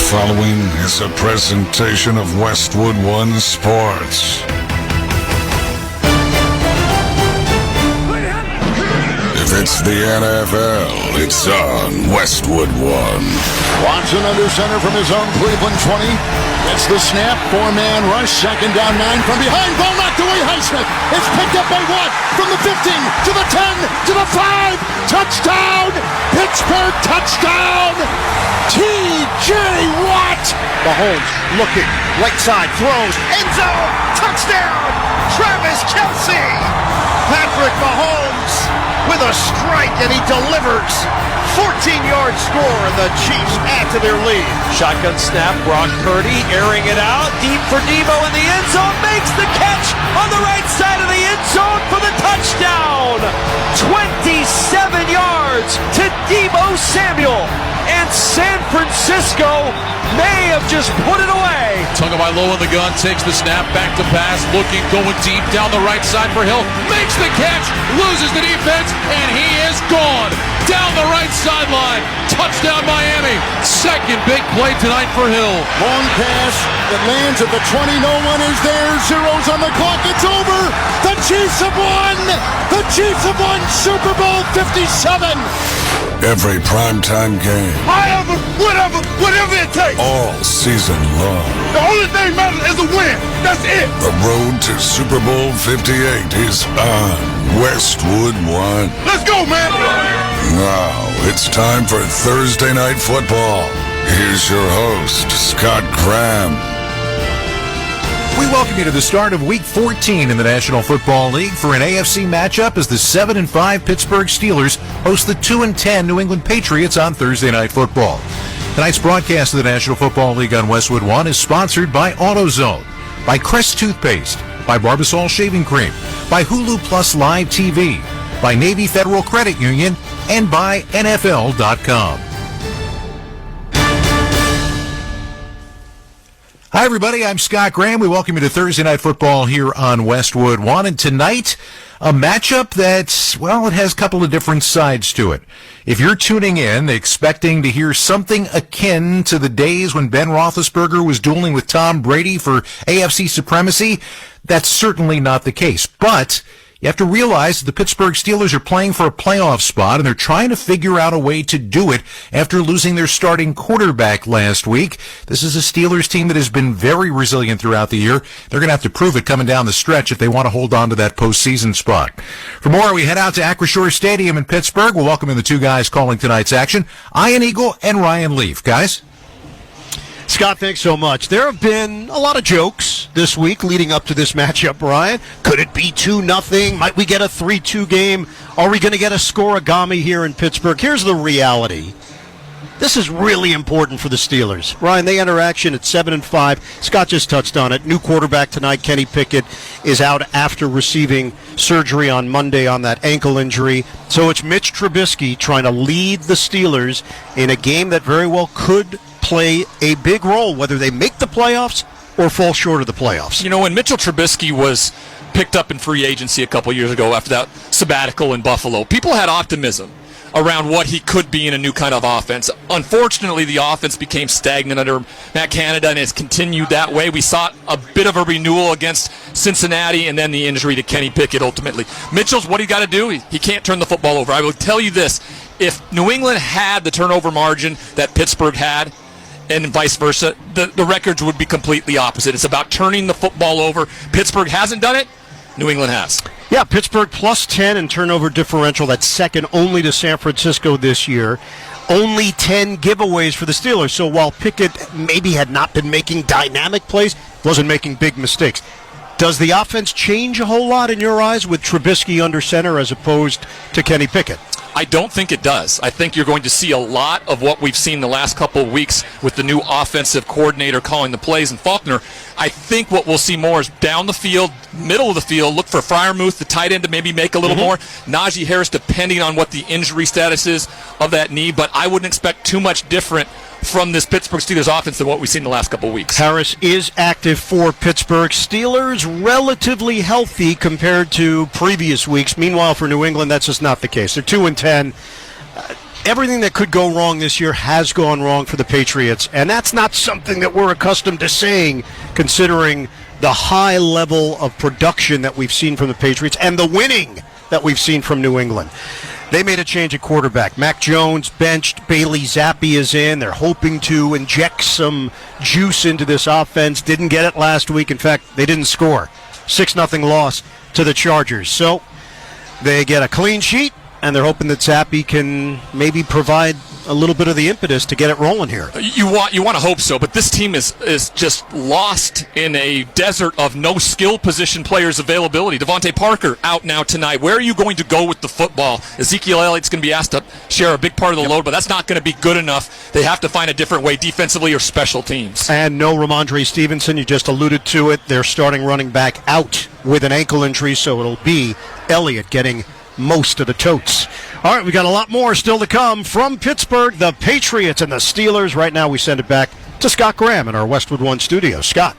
following is a presentation of Westwood One Sports. If it's the NFL, it's on Westwood One. Watson under center from his own Cleveland 20. Gets the snap, four-man rush, second down, 9 from behind. Ball knocked away, Highsmith. It's picked up by Watt from the 15 to the 10 to the 5. Touchdown! Pittsburgh touchdown! T.J. Watt! Mahomes looking, right side, throws, end zone, touchdown! Travis Kelce! Patrick Mahomes with a strike, and he delivers. 14-yard score, and the Chiefs add to their lead. Shotgun snap, Brock Purdy airing it out, deep for Debo in the end zone, makes the catch on the right side of the end zone for the touchdown. 27 yards to Debo Samuel, and San Francisco may have just put it away. Tagovailoa in the gun, takes the snap, back to pass, looking, going deep down the right side for Hill, makes the catch, loses the defense, and he is gone down the right sideline. Touchdown Miami. Second big play tonight for Hill. Long pass that lands at the 20. No one is there. Zeros on the clock. It's over. The Chiefs have won. The Chiefs have won Super Bowl 57. Every primetime game. Whatever it takes. All season long. The only thing matters is a win. That's it. The road to Super Bowl 58 is on Westwood One. Let's go, man. Now it's time for Thursday Night Football. Here's your host, Scott Graham. We welcome you to the start of Week 14 in the National Football League for an AFC matchup as the 7-5 Pittsburgh Steelers host the 2-10 New England Patriots on Thursday Night Football. Tonight's broadcast of the National Football League on Westwood One is sponsored by AutoZone, by Crest Toothpaste, by Barbasol Shaving Cream, by Hulu Plus Live TV, by Navy Federal Credit Union, and by NFL.com. Hi, everybody. I'm Scott Graham. We welcome you to Thursday Night Football here on Westwood One. And tonight, a matchup that, well, it has a couple of different sides to it. If you're tuning in expecting to hear something akin to the days when Ben Roethlisberger was dueling with Tom Brady for AFC supremacy, that's certainly not the case. But you have to realize that the Pittsburgh Steelers are playing for a playoff spot, and they're trying to figure out a way to do it after losing their starting quarterback last week. This is a Steelers team that has been very resilient throughout the year. They're going to have to prove it coming down the stretch if they want to hold on to that postseason spot. For more, we head out to Acrisure Stadium in Pittsburgh. We'll welcome in the two guys calling tonight's action, Ian Eagle and Ryan Leaf. Guys? Scott, thanks so much. There have been a lot of jokes this week leading up to this matchup, Brian. Could it be 2-0? Might we get a 3-2 game? Are we going to get a scoregami here in Pittsburgh? Here's the reality. This is really important for the Steelers. Ryan, they enter action at 7-5. Scott just touched on it. New quarterback tonight, Kenny Pickett, is out after receiving surgery on Monday on that ankle injury. So it's Mitch Trubisky trying to lead the Steelers in a game that very well could play a big role, whether they make the playoffs or fall short of the playoffs. You know, when Mitchell Trubisky was picked up in free agency a couple years ago after that sabbatical in Buffalo, people had optimism around what he could be in a new kind of offense. Unfortunately, the offense became stagnant under Matt Canada and has continued that way. We saw a bit of a renewal against Cincinnati and then the injury to Kenny Pickett ultimately. Mitchell's what he got to do. He can't turn the football over. I will tell you this. If New England had the turnover margin that Pittsburgh had, and vice versa, the records would be completely opposite. It's about turning the football over. Pittsburgh hasn't done it. New England has. Yeah, Pittsburgh plus 10 in turnover differential. That's second only to San Francisco this year. Only 10 giveaways for the Steelers. So while Pickett maybe had not been making dynamic plays, wasn't making big mistakes. Does the offense change a whole lot in your eyes with Trubisky under center as opposed to Kenny Pickett? I don't think it does. I think you're going to see a lot of what we've seen the last couple of weeks with the new offensive coordinator calling the plays and Faulkner. I think what we'll see more is down the field, middle of the field, look for Freiermuth, the tight end, to maybe make a little more. Najee Harris, depending on what the injury status is of that knee. But I wouldn't expect too much different from this Pittsburgh Steelers offense than what we've seen the last couple of weeks. Harris is active for Pittsburgh. Steelers relatively healthy compared to previous weeks. Meanwhile, for New England, that's just not the case. They're 2-10. everything that could go wrong this year has gone wrong for the Patriots, and that's not something that we're accustomed to saying, considering the high level of production that we've seen from the Patriots and the winning that we've seen from New England. They made a change at quarterback. Mac Jones benched. Bailey Zappi is in. They're hoping to inject some juice into this offense. Didn't get it last week. In fact, they didn't score. 6-0 loss to the Chargers. So they get a clean sheet, and they're hoping that Zappi can maybe provide a little bit of the impetus to get it rolling here. You want to hope so, but this team is just lost in a desert of no skill position players availability. Devontae Parker out now tonight. Where are you going to go with the football? Ezekiel Elliott's going to be asked to share a big part of the load, but that's not going to be good enough. They have to find a different way defensively or special teams. And no Ramondre Stevenson, you just alluded to it. They're starting running back out with an ankle injury, so it'll be Elliott getting most of the totes. All right, we got a lot more still to come from Pittsburgh, the Patriots and the Steelers. Right now we send it back to Scott Graham in our Westwood One studio. Scott.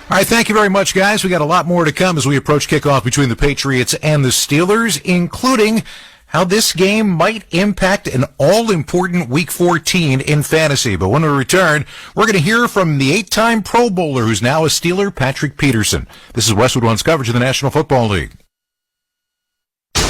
All right, thank you very much, guys. We got a lot more to come as we approach kickoff between the Patriots and the Steelers, including how this game might impact an all-important Week 14 in fantasy. But when we return, we're going to hear from the 8-time Pro Bowler who's now a Steeler, Patrick Peterson. This is Westwood One's coverage of the National Football League.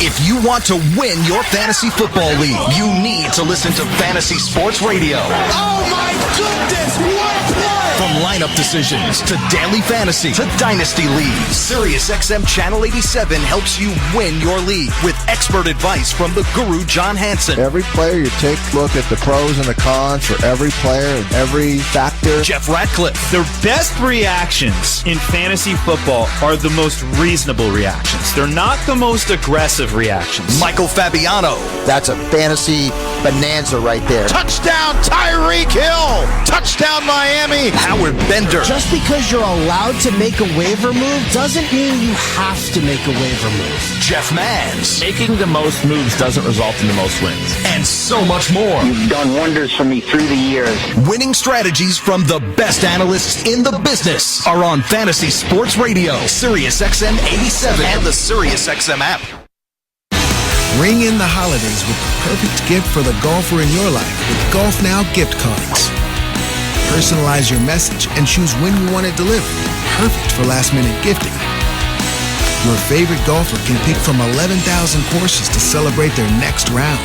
If you want to win your fantasy football league, you need to listen to Fantasy Sports Radio. Oh my goodness, what a play! From lineup decisions to daily fantasy to dynasty leagues, SiriusXM Channel 87 helps you win your league with expert advice from the guru John Hansen. Every player, you take a look at the pros and the cons for every player and every factor. Jeff Ratcliffe. The best reactions in fantasy football are the most reasonable reactions. They're not the most aggressive reactions. Michael Fabiano. That's a fantasy bonanza right there. Touchdown Tyreek Hill! Touchdown Miami! Howard Bender. Just because you're allowed to make a waiver move doesn't mean you have to make a waiver move. Jeff Mans. Making the most moves doesn't result in the most wins. And so much more. You've done wonders for me through the years. Winning strategies from the best analysts in the business are on Fantasy Sports Radio, SiriusXM 87, and the SiriusXM app. Ring in the holidays with the perfect gift for the golfer in your life with Golf Now gift cards. Personalize your message and choose when you want it delivered. Perfect for last-minute gifting. Your favorite golfer can pick from 11,000 courses to celebrate their next round.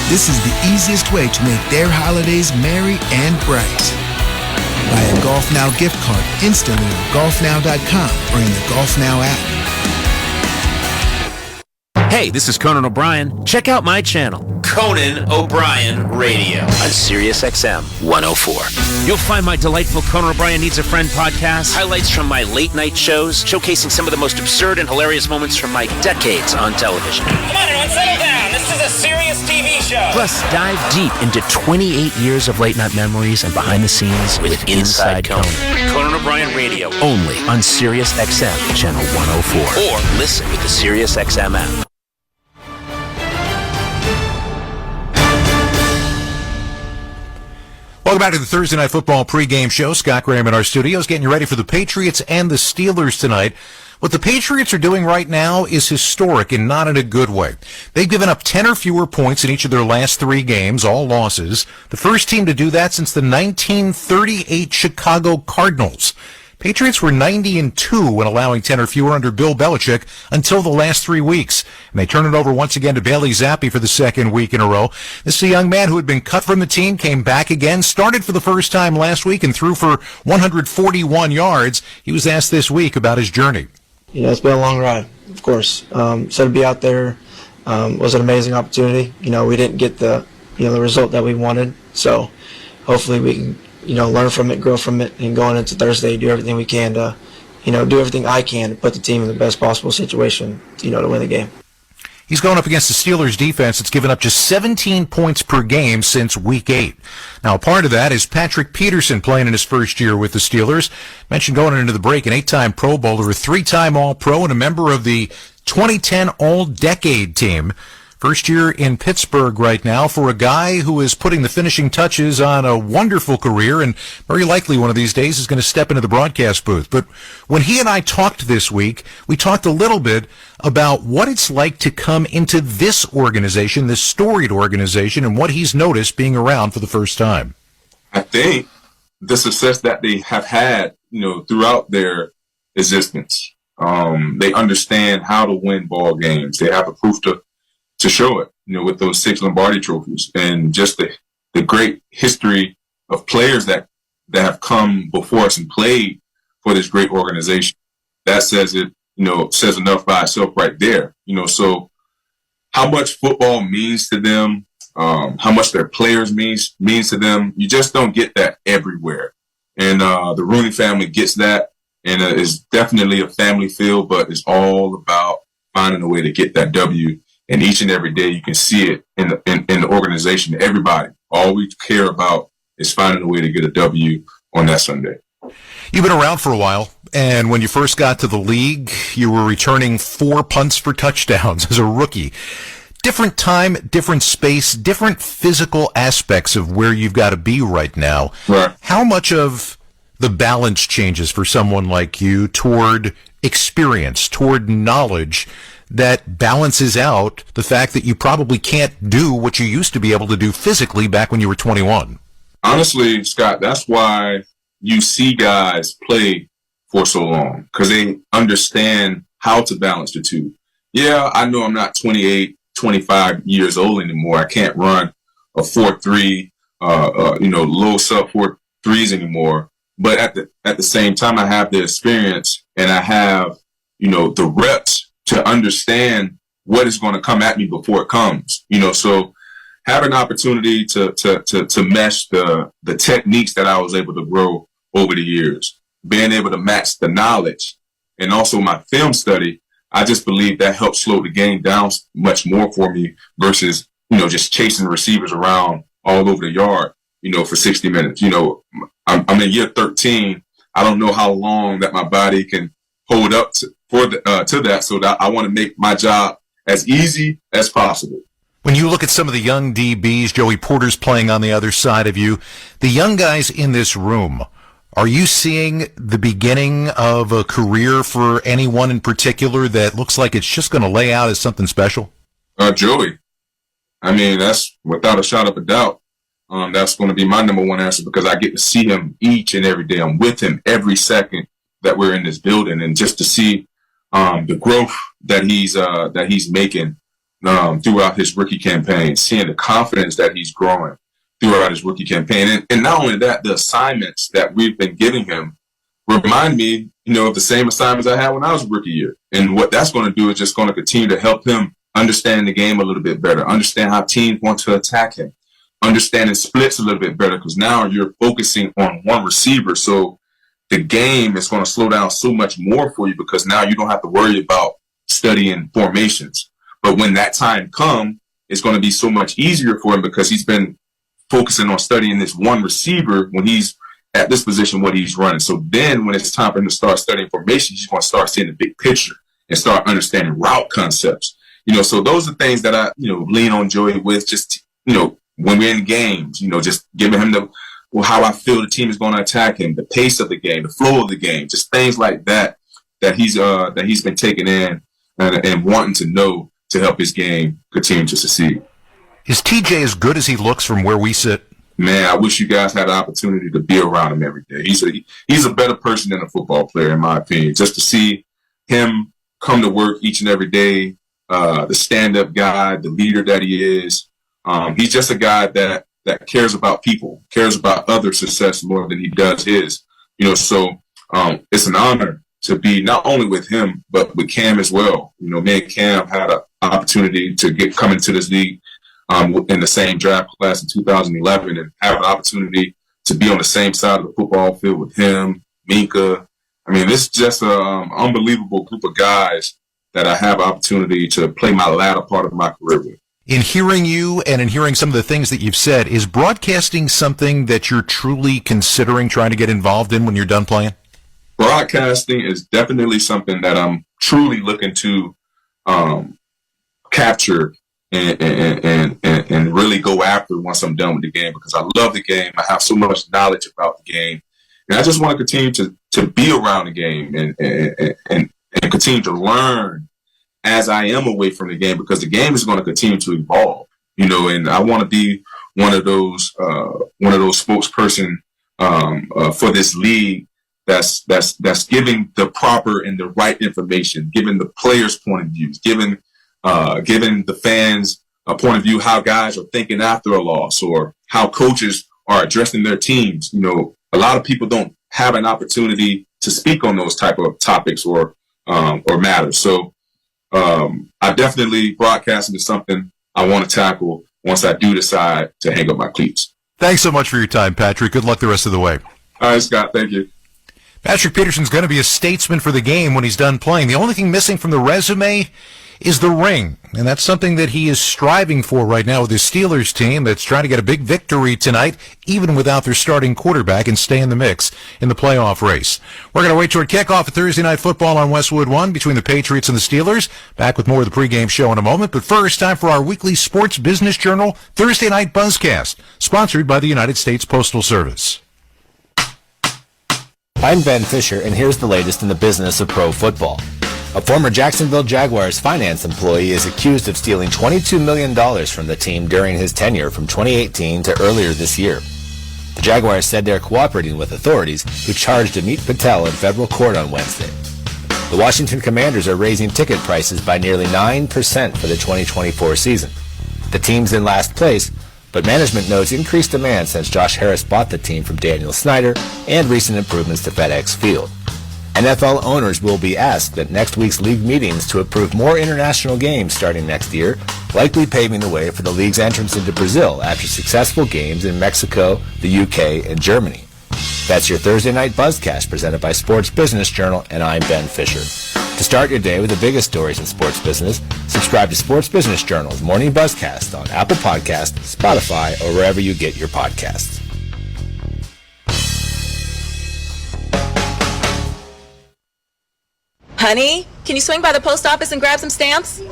This is the easiest way to make their holidays merry and bright. Buy a Golf Now gift card instantly on golfnow.com or in the Golf Now app. Hey, this is Conan O'Brien. Check out my channel, Conan O'Brien Radio, on SiriusXM 104. You'll find my delightful Conan O'Brien Needs a Friend podcast, highlights from my late-night shows, showcasing some of the most absurd and hilarious moments from my decades on television. Come on, everyone, settle down. This is a serious TV show. Plus, dive deep into 28 years of late-night memories and behind-the-scenes with Inside Conan. Conan O'Brien Radio, only on SiriusXM Channel 104. Or listen with the SiriusXM app. Welcome back to the Thursday Night Football pregame show. Scott Graham in our studios getting you ready for the Patriots and the Steelers tonight. What the Patriots are doing right now is historic and not in a good way. They've given up 10 or fewer points in each of their last 3 games, all losses. The first team to do that since the 1938 Chicago Cardinals. Patriots were 90-2 when allowing 10 or fewer under Bill Belichick until the last 3 weeks. And they turned it over once again to Bailey Zappi for the second week in a row. This is a young man who had been cut from the team, came back again, started for the first time last week and threw for 141 yards. He was asked this week about his journey. You know, it's been a long ride, of course. So to be out there was an amazing opportunity. You know, we didn't get the result that we wanted. So hopefully we can learn from it, grow from it, and going into Thursday, do everything we can to, do everything I can to put the team in the best possible situation, to win the game. He's going up against the Steelers defense that's given up just 17 points per game since Week 8. Now, part of that is Patrick Peterson playing in his first year with the Steelers. Mentioned going into the break, an 8-time Pro Bowler, a 3-time All-Pro, and a member of the 2010 All-Decade team. First year in Pittsburgh right now for a guy who is putting the finishing touches on a wonderful career and very likely one of these days is going to step into the broadcast booth. But when he and I talked this week, we talked a little bit about what it's like to come into this organization, this storied organization, and what he's noticed being around for the first time. I think the success that they have had, throughout their existence, they understand how to win ball games. They have the proof to show it, with those 6 Lombardi trophies and just the great history of players that have come before us and played for this great organization. That says it, says enough by itself right there. So how much football means to them, how much their players means to them, you just don't get that everywhere. And the Rooney family gets that, and it's definitely a family feel, but it's all about finding a way to get that W. And each and every day you can see it in the organization. Everybody, all we care about is finding a way to get a W on that Sunday. You've been around for a while, and when you first got to the league, you were returning 4 punts for touchdowns as a rookie. Different time, different space, different physical aspects of where you've got to be right now. Right. How much of the balance changes for someone like you toward experience, toward knowledge that balances out the fact that you probably can't do what you used to be able to do physically back when you were 21? Honestly, Scott, that's why you see guys play for so long, because they understand how to balance the two. Yeah, I know I'm not 28, 25 years old anymore. I can't run a 4.3, low sub 4.3s anymore. But at the same time, I have the experience and I have, the reps to understand what is going to come at me before it comes. So have an opportunity to mesh the techniques that I was able to grow over the years, being able to match the knowledge and also my film study. I just believe that helps slow the game down much more for me versus, just chasing receivers around all over the yard, for 60 minutes. I'm in year 13. I don't know how long that my body can hold up to that. So that I want to make my job as easy as possible. When you look at some of the young DBs, Joey Porter's playing on the other side of you, the young guys in this room, are you seeing the beginning of a career for anyone in particular that looks like it's just going to lay out as something special? Joey. I mean, that's without a shot of a doubt. That's going to be my number one answer because I get to see him each and every day. I'm with him every second that we're in this building, and just to see the growth that he's making throughout his rookie campaign, seeing the confidence that he's growing throughout his rookie campaign. And not only that, the assignments that we've been giving him remind me, of the same assignments I had when I was rookie year. And what that's going to do is just going to continue to help him understand the game a little bit better, understand how teams want to attack him, understanding splits a little bit better, because now you're focusing on one receiver. So the game is going to slow down so much more for you because now you don't have to worry about studying formations. But when that time comes, it's going to be so much easier for him because he's been focusing on studying this one receiver when he's at this position, what he's running. So then when it's time for him to start studying formations, he's going to start seeing the big picture and start understanding route concepts. So those are things that I, lean on Joey with, just, when we're in games, just giving him how I feel the team is going to attack him, the pace of the game, the flow of the game, just things like that he's been taking in and wanting to know to help his game continue to succeed. Is TJ as good as he looks from where we sit? Man, I wish you guys had the opportunity to be around him every day. He's a better person than a football player, in my opinion. Just to see him come to work each and every day, the stand-up guy, the leader that he is. He's just a guy that cares about people, cares about other success more than he does his. So it's an honor to be not only with him, but with Cam as well. Me and Cam had an opportunity to come into this league in the same draft class in 2011 and have an opportunity to be on the same side of the football field with him, Minka. I mean, this is just an unbelievable group of guys that I have an opportunity to play my latter part of my career with. In hearing you and in hearing some of the things that you've said, is broadcasting something that you're truly considering trying to get involved in when you're done playing? Broadcasting is definitely something that I'm truly looking to capture and really go after it once I'm done with the game, because I love the game. I have so much knowledge about the game, and I just want to continue to be around the game and continue to learn as I am away from the game, because the game is going to continue to evolve, and I want to be one of those spokesperson for this league that's giving the proper and the right information, giving the players' point of views, giving the fans a point of view, how guys are thinking after a loss, or how coaches are addressing their teams. A lot of people don't have an opportunity to speak on those type of topics or matters. So I definitely broadcasting is something I want to tackle once I do decide to hang up my cleats. Thanks so much for your time, Patrick. Good luck the rest of the way. All right, Scott. Thank you. Patrick Peterson's going to be a statesman for the game when he's done playing. The only thing missing from the resume is the ring, and that's something that he is striving for right now with his Steelers team that's trying to get a big victory tonight, even without their starting quarterback, and stay in the mix in the playoff race. We're going to wait toward kickoff of Thursday Night Football on Westwood 1 between the Patriots and the Steelers. Back with more of the pregame show in a moment, but first, time for our weekly Sports Business Journal Thursday Night Buzzcast, sponsored by the United States Postal Service. I'm Ben Fisher, and here's the latest in the business of pro football. A former Jacksonville Jaguars finance employee is accused of stealing $22 million from the team during his tenure from 2018 to earlier this year. The Jaguars said they're cooperating with authorities who charged Amit Patel in federal court on Wednesday. The Washington Commanders are raising ticket prices by nearly 9% for the 2024 season. The team's in last place, but management notes increased demand since Josh Harris bought the team from Daniel Snyder and recent improvements to FedEx Field. NFL owners will be asked at next week's league meetings to approve more international games starting next year, likely paving the way for the league's entrance into Brazil after successful games in Mexico, the UK, and Germany. That's your Thursday Night Buzzcast presented by Sports Business Journal, and I'm Ben Fisher. To start your day with the biggest stories in sports business, subscribe to Sports Business Journal's Morning Buzzcast on Apple Podcasts, Spotify, or wherever you get your podcasts. Honey, can you swing by the post office and grab some stamps?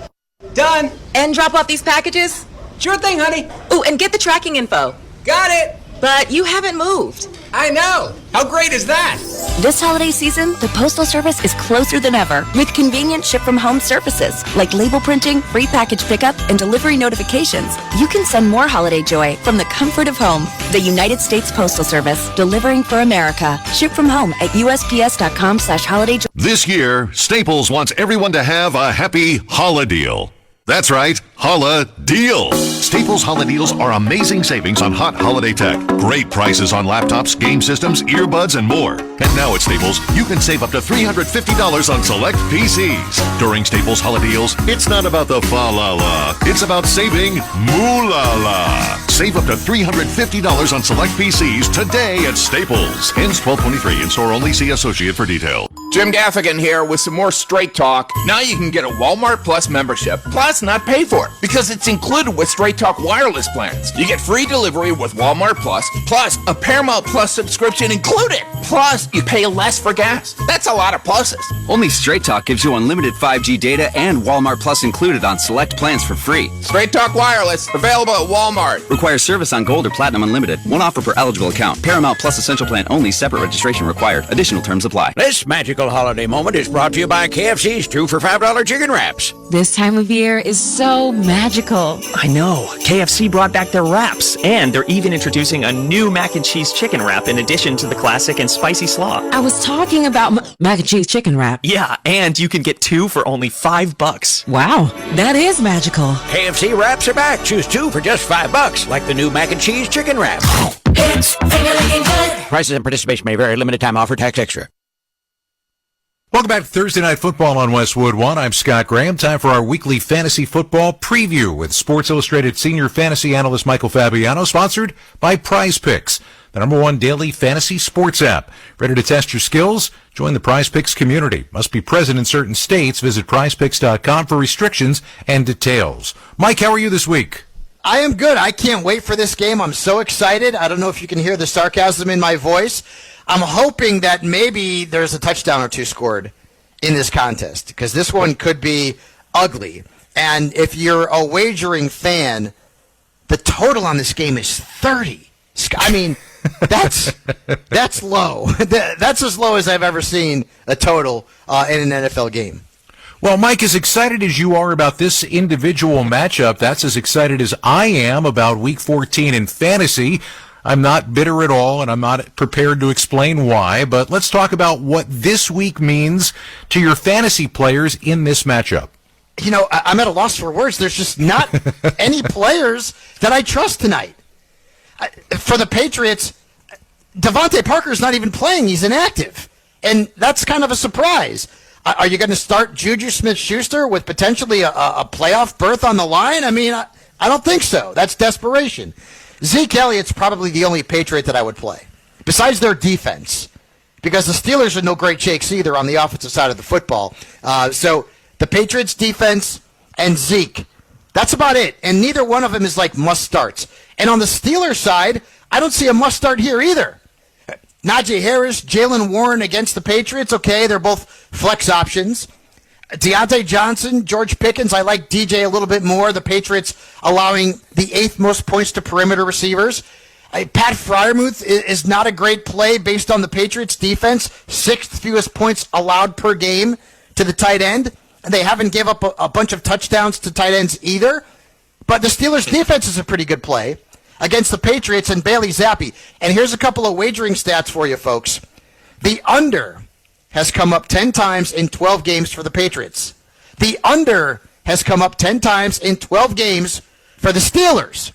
Done. And drop off these packages? Sure thing, honey. Ooh, and get the tracking info. Got it. But you haven't moved. I know. How great is that? This holiday season, the Postal Service is closer than ever with convenient ship-from-home services like label printing, free package pickup, and delivery notifications. You can send more holiday joy from the comfort of home. The United States Postal Service, delivering for America. Ship from home at USPS.com/holidayjoy. This year, Staples wants everyone to have a happy Holla Deal. That's right, Holla Deal. Staples Holla Deals are amazing savings on hot holiday tech. Great prices on laptops, game systems, earbuds, and more. And now at Staples, you can save up to $350 on select PCs. During Staples Holla Deals, it's not about the fa-la-la. It's about saving moo-la-la. Save up to $350 on select PCs today at Staples. Ends 12/23. In-store only. See associate for detail. Jim Gaffigan here with some more Straight Talk. Now you can get a Walmart Plus membership, plus not pay for it, because it's included with Straight Talk wireless plans. You get free delivery with Walmart plus a Paramount Plus subscription included. Plus, you pay less for gas. That's a lot of pluses. Only Straight Talk gives you unlimited 5G data and Walmart Plus included on select plans for free. Straight Talk wireless, available at Walmart. Requires service on Gold or Platinum Unlimited. One offer per eligible account. Paramount Plus Essential Plan only. Separate registration required. Additional terms apply. This magical holiday moment is brought to you by KFC's 2 for $5 chicken wraps. This time of year is so magical. I know. KFC brought back their wraps, and they're even introducing a new mac and cheese chicken wrap in addition to the classic and spicy slaw. I was talking about mac and cheese chicken wrap. Yeah, and you can get 2 for only $5. Wow, that is magical. KFC wraps are back. Choose 2 for just $5, like the new mac and cheese chicken wrap. It's finger-licking good. Prices and participation may vary. Limited time offer. Tax extra. Welcome back to Thursday Night Football on Westwood 1. I'm Scott Graham. Time for our weekly fantasy football preview with Sports Illustrated senior fantasy analyst Michael Fabiano, sponsored by Prize Picks, the #1 daily fantasy sports app. Ready to test your skills? Join the Prize Picks community. Must be present in certain states. Visit prizepicks.com for restrictions and details. Mike, how are you this week? I am good. I can't wait for this game. I'm so excited. I don't know if you can hear the sarcasm in my voice. I'm hoping that maybe there's a touchdown or two scored in this contest, because this one could be ugly. And if you're a wagering fan, the total on this game is 30. I mean, that's low. That's as low as I've ever seen a total in an NFL game. Well, Mike, as excited as you are about this individual matchup, that's as excited as I am about Week 14 in fantasy. I'm not bitter at all, and I'm not prepared to explain why, but let's talk about what this week means to your fantasy players in this matchup. You know, I'm at a loss for words. There's just not any players that I trust tonight. For the Patriots, Devontae Parker's not even playing. He's inactive, and that's kind of a surprise. Are you going to start Juju Smith-Schuster with potentially a playoff berth on the line? I mean, I don't think so. That's desperation. Zeke Elliott's probably the only Patriot that I would play, besides their defense, because the Steelers are no great shakes either on the offensive side of the football. So the Patriots' defense and Zeke, that's about it. And neither one of them is like must-starts. And on the Steelers side, I don't see a must-start here either. Najee Harris, Jalen Warren against the Patriots, okay, they're both flex options. Deontay Johnson, George Pickens, I like DJ a little bit more. The Patriots allowing the 8th most points to perimeter receivers. Pat Freiermuth is not a great play based on the Patriots' defense. 6th fewest points allowed per game to the tight end. They haven't given up a bunch of touchdowns to tight ends either. But the Steelers' defense is a pretty good play against the Patriots and Bailey Zappi. And here's a couple of wagering stats for you, folks. The under has come up 10 times in 12 games for the Patriots. The under has come up 10 times in 12 games for the Steelers.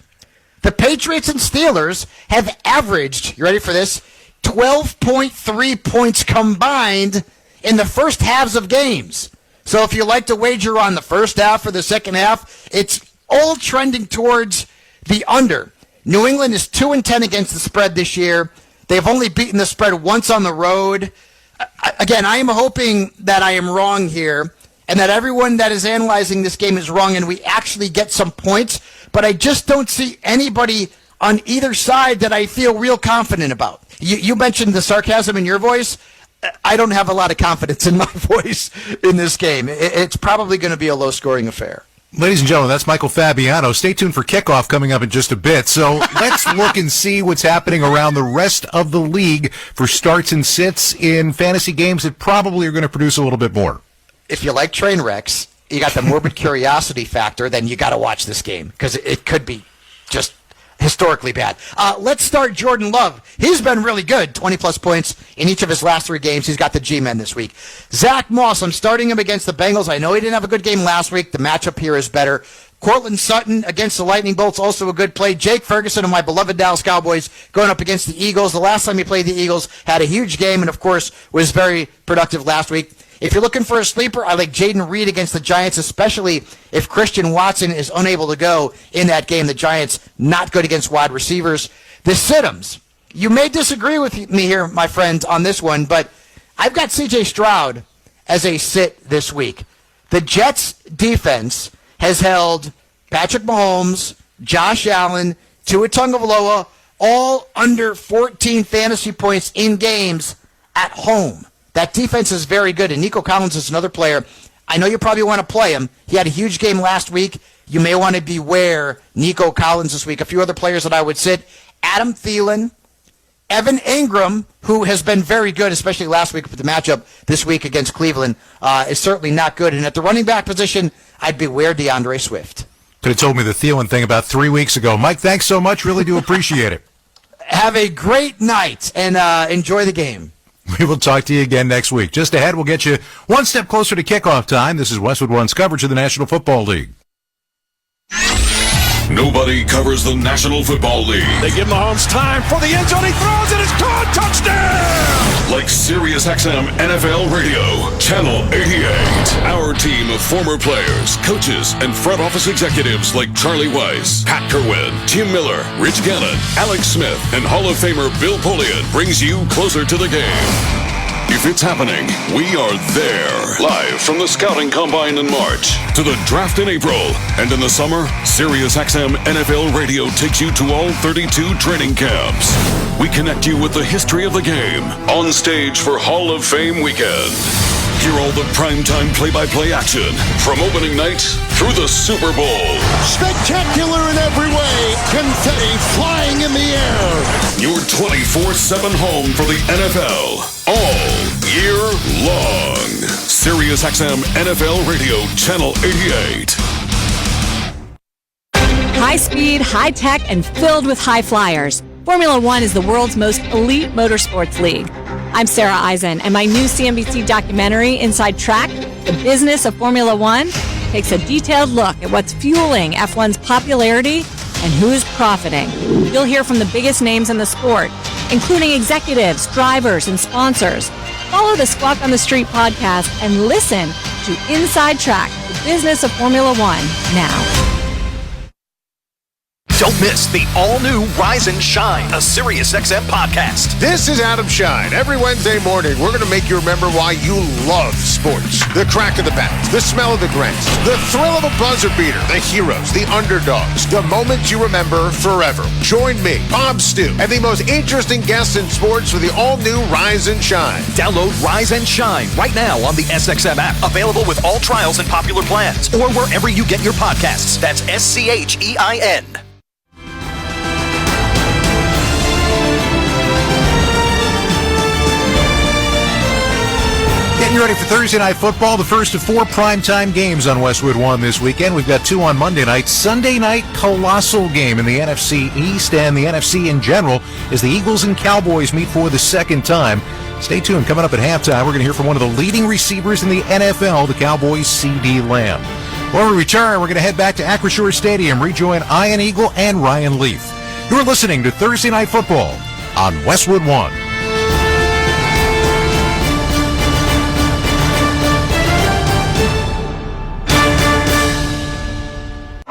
The Patriots and Steelers have averaged, you ready for this, 12.3 points combined in the first halves of games. So if you like to wager on the first half or the second half, it's all trending towards the under. New England is 2-10 against the spread this year. They've only beaten the spread once on the road. Again, I am hoping that I am wrong here and that everyone that is analyzing this game is wrong and we actually get some points, but I just don't see anybody on either side that I feel real confident about. You mentioned the sarcasm in your voice. I don't have a lot of confidence in my voice in this game. It's probably going to be a low-scoring affair. Ladies and gentlemen, that's Michael Fabiano. Stay tuned for kickoff coming up in just a bit. So let's look and see what's happening around the rest of the league for starts and sits in fantasy games that probably are going to produce a little bit more. If you like train wrecks, you got the morbid curiosity factor, then you got to watch this game because it could be just historically bad. Let's start Jordan Love. He's been really good, 20-plus points in each of his last 3 games. He's got the G-men this week. Zach Moss, I'm starting him against the Bengals. I know he didn't have a good game last week. The matchup here is better. Cortland Sutton against the Lightning Bolts, also a good play. Jake Ferguson of my beloved Dallas Cowboys going up against the Eagles. The last time he played the Eagles had a huge game and, of course, was very productive last week. If you're looking for a sleeper, I like Jaden Reed against the Giants, especially if Christian Watson is unable to go in that game. The Giants not good against wide receivers. The Siddums. You may disagree with me here, my friends, on this one, but I've got C.J. Stroud as a sit this week. The Jets' defense has held Patrick Mahomes, Josh Allen, Tua Tagovailoa, all under 14 fantasy points in games at home. That defense is very good, and Nico Collins is another player. I know you probably want to play him. He had a huge game last week. You may want to beware Nico Collins this week. A few other players that I would sit, Adam Thielen, Evan Ingram, who has been very good, especially last week with the matchup this week against Cleveland, is certainly not good. And at the running back position, I'd beware DeAndre Swift. Could have told me the Thielen thing about 3 weeks ago. Mike, thanks so much. Really do appreciate it. Have a great night, and enjoy the game. We will talk to you again next week. Just ahead, we'll get you one step closer to kickoff time. This is Westwood One's coverage of the National Football League. Nobody covers the National Football League. They give Mahomes time for the end zone. He throws it. It's caught. Touchdown! Like SiriusXM NFL Radio, Channel 88. Our team of former players, coaches, and front office executives like Charlie Weiss, Pat Kerwin, Jim Miller, Rich Gannon, Alex Smith, and Hall of Famer Bill Polian brings you closer to the game. If it's happening, we are there. Live from the Scouting Combine in March to the Draft in April. And in the summer, SiriusXM NFL Radio takes you to all 32 training camps. We connect you with the history of the game on stage for Hall of Fame weekend. Hear all the primetime play-by-play action from opening night through the Super Bowl. Spectacular in every way. Confetti flying in the air. Your 24/7 home for the NFL. All year long. Sirius XM NFL Radio, Channel 88. High speed, high tech, and filled with high flyers. Formula One is the world's most elite motorsports league. I'm Sarah Eisen, and my new CNBC documentary, Inside Track, The Business of Formula One, takes a detailed look at what's fueling F1's popularity and who's profiting. You'll hear from the biggest names in the sport, including executives, drivers, and sponsors. Follow the Squawk on the Street podcast and listen to Inside Track, The Business of Formula One, now. Don't miss the all-new Rise and Shine, a SiriusXM podcast. This is Adam Shine. Every Wednesday morning, we're going to make you remember why you love sports. The crack of the bat, the smell of the grass, the thrill of a buzzer beater, the heroes, the underdogs, the moments you remember forever. Join me, Bob Stu, and the most interesting guests in sports for the all-new Rise and Shine. Download Rise and Shine right now on the SXM app. Available with all trials and popular plans, or wherever you get your podcasts. That's SCHEIN. Getting ready for Thursday Night Football, the first of 4 primetime games on Westwood One this weekend. We've got 2 on Monday night. Sunday night, colossal game in the NFC East and the NFC in general as the Eagles and Cowboys meet for the second time. Stay tuned. Coming up at halftime, we're going to hear from one of the leading receivers in the NFL, the Cowboys' C.D. Lamb. When we return, we're going to head back to Acrisure Stadium, rejoin Ian Eagle and Ryan Leaf. You're listening to Thursday Night Football on Westwood One.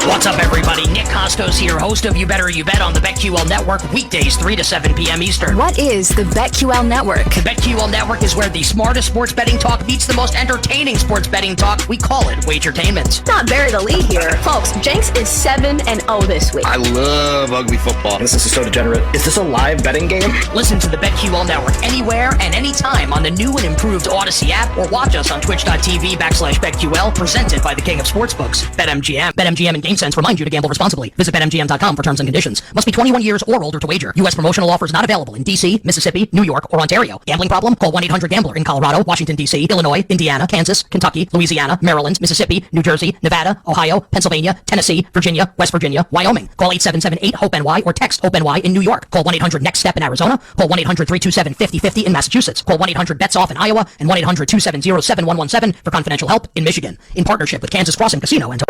What's up, everybody? Nick Costos here, host of You Better You Bet on the BetQL Network, weekdays 3 to 7 p.m. Eastern. What is the BetQL Network? The BetQL Network is where the smartest sports betting talk meets the most entertaining sports betting talk. We call it Wagertainment. Not bury the lead here. Folks, Jenks is 7-0 this week. I love ugly football. This is so degenerate. Is this a live betting game? Listen to the BetQL Network anywhere and anytime on the new and improved Odyssey app, or watch us on twitch.tv/BetQL, presented by the King of Sportsbooks, BetMGM. BetMGM and GameSense remind you to gamble responsibly. Visit BetMGM.com for terms and conditions. Must be 21 years or older to wager. U.S. promotional offers not available in D.C., Mississippi, New York, or Ontario. Gambling problem? Call 1-800-GAMBLER in Colorado, Washington, D.C., Illinois, Indiana, Kansas, Kentucky, Louisiana, Maryland, Mississippi, New Jersey, Nevada, Ohio, Pennsylvania, Tennessee, Virginia, West Virginia, Wyoming. Call 877-8-HOPE-NY or text HOPE-NY in New York. Call 1-800-NEXT-STEP in Arizona. Call 1-800-327-5050 in Massachusetts. Call 1-800-BETS-OFF in Iowa and 1-800-270-7117 for confidential help in Michigan. In partnership with Kansas Crossing Casino and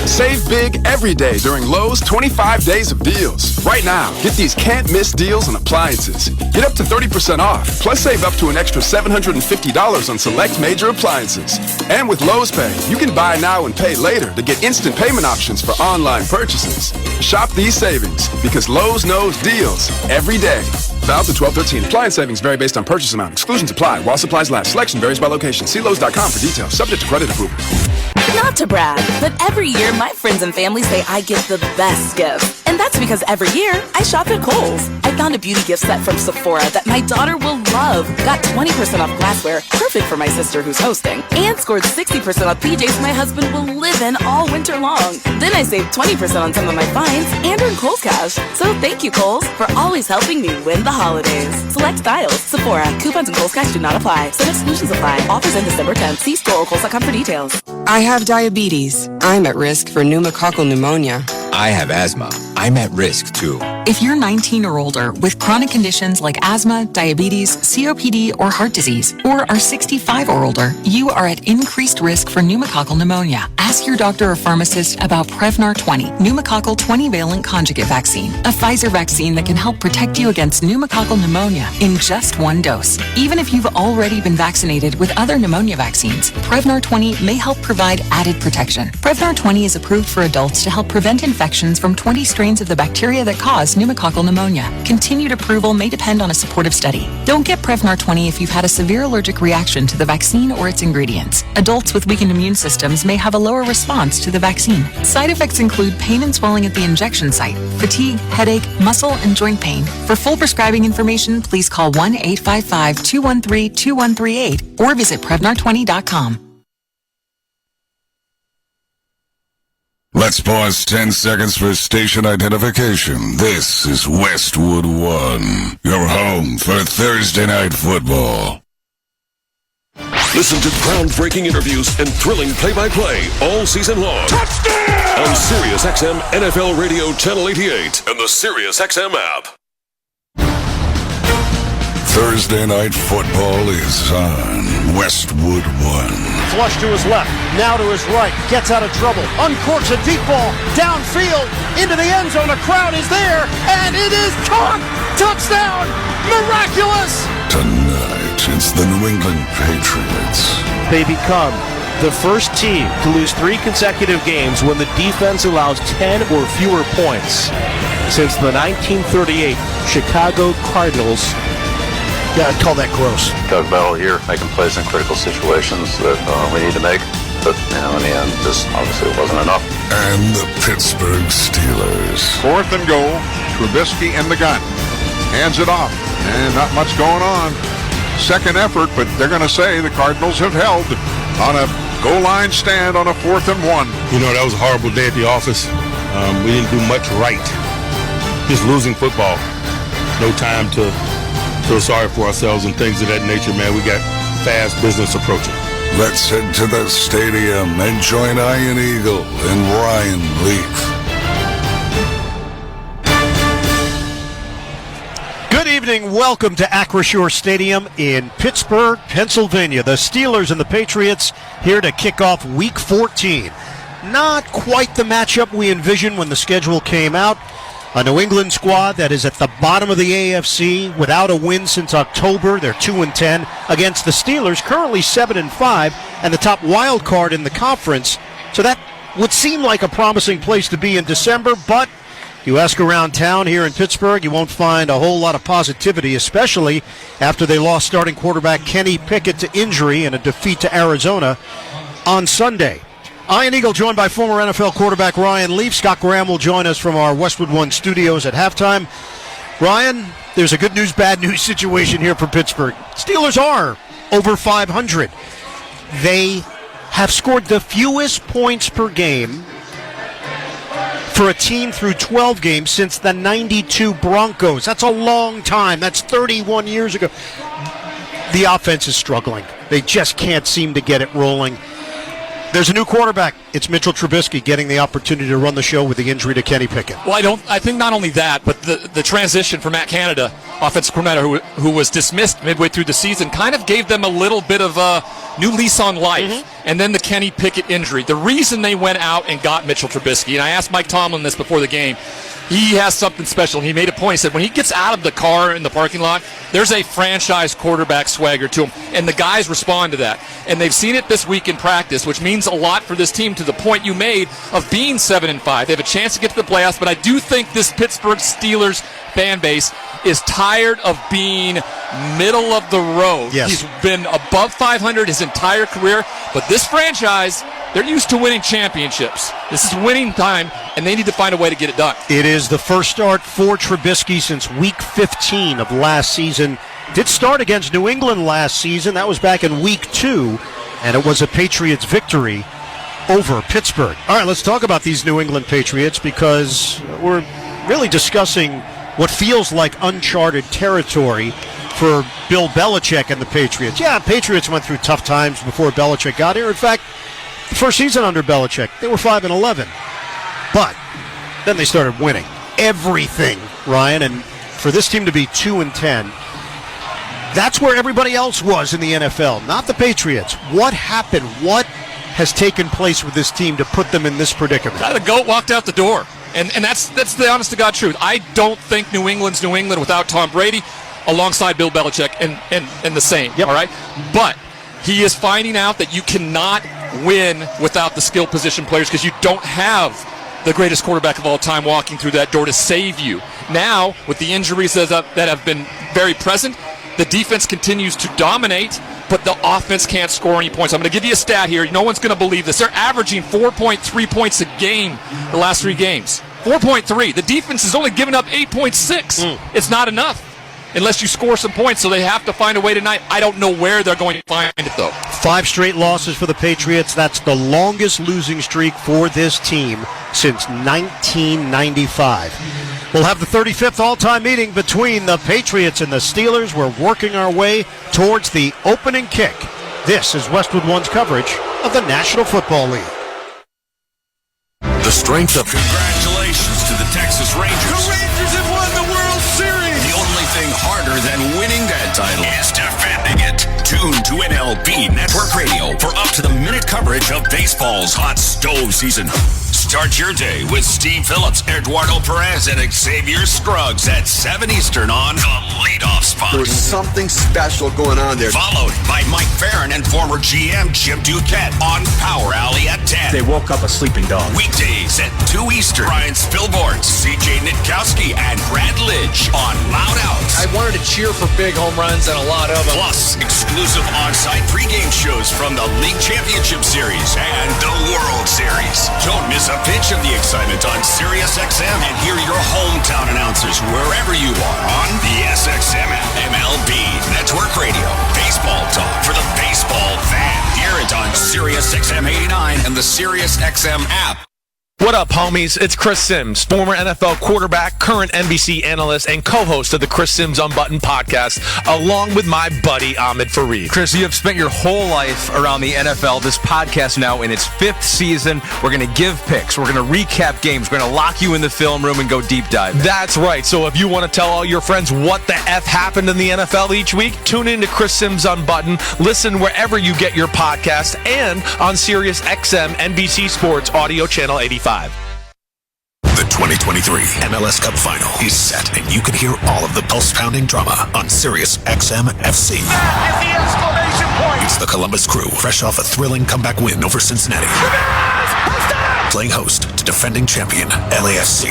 Save big every day during Lowe's 25 days of deals. Right now, get these can't-miss deals on appliances. Get up to 30% off, plus save up to an extra $750 on select major appliances. And with Lowe's Pay, you can buy now and pay later to get instant payment options for online purchases. Shop these savings, because Lowe's knows deals every day. Valid to 12/13. Appliance savings vary based on purchase amount. Exclusions apply while supplies last. Selection varies by location. See Lowe's.com for details. Subject to credit approval. Not to brag, but every year my friends and family say I give the best gifts. And that's because every year I shop at Kohl's. I found a beauty gift set from Sephora that my daughter will love. Got 20% off glassware, perfect for my sister who's hosting. And scored 60% off PJs my husband will live in all winter long. Then I saved 20% on some of my finds and earned Kohl's cash. So thank you, Kohl's, for always helping me win the holidays. Select styles, Sephora. Coupons and Kohl's cash do not apply. Some exclusions apply. Offers end December 10th. See store or Kohl's.com for details. I have diabetes. I'm at risk for pneumococcal pneumonia. I have asthma. I'm at risk too. If you're 19 or older with chronic conditions like asthma, diabetes, COPD, or heart disease, or are 65 or older, you are at increased risk for pneumococcal pneumonia. Ask your doctor or pharmacist about Prevnar 20, pneumococcal 20-valent conjugate vaccine, a Pfizer vaccine that can help protect you against pneumococcal pneumonia in just one dose. Even if you've already been vaccinated with other pneumonia vaccines, Prevnar 20 may help provide added protection. Prevnar 20 is approved for adults to help prevent infections from 20 strains of the bacteria that cause pneumococcal pneumonia. Continued approval may depend on a supportive study. Don't get Prevnar 20 if you've had a severe allergic reaction to the vaccine or its ingredients. Adults with weakened immune systems may have a lower response to the vaccine. Side effects include pain and swelling at the injection site, fatigue, headache, muscle, and joint pain. For full prescribing information, please call 1-855-213-2138 or visit Prevnar20.com. Let's pause 10 seconds for station identification. This is Westwood 1, your home for Thursday Night Football. Listen to groundbreaking interviews and thrilling play-by-play all season long. Touchdown! On SiriusXM NFL Radio Channel 88 and the SiriusXM app. Thursday Night Football is on Westwood 1. Flush to his left, now to his right, gets out of trouble, uncorks a deep ball, downfield, into the end zone, a crowd is there, and it is caught! Touchdown! Miraculous! Tonight, it's the New England Patriots. They become the first team to lose 3 consecutive games when the defense allows 10 or fewer points since the 1938 Chicago Cardinals. Yeah, I'd call that gross. Doug Bell here, making plays in critical situations that we need to make. But, in the end, just obviously it wasn't enough. And the Pittsburgh Steelers. 4th and goal, Trubisky in the gun. Hands it off, and not much going on. Second effort, but they're going to say the Cardinals have held on a goal line stand on a 4th and 1. You know, that was a horrible day at the office. We didn't do much right. Just losing football. No time to feel sorry for ourselves and things of that nature, man. We got fast business approaching. Let's head to the stadium and join Iron Eagle and Ryan Leaf. Good evening. Welcome to Acrisure Stadium in Pittsburgh, Pennsylvania. The Steelers and the Patriots here to kick off Week 14. Not quite the matchup we envisioned when the schedule came out. A New England squad that is at the bottom of the AFC without a win since October. They're 2-10 against the Steelers, currently 7-5, and the top wild card in the conference. So that would seem like a promising place to be in December, but you ask around town here in Pittsburgh, you won't find a whole lot of positivity, especially after they lost starting quarterback Kenny Pickett to injury in a defeat to Arizona on Sunday. Iron Eagle joined by former NFL quarterback Ryan Leaf. Scott Graham will join us from our Westwood One studios at halftime. Ryan, there's a good news, bad news situation here for Pittsburgh. Steelers are over 500. They have scored the fewest points per game for a team through 12 games since the 92 Broncos. That's a long time. That's 31 years ago. The offense is struggling. They just can't seem to get it rolling. There's a new quarterback. It's Mitchell Trubisky getting the opportunity to run the show with the injury to Kenny Pickett. Well, I think not only that, but the transition for Matt Canada, offensive coordinator who was dismissed midway through the season, kind of gave them a little bit of a new lease on life. Mm-hmm. And then the Kenny Pickett injury. The reason they went out and got Mitchell Trubisky, and I asked Mike Tomlin this before the game, he has something special. He made a point. He said when he gets out of the car in the parking lot, there's a franchise quarterback swagger to him. And the guys respond to that. And they've seen it this week in practice, which means a lot for this team to the point you made of being 7-5. They have a chance to get to the playoffs, but I do think this Pittsburgh Steelers fan base is tired of being middle of the road. Yes. He's been above 500 his entire career, but this franchise, they're used to winning championships. This is winning time, and they need to find a way to get it done. It is the first start for Trubisky since Week 15 of last season. Did start against New England last season. That was back in Week 2, and it was a Patriots victory over Pittsburgh. All right, let's talk about these New England Patriots because we're really discussing what feels like uncharted territory for Bill Belichick and the Patriots. Yeah, Patriots went through tough times before Belichick got here. In fact, the first season under Belichick, they were 5-11. But then they started winning everything, Ryan. And for this team to be 2-10, that's where everybody else was in the NFL, not the Patriots. What happened? What has taken place with this team to put them in this predicament? The GOAT walked out the door. And that's the honest-to-God truth. I don't think New England's New England without Tom Brady alongside Bill Belichick and the same, all right? But he is finding out that you cannot win without the skill position players because you don't have the greatest quarterback of all time walking through that door to save you. Now, with the injuries that have been very present, the defense continues to dominate, but the offense can't score any points. I'm going to give you a stat here. No one's going to believe this. They're averaging 4.3 points a game the last 3 games. 4.3. The defense has only given up 8.6. It's not enough. unless you score some points. So they have to find a way tonight. I don't know where they're going to find it, though. 5 straight losses for the Patriots. That's the longest losing streak for this team since 1995. We'll have the 35th all-time meeting between the Patriots and the Steelers. We're working our way towards the opening kick. This is Westwood One's coverage of the National Football League. The strength of congratulations to the Texas Rangers. The Rangers have won the World Series. The only thing harder than winning that title is defending it. Tune to NLB Network Radio for up-to-the-minute coverage of baseball's hot stove season. Start your day with Steve Phillips, Eduardo Perez, and Xavier Scruggs at 7 Eastern on the leadoff spot. There's something special going on there. Followed by Mike Barron and former GM Jim Duquette on Power Alley at 10. They woke up a sleeping dog. Weekdays at 2 Eastern. Brian Spilborn, CJ Nitkowski, and Brad Lidge on Loud Outs. I wanted to cheer for big home runs and a lot of them. Plus, exclusive on-site pregame shows from the League Championship Series and the World Series. Don't miss a pitch of the excitement on SiriusXM and hear your hometown announcers wherever you are on the SXM app. MLB Network Radio. Baseball talk for the baseball fan. Hear it on SiriusXM 89 and the SiriusXM app. What up, homies? It's Chris Sims, former NFL quarterback, current NBC analyst, and co-host of the Chris Sims Unbuttoned podcast, along with my buddy Ahmed Fareed. Chris, you have spent your whole life around the NFL. This podcast now in its 5th season. We're going to give picks. We're going to recap games. We're going to lock you in the film room and go deep dive. That's right. So if you want to tell all your friends what the F happened in the NFL each week, tune in to Chris Sims Unbuttoned. Listen wherever you get your podcast and on SiriusXM NBC Sports Audio Channel 85. The 2023 MLS Cup Final is set, and you can hear all of the pulse-pounding drama on SiriusXM FC. That is the exclamation point. It's the Columbus Crew, fresh off a thrilling comeback win over Cincinnati. Playing host to defending champion LAFC.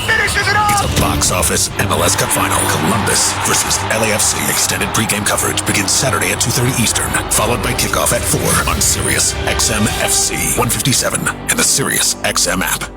Finishes it off. It's a box office MLS Cup Final. Columbus versus LAFC. Extended pregame coverage begins Saturday at 2:30 Eastern, followed by kickoff at 4 on SiriusXM FC 157 and the SiriusXM app.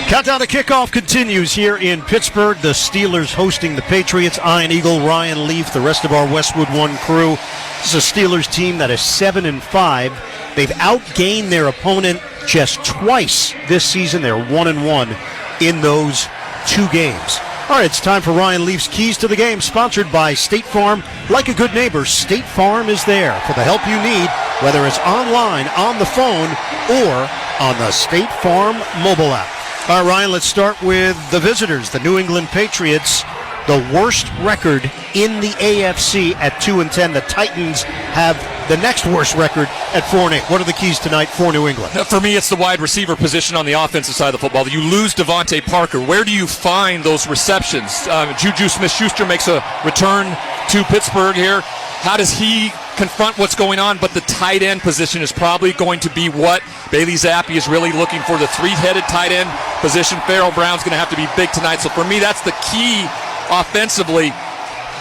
Countdown to kickoff continues here in Pittsburgh. The Steelers hosting the Patriots. Iron Eagle, Ryan Leaf, the rest of our Westwood One crew. This is a Steelers team that is 7-5. They've outgained their opponent just twice this season. They're 1-1 in those 2 games. All right, it's time for Ryan Leaf's Keys to the Game, sponsored by State Farm. Like a good neighbor, State Farm is there for the help you need, whether it's online, on the phone, or on the State Farm mobile app. All right, Ryan, let's start with the visitors, the New England Patriots, the worst record in the AFC at 2-10. The Titans have the next worst record at 4-8. What are the keys tonight for New England? For me, it's the wide receiver position on the offensive side of the football. You lose Devontae Parker. Where do you find those receptions? Juju Smith-Schuster makes a return to Pittsburgh here. How does he confront what's going on? But the tight end position is probably going to be what Bailey Zappi is really looking for, the 3-headed tight end position. Farrell Brown's going to have to be big tonight. So for me, that's the key offensively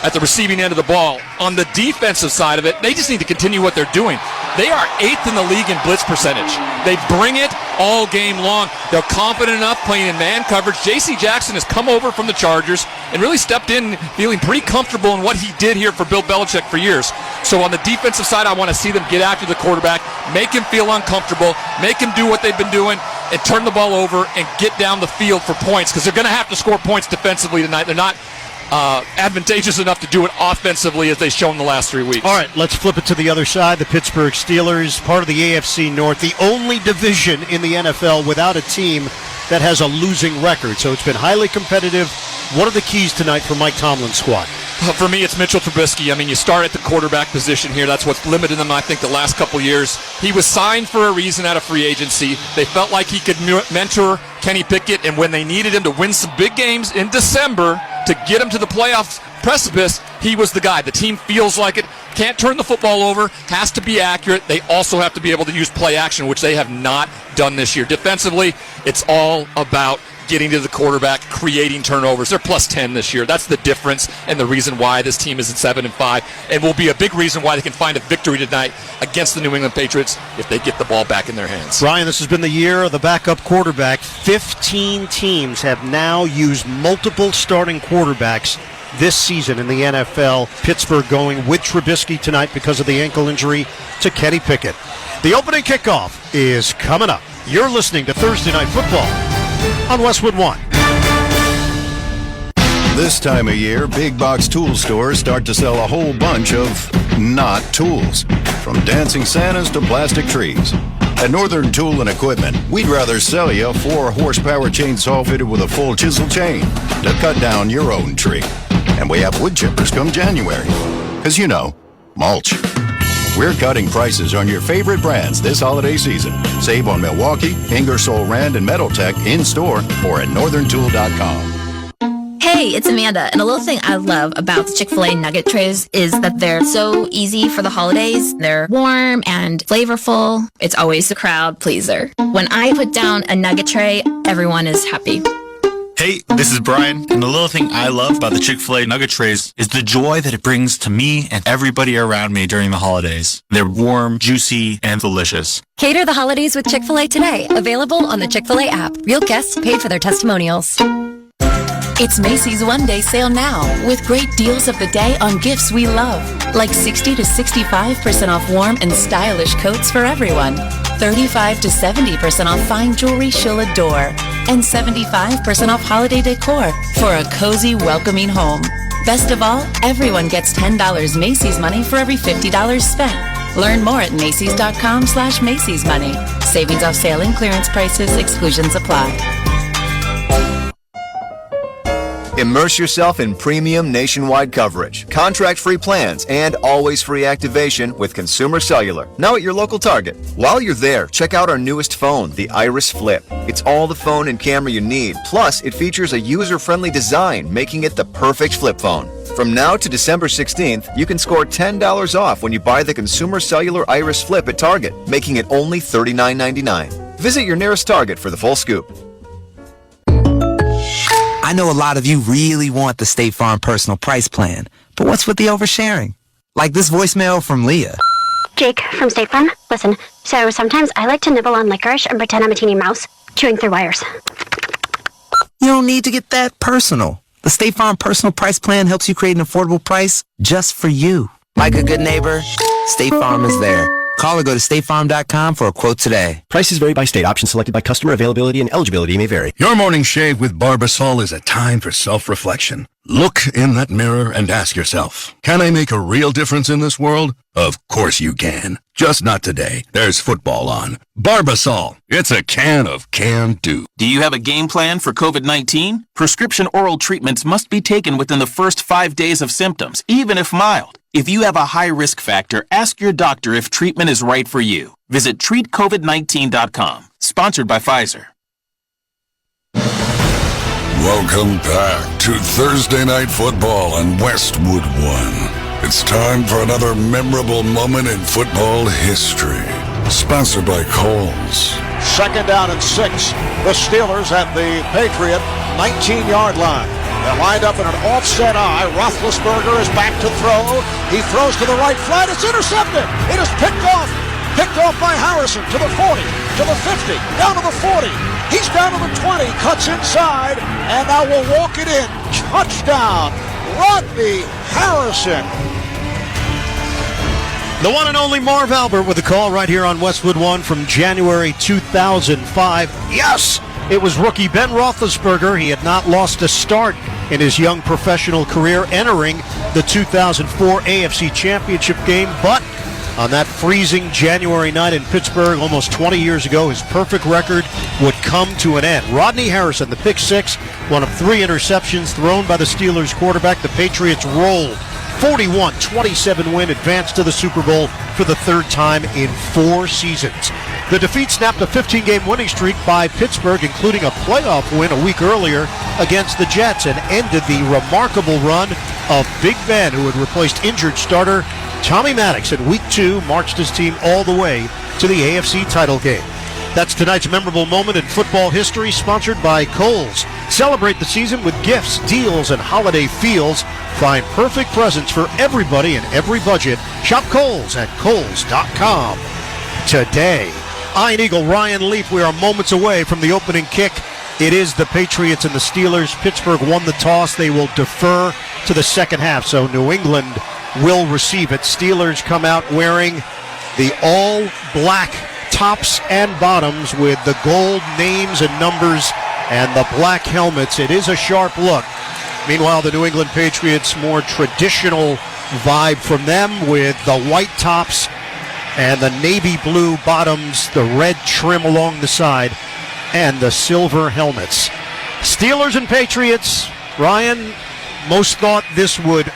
at the receiving end of the ball. On the defensive side of it, they just need to continue what they're doing. They are 8th in the league in blitz percentage. They bring it all game long. They're confident enough playing in man coverage. J.C. Jackson has come over from the Chargers and really stepped in feeling pretty comfortable in what he did here for Bill Belichick for years. So on the defensive side, I want to see them get after the quarterback, make him feel uncomfortable, make him do what they've been doing, and turn the ball over and get down the field for points, because they're going to have to score points defensively tonight. They're not advantageous enough to do it offensively as they've shown the last 3 weeks. All right, let's flip it to the other side. The Pittsburgh Steelers, part of the AFC North, the only division in the NFL without a team that has a losing record. So it's been highly competitive. What are the keys tonight for Mike Tomlin's squad? For me, it's Mitchell Trubisky. I mean, you start at the quarterback position here. That's what's limited them, I think, the last couple years. He was signed for a reason out of free agency. They felt like he could mentor Kenny Pickett, and when they needed him to win some big games in December to get him to the playoff precipice, he was the guy. The team feels like it. Can't turn the football over. Has to be accurate. They also have to be able to use play action, which they have not done this year. Defensively, it's all about getting to the quarterback, creating turnovers. They're plus 10 this year. That's the difference and the reason why this team is at 7-5, and will be a big reason why they can find a victory tonight against the New England Patriots if they get the ball back in their hands. Ryan, this has been the year of the backup quarterback. 15 teams have now used multiple starting quarterbacks this season in the NFL. Pittsburgh going with Trubisky tonight because of the ankle injury to Kenny Pickett. The opening kickoff is coming up. You're listening to Thursday Night Football on Westwood One. This time of year, big box tool stores start to sell a whole bunch of not tools. From dancing Santas to plastic trees. At Northern Tool and Equipment, we'd rather sell you a 4-horsepower chainsaw fitted with a full chisel chain to cut down your own tree. And we have wood chippers come January. Because, you know, mulch. We're cutting prices on your favorite brands this holiday season. Save on Milwaukee, Ingersoll Rand, and Metaltech in-store or at northerntool.com. Hey, it's Amanda, and a little thing I love about the Chick-fil-A nugget trays is that they're so easy for the holidays. They're warm and flavorful. It's always a crowd pleaser. When I put down a nugget tray, everyone is happy. Hey, this is Brian, and the little thing I love about the Chick-fil-A nugget trays is the joy that it brings to me and everybody around me during the holidays. They're warm, juicy, and delicious. Cater the holidays with Chick-fil-A today. Available on the Chick-fil-A app. Real guests paid for their testimonials. It's Macy's one-day sale now with great deals of the day on gifts we love, like 60 to 65% off warm and stylish coats for everyone, 35 to 70% off fine jewelry she'll adore, and 75% off holiday decor for a cozy, welcoming home. Best of all, everyone gets $10 Macy's money for every $50 spent. Learn more at Macys.com/Macy's money. Savings off sale and clearance prices. Exclusions apply. Immerse yourself in premium nationwide coverage, contract-free plans, and always free activation with Consumer Cellular, now at your local Target. While you're there, check out our newest phone, the Iris Flip. It's all the phone and camera you need, plus it features a user-friendly design, making it the perfect flip phone. From now to December 16th, you can score $10 off when you buy the Consumer Cellular Iris Flip at Target, making it only $39.99. Visit your nearest Target for the full scoop. I know a lot of you really want the State Farm Personal Price Plan, but what's with the oversharing? Like this voicemail from Leah. Jake from State Farm. Listen, so sometimes I like to nibble on licorice and pretend I'm a teeny mouse, chewing through wires. You don't need to get that personal. The State Farm Personal Price Plan helps you create an affordable price just for you. Like a good neighbor, State Farm is there. Call or go to statefarm.com for a quote today. Prices vary by state. Options selected by customer. Availability and eligibility may vary. Your morning shave with Barbasol is a time for self-reflection. Look in that mirror and ask yourself, can I make a real difference in this world? Of course you can. Just not today. There's football on. Barbasol. It's a can of can-do. Do you have a game plan for COVID-19? Prescription oral treatments must be taken within the first 5 days of symptoms, even if mild. If you have a high risk factor, ask your doctor if treatment is right for you. Visit treatcovid19.com. Sponsored by Pfizer. Welcome back to Thursday Night Football on Westwood One. It's time for another memorable moment in football history. Sponsored by Kohl's. 2nd down and 6. The Steelers at the Patriot 19-yard line. They're lined up in an offset eye. Roethlisberger is back to throw. He throws to the right flat. It's intercepted. It is picked off. Picked off by Harrison to the 40, to the 50, down to the 40. He's down to the 20, cuts inside, and now will walk it in. Touchdown, Rodney Harrison. The one and only Marv Albert with a call right here on Westwood One from January 2005. Yes, it was rookie Ben Roethlisberger. He had not lost a start in his young professional career, entering the 2004 AFC Championship game, but on that freezing January night in Pittsburgh almost 20 years ago, his perfect record would come to an end. Rodney Harrison, the pick six, one of 3 interceptions thrown by the Steelers quarterback. The Patriots rolled. 41-27 win, advanced to the Super Bowl for the 3rd time in 4 seasons. The defeat snapped a 15-game winning streak by Pittsburgh, including a playoff win a week earlier against the Jets, and ended the remarkable run of Big Ben, who had replaced injured starter Tommy Maddox in Week 2, marched his team all the way to the AFC title game. That's tonight's memorable moment in football history, sponsored by Kohl's. Celebrate the season with gifts, deals, and holiday feels. Find perfect presents for everybody and every budget. Shop Kohl's at Kohls.com. Today, Iron Eagle Ryan Leaf, we are moments away from the opening kick. It is the Patriots and the Steelers. Pittsburgh won the toss. They will defer to the second half, so New England will receive it. Steelers come out wearing the all-black tops and bottoms with the gold names and numbers and the black helmets. It is a sharp look. Meanwhile, the New England Patriots, more traditional vibe from them with the white tops and the navy blue bottoms, the red trim along the side, and the silver helmets. Steelers and Patriots. Ryan, most thought this would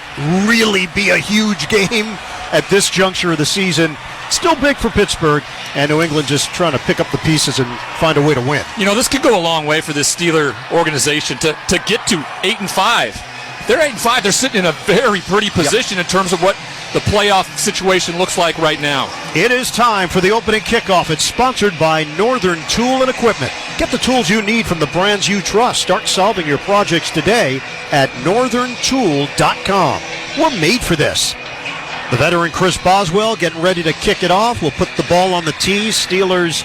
really be a huge game at this juncture of the season. Still big for Pittsburgh, and New England just trying to pick up the pieces and find a way to win. You know, this could go a long way for this Steeler organization to get to 8-5. If they're 8-5, they're sitting in a very pretty position in terms of what the playoff situation looks like right now. It is time for the opening kickoff. It's sponsored by Northern Tool and Equipment. Get the tools you need from the brands you trust. Start solving your projects today at northerntool.com. We're made for this. The veteran Chris Boswell getting ready to kick it off. We'll put the ball on the tee. Steelers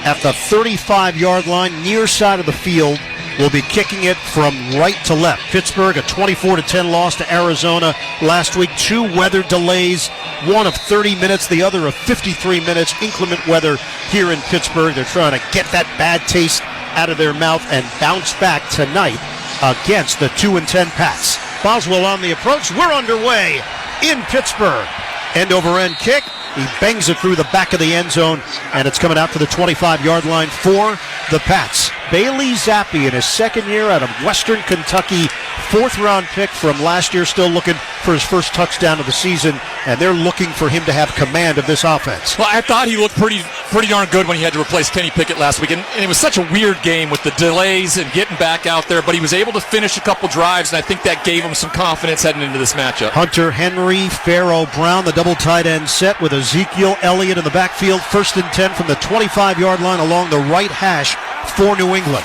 at the 35-yard line, near side of the field, will be kicking it from right to left. Pittsburgh, a 24-10 loss to Arizona last week. 2 weather delays, one of 30 minutes, the other of 53 minutes. Inclement weather here in Pittsburgh. They're trying to get that bad taste out of their mouth and bounce back tonight against the 2-10 Pats. Boswell on the approach. We're underway in Pittsburgh. End-over-end kick. He bangs it through the back of the end zone, and it's coming out to the 25-yard line for the Pats. Bailey Zappi in his second year out of Western Kentucky, 4th-round pick from last year, still looking for his first touchdown of the season, and they're looking for him to have command of this offense. Well, I thought he looked pretty darn good when he had to replace Kenny Pickett last week, and it was such a weird game with the delays and getting back out there, but he was able to finish a couple drives, and I think that gave him some confidence heading into this matchup. Hunter Henry, Pharaoh Brown, the double tight end set with Ezekiel Elliott in the backfield. 1st and 10 from the 25-yard line along the right hash for New England.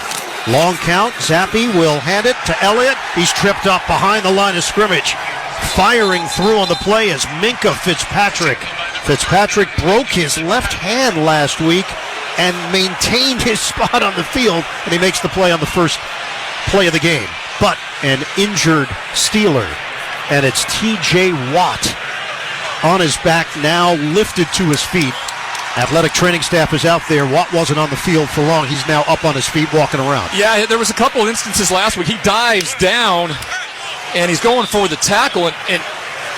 Long count. Zappi will hand it to Elliott. He's tripped up behind the line of scrimmage. Firing through on the play is Minka Fitzpatrick. Fitzpatrick broke his left hand last week and maintained his spot on the field, and he makes the play on the first play of the game. But an injured Steeler, and it's T.J. Watt on his back now, lifted to his feet. Athletic training staff is out there. Watt wasn't on the field for long. He's now up on his feet walking around. Yeah, there was a couple instances last week. He dives down, and he's going for the tackle, and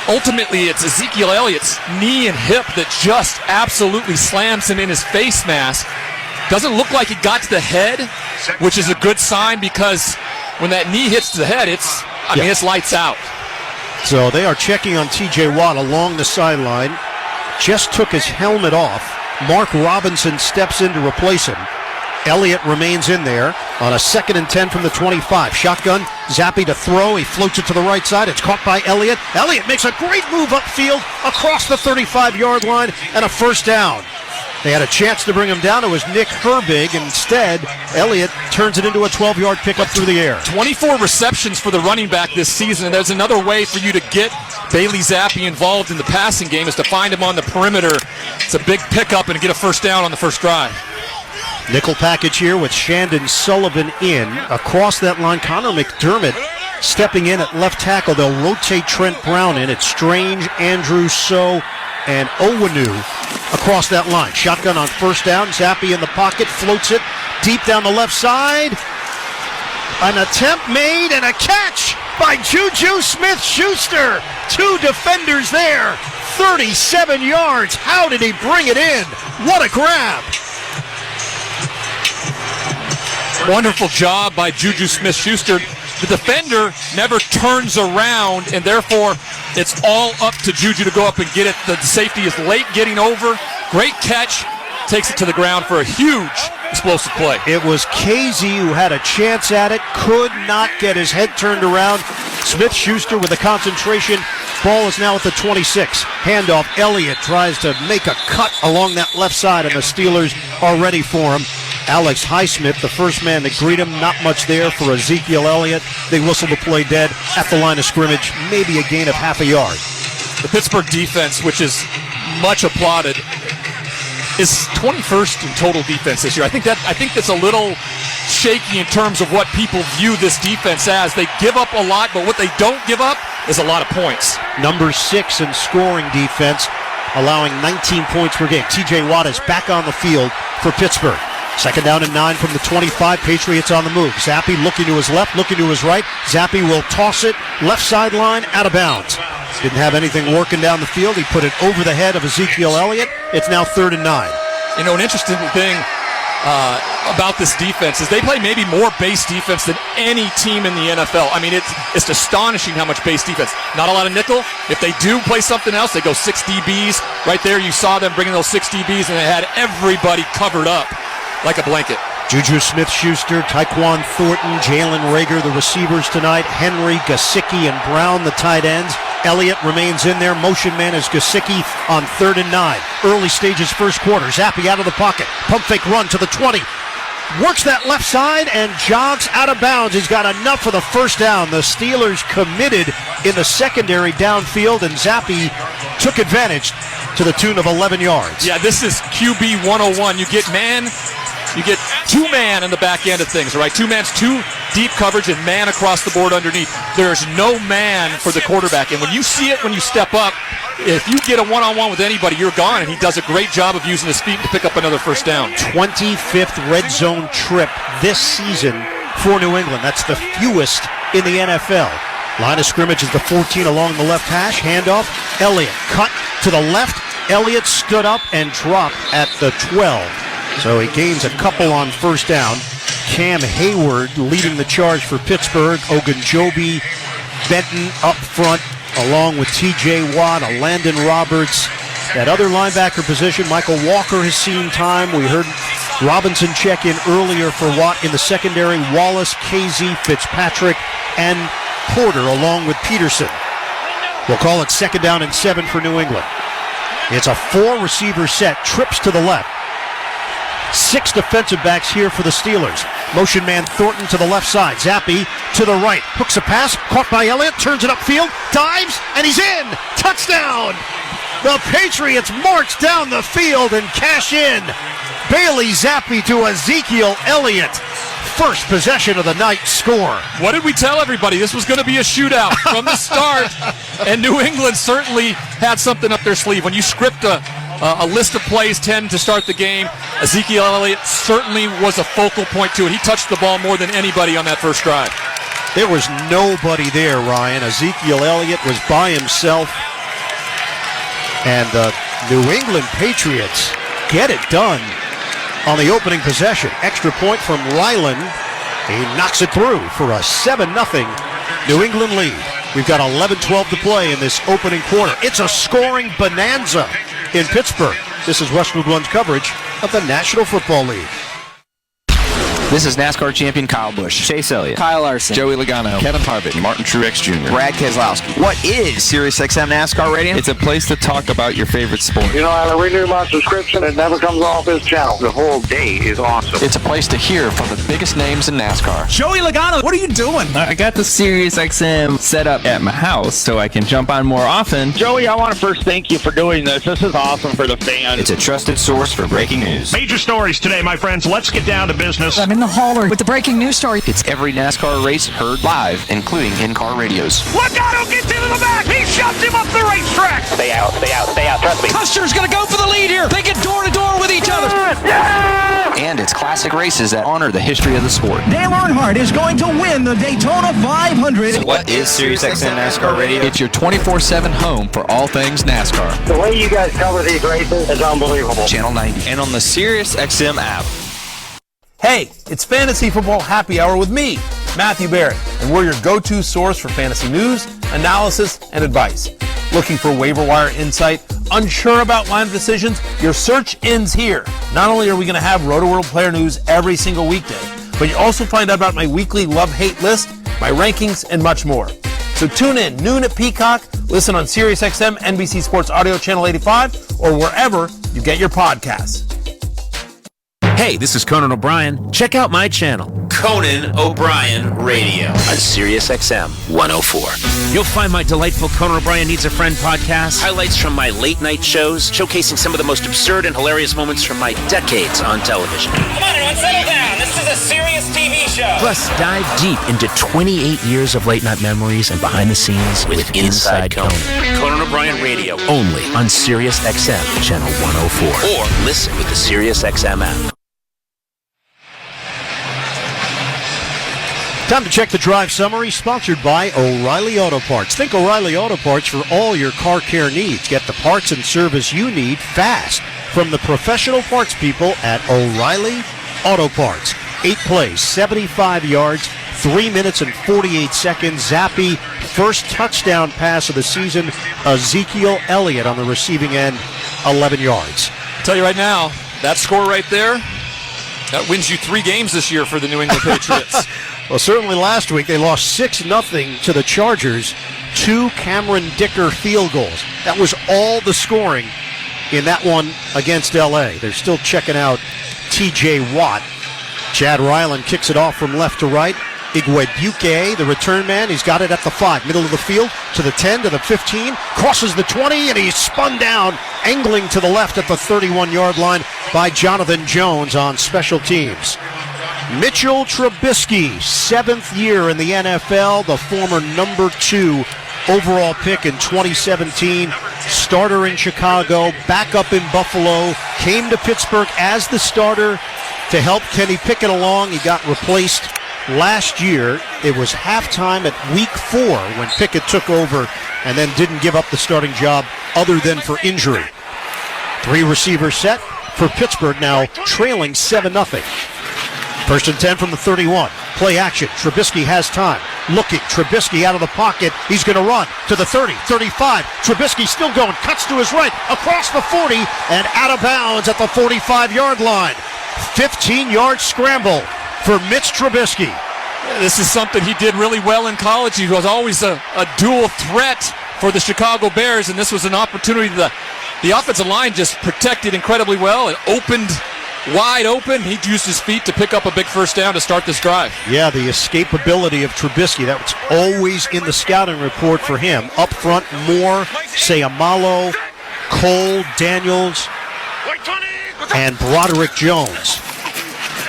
ultimately it's Ezekiel Elliott's knee and hip that just absolutely slams him in his face mask. Doesn't look like he got to the head, which is a good sign, because when that knee hits the head, it's lights out. So they are checking on T.J. Watt along the sideline. Just took his helmet off. Mark Robinson steps in to replace him. Elliott remains in there on a 2nd and 10 from the 25. Shotgun, Zappi to throw. He floats it to the right side. It's caught by Elliott. Elliott makes a great move upfield across the 35-yard line and a first down. They had a chance to bring him down. It was Nick Herbig. Instead, Elliott turns it into a 12-yard pickup through the air. 24 receptions for the running back this season, and there's another way for you to get Bailey Zappi involved in the passing game is to find him on the perimeter. It's a big pickup and get a first down on the first drive. Nickel package here with Shandon Sullivan in. Across that line, Connor McDermott stepping in at left tackle. They'll rotate Trent Brown in. It's Strange, Andrew So, and Owenu across that line. Shotgun on first down. Zappi in the pocket, floats it deep down the left side. An attempt made and a catch by Juju Smith-Schuster. 2 defenders there. 37 yards. How did he bring it in? What a grab. Wonderful job by Juju Smith-Schuster. The defender never turns around, and therefore it's all up to Juju to go up and get it. The safety is late getting over. Great catch. Takes it to the ground for a huge explosive play. It was Casey who had a chance at it, could not get his head turned around. Smith-Schuster with a concentration. Ball is now at the 26. Handoff. Elliott tries to make a cut along that left side, and the Steelers are ready for him. Alex Highsmith, the first man to greet him. Not much there for Ezekiel Elliott. They whistle the play dead at the line of scrimmage. Maybe a gain of half a yard. The Pittsburgh defense, which is much applauded, is 21st in total defense this year. I think that's a little shaky in terms of what people view this defense as. They give up a lot, but what they don't give up is a lot of points. Number 6 in scoring defense, allowing 19 points per game. TJ Watt is back on the field for Pittsburgh. Second down and 9 from the 25. Patriots on the move. Zappi looking to his left, looking to his right. Zappi will toss it left sideline, out of bounds. Didn't have anything working down the field. He put it over the head of Ezekiel Elliott. It's now 3rd and 9. You know, an interesting thing about this defense is they play maybe more base defense than any team in the NFL. I mean, it's astonishing how much base defense. Not a lot of nickel. If they do play something else, they go 6 DBs. Right there, you saw them bringing those 6 DBs, and they had everybody covered up like a blanket. Juju Smith-Schuster, Tyquan Thornton, Jalen Reagor, the receivers tonight. Henry, Gesicki, and Brown, the tight ends. Elliott remains in there. Motion man is Gesicki on 3rd and 9. Early stages, first quarter. Zappi out of the pocket. Pump fake run to the 20. Works that left side and jogs out of bounds. He's got enough for the first down. The Steelers committed in the secondary downfield, and Zappi took advantage to the tune of 11 yards. Yeah, this is QB 101. You get 2-man in the back end of things, all right? 2-man's 2 deep coverage and man across the board underneath. There's no man for the quarterback. And when you see it, when you step up, if you get a one-on-one with anybody, you're gone. And he does a great job of using his feet to pick up another first down. 25th red zone trip this season for New England. That's the fewest in the NFL. Line of scrimmage is the 14 along the left hash. Handoff. Elliott cut to the left. Elliott stood up and dropped at the 12. So he gains a couple on first down. Cam Hayward leading the charge for Pittsburgh. Ogunjobi, Benton up front, along with TJ Watt, Landon Roberts. That other linebacker position, Michael Walker has seen time. We heard Robinson check in earlier for Watt in the secondary. Wallace, Casey, Fitzpatrick, and Porter along with Peterson. We'll call it 2nd down and 7 for New England. It's a 4-receiver set, trips to the left. 6 defensive backs here for the Steelers. Motion man Thornton to the left side. Zappi to the right. Hooks a pass. Caught by Elliott. Turns it upfield. Dives. And he's in. Touchdown. The Patriots march down the field and cash in. Bailey Zappi to Ezekiel Elliott. First possession of the night score. What did we tell everybody? This was going to be a shootout from the start. And New England certainly had something up their sleeve. When you script a list of plays, 10 to start the game, Ezekiel Elliott certainly was a focal point to it. He touched the ball more than anybody on that first drive. There was nobody there, Ryan. Ezekiel Elliott was by himself. And the New England Patriots get it done on the opening possession. Extra point from Ryland. He knocks it through for a 7-0 New England lead. We've got 11-12 to play in this opening quarter. It's a scoring bonanza in Pittsburgh. This is Westwood One's coverage of the National Football League. This is NASCAR champion Kyle Busch, Chase Elliott, Kyle Larson, Joey Logano, Kevin Harvick, Martin Truex Jr., Brad Keselowski. What is SiriusXM NASCAR Radio? It's a place to talk about your favorite sport. You know, I renew my subscription. It never comes off this channel. The whole day is awesome. It's a place to hear from the biggest names in NASCAR. Joey Logano, what are you doing? I got the SiriusXM set up at my house so I can jump on more often. Joey, I want to first thank you for doing this. This is awesome for the fans. It's a trusted source for breaking news. Major stories today, my friends. Let's get down to business. I'm in the hauler with the breaking news story. It's every NASCAR race heard live, including in-car radios. Logano gets into the back. He shoves him up the racetrack. Stay out, stay out, stay out. Trust me. Custer's going to go for the lead here. They get door to door with each other. Yeah! And it's classic races that honor the history of the sport. Dale Earnhardt is going to win the Daytona 500. So what is SiriusXM NASCAR Radio? It's your 24/7 home for all things NASCAR. The way you guys cover these races is unbelievable. Channel 90 and on the SiriusXM app. Hey, it's Fantasy Football Happy Hour with me, Matthew Barrett, and we're your go-to source for fantasy news, analysis, and advice. Looking for waiver wire insight? Unsure about line decisions? Your search ends here. Not only are we going to have Roto-World player news every single weekday, but you also find out about my weekly love-hate list, my rankings, and much more. So tune in noon at Peacock, listen on SiriusXM, NBC Sports Audio Channel 85, or wherever you get your podcasts. Hey, this is Conan O'Brien. Check out my channel, Conan O'Brien Radio, on SiriusXM 104. You'll find my delightful Conan O'Brien Needs a Friend podcast, highlights from my late-night shows, showcasing some of the most absurd and hilarious moments from my decades on television. Come on, everyone, settle down. This is a serious TV show. Plus, dive deep into 28 years of late-night memories and behind-the-scenes with Inside Conan. Conan O'Brien Radio, only on SiriusXM Channel 104. Or listen with the SiriusXM app. Time to check the drive summary, sponsored by O'Reilly Auto Parts. Think O'Reilly Auto Parts for all your car care needs. Get the parts and service you need fast from the professional parts people at O'Reilly Auto Parts. 8 plays, 75 yards, 3 minutes and 48 seconds. Zappe, first touchdown pass of the season. Ezekiel Elliott on the receiving end, 11 yards. I'll tell you right now, that score right there, that wins you 3 games this year for the New England Patriots. Well, certainly last week they lost 6-0 to the Chargers. 2 Cameron Dicker field goals. That was all the scoring in that one against L.A. They're still checking out T.J. Watt. Chad Ryland kicks it off from left to right. Igwebuike, the return man, he's got it at the 5, middle of the field, to the 10, to the 15, crosses the 20, and he's spun down, angling to the left at the 31-yard line by Jonathan Jones on special teams. Mitchell Trubisky, 7th year in the NFL, the former number 2 overall pick in 2017, starter in Chicago, backup in Buffalo, came to Pittsburgh as the starter to help Kenny Pickett along. He got replaced last year. It was halftime at week 4 when Pickett took over and then didn't give up the starting job other than for injury. 3 receivers set for Pittsburgh, now trailing 7-0. First and 10 from the 31. Play action. Trubisky has time. Looking. Trubisky out of the pocket. He's going to run to the 30, 35. Trubisky still going. Cuts to his right. Across the 40 and out of bounds at the 45-yard line. 15-yard scramble for Mitch Trubisky. This is something he did really well in college. He was always a dual threat for the Chicago Bears, and this was an opportunity. The offensive line just protected incredibly well and opened wide open. He used his feet to pick up a big first down to start this drive. Yeah, the escapability of Trubisky, that was always in the scouting report for him. Up front, Moore, Sayamalo, Cole, Daniels, and Broderick Jones.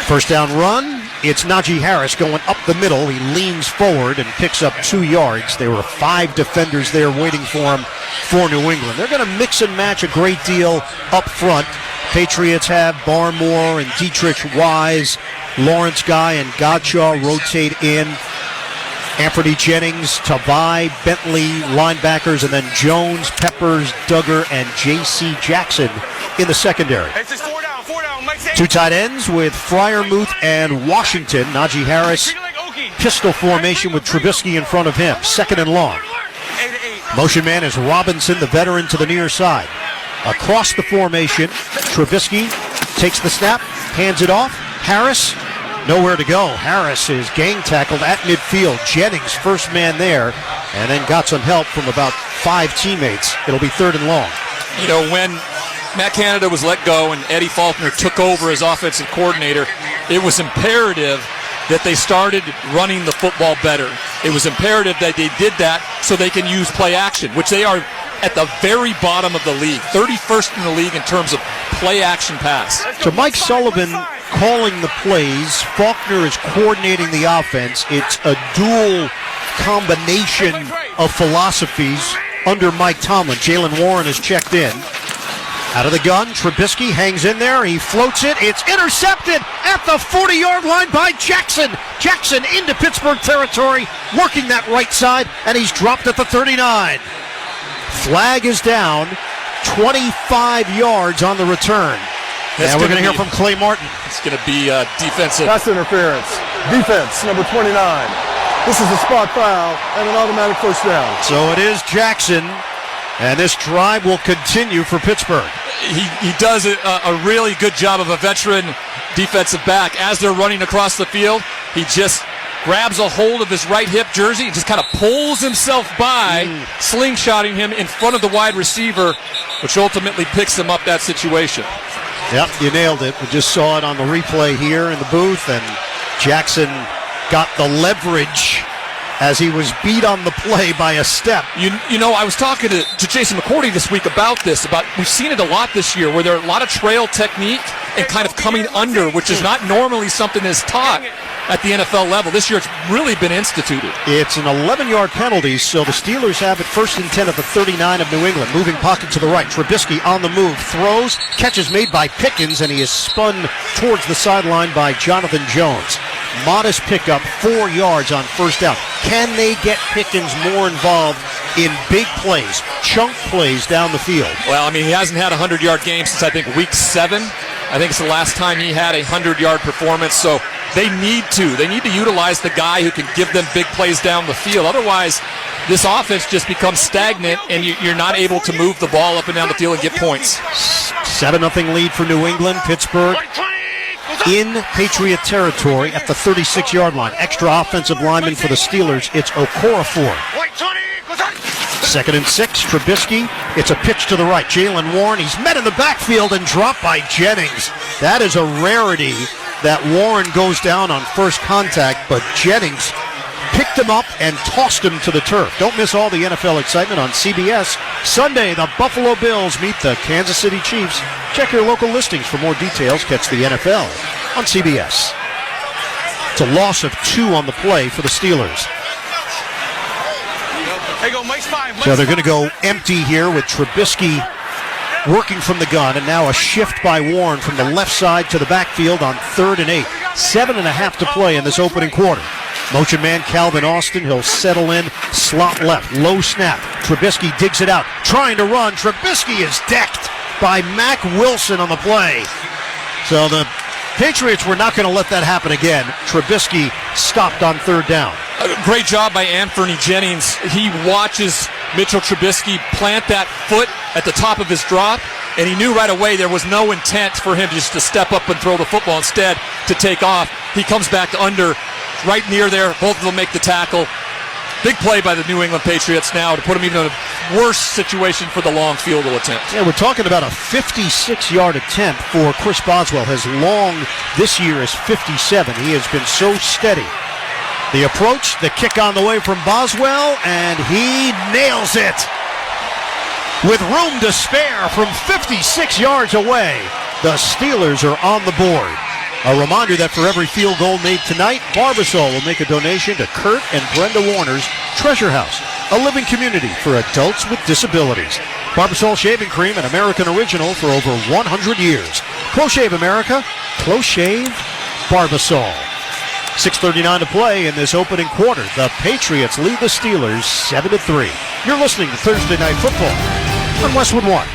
First down run, it's Najee Harris going up the middle. He leans forward and picks up 2 yards. There were 5 defenders there waiting for him for New England. They're going to mix and match a great deal up front. Patriots have Barmore and Dietrich Wise, Lawrence Guy and Godshaw rotate in. Anthony Jennings, Tavai, Bentley, linebackers, and then Jones, Peppers, Duggar, and J.C. Jackson in the secondary. 2 tight ends with Freiermuth and Washington. Najee Harris, pistol formation with Trubisky in front of him. 2nd and long. Motion man is Robinson, the veteran, to the near side. Across the formation, Trubisky takes the snap, hands it off. Harris, nowhere to go. Harris is gang tackled at midfield. Jennings, first man there, and then got some help from about 5 teammates. It'll be 3rd and long. You know, when Matt Canada was let go and Eddie Faulkner took over as offensive coordinator, it was imperative that they started running the football better. It was imperative that they did that so they can use play action, which they are at the very bottom of the league, 31st in the league in terms of play action pass. So Mike Sullivan calling the plays, Faulkner is coordinating the offense. It's a dual combination of philosophies under Mike Tomlin. Jalen Warren is checked in. Out of the gun, Trubisky hangs in there. He floats it. It's intercepted at the 40-yard line by Jackson. Jackson into Pittsburgh territory, working that right side, and he's dropped at the 39. Flag is down, 25 yards on the return. And we're going to hear from Clay Martin. It's going to be defensive. Pass interference. Defense, number 29. This is a spot foul and an automatic first down. So it is Jackson, and this drive will continue for Pittsburgh. He does a really good job of a veteran defensive back. As they're running across the field, he just grabs a hold of his right hip jersey, and just kind of pulls himself by, slingshotting him in front of the wide receiver, which ultimately picks him up that situation. Yep, you nailed it. We just saw it on the replay here in the booth, and Jackson got the leverage as he was beat on the play by a step. You know, I was talking to Jason McCourty this week about this. We've seen it a lot this year, where there are a lot of trail technique and kind of coming under, which is not normally something that's taught at the NFL level. This year it's really been instituted. It's an 11-yard penalty, so the Steelers have it 1st and 10 at the 39 of New England. Moving pocket to the right. Trubisky on the move. Throws. Catches made by Pickens, and he is spun towards the sideline by Jonathan Jones. Modest pickup, 4 yards on first down. Can they get Pickens more involved in big plays, chunk plays down the field? Well, I mean, he hasn't had a 100-yard game since, I think, week 7. I think it's the last time he had a 100-yard performance, so they need to utilize the guy who can give them big plays down the field. Otherwise, this offense just becomes stagnant, and you're not able to move the ball up and down the field and get points. 7-0 lead for New England. Pittsburgh in Patriot territory at the 36-yard line. Extra offensive lineman for the Steelers. It's Okorafor. 2nd and 6. Trubisky. It's a pitch to the right. Jaylen Warren. He's met in the backfield and dropped by Jennings. That is a rarity that Warren goes down on first contact, but Jennings picked him up and tossed him to the turf. Don't miss all the NFL excitement on CBS. Sunday, the Buffalo Bills meet the Kansas City Chiefs. Check your local listings for more details. Catch the NFL on CBS. It's a loss of 2 on the play for the Steelers. So they're going to go empty here with Trubisky working from the gun, and now a shift by Warren from the left side to the backfield on 3rd and 8. 7.5 to play in this opening quarter. Motion man Calvin Austin. He'll settle in, slot left, low snap. Trubisky digs it out, trying to run. Trubisky is decked by Mack Wilson on the play. So the Patriots were not going to let that happen again. Trubisky stopped on 3rd down. Great job by Anthony Jennings. He watches Mitchell Trubisky plant that foot at the top of his drop, and he knew right away there was no intent for him just to step up and throw the football. Instead, to take off. He comes back under, right near there. Both of them make the tackle. Big play by the New England Patriots now to put them even in a worse situation for the long field goal attempt. Yeah, we're talking about a 56-yard attempt for Chris Boswell. His long this year is 57. He has been so steady. The approach, the kick on the way from Boswell, and he nails it. With room to spare from 56 yards away, the Steelers are on the board. A reminder that for every field goal made tonight, Barbasol will make a donation to Kurt and Brenda Warner's Treasure House, a living community for adults with disabilities. Barbasol Shaving Cream, an American original for over 100 years. Close Shave America, Close Shave Barbasol. 6:39 to play in this opening quarter. The Patriots lead the Steelers 7-3. You're listening to Thursday Night Football on Westwood One.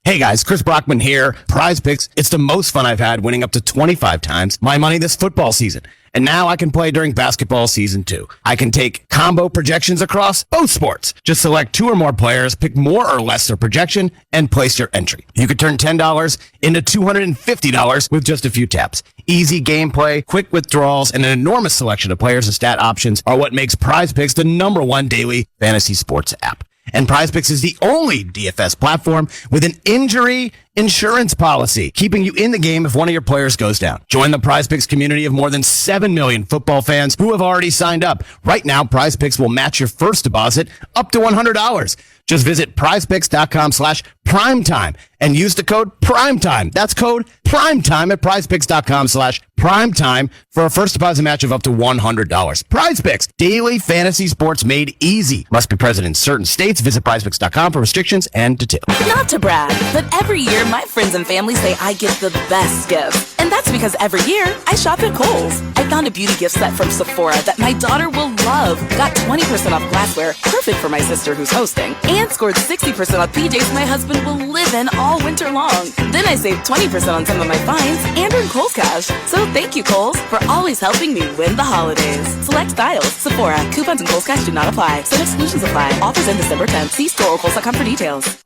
Hey guys, Chris Brockman here. Prize Picks, it's the most fun I've had, winning up to 25 times my money this football season. And now I can play during basketball season too. I can take combo projections across both sports. Just select 2 or more players, pick more or less their projection, and place your entry. You could turn $10 into $250 with just a few taps. Easy gameplay, quick withdrawals, and an enormous selection of players and stat options are what makes Prize Picks the #1 daily fantasy sports app. And Prize Picks is the only DFS platform with an injury insurance policy, keeping you in the game if one of your players goes down. Join the Prize Picks community of more than 7 million football fans who have already signed up. Right now, Prize Picks will match your first deposit up to $100. Just visit prizepicks.com/primetime and use the code PRIMETIME. That's code PRIMETIME at prizepicks.com/primetime for a first deposit match of up to $100. Prize Picks, daily fantasy sports made easy. Must be present in certain states. Visit prizepicks.com for restrictions and details. Not to brag, but every year my friends and family say I give the best gifts. And that's because every year I shop at Kohl's. I found a beauty gift set from Sephora that my daughter will love. Got 20% off glassware, perfect for my sister who's hosting. And scored 60% off PJs my husband will live in all winter long. Then I saved 20% on some of my finds and earned Kohl's cash. So thank you, Kohl's, for always helping me win the holidays. Select styles, Sephora, coupons and Kohl's cash do not apply. Some exclusions apply. Offers end December 10th. See store or Kohl's.com for details.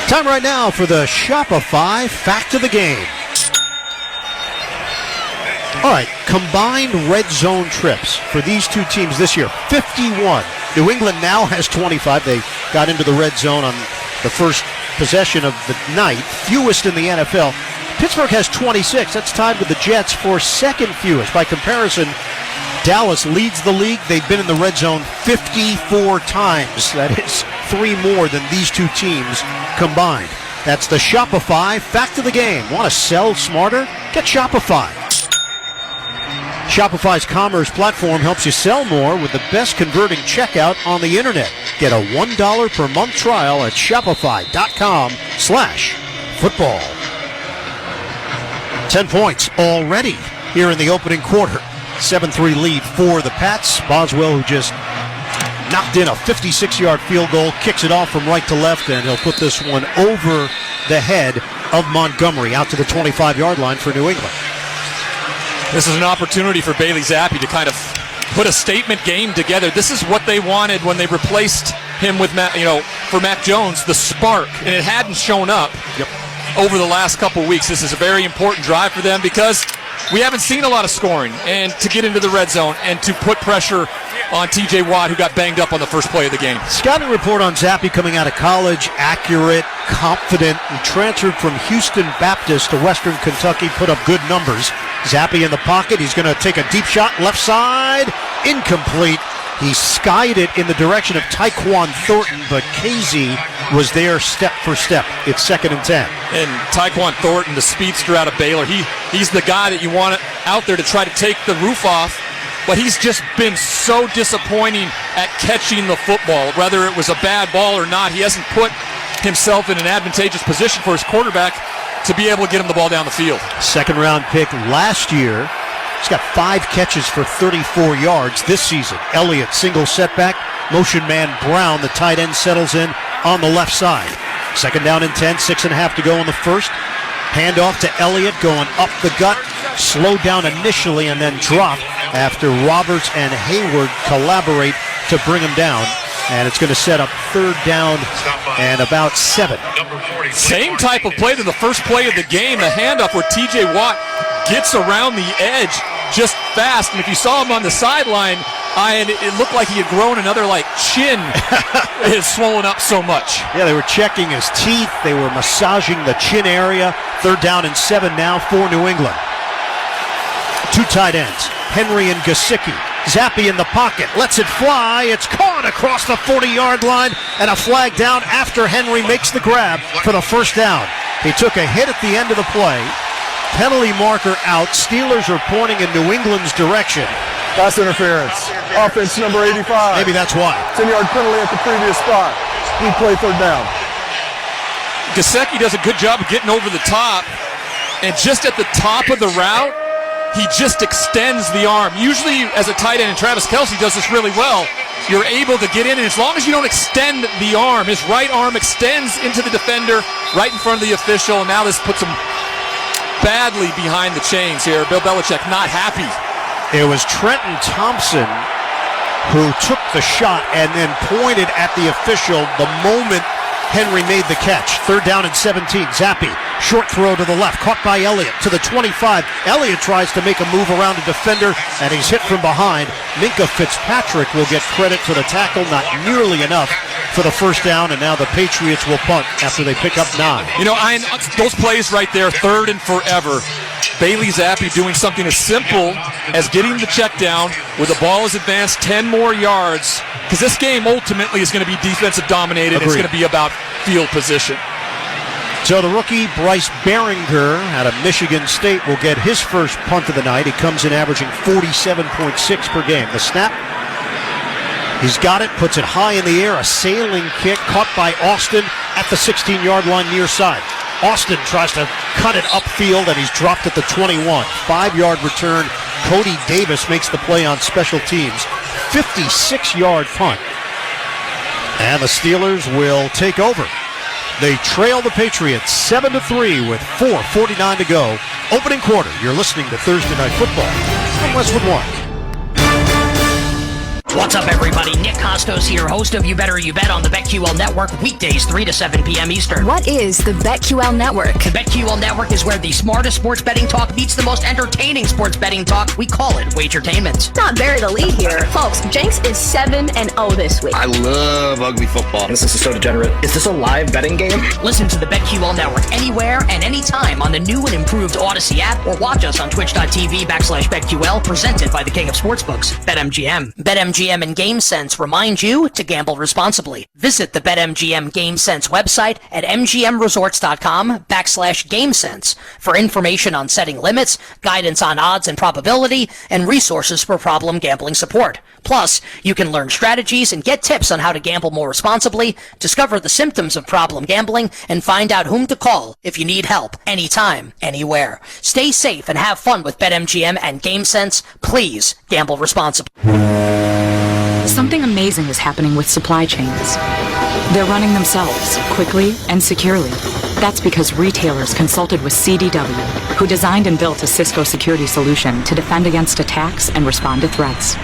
Time right now for the Shopify Fact of the Game. All right, combined red zone trips for these two teams this year, 51. New England now has 25. They got into the red zone on the first possession of the night, fewest in the NFL. Pittsburgh has 26. That's tied with the Jets for second fewest. By comparison, Dallas leads the league. They've been in the red zone 54 times. That is 3 more than these two teams combined. That's the Shopify fact of the game. Want to sell smarter? Get Shopify. Shopify's commerce platform helps you sell more with the best converting checkout on the internet. Get a $1 per month trial at shopify.com/football. 10 points already here in the opening quarter. 7-3 lead for the Pats. Boswell, who just knocked in a 56-yard field goal, kicks it off from right to left, and he'll put this one over the head of Montgomery out to the 25-yard line for New England. This is an opportunity for Bailey Zappi to kind of put a statement game together. This is what they wanted when they replaced him with for Mac Jones, the spark, and it hadn't shown up over the last couple weeks. This is a very important drive for them because we haven't seen a lot of scoring, and to get into the red zone and to put pressure on T.J. Watt, who got banged up on the first play of the game. Scouting report on Zappi coming out of college, accurate, confident. He transferred from Houston Baptist to Western Kentucky, put up good numbers. Zappi in the pocket. He's going to take a deep shot, left side, incomplete. He skied it in the direction of Tyquan Thornton, but Casey was there step for step. It's 2nd and 10. And Tyquan Thornton, the speedster out of Baylor, he's the guy that you want out there to try to take the roof off, but he's just been so disappointing at catching the football. Whether it was a bad ball or not, he hasn't put himself in an advantageous position for his quarterback to be able to get him the ball down the field. 2nd-round pick last year. He's got 5 catches for 34 yards this season. Elliott, single setback. Motion man Brown, the tight end, settles in on the left side. 2nd down and 10, 6.5 to go in the first. Handoff to Elliott going up the gut. Slowed down initially and then dropped after Roberts and Hayward collaborate to bring him down. And it's going to set up 3rd down and about 7. Same type of play to the first play of the game, the handoff where T.J. Watt gets around the edge just fast. And if you saw him on the sideline, it looked like he had grown another chin. It had swollen up so much. Yeah, they were checking his teeth. They were massaging the chin area. 3rd down and 7 now for New England. 2 tight ends, Henry and Gesicki. Zappi in the pocket, lets it fly. It's caught across the 40-yard line, and a flag down after Henry makes the grab for the 1st down. He took a hit at the end of the play. Penalty marker out. Steelers are pointing in New England's direction. Pass interference. Offense number 85. Maybe that's why. 10-yard penalty at the previous spot. He played 3rd down. Gesicki does a good job of getting over the top, and just at the top of the route, he just extends the arm. Usually, as a tight end, and Travis Kelce does this really well, you're able to get in, and as long as you don't extend the arm, his right arm extends into the defender right in front of the official, and now this puts him badly behind the chains here. Bill Belichick not happy. It was Trenton Thompson who took the shot and then pointed at the official the moment Henry made the catch. 3rd down and 17. Zappi, short throw to the left, caught by Elliott to the 25. Elliott tries to make a move around a defender, and he's hit from behind. Minka Fitzpatrick will get credit for the tackle, not nearly enough for the 1st down, and now the Patriots will punt after they pick up 9. Those plays right there, 3rd and forever. Bailey Zappi doing something as simple as getting the check down where the ball is advanced 10 more yards, because this game ultimately is going to be defensive dominated. Agreed. It's going to be about field position. So the rookie Bryce Behringer out of Michigan State will get his first punt of the night. He comes in averaging 47.6 per game. The snap, he's got it, puts it high in the air, a sailing kick caught by Austin at the 16-yard line near side. Austin tries to cut it upfield, and he's dropped at the 21. 5-yard return. Cody Davis makes the play on special teams. 56-yard punt. And the Steelers will take over. They trail the Patriots 7-3 with 4:49 to go. Opening quarter. You're listening to Thursday Night Football from Westwood One. What's up, everybody? Nick Costos here, host of You Better You Bet on the BetQL Network, weekdays 3 to 7 p.m. Eastern. What is the BetQL Network? The BetQL Network is where the smartest sports betting talk meets the most entertaining sports betting talk. We call it Wagertainment. Not bury the lead here. Folks, Jenks is 7-0 this week. I love ugly football. This is so degenerate. Is this a live betting game? Listen to the BetQL Network anywhere and anytime on the new and improved Odyssey app, or watch us on twitch.tv/BetQL, presented by the King of Sportsbooks, BetMGM. BetMGM and GameSense remind you to gamble responsibly. Visit the BetMGM GameSense website at mgmresorts.com/GameSense for information on setting limits, guidance on odds and probability, and resources for problem gambling support. Plus, you can learn strategies and get tips on how to gamble more responsibly, discover the symptoms of problem gambling, and find out whom to call if you need help anytime, anywhere. Stay safe and have fun with BetMGM and GameSense. Please gamble responsibly. Something amazing is happening with supply chains. They're running themselves, quickly and securely. That's because retailers consulted with CDW, who designed and built a Cisco security solution to defend against attacks and respond to threats.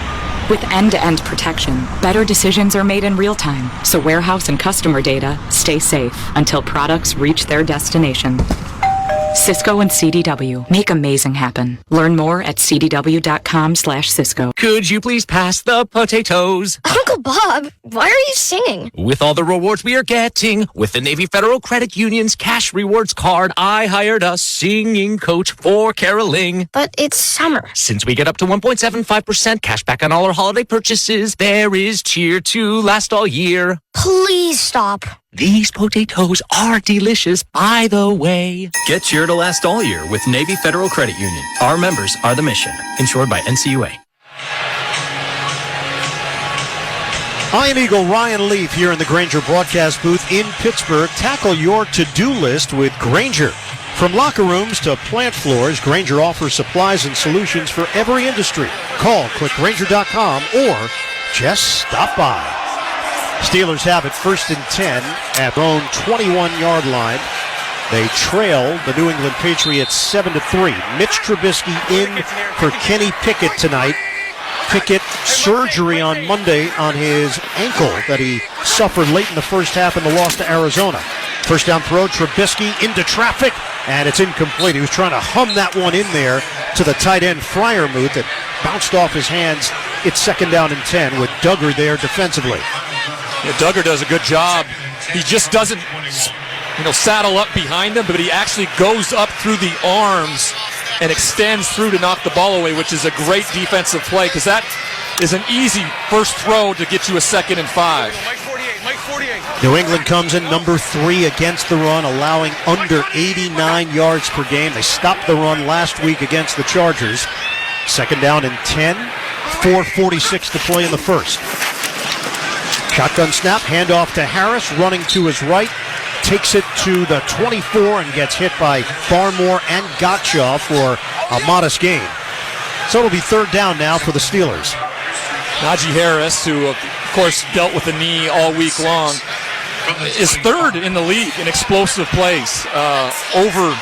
With end-to-end protection, better decisions are made in real time, so warehouse and customer data stay safe until products reach their destination. Cisco and CDW. Make amazing happen. Learn more at cdw.com/Cisco. Could you please pass the potatoes? Uncle Bob, why are you singing? With all the rewards we are getting, with the Navy Federal Credit Union's cash rewards card, I hired a singing coach for caroling. But it's summer. Since we get up to 1.75% cash back on all our holiday purchases, there is cheer to last all year. Please stop. These potatoes are delicious, by the way. Get cheer to last all year with Navy Federal Credit Union. Our members are the mission. Insured by NCUA. Iron Eagle Ryan Leaf here in the Grainger broadcast booth in Pittsburgh. Tackle your to-do list with Grainger. From locker rooms to plant floors, Grainger offers supplies and solutions for every industry. Call, click Grainger.com, or just stop by. Steelers have it 1st and 10 at their own 21-yard line. They trail the New England Patriots 7-3. Mitch Trubisky in for Kenny Pickett tonight. Pickett surgery on Monday on his ankle that he suffered late in the first half in the loss to Arizona. First down throw, Trubisky into traffic, and it's incomplete. He was trying to hum that one in there to the tight end Freiermuth that bounced off his hands. It's 2nd down and 10 with Duggar there defensively. Yeah, Duggar does a good job. He just doesn't, saddle up behind him, but he actually goes up through the arms and extends through to knock the ball away, which is a great defensive play because that is an easy first throw to get you a 2nd and 5. New England comes in number 3 against the run, allowing under 89 yards per game. They stopped the run last week against the Chargers. 2nd down and 10, 4:46 to play in the first. Shotgun snap, handoff to Harris, running to his right, takes it to the 24 and gets hit by Barmore and Gottschall for a modest gain. So it'll be 3rd down now for the Steelers. Najee Harris, who of course dealt with a knee all week long, is 3rd in the league in explosive plays, over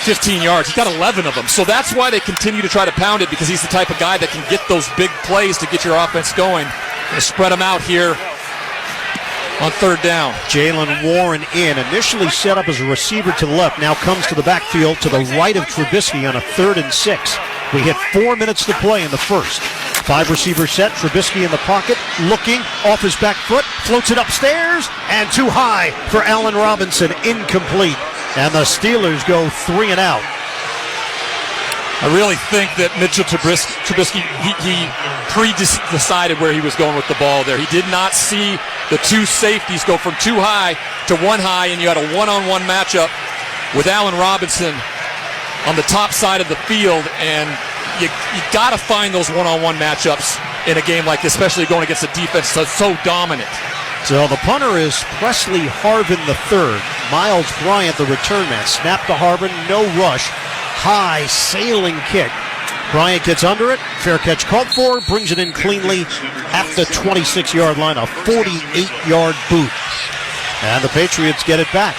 15 yards. He's got 11 of them. So that's why they continue to try to pound it, because he's the type of guy that can get those big plays to get your offense going. They spread them out here on 3rd down. Jalen Warren initially set up as a receiver to the left, now comes to the backfield to the right of Trubisky on a 3rd and 6. We hit 4 minutes to play in the first. 5 receiver set, Trubisky in the pocket, looking off his back foot, floats it upstairs, and too high for Allen Robinson, incomplete. And the Steelers go 3 and out. I really think that Mitchell Trubisky, he pre-decided where he was going with the ball there. He did not see the 2 safeties go from too high to 1 high, and you had a one-on-one matchup with Allen Robinson on the top side of the field, and you got to find those one-on-one matchups in a game like this, especially going against a defense that's so dominant. So the punter is Presley Harvin III. Miles Bryant, the return man, snap to Harvin, no rush. High sailing kick. Bryant gets under it. Fair catch called for. Brings it in cleanly at the 26-yard line. A 48-yard boot. And the Patriots get it back.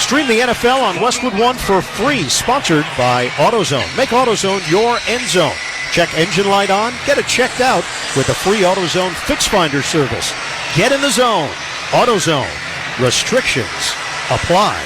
Stream the NFL on Westwood One for free. Sponsored by AutoZone. Make AutoZone your end zone. Check engine light on? Get it checked out with the free AutoZone Fix Finder service. Get in the zone. AutoZone. Restrictions apply.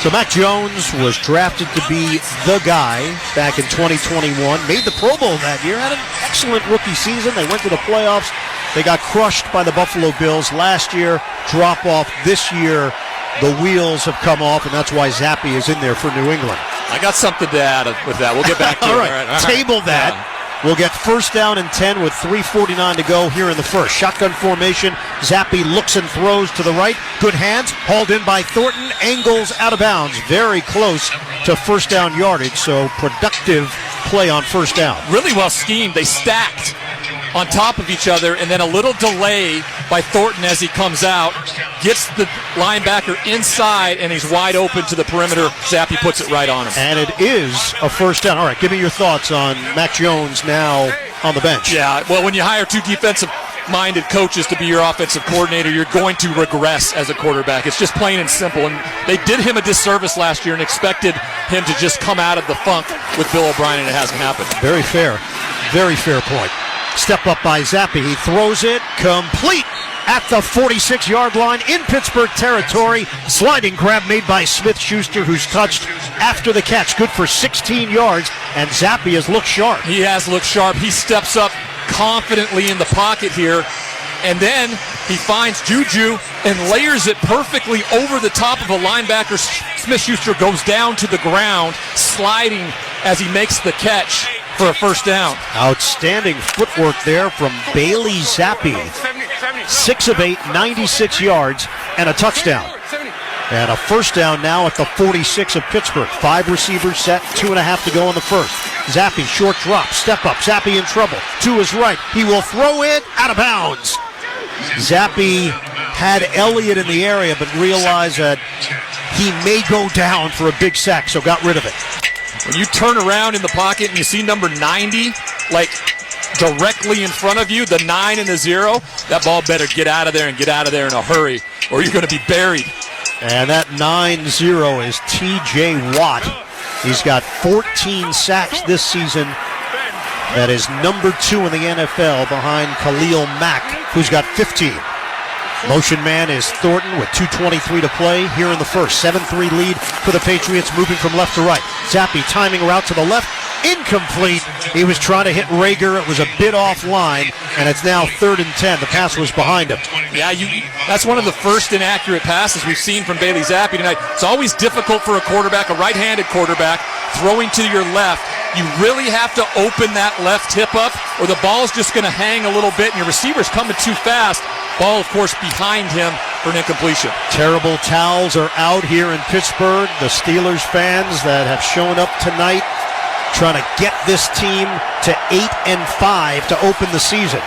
So Mac Jones was drafted to be the guy back in 2021. Made the Pro Bowl that year. Had an excellent rookie season. They went to the playoffs. They got crushed by the Buffalo Bills last year. Drop off this year. The wheels have come off, and that's why Zappe is in there for New England. I got something to add with that. We'll get back to it. All right. Table that. Yeah. We'll get first down and 10 with 3:49 to go here in the first. Shotgun formation. Zappe looks and throws to the right. Good hands. Hauled in by Thornton. Angles out of bounds. Very close to first down yardage. So productive play on first down. Really well schemed. They stacked on top of each other, and then a little delay by Thornton as he comes out. Gets the linebacker inside, and he's wide open to the perimeter. Zappe puts it right on him. And it is a first down. All right, give me your thoughts on Mac Jones now on the bench. Yeah, well, when you hire two defensive-minded coaches to be your offensive coordinator, you're going to regress as a quarterback. It's just plain and simple. And they did him a disservice last year and expected him to just come out of the funk with Bill O'Brien, and it hasn't happened. Very fair. Very fair point. Step up by Zappe. He throws it complete at the 46-yard line in Pittsburgh territory. Sliding grab made by Smith-Schuster, who's touched after the catch. Good for 16 yards, and Zappe has looked sharp. He has looked sharp. He steps up confidently in the pocket here, and then he finds Juju and layers it perfectly over the top of a linebacker. Smith-Schuster goes down to the ground, sliding as he makes the catch for a first down. Outstanding footwork there from Bailey Zappe. 6 of 8, 96 yards, and a touchdown. And a first down now at the 46 of Pittsburgh. 5 receivers set, 2.5 to go in the first. Zappe, short drop, step up. Zappe in trouble. To his right. He will throw it out of bounds. Zappe had Elliott in the area, but realized that he may go down for a big sack, so got rid of it. When you turn around in the pocket and you see number 90, like directly in front of you, the 9 and the 0, that ball better get out of there and get out of there in a hurry, or you're going to be buried. And that 9-0 is T.J. Watt. He's got 14 sacks this season. That is number 2 in the NFL behind Khalil Mack, who's got 15. Motion man is Thornton with 2:23 to play here in the first. 7-3 lead for the Patriots, moving from left to right. Zappe timing route to the left. Incomplete. He was trying to hit Rager. It was a bit offline, and it's now 3rd and 10. The pass was behind him. Yeah, that's one of the first inaccurate passes we've seen from Bailey Zappe tonight. It's always difficult for a quarterback, a right-handed quarterback, throwing to your left. You really have to open that left hip up, or the ball's just going to hang a little bit, and your receiver's coming too fast. Ball, of course, behind him for an incompletion. Terrible towels are out here in Pittsburgh. The Steelers fans that have shown up tonight trying to get this team to 8-5 to open the season.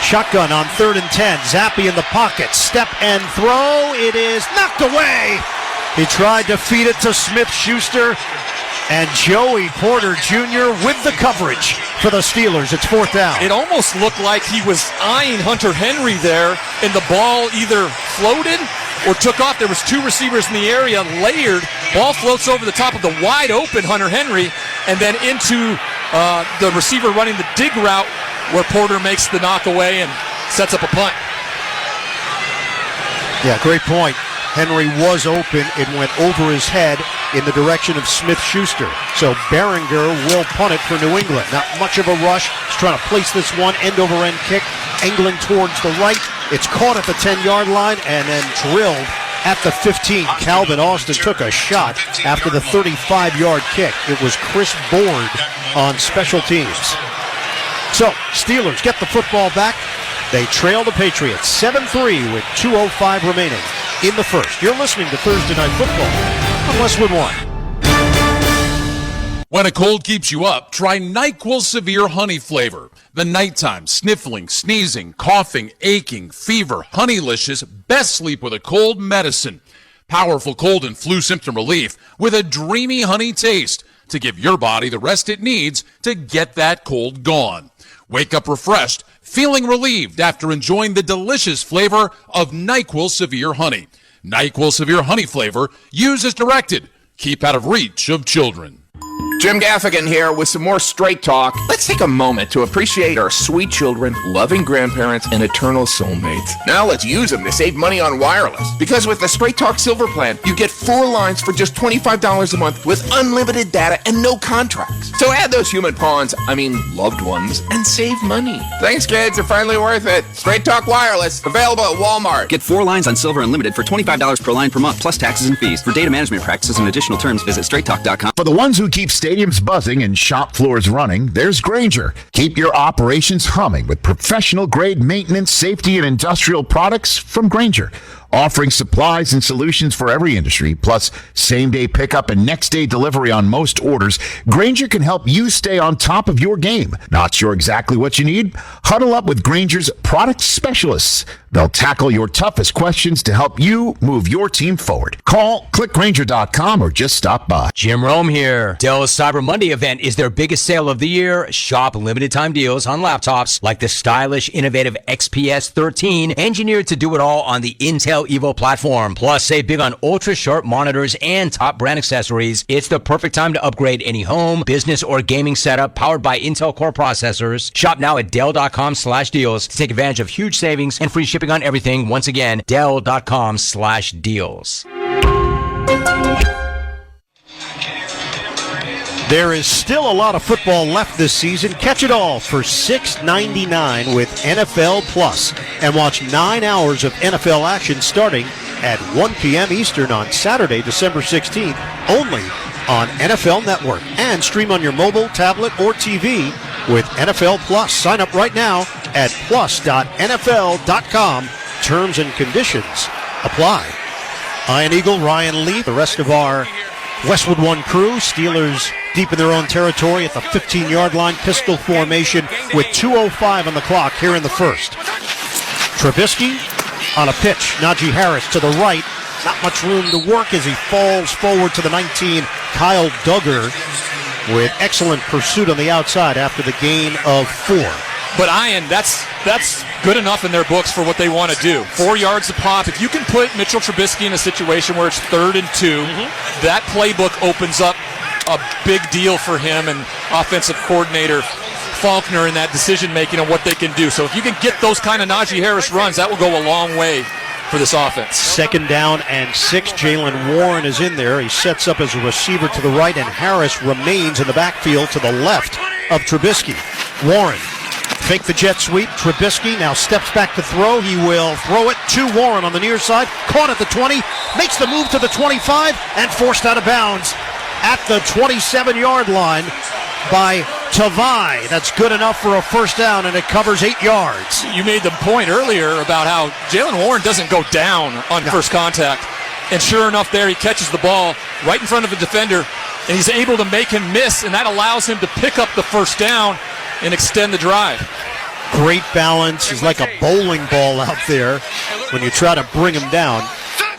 Shotgun on 3rd and 10. Zappe in the pocket. Step and throw. It is knocked away. He tried to feed it to Smith-Schuster. And Joey Porter Jr. with the coverage for the Steelers. It's 4th down. It almost looked like he was eyeing Hunter Henry there, and the ball either floated or took off. There was 2 receivers in the area, layered. Ball floats over the top of the wide-open Hunter Henry, and then into the receiver running the dig route, where Porter makes the knock away and sets up a punt. Yeah, great point. Henry was open. It went over his head in the direction of Smith-Schuster. So Behringer will punt it for New England. Not much of a rush. He's trying to place this one end-over-end kick, angling towards the right. It's caught at the 10-yard line and then drilled at the 15. Calvin Austin took a shot after the 35-yard kick. It was Chris Board on special teams. So Steelers get the football back. They trail the Patriots 7-3 with 2:05 remaining in the first. You're listening to Thursday Night Football on Westwood One. When a cold keeps you up, try NyQuil Severe Honey Flavor. The nighttime, sniffling, sneezing, coughing, aching, fever, Honeylicious, best sleep with a cold medicine. Powerful cold and flu symptom relief with a dreamy honey taste to give your body the rest it needs to get that cold gone. Wake up refreshed, feeling relieved after enjoying the delicious flavor of NyQuil Severe Honey. NyQuil Severe Honey Flavor, use as directed. Keep out of reach of children. Jim Gaffigan here with some more Straight Talk. Let's take a moment to appreciate our sweet children, loving grandparents, and eternal soulmates. Now let's use them to save money on wireless. Because with the Straight Talk Silver Plan, you get 4 lines for just $25 a month with unlimited data and no contracts. So add those human pawns, loved ones, and save money. Thanks, kids. They're finally worth it. Straight Talk Wireless, available at Walmart. Get 4 lines on Silver Unlimited for $25 per line per month, plus taxes and fees. For data management practices and additional terms, visit straighttalk.com. For the ones who keep stadiums buzzing and shop floors running, there's Grainger. Keep your operations humming with professional-grade maintenance, safety, and industrial products from Grainger. Offering supplies and solutions for every industry, plus same-day pickup and next-day delivery on most orders, Grainger can help you stay on top of your game. Not sure exactly what you need? Huddle up with Grainger's product specialists. They'll tackle your toughest questions to help you move your team forward. Call, clickgrainger.com, or just stop by. Jim Rome here. Dell's Cyber Monday event is their biggest sale of the year. Shop limited time deals on laptops like the stylish, innovative XPS 13, engineered to do it all on the Intel Evo platform. Plus, save big on ultra-sharp monitors and top brand accessories. It's the perfect time to upgrade any home, business, or gaming setup powered by Intel Core processors. Shop now at Dell.com/deals to take advantage of huge savings and free shipping on everything. Once again, Dell.com/deals. There is still a lot of football left this season. Catch it all for $6.99 with NFL Plus, and watch 9 hours of NFL action starting at 1 p.m. Eastern on Saturday, December 16th, only on NFL Network. And stream on your mobile, tablet, or TV with NFL Plus. Sign up right now at plus.nfl.com. Terms and conditions apply. Ian Eagle, Ryan Lee, the rest of our Westwood One crew. Steelers deep in their own territory at the 15-yard line, pistol formation with 2:05 on the clock here in the first. Trubisky on a pitch. Najee Harris to the right. Not much room to work as he falls forward to the 19. Kyle Duggar with excellent pursuit on the outside after the gain of 4. But Ian, that's good enough in their books for what they want to do. 4 yards a pop. If you can put Mitchell Trubisky in a situation where it's 3rd and 2, that playbook opens up a big deal for him and offensive coordinator Faulkner in that decision-making on what they can do. So if you can get those kind of Najee Harris runs, that will go a long way for this offense. 2nd down and 6. Jalen Warren is in there. He sets up as a receiver to the right, and Harris remains in the backfield to the left of Trubisky. Warren, fake the jet sweep. Trubisky now steps back to throw. He will throw it to Warren on the near side. Caught at the 20. Makes the move to the 25 and forced out of bounds at the 27-yard line by Tavai. That's good enough for a first down, and it covers 8 yards. You made the point earlier about how Jalen Warren doesn't go down on first contact. And sure enough, there he catches the ball right in front of a defender, and he's able to make him miss, and that allows him to pick up the first down and extend the drive. Great balance. He's like a bowling ball out there when you try to bring him down.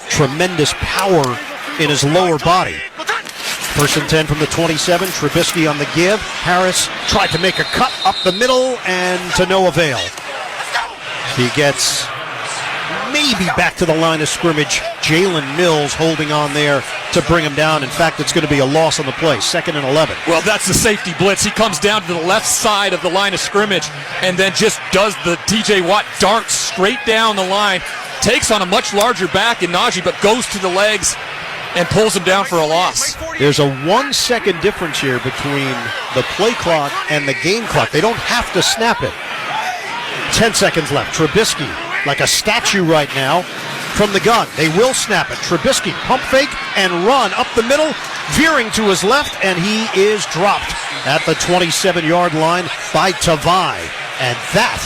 Tremendous power in his lower body. 1st and 10 from the 27. Trubisky on the give. Harris tried to make a cut up the middle and to no avail. He gets maybe back to the line of scrimmage. Jalen Mills holding on there to bring him down. In fact, it's going to be a loss on the play. 2nd and 11. Well, that's the safety blitz. He comes down to the left side of the line of scrimmage and then just does the TJ Watt dart straight down the line. Takes on a much larger back in Najee, but goes to the legs and pulls him down for a loss. There's a 1 second difference here between the play clock and the game clock. They don't have to snap it. 10 seconds left. Trubisky, like a statue right now, from the gun. They will snap it. Trubisky, pump fake and run up the middle, veering to his left, and he is dropped at the 27-yard line by Tavai. And that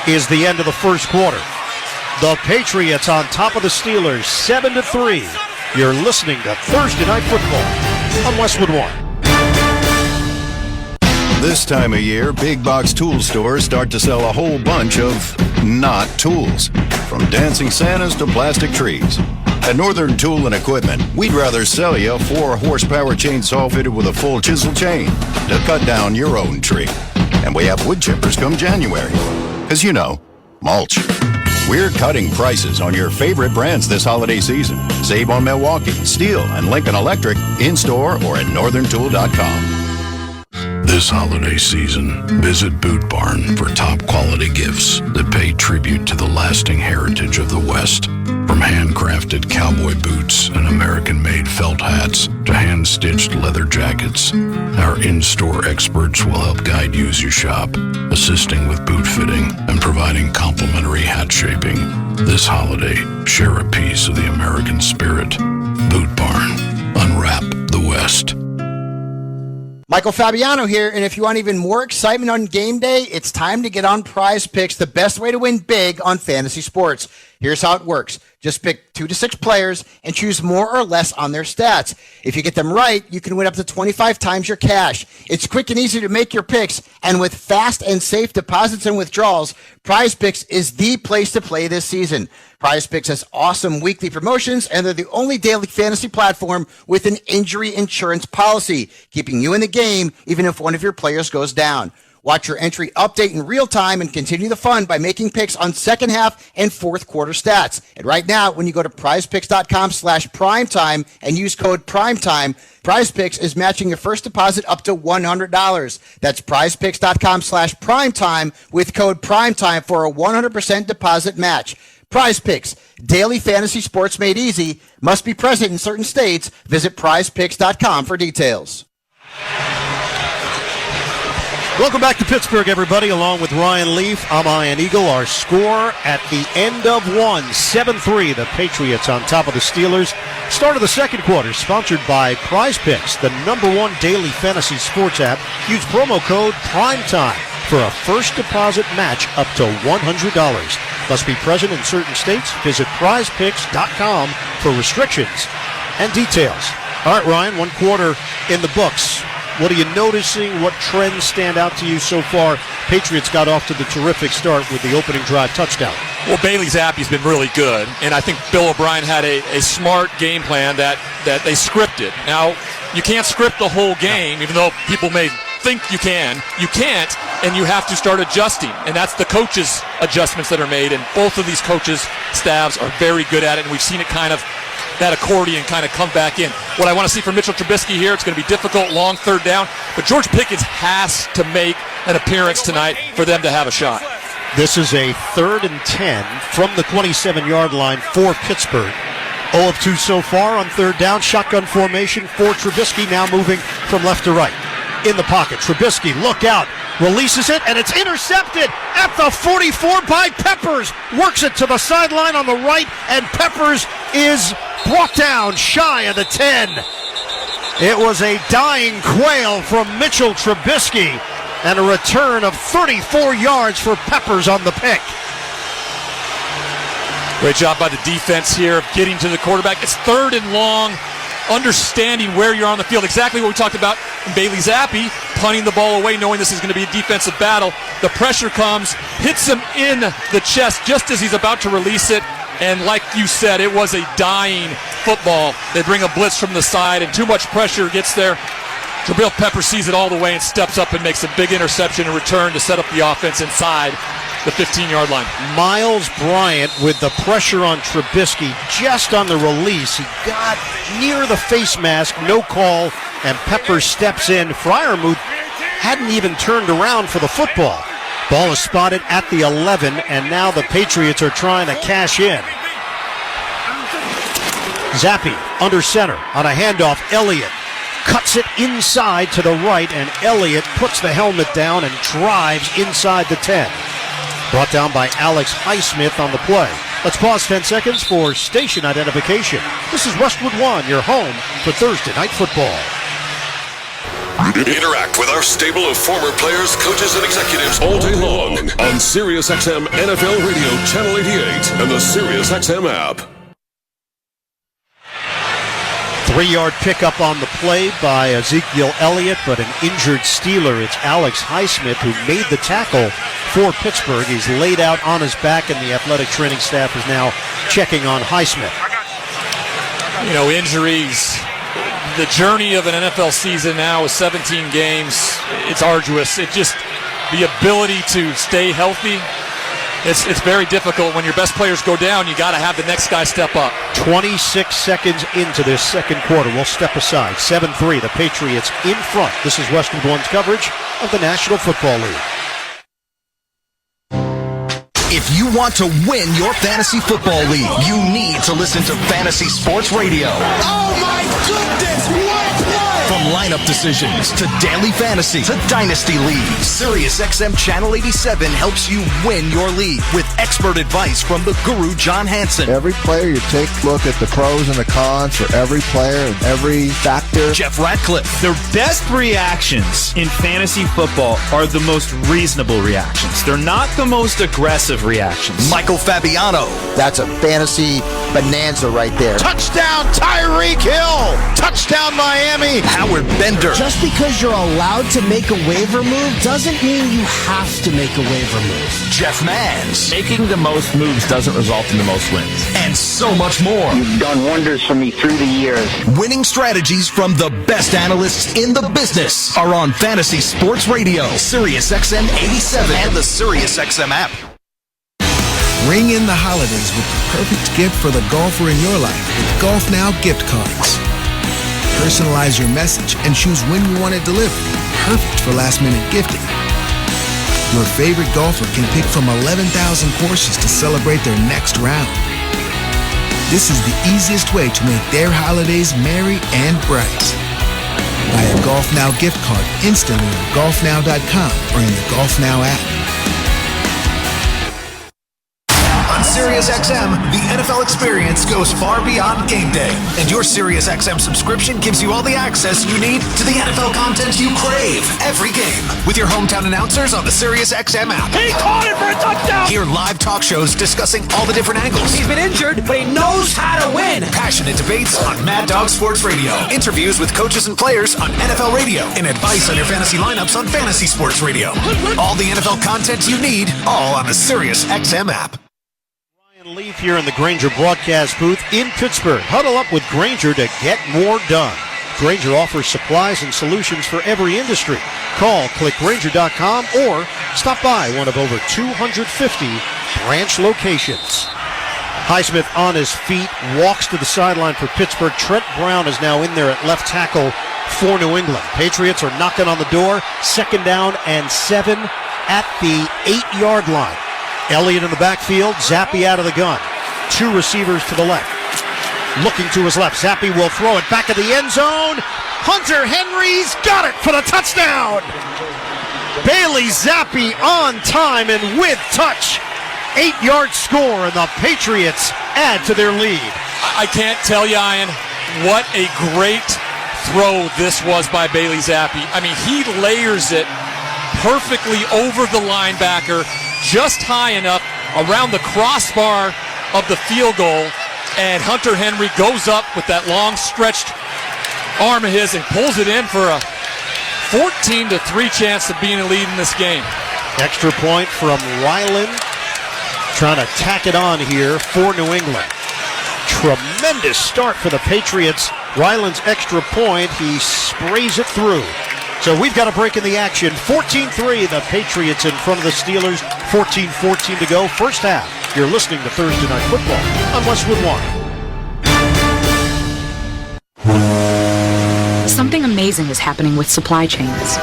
is the end of the first quarter. The Patriots on top of the Steelers, 7-3. You're listening to Thursday Night Football on Westwood One. This time of year, big box tool stores start to sell a whole bunch of not tools. From dancing Santas to plastic trees. At Northern Tool and Equipment, we'd rather sell you a 4-horsepower chainsaw fitted with a full chisel chain to cut down your own tree. And we have wood chippers come January. Because, you know, mulch. We're cutting prices on your favorite brands this holiday season. Save on Milwaukee, Steel, and Lincoln Electric in-store or at northerntool.com. This holiday season, visit Boot Barn for top quality gifts that pay tribute to the lasting heritage of the West. From handcrafted cowboy boots and American-made felt hats to hand-stitched leather jackets, our in-store experts will help guide you as you shop, assisting with boot fitting and providing complimentary hat shaping. This holiday, share a piece of the American spirit. Boot Barn. Unwrap the West. Michael Fabiano here, and if you want even more excitement on game day, it's time to get on Prize Picks, the best way to win big on fantasy sports. Here's how it works. Just pick 2 to 6 players and choose more or less on their stats. If you get them right, you can win up to 25 times your cash. It's quick and easy to make your picks, and with fast and safe deposits and withdrawals, Prize Picks is the place to play this season. Prize Picks has awesome weekly promotions, and they're the only daily fantasy platform with an injury insurance policy, keeping you in the game even if one of your players goes down. Watch your entry update in real time and continue the fun by making picks on second half and fourth quarter stats. And right now, when you go to prizepicks.com/primetime and use code primetime, Prize Picks is matching your first deposit up to $100. That's prizepicks.com/primetime with code primetime for a 100% deposit match. Prize Picks, daily fantasy sports made easy, must be present in certain states. Visit prizepicks.com for details. Welcome back to Pittsburgh, everybody, along with Ryan Leaf. I'm Ian Eagle. Our score at the end of one, 7-3. The Patriots on top of the Steelers. Start of the second quarter, sponsored by Prize Picks, the #1 daily fantasy sports app. Use promo code PRIMETIME for a first deposit match up to $100. Must be present in certain states. Visit prizepicks.com for restrictions and details. All right, Ryan, one quarter in the books. What are you noticing? What trends stand out to you so far? Patriots got off to the terrific start with the opening drive touchdown. Well, Bailey Zappi's been really good, and I think Bill O'Brien had a smart game plan that they scripted. Now, you can't script the whole game, even though people may think you can. You can't, and you have to start adjusting, and that's the coaches' adjustments that are made, and both of these coaches' staffs are very good at it, and we've seen it kind of that accordion kind of come back in. What I want to see from Mitchell Trubisky here, it's going to be difficult, long third down, but George Pickens has to make an appearance tonight for them to have a shot. This is a 3rd and 10 from the 27-yard line for Pittsburgh. 0 of 2 so far on third down. Shotgun formation for Trubisky, now moving from left to right. In the pocket, Trubisky, look out, releases it, and it's intercepted at the 44 by Peppers. Works it to the sideline on the right, and Peppers is brought down shy of the 10. It was a dying quail from Mitchell Trubisky, and a return of 34 yards for Peppers on the pick. Great job by the defense here of getting to the quarterback. It's 3rd and long. Understanding where you're on the field. Exactly what we talked about in Bailey Zappi, punting the ball away, knowing this is going to be a defensive battle. The pressure comes, hits him in the chest just as he's about to release it. And like you said, it was a dying football. They bring a blitz from the side, and too much pressure gets there. Jabril Peppers sees it all the way and steps up and makes a big interception and return to set up the offense inside the 15-yard line. Mules Bryant with the pressure on Trubisky just on the release. He got near the face mask, no call, and Peppers steps in. Freiermuth hadn't even turned around for the football. Ball is spotted at the 11, and now the Patriots are trying to cash in. Zappi under center on a handoff. Elliott cuts it inside to the right, and Elliott puts the helmet down and drives inside the 10. Brought down by Alex Highsmith on the play. Let's pause 10 seconds for station identification. This is Westwood One, your home for Thursday Night Football. Interact with our stable of former players, coaches, and executives all day long on SiriusXM NFL Radio Channel 88 and the SiriusXM app. 3-yard pickup on the play by Ezekiel Elliott, but an injured Steeler. It's Alex Highsmith who made the tackle for Pittsburgh. He's laid out on his back, and the athletic training staff is now checking on Highsmith. You know, injuries, the journey of an NFL season now with 17 games, it's arduous. It just, the ability to stay healthy it's very difficult when your best players go down. You got to have the next guy step up. 26 seconds into this second quarter. We'll step aside. 7-3, the Patriots in front. This is Westwood One's coverage of the National Football League. If you want to win your fantasy football league, you need to listen to Fantasy Sports Radio. Oh my goodness, what a play! From lineup decisions to daily fantasy to dynasty leagues, SiriusXM Channel 87 helps you win your league with expert advice from the guru John Hansen. Every player, you take a look at the pros and the cons for every player and every factor. Jeff Ratcliffe. The best reactions in fantasy football are the most reasonable reactions. They're not the most aggressive reactions. Michael Fabiano. That's a fantasy bonanza right there. Touchdown Tyreek Hill! Touchdown Miami! Howard Bender. Just because you're allowed to make a waiver move doesn't mean you have to make a waiver move. Jeff Mans. Making the most moves doesn't result in the most wins. And so much more. You've done wonders for me through the years. Winning strategies from the best analysts in the business are on Fantasy Sports Radio, SiriusXM 87, and the SiriusXM app. Ring in the holidays with the perfect gift for the golfer in your life with Golf Now gift cards. Personalize your message and choose when you want it delivered. Perfect for last-minute gifting. Your favorite golfer can pick from 11,000 courses to celebrate their next round. This is the easiest way to make their holidays merry and bright. Buy a Golf Now gift card instantly on golfnow.com or in the Golf Now app. On SiriusXM, the NFL experience goes far beyond game day. And your SiriusXM subscription gives you all the access you need to the NFL content you crave every game. With your hometown announcers on the SiriusXM app. He caught it for a touchdown! Hear live talk shows discussing all the different angles. He's been injured, but he knows how to win! Passionate debates on Mad Dog Sports Radio. Interviews with coaches and players on NFL Radio. And advice on your fantasy lineups on Fantasy Sports Radio. All the NFL content you need, all on the SiriusXM app. Leaf here in the Grainger broadcast booth in Pittsburgh. Huddle up with Grainger to get more done. Grainger offers supplies and solutions for every industry. Call clickgrainger.com or stop by one of over 250 branch locations. Highsmith on his feet, walks to the sideline for Pittsburgh. Trent Brown is now in there at left tackle for New England. Patriots are knocking on the door. 2nd down and 7 at the 8-yard line. Elliott in the backfield, Zappi out of the gun. 2 receivers to the left. Looking to his left, Zappi will throw it back at the end zone. Hunter Henry's got it for the touchdown. Bailey Zappi on time and with touch. 8-yard score, and the Patriots add to their lead. I can't tell you, Ian, what a great throw this was by Bailey Zappi. I mean, he layers it perfectly over the linebacker, just high enough around the crossbar of the field goal, and Hunter Henry goes up with that long stretched arm of his and pulls it in for a 14-3 chance of being a lead in this game. Extra point from Ryland, trying to tack it on here for New England. Tremendous start for the Patriots. Ryland's extra point, he sprays it through. So we've got a break in the action. 14-3, the Patriots in front of the Steelers. 14-14 to go. First half. You're listening to Thursday Night Football on Westwood One. Something amazing is happening with supply chains.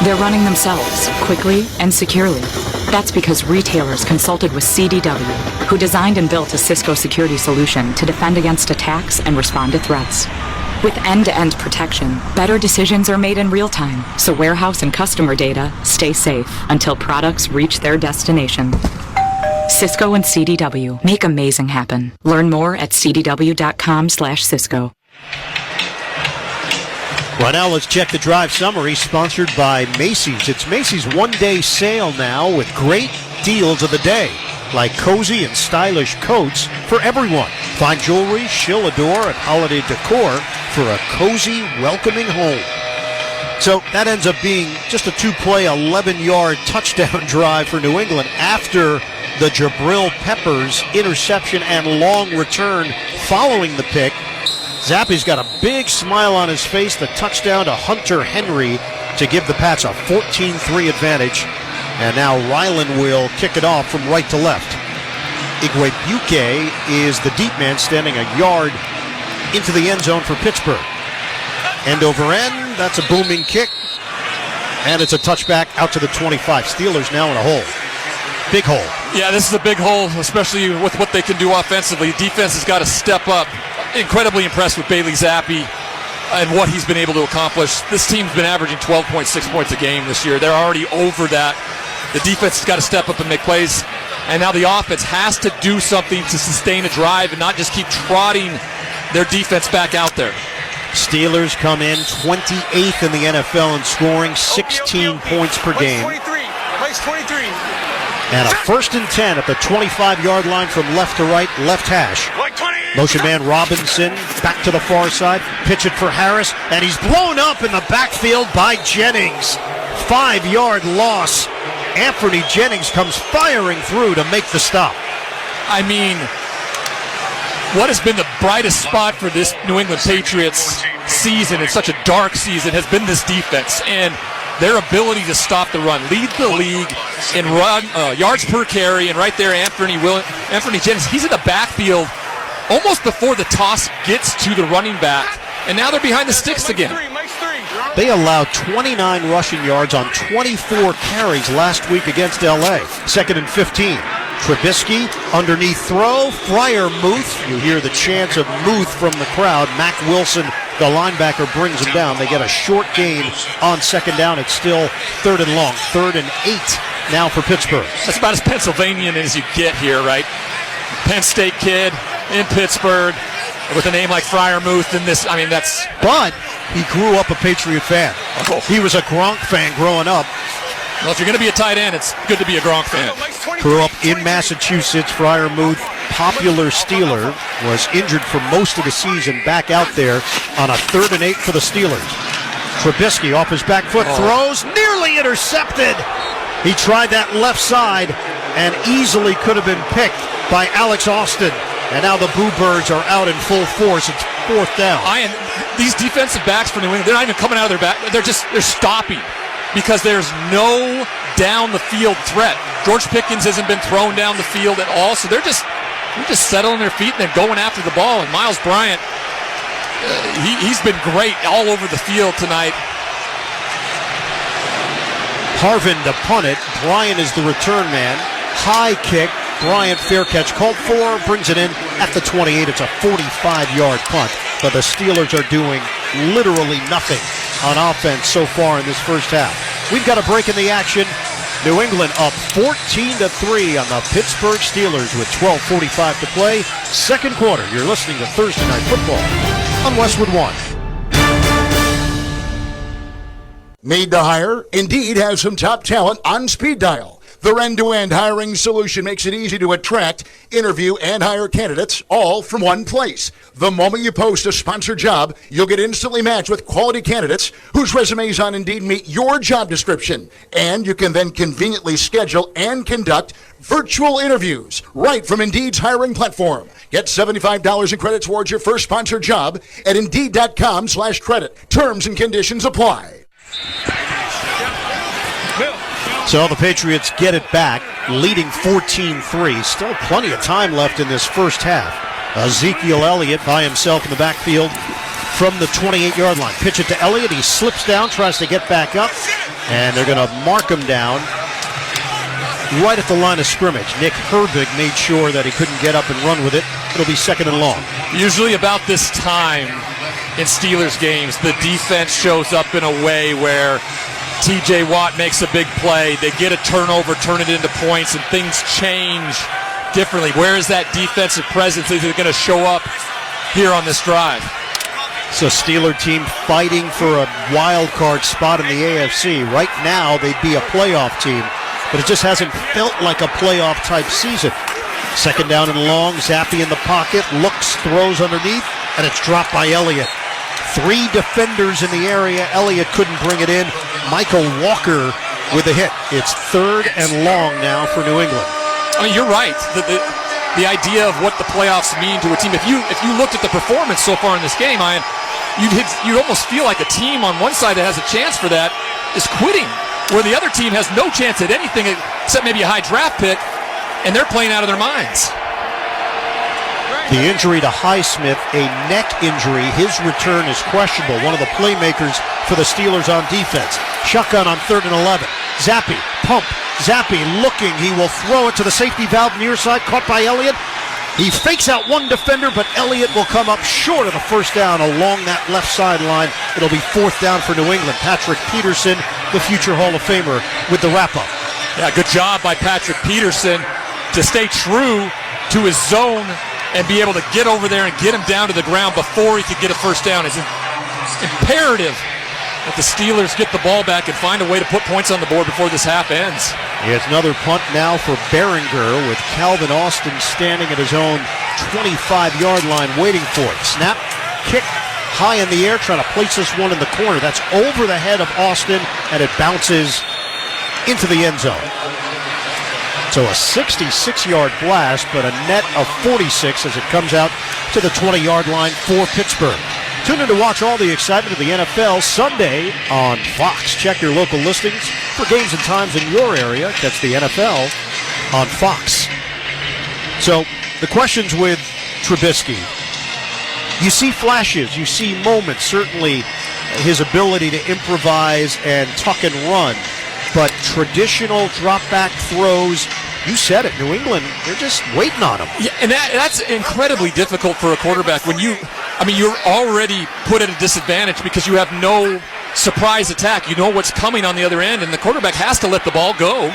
They're running themselves, quickly and securely. That's because retailers consulted with CDW, who designed and built a Cisco security solution to defend against attacks and respond to threats. With end-to-end protection, better decisions are made in real time, so warehouse and customer data stay safe until products reach their destination. Cisco and CDW make amazing happen. Learn more at cdw.com/Cisco. Right now, let's check the drive summary sponsored by Macy's. It's Macy's one-day sale now with great deals of the day, like cozy and stylish coats for everyone. Fine jewelry, chill adore, and holiday decor for a cozy, welcoming home. So that ends up being just a 2-play, 11-yard touchdown drive for New England after the Jabril Peppers interception and long return following the pick. Zappi's got a big smile on his face. The touchdown to Hunter Henry to give the Pats a 14-3 advantage And now Ryland will kick it off from right to left. Igwebuike is the deep man, standing a yard into the end zone for Pittsburgh. End over end, that's a booming kick. And it's a touchback out to the 25. Steelers now in a hole. Big hole. Yeah, this is a big hole, especially with what they can do offensively. Defense has got to step up. Incredibly impressed with Bailey Zappi and what he's been able to accomplish. This team's been averaging 12.6 points a game this year. They're already over that. The defense has got to step up and make plays. And now the offense has to do something to sustain a drive and not just keep trotting their defense back out there. Steelers come in 28th in the NFL in scoring, 16 points per game. Place 23. And a 1st and 10 at the 25-yard line from left to right, left hash. Motion man Robinson back to the far side, pitch it for Harris, and he's blown up in the backfield by Jennings. 5-yard loss. Anthony Jennings comes firing through to make the stop. I mean, what has been the brightest spot for this New England Patriots season in such a dark season has been this defense and their ability to stop the run. Lead the league in run yards per carry, and right there Anthony Jennings, he's in the backfield almost before the toss gets to the running back, and now they're behind the sticks again. They allowed 29 rushing yards on 24 carries last week against LA. 2nd and 15. Trubisky, underneath throw, Freiermuth. You hear the chants of Muth from the crowd. Mac Wilson, the linebacker, brings him down. They get a short gain on 2nd down. It's still 3rd and long. 3rd and 8 now for Pittsburgh. That's about as Pennsylvanian as you get here, right? Penn State kid in Pittsburgh with a name like Freiermuth and this, I mean, that's... But he grew up a Patriot fan. Oh. He was a Gronk fan growing up. Well, if you're going to be a tight end, it's good to be a Gronk fan. Grew up in Massachusetts. Freiermuth, popular Steeler, was injured for most of the season, back out there on a 3rd and 8 for the Steelers. Trubisky off his back foot, throws, nearly intercepted. He tried that left side and easily could have been picked by Alex Austin. And now the Boo Birds are out in full force. It's 4th down. These defensive backs for New England, they're not even coming out of their back. They're stopping because there's no down the field threat. George Pickens hasn't been thrown down the field at all, so they're just settling their feet and they're going after the ball. And Miles Bryant, he's been great all over the field tonight. Harvin to punt it. Bryant is the return man. High kick. Bryant, fair catch called for, brings it in at the 28. It's a 45-yard punt. But the Steelers are doing literally nothing on offense so far in this first half. We've got a break in the action. New England up 14-3 on the Pittsburgh Steelers with 12:45 to play. 2nd quarter. You're listening to Thursday Night Football on Westwood One. Made to hire? Indeed has some top talent on speed dial. Their end-to-end hiring solution makes it easy to attract, interview, and hire candidates all from one place. The moment you post a sponsored job, you'll get instantly matched with quality candidates whose resumes on Indeed meet your job description. And you can then conveniently schedule and conduct virtual interviews right from Indeed's hiring platform. Get $75 in credit towards your first sponsored job at Indeed.com/credit. Terms and conditions apply. So the Patriots get it back, leading 14-3. Still plenty of time left in this first half. Ezekiel Elliott by himself in the backfield from the 28-yard line. Pitch it to Elliott. He slips down, tries to get back up, and they're going to mark him down right at the line of scrimmage. Nick Herbig made sure that he couldn't get up and run with it. It'll be 2nd and long. Usually about this time in Steelers games, the defense shows up in a way where TJ Watt makes a big play, they get a turnover, turn it into points, and things change differently. Where is that defensive presence? Is it going to show up here on this drive? So Steeler team fighting for a wild card spot in the AFC. Right now, they'd be a playoff team, but it just hasn't felt like a playoff type season. 2nd down and long, Zappi in the pocket, looks, throws underneath, and it's dropped by Elliott. 3 defenders in the area. Elliott couldn't bring it in. Michael Walker with a hit. It's 3rd and long now for New England. I mean, you're right. The idea of what the playoffs mean to a team. If you looked at the performance so far in this game, you'd almost feel like a team on one side that has a chance for that is quitting. where the other team has no chance at anything except maybe a high draft pick, and they're playing out of their minds. The injury to Highsmith, a neck injury. His return is questionable. One of the playmakers for the Steelers on defense. Shotgun on 3rd and 11. Zappi, pump. Zappi looking. He will throw it to the safety valve near side. Caught by Elliott. He fakes out one defender, but Elliott will come up short of the first down along that left sideline. It'll be 4th down for New England. Patrick Peterson, the future Hall of Famer, with the wrap-up. Yeah, good job by Patrick Peterson to stay true to his zone and be able to get over there and get him down to the ground before he could get a first down. It's imperative that the Steelers get the ball back and find a way to put points on the board before this half ends. It's another punt now for Behringer with Calvin Austin standing at his own 25-yard line waiting for it. Snap, kick, high in the air, trying to place this one in the corner. That's over the head of Austin, and it bounces into the end zone. So a 66-yard blast, but a net of 46 as it comes out to the 20-yard line for Pittsburgh. Tune in to watch all the excitement of the NFL Sunday on Fox. Check your local listings for games and times in your area. That's the NFL on Fox. So the questions with Trubisky. You see flashes, you see moments, certainly his ability to improvise and tuck and run. But traditional drop-back throws, you said it, New England, they're just waiting on him. Yeah, and that's incredibly difficult for a quarterback when you're already put at a disadvantage because you have no surprise attack. You know what's coming on the other end, and the quarterback has to let the ball go.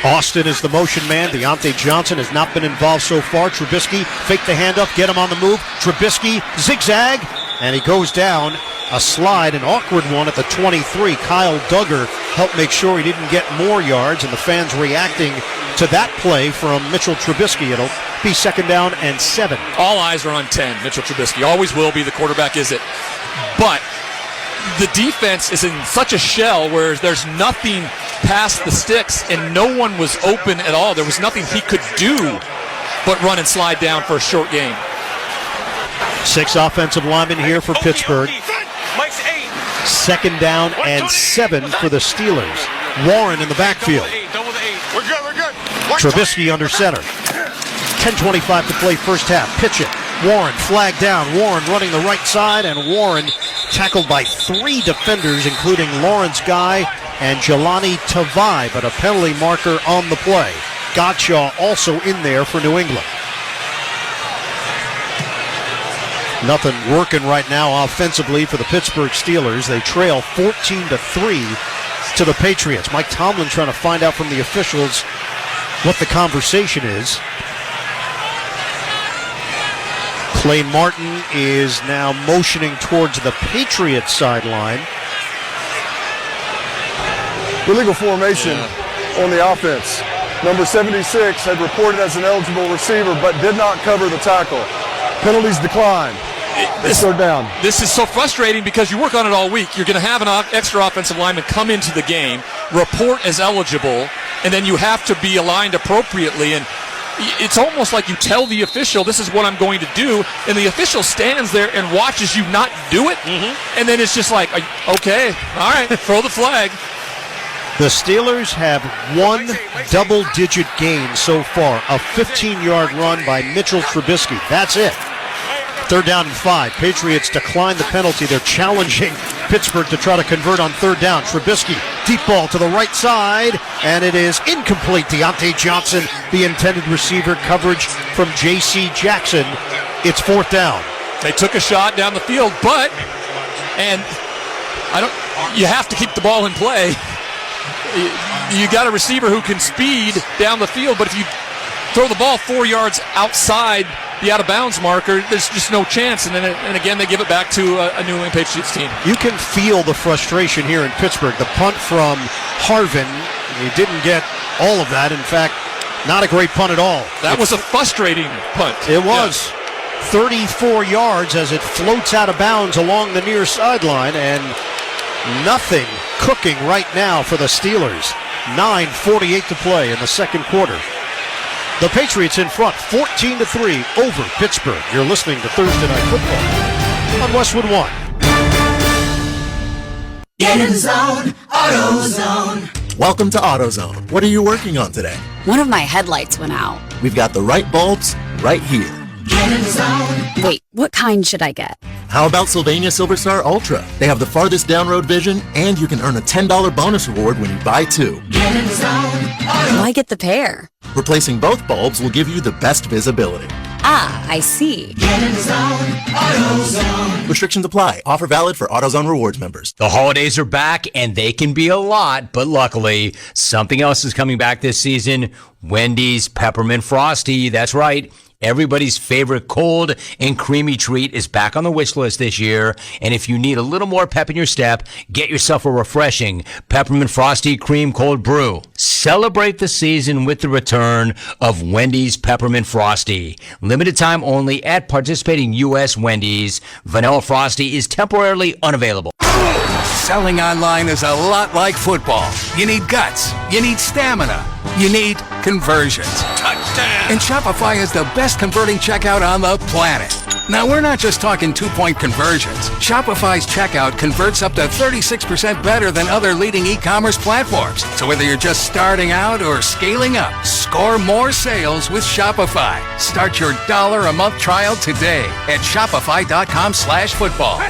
Austin is the motion man. Deontay Johnson has not been involved so far. Trubisky, fake the handoff, get him on the move. Trubisky, zigzag, and he goes down. A slide, an awkward one at the 23. Kyle Duggar helped make sure he didn't get more yards, and the fans reacting to that play from Mitchell Trubisky. It'll be 2nd down and 7. All eyes are on 10. Mitchell Trubisky always will be. The quarterback is it. But the defense is in such a shell where there's nothing past the sticks, and no one was open at all. There was nothing he could do but run and slide down for a short game. 6 offensive linemen here for Pittsburgh. 2nd down and 7 for the Steelers. Warren in the backfield. We're good. Trubisky under center. 10:25 to play first half. Pitch it. Warren flagged down. Warren running the right side, and Warren tackled by 3 defenders, including Lawrence Guy and Jelani Tavai, but a penalty marker on the play. Gottschall also in there for New England. Nothing working right now offensively for the Pittsburgh Steelers. They trail 14-3 to the Patriots. Mike Tomlin trying to find out from the officials what the conversation is. Clay Martin is now motioning towards the Patriots sideline. Illegal formation on the offense. Number 76 had reported as an eligible receiver but did not cover the tackle. Penalties decline. It's 3rd down. This is so frustrating because you work on it all week. You're going to have an extra offensive lineman come into the game, report as eligible, and then you have to be aligned appropriately. And it's almost like you tell the official, this is what I'm going to do, and the official stands there and watches you not do it. And then it's just like, okay, all right, throw the flag. The Steelers have 1 double-digit gain so far, a 15-yard run by Mitchell Trubisky. That's it. 3rd down and 5. Patriots decline the penalty. They're challenging Pittsburgh to try to convert on 3rd down. Trubisky, deep ball to the right side, and it is incomplete. Deontay Johnson, the intended receiver, coverage from J.C. Jackson. It's 4th down. They took a shot down the field, you have to keep the ball in play. You got a receiver who can speed down the field, but if you throw the ball 4 yards outside the out-of-bounds marker, there's just no chance. And again, they give it back to a New England Patriots team. You can feel the frustration here in Pittsburgh. The punt from Harvin, he didn't get all of that. In fact, not a great punt at all. That was a frustrating punt. It was. 34 yards as it floats out of bounds along the near sideline, and nothing cooking right now for the Steelers. 9:48 to play in the 2nd quarter. The Patriots in front, 14-3 over Pittsburgh. You're listening to Thursday Night Football on Westwood 1. Get in the zone, AutoZone. Welcome to AutoZone. What are you working on today? One of my headlights went out. We've got the right bulbs right here. Get in the zone. Wait, what kind should I get? How about Sylvania Silverstar Ultra? They have the farthest down road vision, and you can earn a $10 bonus reward when you buy two. Get in the zone, Why get the pair? Replacing both bulbs will give you the best visibility. Ah, I see. Get in the zone, AutoZone. Restrictions apply. Offer valid for AutoZone Rewards members. The holidays are back, and they can be a lot, but luckily, something else is coming back this season. Wendy's Peppermint Frosty. That's right. Everybody's favorite cold and creamy treat is back on the wish list this year. And if you need a little more pep in your step, get yourself a refreshing Peppermint Frosty Cream Cold Brew. Celebrate the season with the return of Wendy's Peppermint Frosty. Limited time only at participating U.S. Wendy's. Vanilla Frosty is temporarily unavailable. Selling online is a lot like football. You need guts. You need stamina. You need conversions. Touchdown! And Shopify is the best converting checkout on the planet. Now, we're not just talking 2-point conversions. Shopify's checkout converts up to 36% better than other leading e-commerce platforms. So whether you're just starting out or scaling up, score more sales with Shopify. Start your $1 a month trial today at shopify.com/football.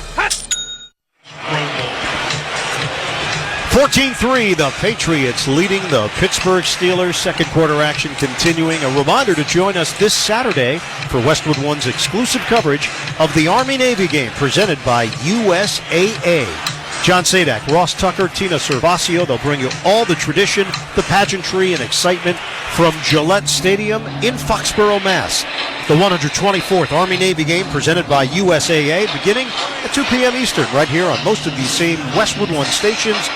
14-3, the Patriots leading the Pittsburgh Steelers. Second quarter action continuing. A reminder to join us this Saturday for Westwood One's exclusive coverage of the Army-Navy game presented by USAA. John Sadak, Ross Tucker, Tina Servasio. They'll bring you all the tradition, the pageantry, and excitement from Gillette Stadium in Foxborough, Mass. The 124th Army-Navy game presented by USAA beginning at 2 p.m. Eastern right here on most of these same Westwood One stations.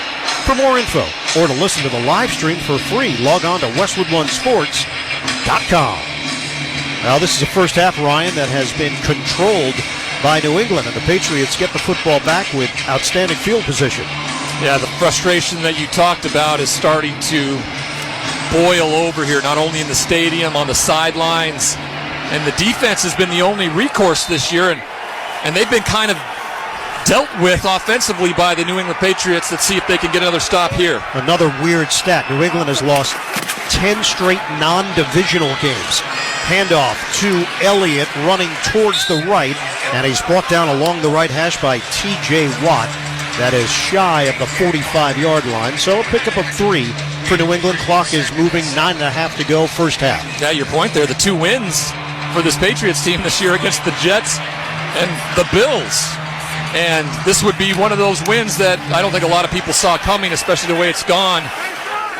For more info or to listen to the live stream for free, log on to westwoodonesports.com. Now, this is a first half, Ryan, that has been controlled by New England, and the Patriots get the football back with outstanding field position. Yeah, the frustration that you talked about is starting to boil over here, not only in the stadium, on the sidelines, and the defense has been the only recourse this year, and they've been kind of dealt with offensively by the New England Patriots. Let's see if they can get another stop here. Another weird stat. New England has lost 10 straight non-divisional games. Handoff to Elliott running towards the right, and he's brought down along the right hash by T.J. Watt. That is shy of the 45-yard line, so a pickup of 3 for New England. Clock is moving, 9.5 to go, first half. Yeah, your point there. The 2 wins for this Patriots team this year against the Jets and the Bills. And this would be one of those wins that I don't think a lot of people saw coming, especially the way it's gone.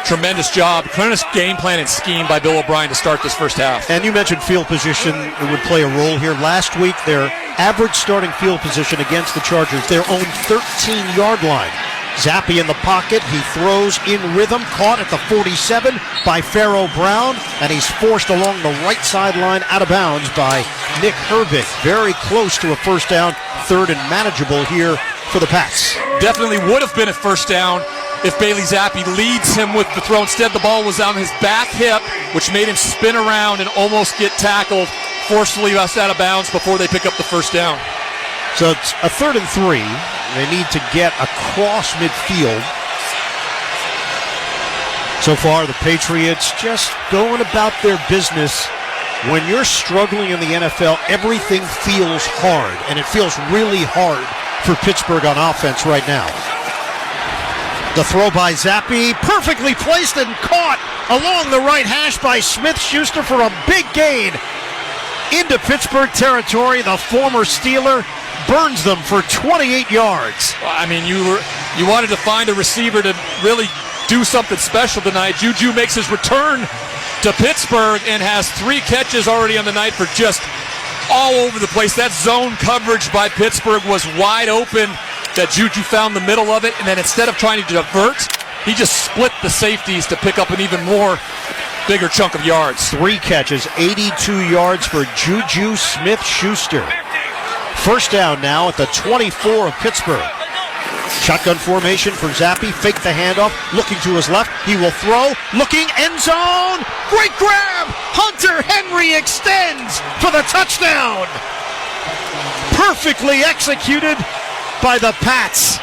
Tremendous job, tremendous game plan and scheme by Bill O'Brien to start this first half. And you mentioned field position would play a role here. Last week, their average starting field position against the Chargers, their own 13-yard line. Zappi in the pocket, he throws in rhythm, caught at the 47 by Pharaoh Brown, and he's forced along the right sideline out of bounds by Nick Herbig. Very close to a first down, third and manageable here for the Pats. Definitely would have been a first down if Bailey Zappi leads him with the throw. Instead, the ball was on his back hip, which made him spin around and almost get tackled, forcefully out of bounds before they pick up the first down. So it's a 3rd and 3. They need to get across midfield. So far, the Patriots just going about their business. When you're struggling in the NFL, everything feels hard, and it feels really hard for Pittsburgh on offense right now. The throw by Zappi, perfectly placed and caught along the right hash by Smith-Schuster for a big gain into Pittsburgh territory. The former Steeler burns them for 28 yards. I mean, you wanted to find a receiver to really do something special tonight. Juju makes his return to Pittsburgh and has 3 catches already on the night for just all over the place. That zone coverage by Pittsburgh was wide open. That Juju found the middle of it, and then instead of trying to divert, he just split the safeties to pick up an even more bigger chunk of yards. 3 catches, 82 yards for Juju Smith-Schuster. First down now at the 24 of Pittsburgh. Shotgun formation for Zappi. Fake the handoff. Looking to his left. He will throw. Looking. End zone. Great grab. Hunter Henry extends for the touchdown. Perfectly executed by the Pats.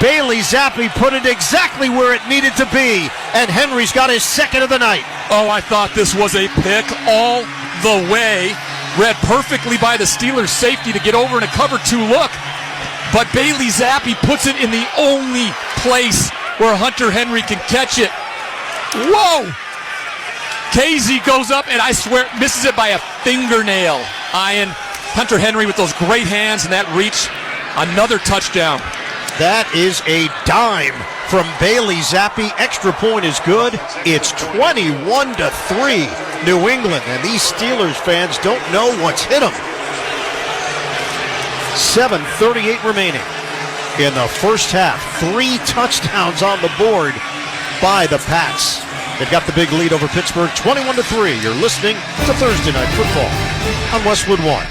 Bailey Zappi put it exactly where it needed to be, and Henry's got his second of the night. Oh, I thought this was a pick all the way. Read perfectly by the Steelers safety to get over in a cover 2 look. But Bailey Zappi puts it in the only place where Hunter Henry can catch it. Whoa! KZ goes up, and I swear misses it by a fingernail. Ian, Hunter Henry with those great hands and that reach. Another touchdown. That is a dime from Bailey Zappi. Extra point is good. It's 21-3 New England, and these Steelers fans don't know what's hit them. 7:38 remaining in the first half. 3 touchdowns on the board by the Pats. They've got the big lead over Pittsburgh, 21-3. You're listening to Thursday Night Football on Westwood One.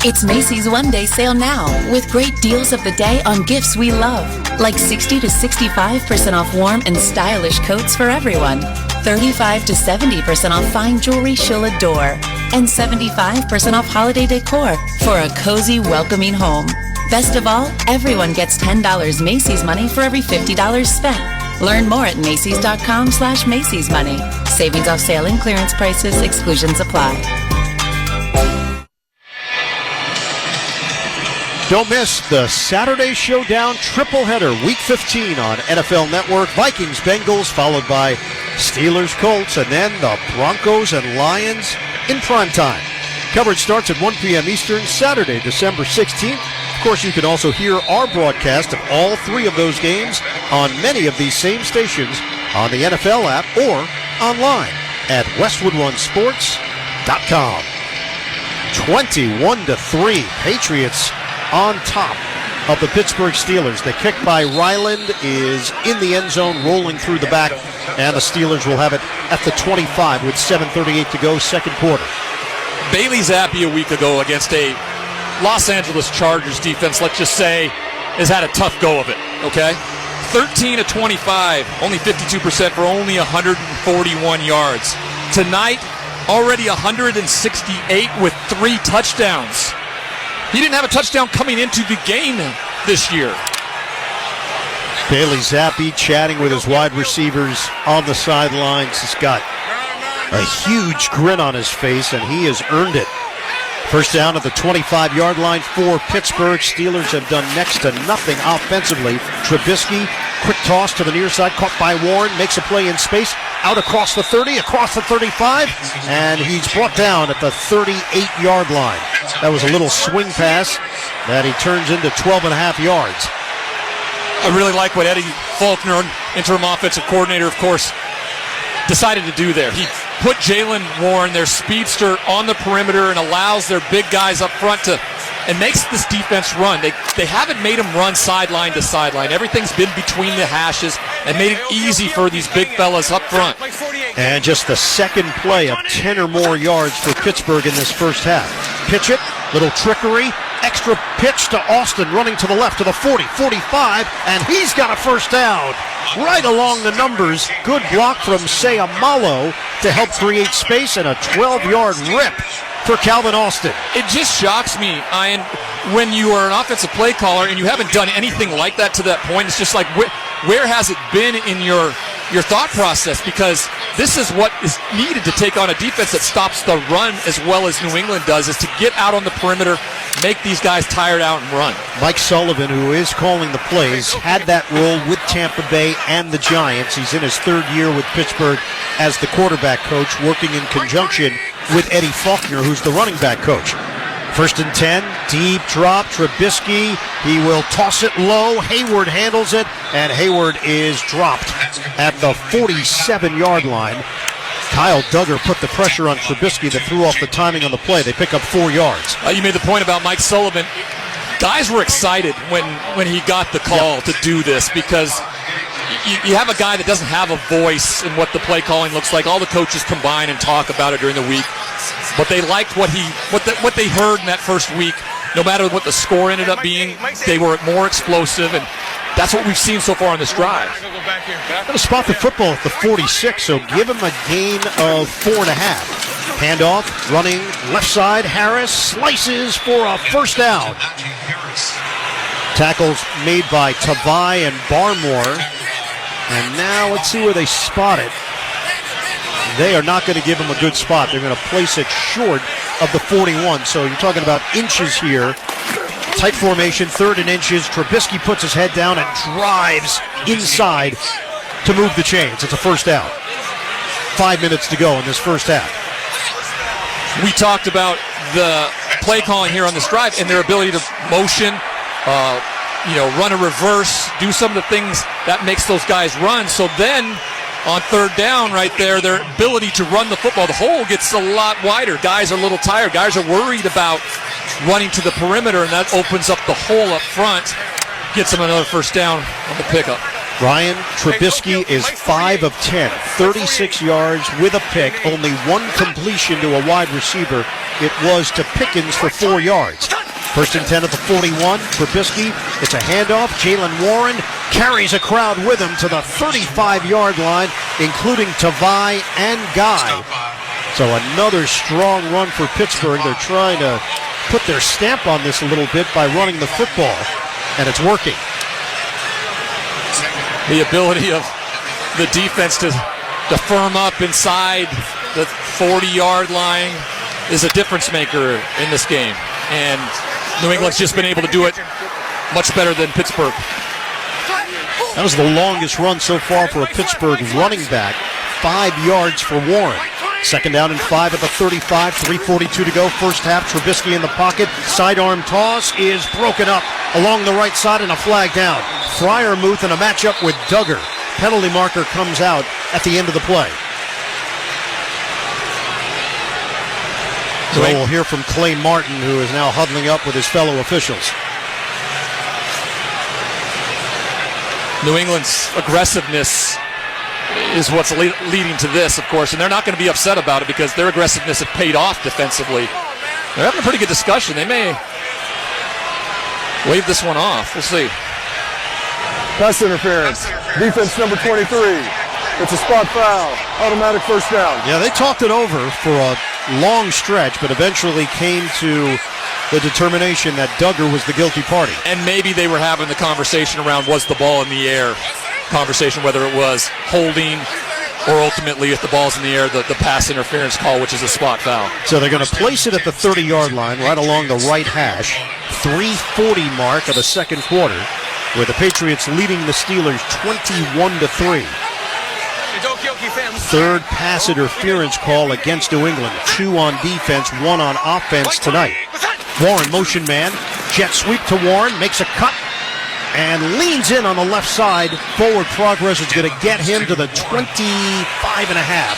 It's Macy's one-day sale now with great deals of the day on gifts we love, like 60 to 65% off warm and stylish coats for everyone, 35 to 70% off fine jewelry she'll adore, and 75% off holiday decor for a cozy, welcoming home. Best of all, everyone gets $10 Macy's money for every $50 spent. Learn more at Macy's.com/Macy's money. Savings off sale and clearance prices. Exclusions apply. Don't miss the Saturday Showdown triple header, Week 15 on NFL Network. Vikings, Bengals, followed by Steelers, Colts, and then the Broncos and Lions in primetime. Coverage starts at 1 p.m. Eastern, Saturday, December 16th. Of course, you can also hear our broadcast of all 3 of those games on many of these same stations on the NFL app or online at westwoodonesports.com. 21-3, Patriots on top of the Pittsburgh Steelers. The kick by Ryland is in the end zone, rolling through the back, and the Steelers will have it at the 25 with 7:38 to go, second quarter. Bailey Zappi a week ago against a Los Angeles Chargers defense, let's just say, has had a tough go of it, okay? 13 of 25, only 52% for only 141 yards. Tonight, already 168 with 3 touchdowns. He didn't have a touchdown coming into the game this year. Bailey Zappi chatting with his wide receivers on the sidelines. He's got a huge grin on his face, and he has earned it. First down at the 25-yard line for Pittsburgh. Steelers have done next to nothing offensively. Trubisky, quick toss to the near side, caught by Warren, makes a play in space, out across the 30, across the 35, and he's brought down at the 38-yard line. That was a little swing pass that he turns into 12.5 yards. I really like what Eddie Faulkner, interim offensive coordinator, of course, decided to do there. He put Jalen Warren, their speedster, on the perimeter and allows their big guys up front to, and makes this defense run. They haven't made them run sideline to sideline. Everything's been between the hashes and made it easy for these big fellas up front. And just the second play of 10 or more yards for Pittsburgh in this first half. Pitch it, little trickery, extra pitch to Austin, running to the left to the 40, 45, and he's got a first down. Right along the numbers. Good block from Sayamalo to help create space, and a 12-yard rip for Calvin Austin. It just shocks me, Ian, when you are an offensive play caller and you haven't done anything like that to that point. It's just like, where has it been in your thought process? Because this is what is needed to take on a defense that stops the run as well as New England does, is to get out on the perimeter, make these guys tired out and run. Mike Sullivan, who is calling the plays, had that role with Tampa Bay and the Giants. He's in his third year with Pittsburgh as the quarterback coach, working in conjunction with Eddie Faulkner, who's the running back coach. First and 10, deep drop, Trubisky, he will toss it low, Hayward handles it, and Hayward is dropped at the 47-yard line. Kyle Duggar put the pressure on Trubisky that threw off the timing on the play. They pick up 4 yards. You made the point about Mike Sullivan. Guys were excited when he got the call to do this, because you have a guy that doesn't have a voice in what the play calling looks like. All the coaches combine and talk about it during the week. But they liked what they heard in that first week. No matter what the score ended up being, they were more explosive, and that's what we've seen so far on this drive. Going to spot the football at the 46, so give him a gain of 4.5. Handoff, running left side, Harris slices for a first down. Tackles made by Tavai and Barmore. And now let's see where they spot it. They are not going to give him a good spot. They're going to place it short of the 41. So you're talking about inches here. Tight formation, 3rd and inches. Trubisky puts his head down and drives inside to move the chains. It's a first down. 5 minutes to go in this first half. We talked about the play calling here on this drive and their ability to motion, run a reverse, do some of the things that makes those guys run. So then on 3rd down right there, their ability to run the football, the hole gets a lot wider. Guys are a little tired. Guys are worried about running to the perimeter, and that opens up the hole up front. Gets them another first down on the pickup. Ryan Trubisky is 5 of 10, 36 yards with a pick, only one completion to a wide receiver. It was to Pickens for 4 yards. 1st and 10 at the 41. Trubisky, it's a handoff. Jalen Warren carries a crowd with him to the 35-yard line, including Tavai and Guy. So another strong run for Pittsburgh. They're trying to put their stamp on this a little bit by running the football, and it's working. The ability of the defense to firm up inside the 40-yard line is a difference maker in this game. And New England's just been able to do it much better than Pittsburgh. That was the longest run so far for a Pittsburgh running back. 5 yards for Warren. 2nd down and 5 at the 35, 3:42 to go. First half, Trubisky in the pocket. Sidearm toss is broken up along the right side and a flag down. Freiermuth in a matchup with Duggar. Penalty marker comes out at the end of the play. So we'll hear from Clay Martin, who is now huddling up with his fellow officials. New England's aggressiveness is what's leading to this, of course, and they're not going to be upset about it because their aggressiveness has paid off defensively. They're having a pretty good discussion. They may wave this one off. We'll see. Pass interference. Defense number 23. It's a spot foul. Automatic first down. Yeah, they talked it over for a long stretch, but eventually came to the determination that Duggar was the guilty party. And maybe they were having the conversation around was the ball in the air conversation, whether it was holding or ultimately if the ball's in the air, the pass interference call, which is a spot foul. So they're going to place it at the 30-yard line right along the right hash. 3:40 mark of the second quarter, with the Patriots leading the Steelers 21-3. Third pass interference call against New England. 2 on defense, 1 on offense tonight. Warren, motion man. Jet sweep to Warren, makes a cut, and leans in on the left side. Forward progress is going to get him to the 25.5.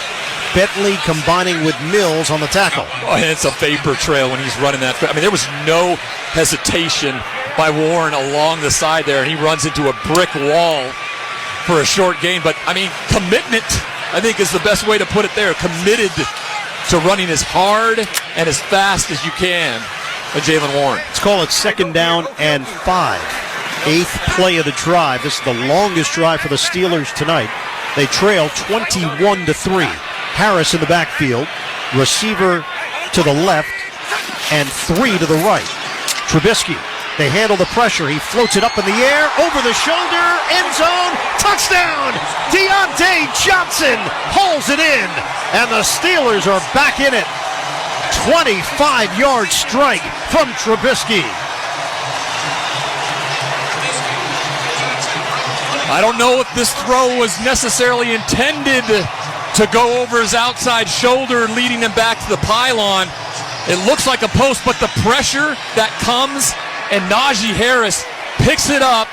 Bentley combining with Mills on the tackle. Oh, and it's a vapor trail when he's running that. I mean, there was no hesitation by Warren along the side there, and he runs into a brick wall for a short gain. But, I mean, commitment, I think, is the best way to put it there. Committed to running as hard and as fast as you can with Jalen Warren. Let's call it 2nd down and 5. 8th play of the drive. This is the longest drive for the Steelers tonight. They trail 21-3. Harris in the backfield. Receiver to the left and 3 to the right. Trubisky. They handle the pressure. He floats it up in the air, over the shoulder, end zone, touchdown! Deontay Johnson hauls it in, and the Steelers are back in it. 25-yard strike from Trubisky. I don't know if this throw was necessarily intended to go over his outside shoulder, leading him back to the pylon. It looks like a post, but the pressure that comes, and Najee Harris picks it up.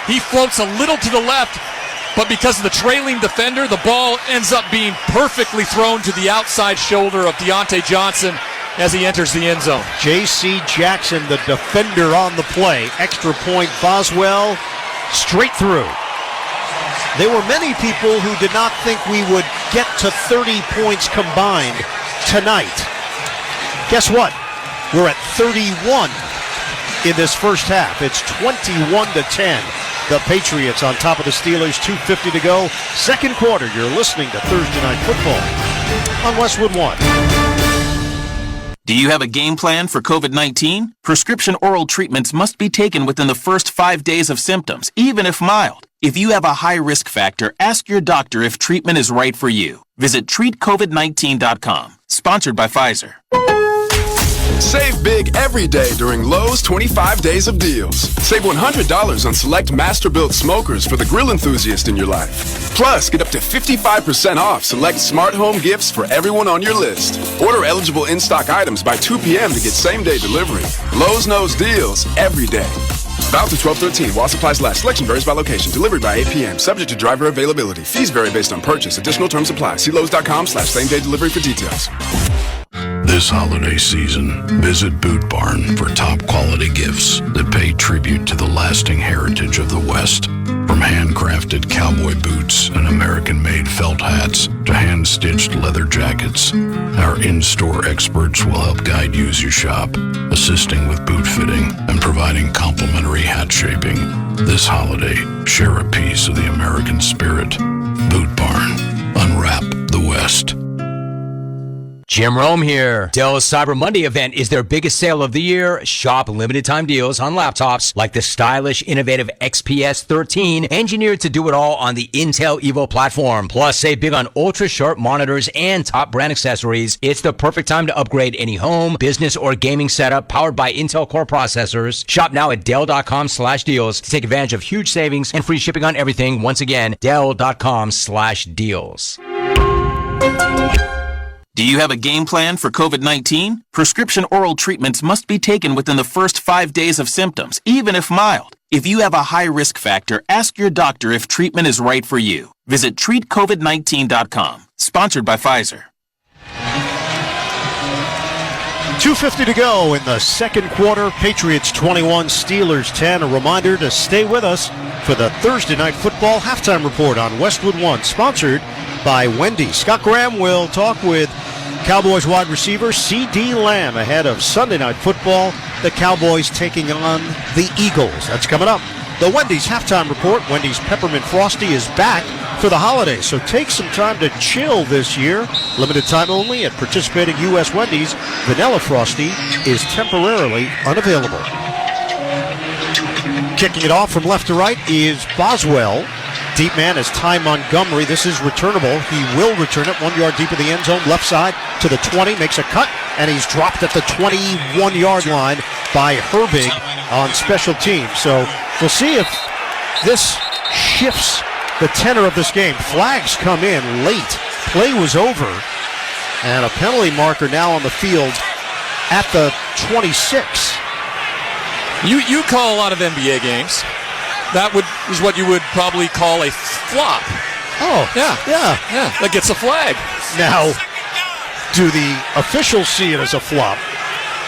He floats a little to the left, but because of the trailing defender, the ball ends up being perfectly thrown to the outside shoulder of Deontay Johnson as he enters the end zone. J.C. Jackson, the defender on the play. Extra point, Boswell, straight through. There were many people who did not think we would get to 30 points combined tonight. Guess what? We're at 31 in this first half. It's 21-10. The Patriots on top of the Steelers, 2:50 to go. Second quarter, you're listening to Thursday Night Football on Westwood 1. Do you have a game plan for COVID-19? Prescription oral treatments must be taken within the first 5 days of symptoms, even if mild. If you have a high risk factor, ask your doctor if treatment is right for you. Visit treatcovid19.com. Sponsored by Pfizer. Save big every day during Lowe's 25 Days of Deals. Save $100 on select Masterbuilt smokers for the grill enthusiast in your life. Plus, get up to 55% off select smart home gifts for everyone on your list. Order eligible in-stock items by 2 p.m. to get same-day delivery. Lowe's knows deals every day. Valid through 12/13 while supplies last. Selection varies by location. Delivery by 8 p.m. Subject to driver availability. Fees vary based on purchase. Additional terms apply. See Lowe's.com/same-day delivery for details. This holiday season, visit Boot Barn for top quality gifts that pay tribute to the lasting heritage of the West. From handcrafted cowboy boots and American-made felt hats to hand-stitched leather jackets, our in-store experts will help guide you as you shop, assisting with boot fitting and providing complimentary hat shaping. This holiday, share a piece of the American spirit. Boot Barn. Unwrap the West. Jim Rome here. Dell's Cyber Monday event is their biggest sale of the year. Shop limited time deals on laptops like the stylish, innovative XPS 13, engineered to do it all on the Intel Evo platform. Plus, save big on ultra-sharp monitors and top brand accessories. It's the perfect time to upgrade any home, business, or gaming setup powered by Intel Core processors. Shop now at Dell.com/deals to take advantage of huge savings and free shipping on everything. Once again, Dell.com/deals. Do you have a game plan for COVID-19? Prescription oral treatments must be taken within the first 5 days of symptoms, even if mild. If you have a high risk factor, ask your doctor if treatment is right for you. Visit treatcovid19.com. Sponsored by Pfizer. 2:50 to go in the second quarter. Patriots 21, Steelers 10. A reminder to stay with us for the Thursday Night Football Halftime Report on Westwood One, sponsored by Wendy's. Scott Graham will talk with Cowboys wide receiver C.D. Lamb ahead of Sunday Night Football. The Cowboys taking on the Eagles. That's coming up. The Wendy's Halftime Report. Wendy's Peppermint Frosty is back for the holidays, so take some time to chill this year. Limited time only at participating U.S. Wendy's. Vanilla Frosty is temporarily unavailable. Kicking it off from left to right is Boswell. Deep man is Ty Montgomery. This is returnable. He will return it 1 yard deep of the end zone, left side to the 20, makes a cut, and he's dropped at the 21-yard line by Herbig on special teams. So we'll see if this shifts the tenor of this game. Flags come in late. Play was over, and a penalty marker now on the field at the 26. You call a lot of NBA games. That is what you would probably call a flop. Oh, yeah. That gets a flag. Now, do the officials see it as a flop?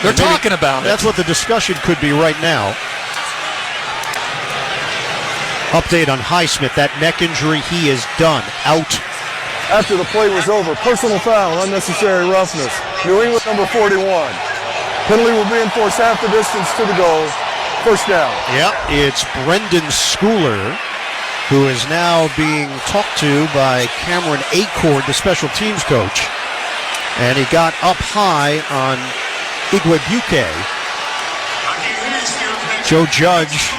They're talking about it. That's what the discussion could be right now. Update on Highsmith. That neck injury, he is done. Out. After the play was over, personal foul, unnecessary roughness. New England number 41. Penalty will be enforced half the distance to the goal. First down. Yep, it's Brendan Schooler, who is now being talked to by Cameron Acord, the special teams coach. And he got up high on Igwebuike. Joe Judge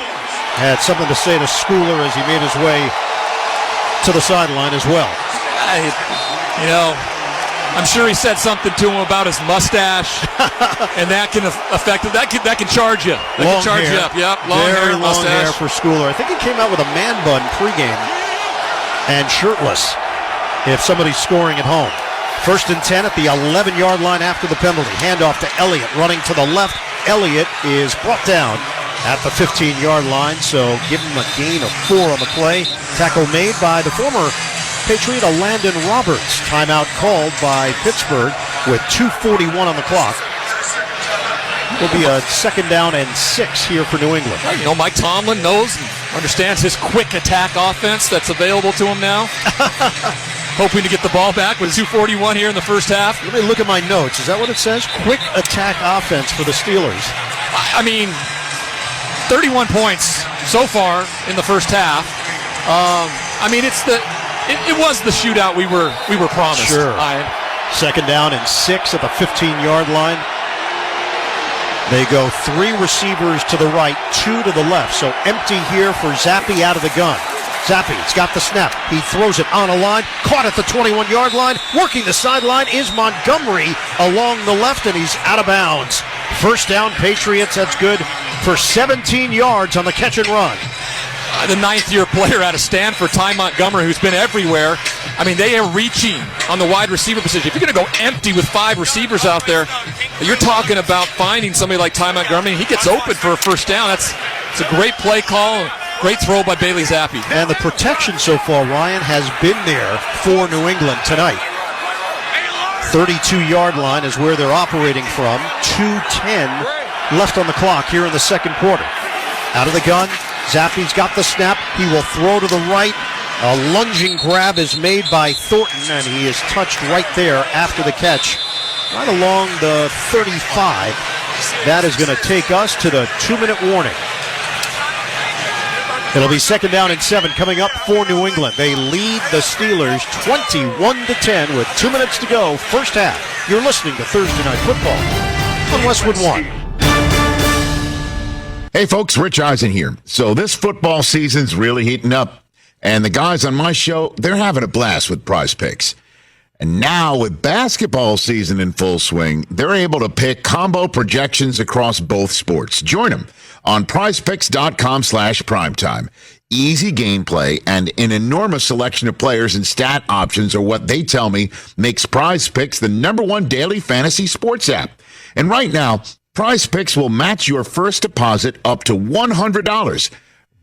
had something to say to Schooler as he made his way to the sideline as well. I'm sure he said something to him about his mustache, and that can affect it. That can charge you. That can charge you up. Yep, Very long long mustache. hair for Schooler. I think he came out with a man bun pregame and shirtless if somebody's scoring at home. First and 10 at the 11-yard line after the penalty. Handoff to Elliott, running to the left. Elliott is brought down at the 15-yard line, so give him a gain of 4 on the play. Tackle made by the former Patriot, Landon Roberts. Timeout called by Pittsburgh with 2:41 on the clock. Will be a second down and 6 here for New England. Mike Tomlin knows and understands his quick attack offense that's available to him now. Hoping to get the ball back with 2:41 here in the first half. Let me look at my notes. Is that what it says? Quick attack offense for the Steelers. 31 points so far in the first half. It was the shootout we were promised. Sure. Second down and 6 at the 15-yard line. They go 3 receivers to the right, 2 to the left. So empty here for Zappi out of the gun. Zappi's got the snap. He throws it on a line, caught at the 21-yard line. Working the sideline is Montgomery along the left, and he's out of bounds. First down, Patriots. That's good for 17 yards on the catch and run. The 9th-year player out of Stanford, Ty Montgomery, who's been everywhere. I mean, they are reaching on the wide receiver position. If you're going to go empty with 5 receivers out there, you're talking about finding somebody like Ty Montgomery. He gets open for a first down. It's a great play call. Great throw by Bailey Zappi. And the protection so far, Ryan, has been there for New England tonight. 32-yard line is where they're operating from. 2:10 left on the clock here in the second quarter. Out of the gun, Zappi's got the snap. He will throw to the right. A lunging grab is made by Thornton, and he is touched right there after the catch, right along the 35. That is going to take us to the 2-minute warning. It'll be second down and 7 coming up for New England. They lead the Steelers 21-10 with 2 minutes to go, first half. You're listening to Thursday Night Football on Westwood One. Hey folks, Rich Eisen here. So this football season's really heating up, and the guys on my show, they're having a blast with Prize Picks. And now with basketball season in full swing, they're able to pick combo projections across both sports. Join them on prizepicks.com/primetime. Easy gameplay and an enormous selection of players and stat options are what they tell me makes Prize Picks the #1 daily fantasy sports app. And right now, Prize Picks will match your first deposit up to $100.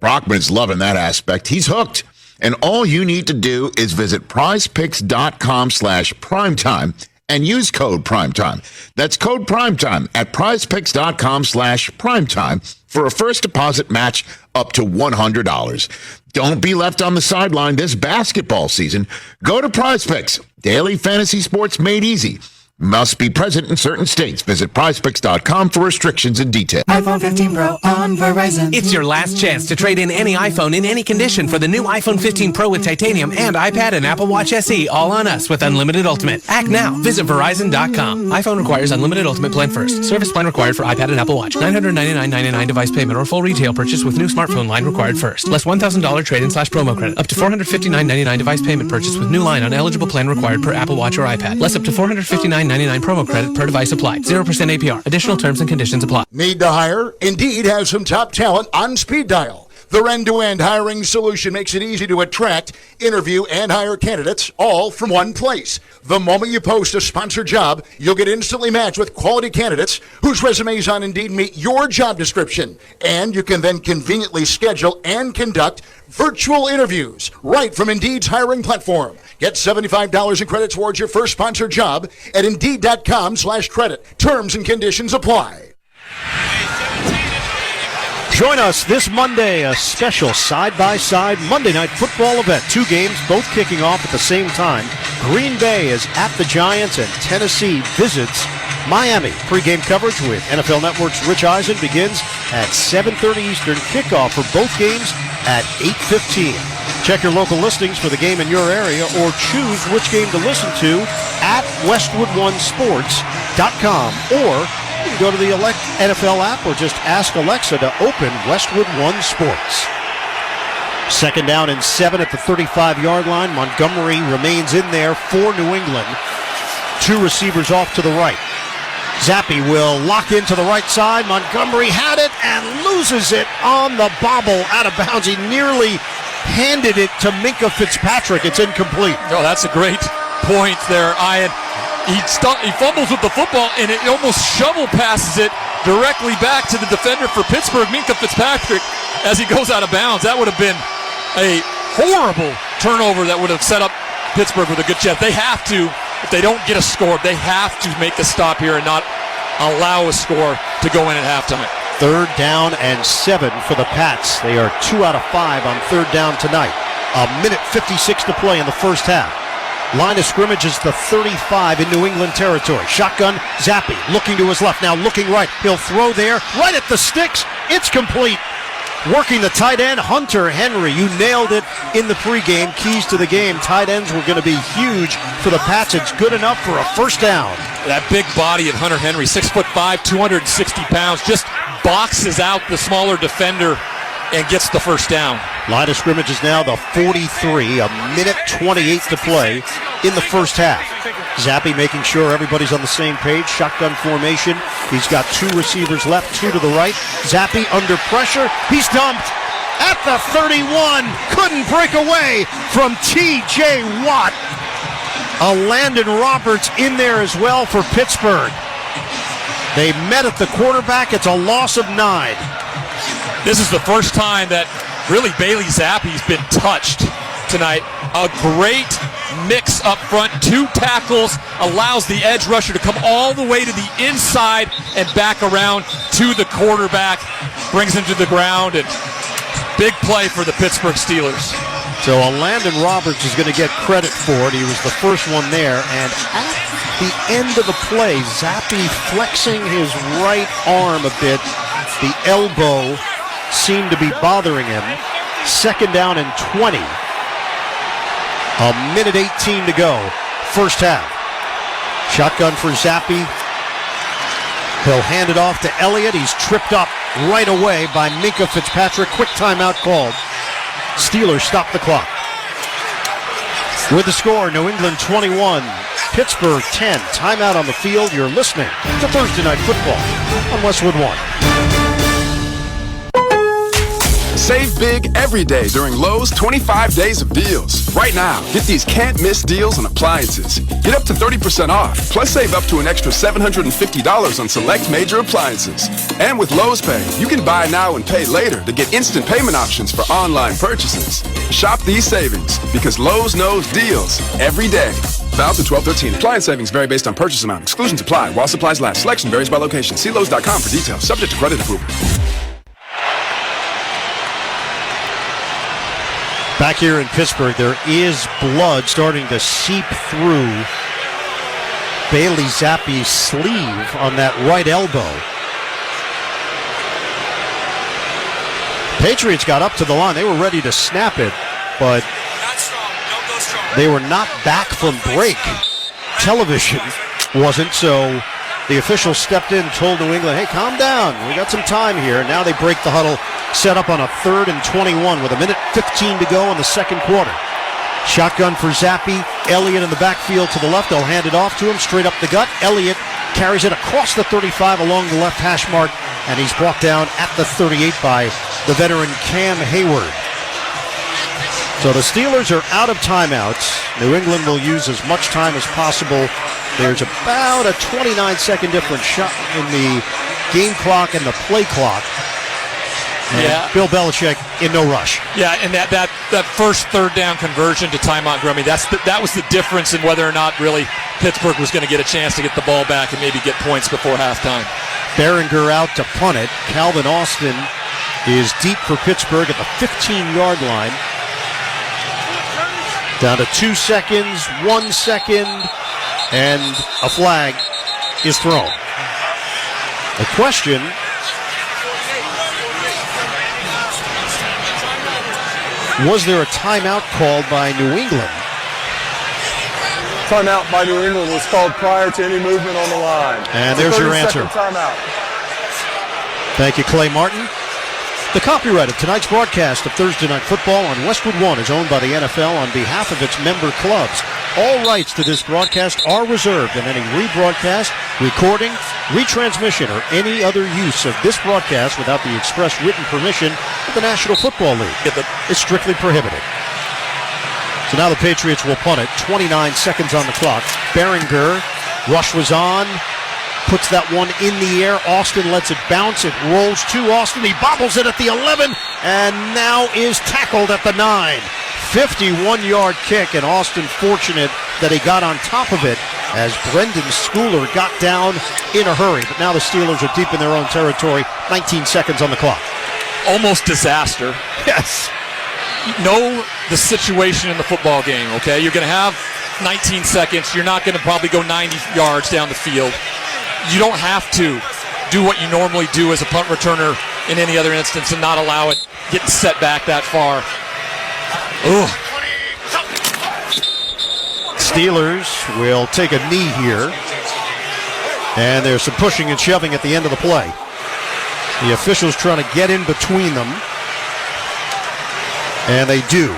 Brockman's loving that aspect. He's hooked. And all you need to do is visit prizepicks.com/primetime and use code primetime. That's code primetime at prizepicks.com/primetime for a first deposit match up to $100. Don't be left on the sideline this basketball season. Go to Prize Picks. Daily fantasy sports made easy. Must be present in certain states. Visit prizepicks.com for restrictions and details. iPhone 15 Pro on Verizon. It's your last chance to trade in any iPhone in any condition for the new iPhone 15 Pro with titanium and iPad and Apple Watch SE all on us with Unlimited Ultimate. Act now. Visit Verizon.com. iPhone requires Unlimited Ultimate plan first. Service plan required for iPad and Apple Watch. $999.99 device payment or full retail purchase with new smartphone line required first. Less $1,000 trade-in/promo credit. Up to $459.99 device payment purchase with new line on eligible plan required per Apple Watch or iPad. Less up to $459.99 promo credit per device applied. 0% APR. Additional terms and conditions apply. Need to hire? Indeed has some top talent on speed dial. Their end-to-end hiring solution makes it easy to attract, interview, and hire candidates all from one place. The moment you post a sponsored job, you'll get instantly matched with quality candidates whose resumes on Indeed meet your job description. And you can then conveniently schedule and conduct virtual interviews right from Indeed's hiring platform. Get $75 in credit towards your first sponsored job at Indeed.com/credit. Terms and conditions apply. Join us this Monday, a special side-by-side Monday Night Football event. 2 games, both kicking off at the same time. Green Bay is at the Giants, and Tennessee visits Miami. Pre-game coverage with NFL Network's Rich Eisen begins at 7:30 Eastern. Kickoff for both games at 8:15. Check your local listings for the game in your area or choose which game to listen to at westwood1sports.com, or you can go to the NFL app or just ask Alexa to open Westwood One Sports. Second down and 7 at the 35-yard line. Montgomery remains in there for New England. 2 receivers off to the right. Zappi will lock into the right side. Montgomery had it and loses it on the bobble out of bounds. He nearly handed it to Minkah Fitzpatrick. It's incomplete. Oh, that's a great point there, Ian. He fumbles with the football, and it almost shovel passes it directly back to the defender for Pittsburgh, Minkah Fitzpatrick, as he goes out of bounds. That would have been a horrible turnover that would have set up Pittsburgh with a good chance. They have to, if they don't get a score, they have to make a stop here and not allow a score to go in at halftime. Third down and 7 for the Pats. They are 2 out of 5 on third down tonight. 1:56 to play in the first half. Line of scrimmage is the 35 in New England territory. Shotgun, Zappi looking to his left, now looking right. He'll throw there, right at the sticks. It's complete. Working the tight end, Hunter Henry. You nailed it in the pregame. Keys to the game. Tight ends were going to be huge for the Pats. It's good enough for a first down. That big body of Hunter Henry, 6'5", 260 pounds, just boxes out the smaller defender and gets the first down. Line of scrimmage is now the 43, a minute 28 to play in the first half. Zappi making sure everybody's on the same page. Shotgun formation. He's got 2 receivers left, 2 to the right. Zappi under pressure. He's dumped at the 31. Couldn't break away from T.J. Watt. A Landon Roberts in there as well for Pittsburgh. They met at the quarterback. It's a loss of 9. This is the first time that really Bailey Zappi's been touched tonight. A great mix up front. 2 tackles, allows the edge rusher to come all the way to the inside and back around to the quarterback. Brings him to the ground, and big play for the Pittsburgh Steelers. So Landon Roberts is going to get credit for it. He was the first one there, and at the end of the play, Zappi flexing his right arm a bit. The elbow seemed to be bothering him. Second down and 20. A minute 18 to go. First half. Shotgun for Zappi. He'll hand it off to Elliott. He's tripped up right away by Minkah Fitzpatrick. Quick timeout called. Steelers stop the clock. With the score, New England 21, Pittsburgh 10. Timeout on the field. You're listening to Thursday Night Football on Westwood 1. Save big every day during Lowe's 25 days of deals. Right now, get these can't-miss deals on appliances. Get up to 30% off, plus save up to an extra $750 on select major appliances. And with Lowe's Pay, you can buy now and pay later to get instant payment options for online purchases. Shop these savings, because Lowe's knows deals every day. Valid to 12/13. Appliance savings vary based on purchase amount. Exclusions apply while supplies last. Selection varies by location. See Lowe's.com for details. Subject to credit approval. Back here in Pittsburgh, there is blood starting to seep through Bailey Zappi's sleeve on that right elbow. Patriots got up to the line. They were ready to snap it, but they were not back from break. Television wasn't, so the officials stepped in and told New England, hey, calm down. We got some time here. Now they break the huddle, set up on a 3rd and 21 with a minute 15 to go in the second quarter. Shotgun for Zappi. Elliott in the backfield to the left. They'll hand it off to him straight up the gut. Elliott carries it across the 35 along the left hash mark, and he's brought down at the 38 by the veteran Cam Hayward. So the Steelers are out of timeouts. New England will use as much time as possible. There's about a 29-second difference shot in the game clock and the play clock. And Bill Belichick in no rush. Yeah, and that first 3rd down conversion to timeout, Grummy, that was the difference in whether or not really Pittsburgh was going to get a chance to get the ball back and maybe get points before halftime. Behringer out to punt it. Calvin Austin is deep for Pittsburgh at the 15-yard line. Down to 2 seconds, 1 second, and a flag is thrown. The question: was there a timeout called by New England? Timeout by New England was called prior to any movement on the line. And there's your answer. Timeout. Thank you, Clay Martin. The copyright of tonight's broadcast of Thursday Night Football on Westwood 1 is owned by the NFL on behalf of its member clubs. All rights to this broadcast are reserved, and any rebroadcast, recording, retransmission, or any other use of this broadcast without the express written permission of the National Football League is strictly prohibited. So now the Patriots will punt it. 29 seconds on the clock. Behringer, rush was on. Puts that one in the air. Austin lets it bounce. It rolls to Austin. He bobbles it at the 11 and now is tackled at the 9. 51-yard kick, and Austin fortunate that he got on top of it as Brendan Schooler got down in a hurry. But now the Steelers are deep in their own territory. 19 seconds on the clock. Almost disaster. Yes. Know the situation in the football game, okay? You're going to have 19 seconds. You're not going to probably go 90 yards down the field. You don't have to do what you normally do as a punt returner in any other instance and not allow it getting set back that far. Ooh. Steelers will take a knee here. And there's some pushing and shoving at the end of the play. The officials trying to get in between them. And they do.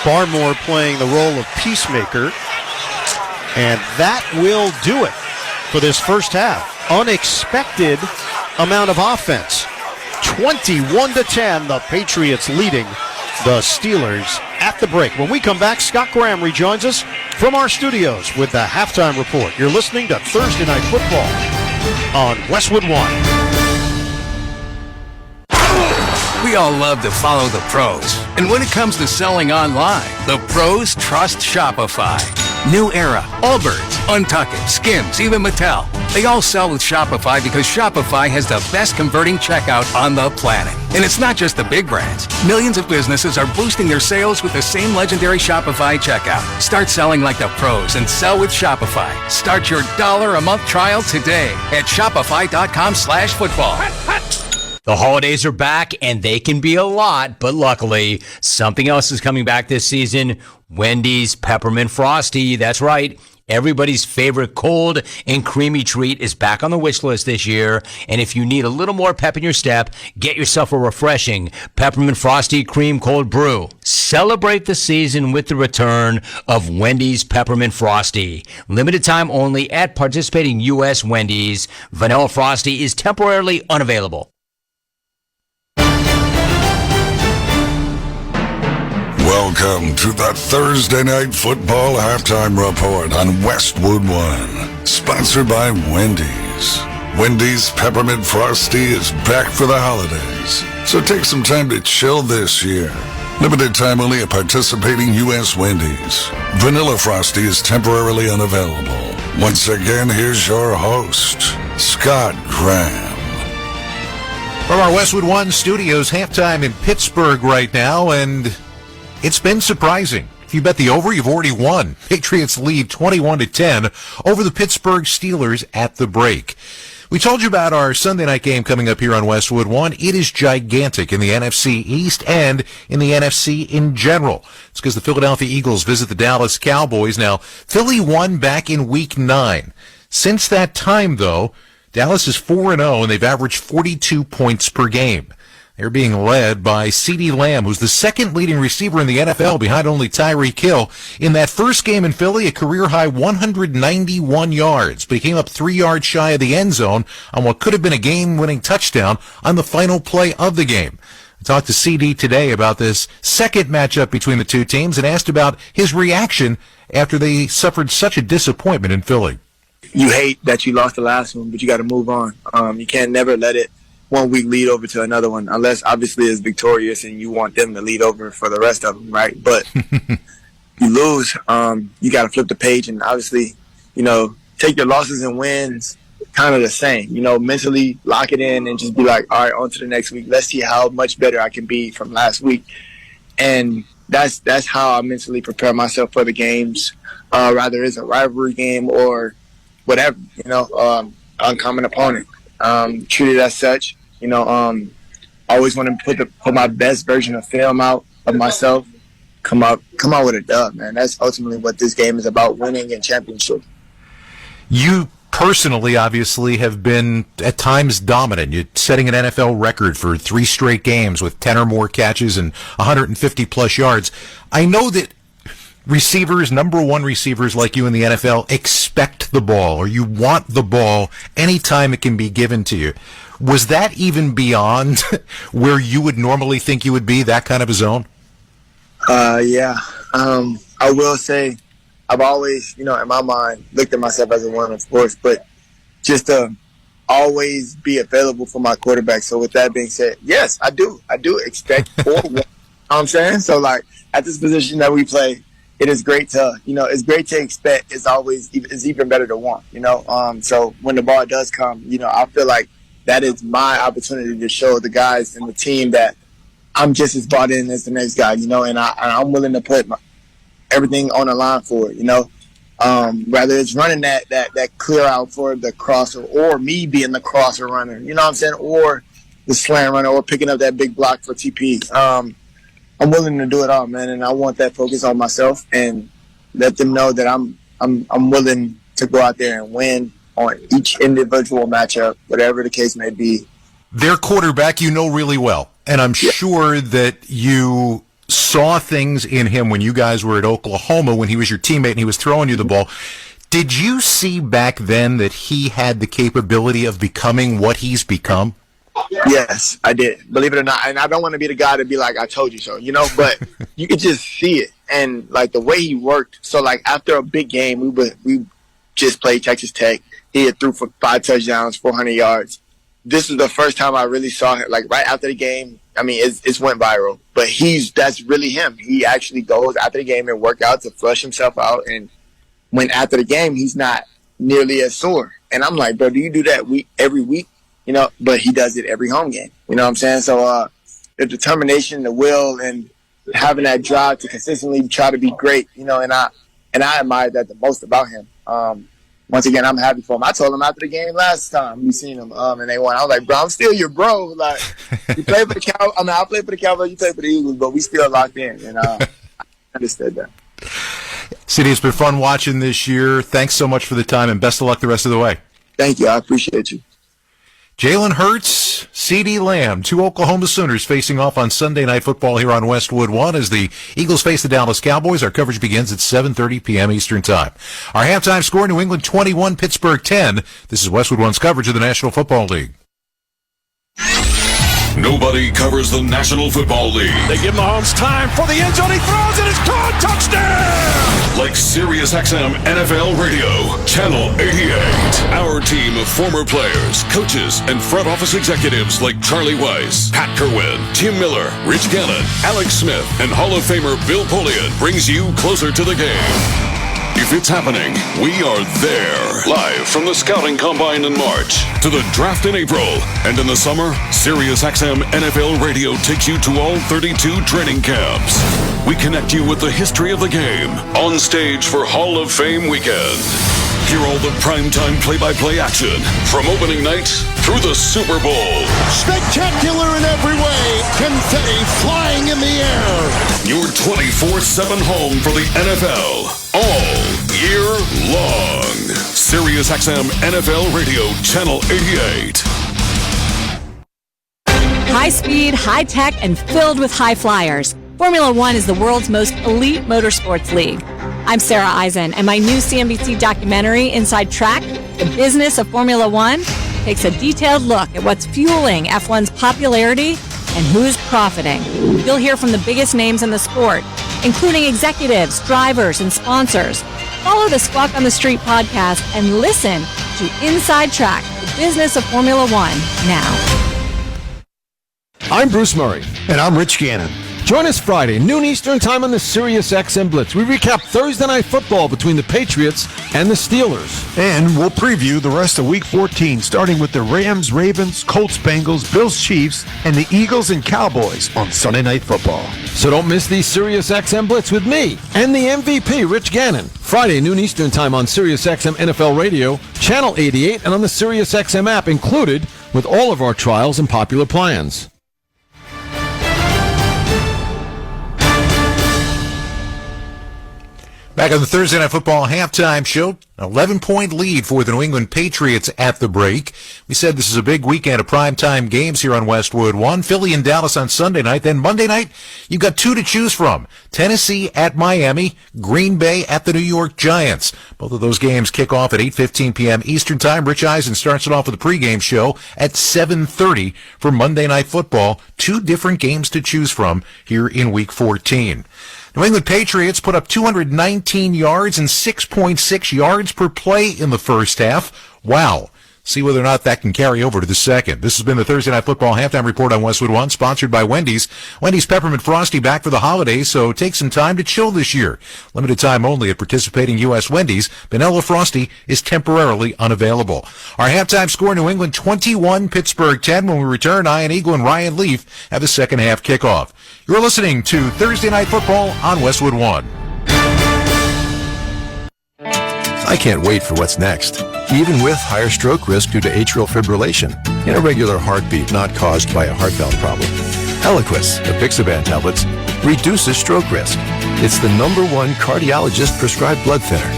Barmore playing the role of peacemaker. And that will do it for this first half. Unexpected amount of offense. 21-10, the Patriots leading the Steelers at the break. When we come back, Scott Graham rejoins us from our studios with the halftime report. You're listening to Thursday Night Football on Westwood One. We all love to follow the pros. And when it comes to selling online, the pros trust Shopify. New Era, Allbirds, Untuckit, Skims, even Mattel. They all sell with Shopify because Shopify has the best converting checkout on the planet. And it's not just the big brands. Millions of businesses are boosting their sales with the same legendary Shopify checkout. Start selling like the pros and sell with Shopify. Start your $1 a month trial today at shopify.com/football. The holidays are back, and they can be a lot, but luckily, something else is coming back this season. Wendy's Peppermint Frosty. That's right. Everybody's favorite cold and creamy treat is back on the wish list this year. And if you need a little more pep in your step, get yourself a refreshing Peppermint Frosty Cream Cold Brew. Celebrate the season with the return of Wendy's Peppermint Frosty. Limited time only at participating U.S. Wendy's. Vanilla Frosty is temporarily unavailable. Welcome to the Thursday Night Football Halftime Report on Westwood One. Sponsored by Wendy's. Wendy's Peppermint Frosty is back for the holidays. So take some time to chill this year. Limited time only at participating U.S. Wendy's. Vanilla Frosty is temporarily unavailable. Once again, here's your host, Scott Graham. From our Westwood One studios, halftime in Pittsburgh right now, and it's been surprising. If you bet the over, you've already won. Patriots lead 21-10 over the Pittsburgh Steelers at the break. We told you about our Sunday night game coming up here on Westwood One. It is gigantic in the NFC East and in the NFC in general. It's because the Philadelphia Eagles visit the Dallas Cowboys. Now, Philly won back in Week 9. Since that time, though, Dallas is 4-0, and they've averaged 42 points per game. They're being led by CeeDee Lamb, who's the second leading receiver in the NFL behind only Tyreek Hill. In that first game in Philly, a career-high 191 yards, but he came up 3 yards shy of the end zone on what could have been a game-winning touchdown on the final play of the game. I talked to CD today about this second matchup between the two teams and asked about his reaction after they suffered such a disappointment in Philly. You hate that you lost the last one, but you got to move on. You can't never let it 1 week lead over to another one, unless obviously it's victorious and you want them to lead over for the rest of them, right? But you lose, you got to flip the page and obviously, take your losses and wins kind of the same. Mentally lock it in and just be like, all right, on to the next week. Let's see how much better I can be from last week. And that's how I mentally prepare myself for the games, rather it's a rivalry game or whatever, uncommon opponent. Treat it as such. Always want to put my best version of film out of myself. Come out with a dub, man. That's ultimately what this game is about: winning and championship. You personally, obviously, have been at times dominant. You're setting an NFL record for 3 straight games with 10 or more catches and 150 plus yards. I know that receivers, number one receivers like you in the NFL, expect the ball, or you want the ball anytime it can be given to you. Was that even beyond where you would normally think you would be, that kind of a zone? Yeah. I will say I've always, in my mind, looked at myself as a winner, of course, but just to always be available for my quarterback. So with that being said, yes, I do expect 4 1. You know what I'm saying? So, at this position that we play, it is great to, it's great to expect. It's even better to want, So when the ball does come, I feel like that is my opportunity to show the guys in the team that I'm just as bought in as the next guy, and I'm willing to put everything on the line for it, Whether it's running that clear out for the crosser or me being the crosser runner, you know what I'm saying? Or the slant runner or picking up that big block for TP. I'm willing to do it all, man, and I want that focus on myself and let them know that I'm willing to go out there and win on each individual matchup, whatever the case may be. Their quarterback you know really well, and I'm sure that you saw things in him when you guys were at Oklahoma when he was your teammate and he was throwing you the ball. Did you see back then that he had the capability of becoming what he's become? Yes, I did. Believe it or not. And I don't want to be the guy to be like, I told you so, but you could just see it. And, like, the way he worked. So, like, after a big game, we just played Texas Tech. He had threw for 5 touchdowns, 400 yards. This was the first time I really saw him. Like, right after the game, I mean, it's went viral. But that's really him. He actually goes after the game and work out to flush himself out. And when after the game, he's not nearly as sore. And I'm like, bro, do you do that every week? But he does it every home game. You know what I'm saying? So the determination, the will, and having that drive to consistently try to be great, and I admire that the most about him. Once again, I'm happy for him. I told him after the game last time we seen him, and they won. I was like, bro, I'm still your bro. Like, you play for the Cowboys. I mean, I play for the Cowboys, you play for the Eagles, but we still locked in. And I understood that. Sidney, it's been fun watching this year. Thanks so much for the time, and best of luck the rest of the way. Thank you. I appreciate you. Jalen Hurts, CeeDee Lamb, 2 Oklahoma Sooners facing off on Sunday Night Football here on Westwood 1 as the Eagles face the Dallas Cowboys. Our coverage begins at 7:30 p.m. Eastern Time. Our halftime score, New England 21, Pittsburgh 10. This is Westwood 1's coverage of the National Football League. Nobody covers the National Football League. They give Mahomes time for the end zone. He throws it. It's caught. Touchdown! Like SiriusXM NFL Radio, Channel 88. Our team of former players, coaches, and front office executives like Charlie Weiss, Pat Kerwin, Tim Miller, Rich Gannon, Alex Smith, and Hall of Famer Bill Polian brings you closer to the game. If it's happening, we are there. Live from the Scouting Combine in March to the Draft in April. And in the summer, SiriusXM NFL Radio takes you to all 32 training camps. We connect you with the history of the game on stage for Hall of Fame weekend. Hear all the primetime play-by-play action from opening night through the Super Bowl. Spectacular in every way. Confetti flying in the air. Your 24/7 home for the NFL all year long. SiriusXM NFL Radio, Channel 88. High speed, high tech, and filled with high flyers. Formula One is the world's most elite motorsports league. I'm Sarah Eisen, and my new CNBC documentary, Inside Track, The Business of Formula One, takes a detailed look at what's fueling F1's popularity and who's profiting. You'll hear from the biggest names in the sport, including executives, drivers, and sponsors. Follow the Squawk on the Street podcast and listen to Inside Track, The Business of Formula One, now. I'm Bruce Murray. And I'm Rich Gannon. Join us Friday, noon Eastern Time on the SiriusXM Blitz. We recap Thursday Night Football between the Patriots and the Steelers. And we'll preview the rest of Week 14, starting with the Rams, Ravens, Colts, Bengals, Bills, Chiefs, and the Eagles and Cowboys on Sunday Night Football. So don't miss the SiriusXM Blitz with me and the MVP, Rich Gannon. Friday, noon Eastern Time on SiriusXM NFL Radio, Channel 88, and on the SiriusXM app, included with all of our trials and popular plans. Back on the Thursday Night Football halftime show, an 11-point lead for the New England Patriots at the break. We said this is a big weekend of primetime games here on Westwood 1. Philly and Dallas on Sunday night. Then Monday night, you've got 2 to choose from. Tennessee at Miami, Green Bay at the New York Giants. Both of those games kick off at 8:15 p.m. Eastern Time. Rich Eisen starts it off with a pregame show at 7:30 for Monday Night Football. 2 different games to choose from here in Week 14. New England Patriots put up 219 yards and 6.6 yards per play in the first half. Wow. See whether or not that can carry over to the second. This has been the Thursday Night Football Halftime Report on Westwood 1, sponsored by Wendy's. Wendy's Peppermint Frosty back for the holidays, so take some time to chill this year. Limited time only at participating U.S. Wendy's. Vanilla Frosty is temporarily unavailable. Our halftime score, New England 21, Pittsburgh 10. When we return, Ian Eagle and Ryan Leaf have the second half kickoff. You're listening to Thursday Night Football on Westwood 1. I can't wait for what's next, even with higher stroke risk due to atrial fibrillation, an irregular heartbeat not caused by a heart valve problem. Eliquis, apixaban tablets, reduces stroke risk. It's the #1 cardiologist-prescribed blood thinner.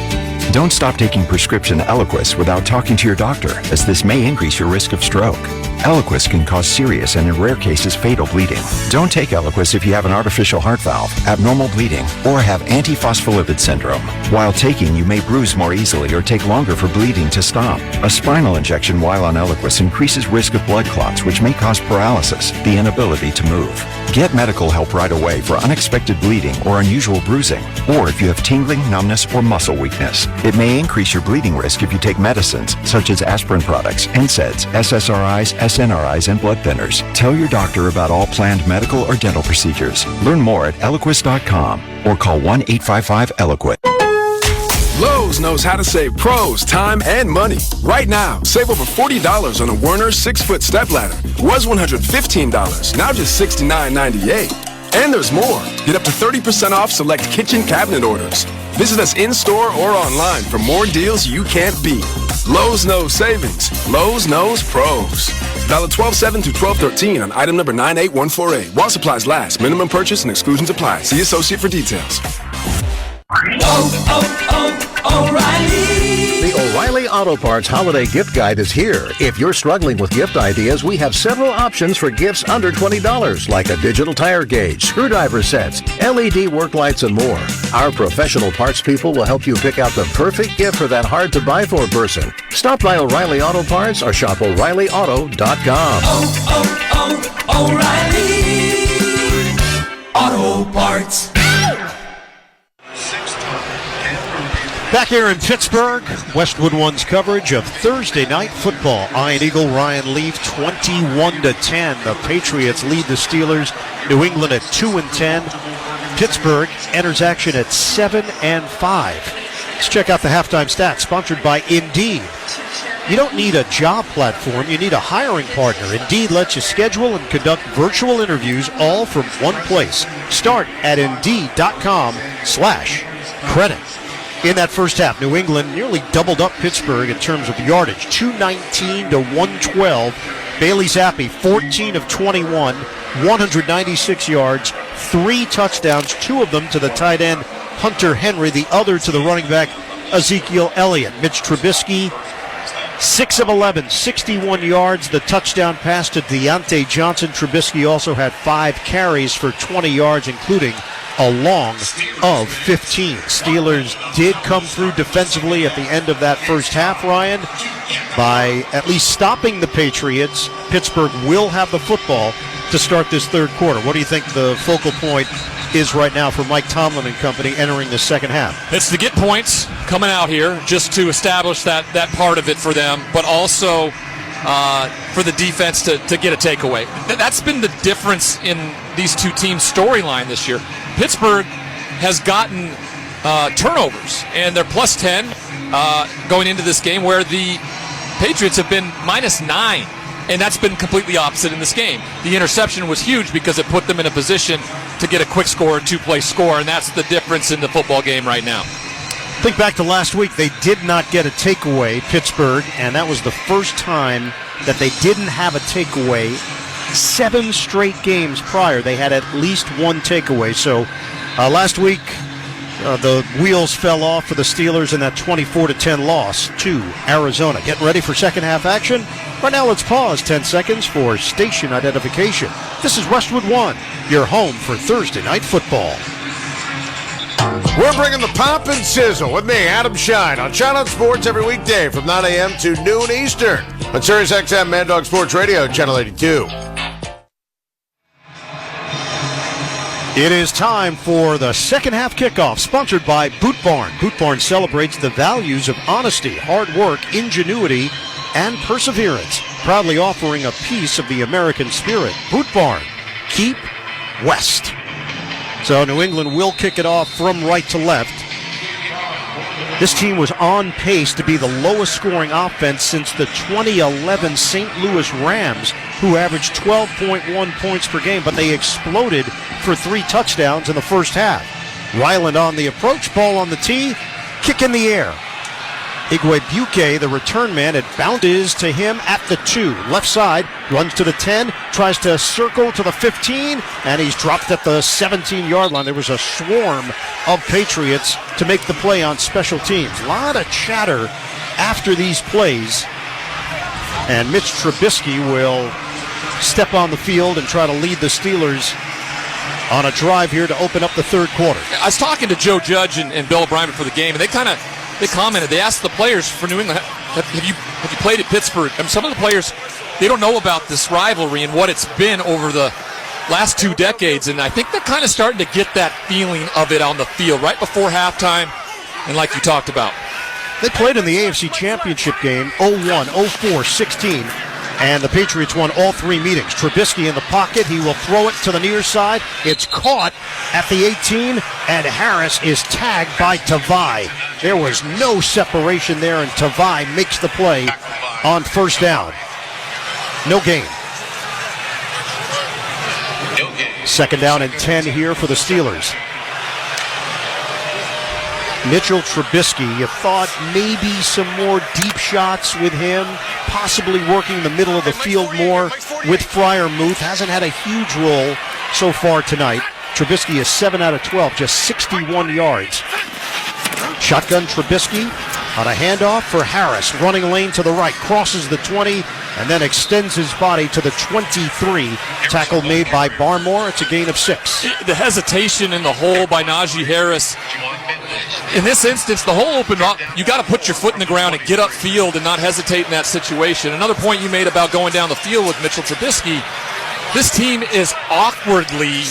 Don't stop taking prescription Eliquis without talking to your doctor, as this may increase your risk of stroke. Eliquis can cause serious and in rare cases fatal bleeding. Don't take Eliquis if you have an artificial heart valve, abnormal bleeding, or have antiphospholipid syndrome. While taking, you may bruise more easily or take longer for bleeding to stop. A spinal injection while on Eliquis increases risk of blood clots, which may cause paralysis, the inability to move. Get medical help right away for unexpected bleeding or unusual bruising, or if you have tingling, numbness, or muscle weakness. It may increase your bleeding risk if you take medicines such as aspirin products, NSAIDs, SSRIs, SNRIs, and blood thinners. Tell your doctor about all planned medical or dental procedures. Learn more at Eliquis.com or call 1-855-ELIQUIT. Lowe's knows how to save pros time and money. Right now, save over $40 on a Werner 6-foot stepladder. Was $115, now just $69.98. And there's more. Get up to 30% off select kitchen cabinet orders. Visit us in-store or online for more deals you can't beat. Lowe's knows savings. Lowe's knows pros. Valid 12/7 through 12/13 on item number 98148. While supplies last. Minimum purchase and exclusions apply. See associate for details. O'Reilly. The O'Reilly Auto Parts Holiday Gift Guide is here. If you're struggling with gift ideas, we have several options for gifts under $20, like a digital tire gauge, screwdriver sets, LED work lights, and more. Our professional parts people will help you pick out the perfect gift for that hard-to-buy-for person. Stop by O'Reilly Auto Parts or shop O'ReillyAuto.com. O'Reilly Auto Parts. Back here in Pittsburgh, Westwood One's coverage of Thursday night football. Iron Eagle Ryan Leaf 21-10. The Patriots lead the Steelers. New England at 2-10. Pittsburgh enters action at 7-5. Let's check out the halftime stats, sponsored by Indeed. You don't need a job platform, you need a hiring partner. Indeed lets you schedule and conduct virtual interviews all from one place. Start at Indeed.com/credit. In that first half, New England nearly doubled up Pittsburgh in terms of yardage, 219 to 112. Bailey Zappi, 14 of 21, 196 yards, 3 touchdowns, 2 of them to the tight end Hunter Henry, the other to the running back Ezekiel Elliott. Mitch Trubisky, 6 of 11, 61 yards, the touchdown pass to Deontay Johnson. Trubisky also had 5 carries for 20 yards, including a long of 15. Steelers did come through defensively at the end of that first half, Ryan, by at least stopping the Patriots. Pittsburgh will have the football to start this third quarter. What do you think the focal point is right now for Mike Tomlin and company entering the second half? It's to get points coming out here just to establish that part of it for them, but also for the defense to get a takeaway. That's been the difference in these two teams' storyline this year. Pittsburgh has gotten turnovers, and they're plus 10 going into this game, where the Patriots have been minus 9, and that's been completely opposite in this game. The interception was huge because it put them in a position to get a quick score, a 2-play score, and that's the difference in the football game right now. Think back to last week. They did not get a takeaway, Pittsburgh, and that was the first time that they didn't have a takeaway. 7 straight games prior, they had at least one takeaway. So last week, the wheels fell off for the Steelers in that 24-10 loss to Arizona. Getting ready for second half action? Right now, let's pause 10 seconds for station identification. This is Westwood One, your home for Thursday night football. We're bringing the pop and sizzle with me, Adam Shine, on Channel Sports every weekday from 9 a.m. to noon Eastern on Sirius XM Mad Dog Sports Radio, Channel 82. It is time for the second half kickoff, sponsored by Boot Barn. Boot Barn celebrates the values of honesty, hard work, ingenuity, and perseverance, proudly offering a piece of the American spirit. Boot Barn, keep west. So New England will kick it off from right to left. This team was on pace to be the lowest scoring offense since the 2011 St. Louis Rams, who averaged 12.1 points per game, but they exploded for 3 touchdowns in the first half. Ryland on the approach, ball on the tee, kick in the air. Igwebuike, the return man, it bounces to him at the 2. Left side, runs to the 10, tries to circle to the 15, and he's dropped at the 17-yard line. There was a swarm of Patriots to make the play on special teams. A lot of chatter after these plays, and Mitch Trubisky will step on the field and try to lead the Steelers on a drive here to open up the third quarter. I was talking to Joe Judge and Bill O'Brien before the game, and they commented. They asked the players for New England, have you played at Pittsburgh? And some of the players, they don't know about this rivalry and what it's been over the last 2 decades, and I think they're kind of starting to get that feeling of it on the field right before halftime, and like you talked about. They played in the AFC Championship game 0-1, 0-4, 16, and the Patriots won all 3 meetings. Trubisky in the pocket. He will throw it to the near side. It's caught at the 18, and Harris is tagged by Tavai. There was no separation there, and Tavai makes the play on first down. No gain. Second down and 10 here for the Steelers. Mitchell Trubisky, you thought maybe some more deep shots with him, possibly working the middle of the field more with Freiermuth. Hasn't had a huge role so far tonight. Trubisky is 7 out of 12, just 61 yards. Shotgun Trubisky on a handoff for Harris. Running lane to the right, crosses the 20, and then extends his body to the 23. Tackle made by Barmore. It's a gain of 6. The hesitation in the hole by Najee Harris. In this instance, the hole opened up. You got to put your foot in the ground and get upfield and not hesitate in that situation. Another point you made about going down the field with Mitchell Trubisky, this team is awkwardly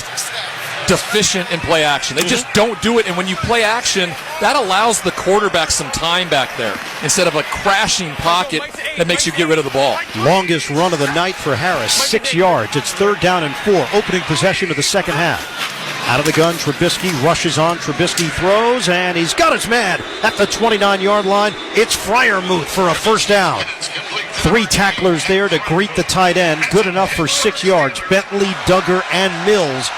deficient in play action. They just don't do it, and when you play action, that allows the quarterback some time back there instead of a crashing pocket that makes you get rid of the ball. Longest run of the night for Harris, 6 yards. It's 3rd down and 4, opening possession of the second half. Out of the gun, Trubisky rushes on. Trubisky throws, and he's got his man at the 29-yard line. It's Freiermuth for a first down. 3 tacklers there to greet the tight end. Good enough for 6 yards. Bentley, Duggar, and Mills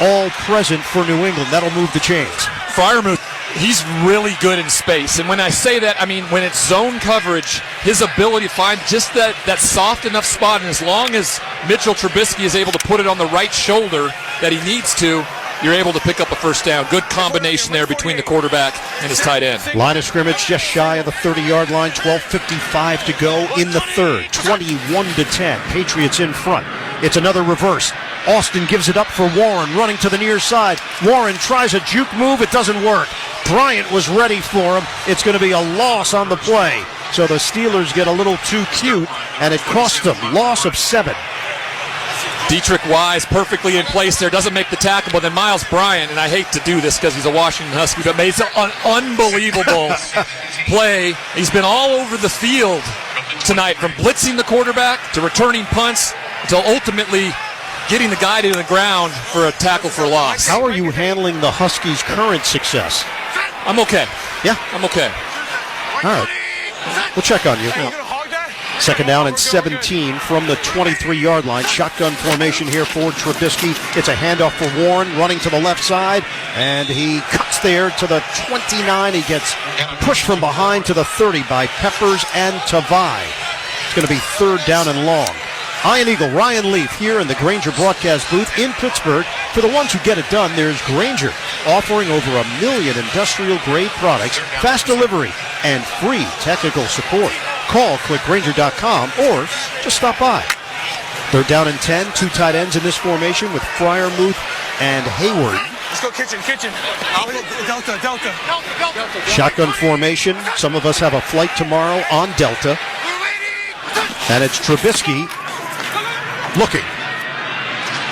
all present for New England. That'll move the chains. Freiermuth, he's really good in space. And when I say that, I mean when it's zone coverage, his ability to find just that soft enough spot, and as long as Mitchell Trubisky is able to put it on the right shoulder that he needs to, you're able to pick up a first down. Good combination there between the quarterback and his tight end. Line of scrimmage just shy of the 30-yard line. 12:55 to go in the third. 21-10. Patriots in front. It's another reverse. Austin gives it up for Warren, running to the near side. Warren tries a juke move. It doesn't work. Bryant was ready for him. It's going to be a loss on the play. So the Steelers get a little too cute, and it cost them. Loss of 7. Dietrich Wise perfectly in place there, doesn't make the tackle, but then Miles Bryant, and I hate to do this because he's a Washington Husky, but made an unbelievable play. He's been all over the field tonight, from blitzing the quarterback to returning punts to ultimately getting the guy to the ground for a tackle for loss. How are you handling the Huskies' current success? I'm okay. Yeah? I'm okay. All right. We'll check on you. Yeah. Second down and 17 from the 23-yard line. Shotgun formation here for Trubisky. It's a handoff for Warren, running to the left side, and he cuts there to the 29. He gets pushed from behind to the 30 by Peppers and Tavai. It's going to be 3rd down and long. Iron Eagle, Ryan Leaf here in the Grainger broadcast booth in Pittsburgh. For the ones who get it done, there's Grainger, offering over 1 million industrial-grade products, fast delivery, and free technical support. Call, click Grainger.com, or just stop by. 3rd down and 10, 2 tight ends in this formation with Freiermuth and Hayward. Let's go kitchen. Delta. Shotgun formation. Some of us have a flight tomorrow on Delta. And it's Trubisky looking.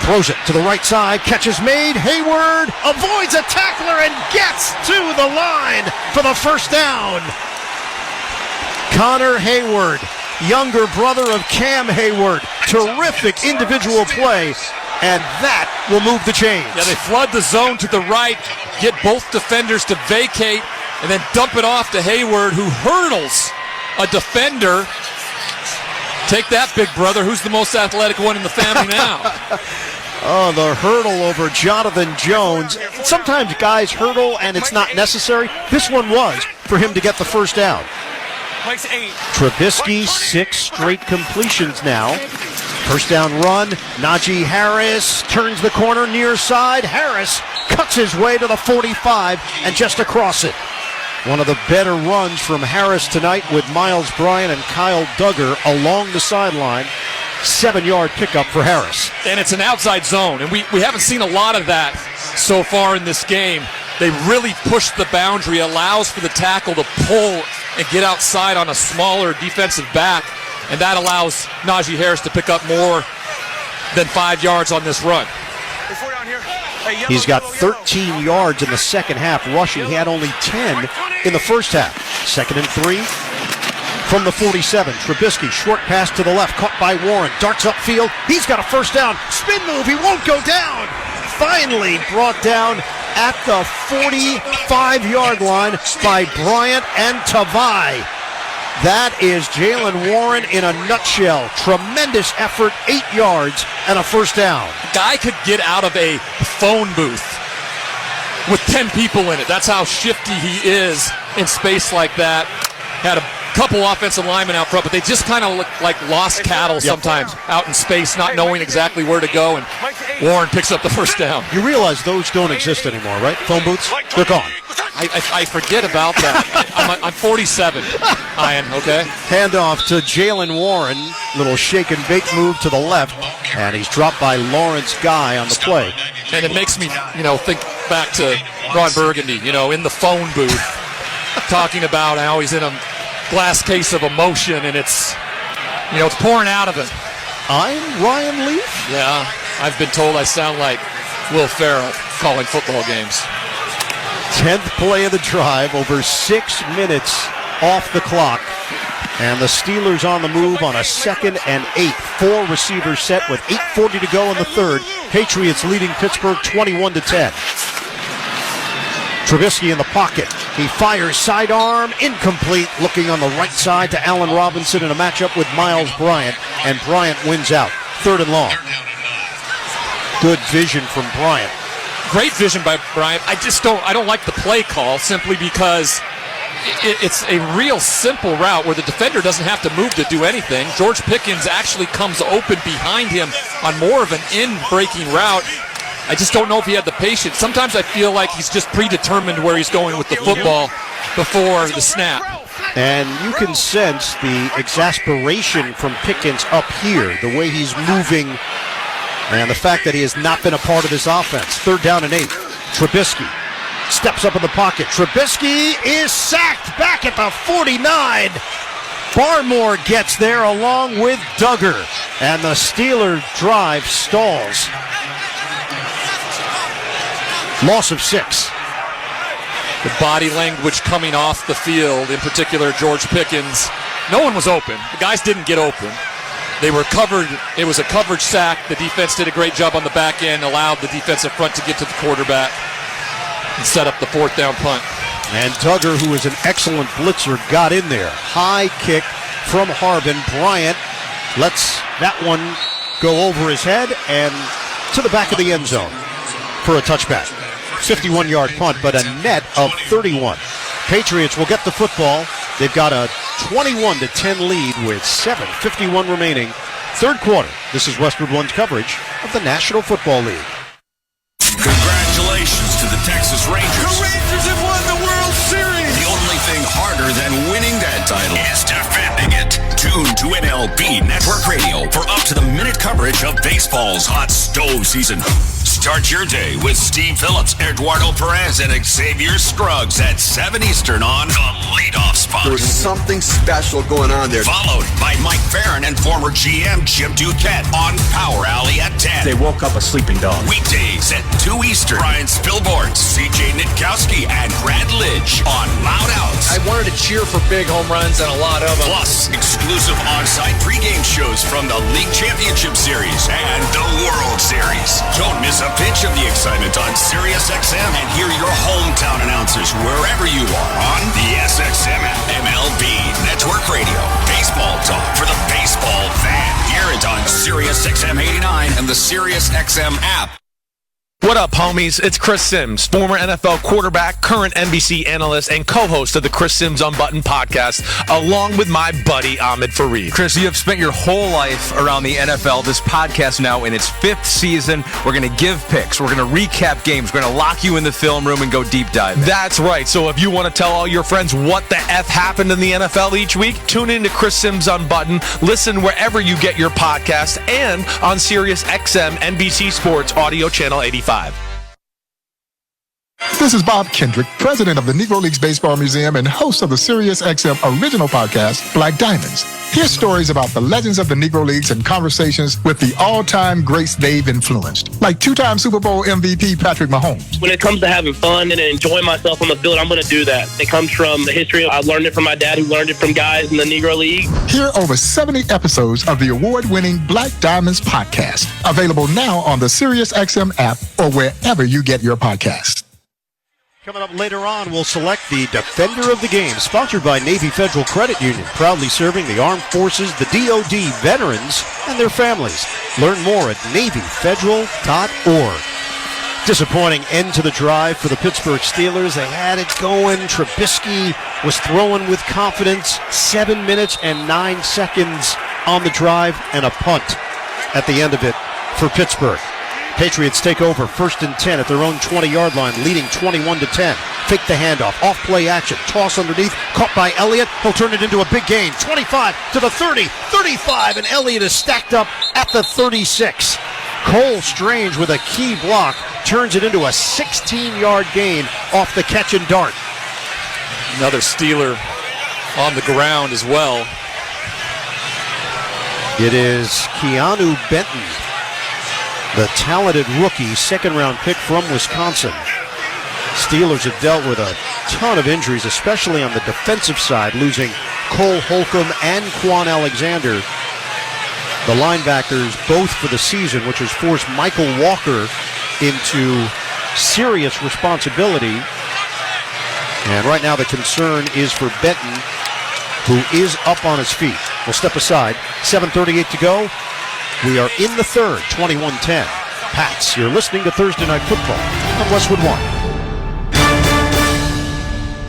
Throws it to the right side. Catch is made. Hayward avoids a tackler and gets to the line for the first down. Connor Hayward, younger brother of Cam Hayward. Terrific individual play, and that will move the chains. Yeah, they flood the zone to the right, get both defenders to vacate, and then dump it off to Hayward, who hurdles a defender. Take that, big brother. Who's the most athletic one in the family now? Oh, the hurdle over Jonathan Jones. Sometimes guys hurdle and it's not necessary. This one was for him to get the first down. Makes 8. Trubisky, 6 straight completions now. First down run. Najee Harris turns the corner near side. Harris cuts his way to the 45 and just across it. One of the better runs from Harris tonight with Miles Bryant and Kyle Duggar along the sideline. 7-yard pickup for Harris. And it's an outside zone, and we haven't seen a lot of that so far in this game. They really push the boundary, allows for the tackle to pull and get outside on a smaller defensive back, and that allows Najee Harris to pick up more than 5 yards on this run. He's got 13 yards in the second half rushing. He had only 10 in the first half. 2nd and 3 from the 47. Trubisky, short pass to the left, caught by Warren. Darts upfield. He's got a first down. Spin move. He won't go down. Finally brought down at the 45-yard line by Bryant and Tavai. That is Jalen Warren in a nutshell. Tremendous effort, 8 yards, and a first down. Guy could get out of a phone booth with 10 people in it. That's how shifty he is in space like that. Had a couple offensive linemen out front, but they just kind of look like lost cattle sometimes out in space, not knowing exactly where to go, and Warren picks up the first down. You realize those don't exist anymore, right? Phone booths? They're gone. I forget about that. I'm 47, Ian, okay? Handoff to Jalen Warren. Little shake and bake move to the left, and he's dropped by Lawrence Guy on the play. And it makes me, think back to Ron Burgundy, in the phone booth, talking about how he's in a glass case of emotion, and it's pouring out of him. I'm Ryan Leaf? Yeah, I've been told I sound like Will Ferrell calling football games. 10th play of the drive, over 6 minutes off the clock. And the Steelers on the move on a 2nd and 8. 4 receivers set with 8:40 to go in the third. Patriots leading Pittsburgh 21-10. Trubisky in the pocket. He fires sidearm, incomplete, looking on the right side to Allen Robinson in a matchup with Miles Bryant, and Bryant wins out. 3rd and long. Good vision from Bryant. Great vision by Bryant. I don't like the play call simply because it's a real simple route where the defender doesn't have to move to do anything. George Pickens actually comes open behind him on more of an in-breaking route. I just don't know if he had the patience. Sometimes I feel like he's just predetermined where he's going with the football before the snap. And you can sense the exasperation from Pickens up here, the way he's moving, and the fact that he has not been a part of this offense. 3rd down and 8. Trubisky steps up in the pocket. Trubisky is sacked back at the 49. Barmore gets there along with Duggar, and the Steelers drive stalls. Loss of 6. The body language coming off the field, in particular George Pickens. No one was open. The guys didn't get open. They were covered. It was a coverage sack. The defense did a great job on the back end, allowed the defensive front to get to the quarterback and set up the 4th down punt. And Duggar, who is an excellent blitzer, got in there. High kick from Harbin. Bryant lets that one go over his head and to the back of the end zone for a touchback. 51-yard punt, but a net of 31. Patriots will get the football. They've got a 21-10 lead with 7:51 remaining. 3rd quarter. This is Westwood One's coverage of the National Football League. Congratulations to the Texas Rangers. The Rangers have won the World Series. The only thing harder than winning that title is defending it. Tune to MLB Network Radio for up-to-the-minute coverage of baseball's hot stove season. Start your day with Steve Phillips, Eduardo Perez, and Xavier Scruggs at 7 Eastern on the leadoff spot. There was something special going on there. Followed by Mike Farron and former GM Jim Duquette on Power Alley at 10. They woke up a sleeping dog. Weekdays at 2 Eastern. Brian Spilborn, CJ Nitkowski, and Brad Lidge on Loud Outs. I wanted to cheer for big home runs and a lot of them. Plus, exclusive on-site pregame shows from the League Championship Series and the World Series. Don't miss a pitch of the excitement on SiriusXM and hear your hometown announcers wherever you are on the SXM app. MLB Network Radio. Baseball talk for the baseball fan. Hear it on SiriusXM 89 and the SiriusXM app. What up, homies? It's Chris Sims, former NFL quarterback, current NBC analyst, and co-host of the Chris Sims Unbuttoned podcast, along with my buddy Ahmed Fareed. Chris, you have spent your whole life around the NFL. This podcast now in its 5th season. We're going to give picks. We're going to recap games. We're going to lock you in the film room and go deep dive. That's right. So if you want to tell all your friends what the F happened in the NFL each week, tune in to Chris Sims Unbuttoned. Listen wherever you get your podcast and on Sirius XM NBC Sports Audio Channel 85. This is Bob Kendrick, president of the Negro Leagues Baseball Museum and host of the Sirius XM original podcast, Black Diamonds. Hear stories about the legends of the Negro Leagues and conversations with the all-time greats they've influenced, like two-time Super Bowl MVP Patrick Mahomes. When it comes to having fun and enjoying myself on the field, I'm going to do that. It comes from the history. I learned it from my dad, who learned it from guys in the Negro League. Hear over 70 episodes of the award-winning Black Diamonds podcast, available now on the Sirius XM app or wherever you get your podcasts. Coming up later on, we'll select the Defender of the Game, sponsored by Navy Federal Credit Union, proudly serving the armed forces, the DoD, veterans, and their families. Learn more at NavyFederal.org. Disappointing end to the drive for the Pittsburgh Steelers. They had it going. Trubisky was throwing with confidence. 7 minutes and 9 seconds on the drive and a punt at the end of it for Pittsburgh. Patriots take over 1st and 10 at their own 20-yard line, leading 21-10. Fake the handoff, off play action, toss underneath, caught by Elliott. He'll turn it into a big gain. 25 to the 30, 35, and Elliott is stacked up at the 36. Cole Strange with a key block turns it into a 16-yard gain off the catch and dart. Another Steeler on the ground as well. It is Keanu Benton, the talented rookie, second-round pick from Wisconsin. Steelers have dealt with a ton of injuries, especially on the defensive side, losing Cole Holcomb and Quan Alexander, the linebackers, both for the season, which has forced Michael Walker into serious responsibility. And right now the concern is for Benton, who is up on his feet. We'll step aside. 7:38 to go. We are in the third, 21-10. Pats, you're listening to Thursday Night Football on Westwood One.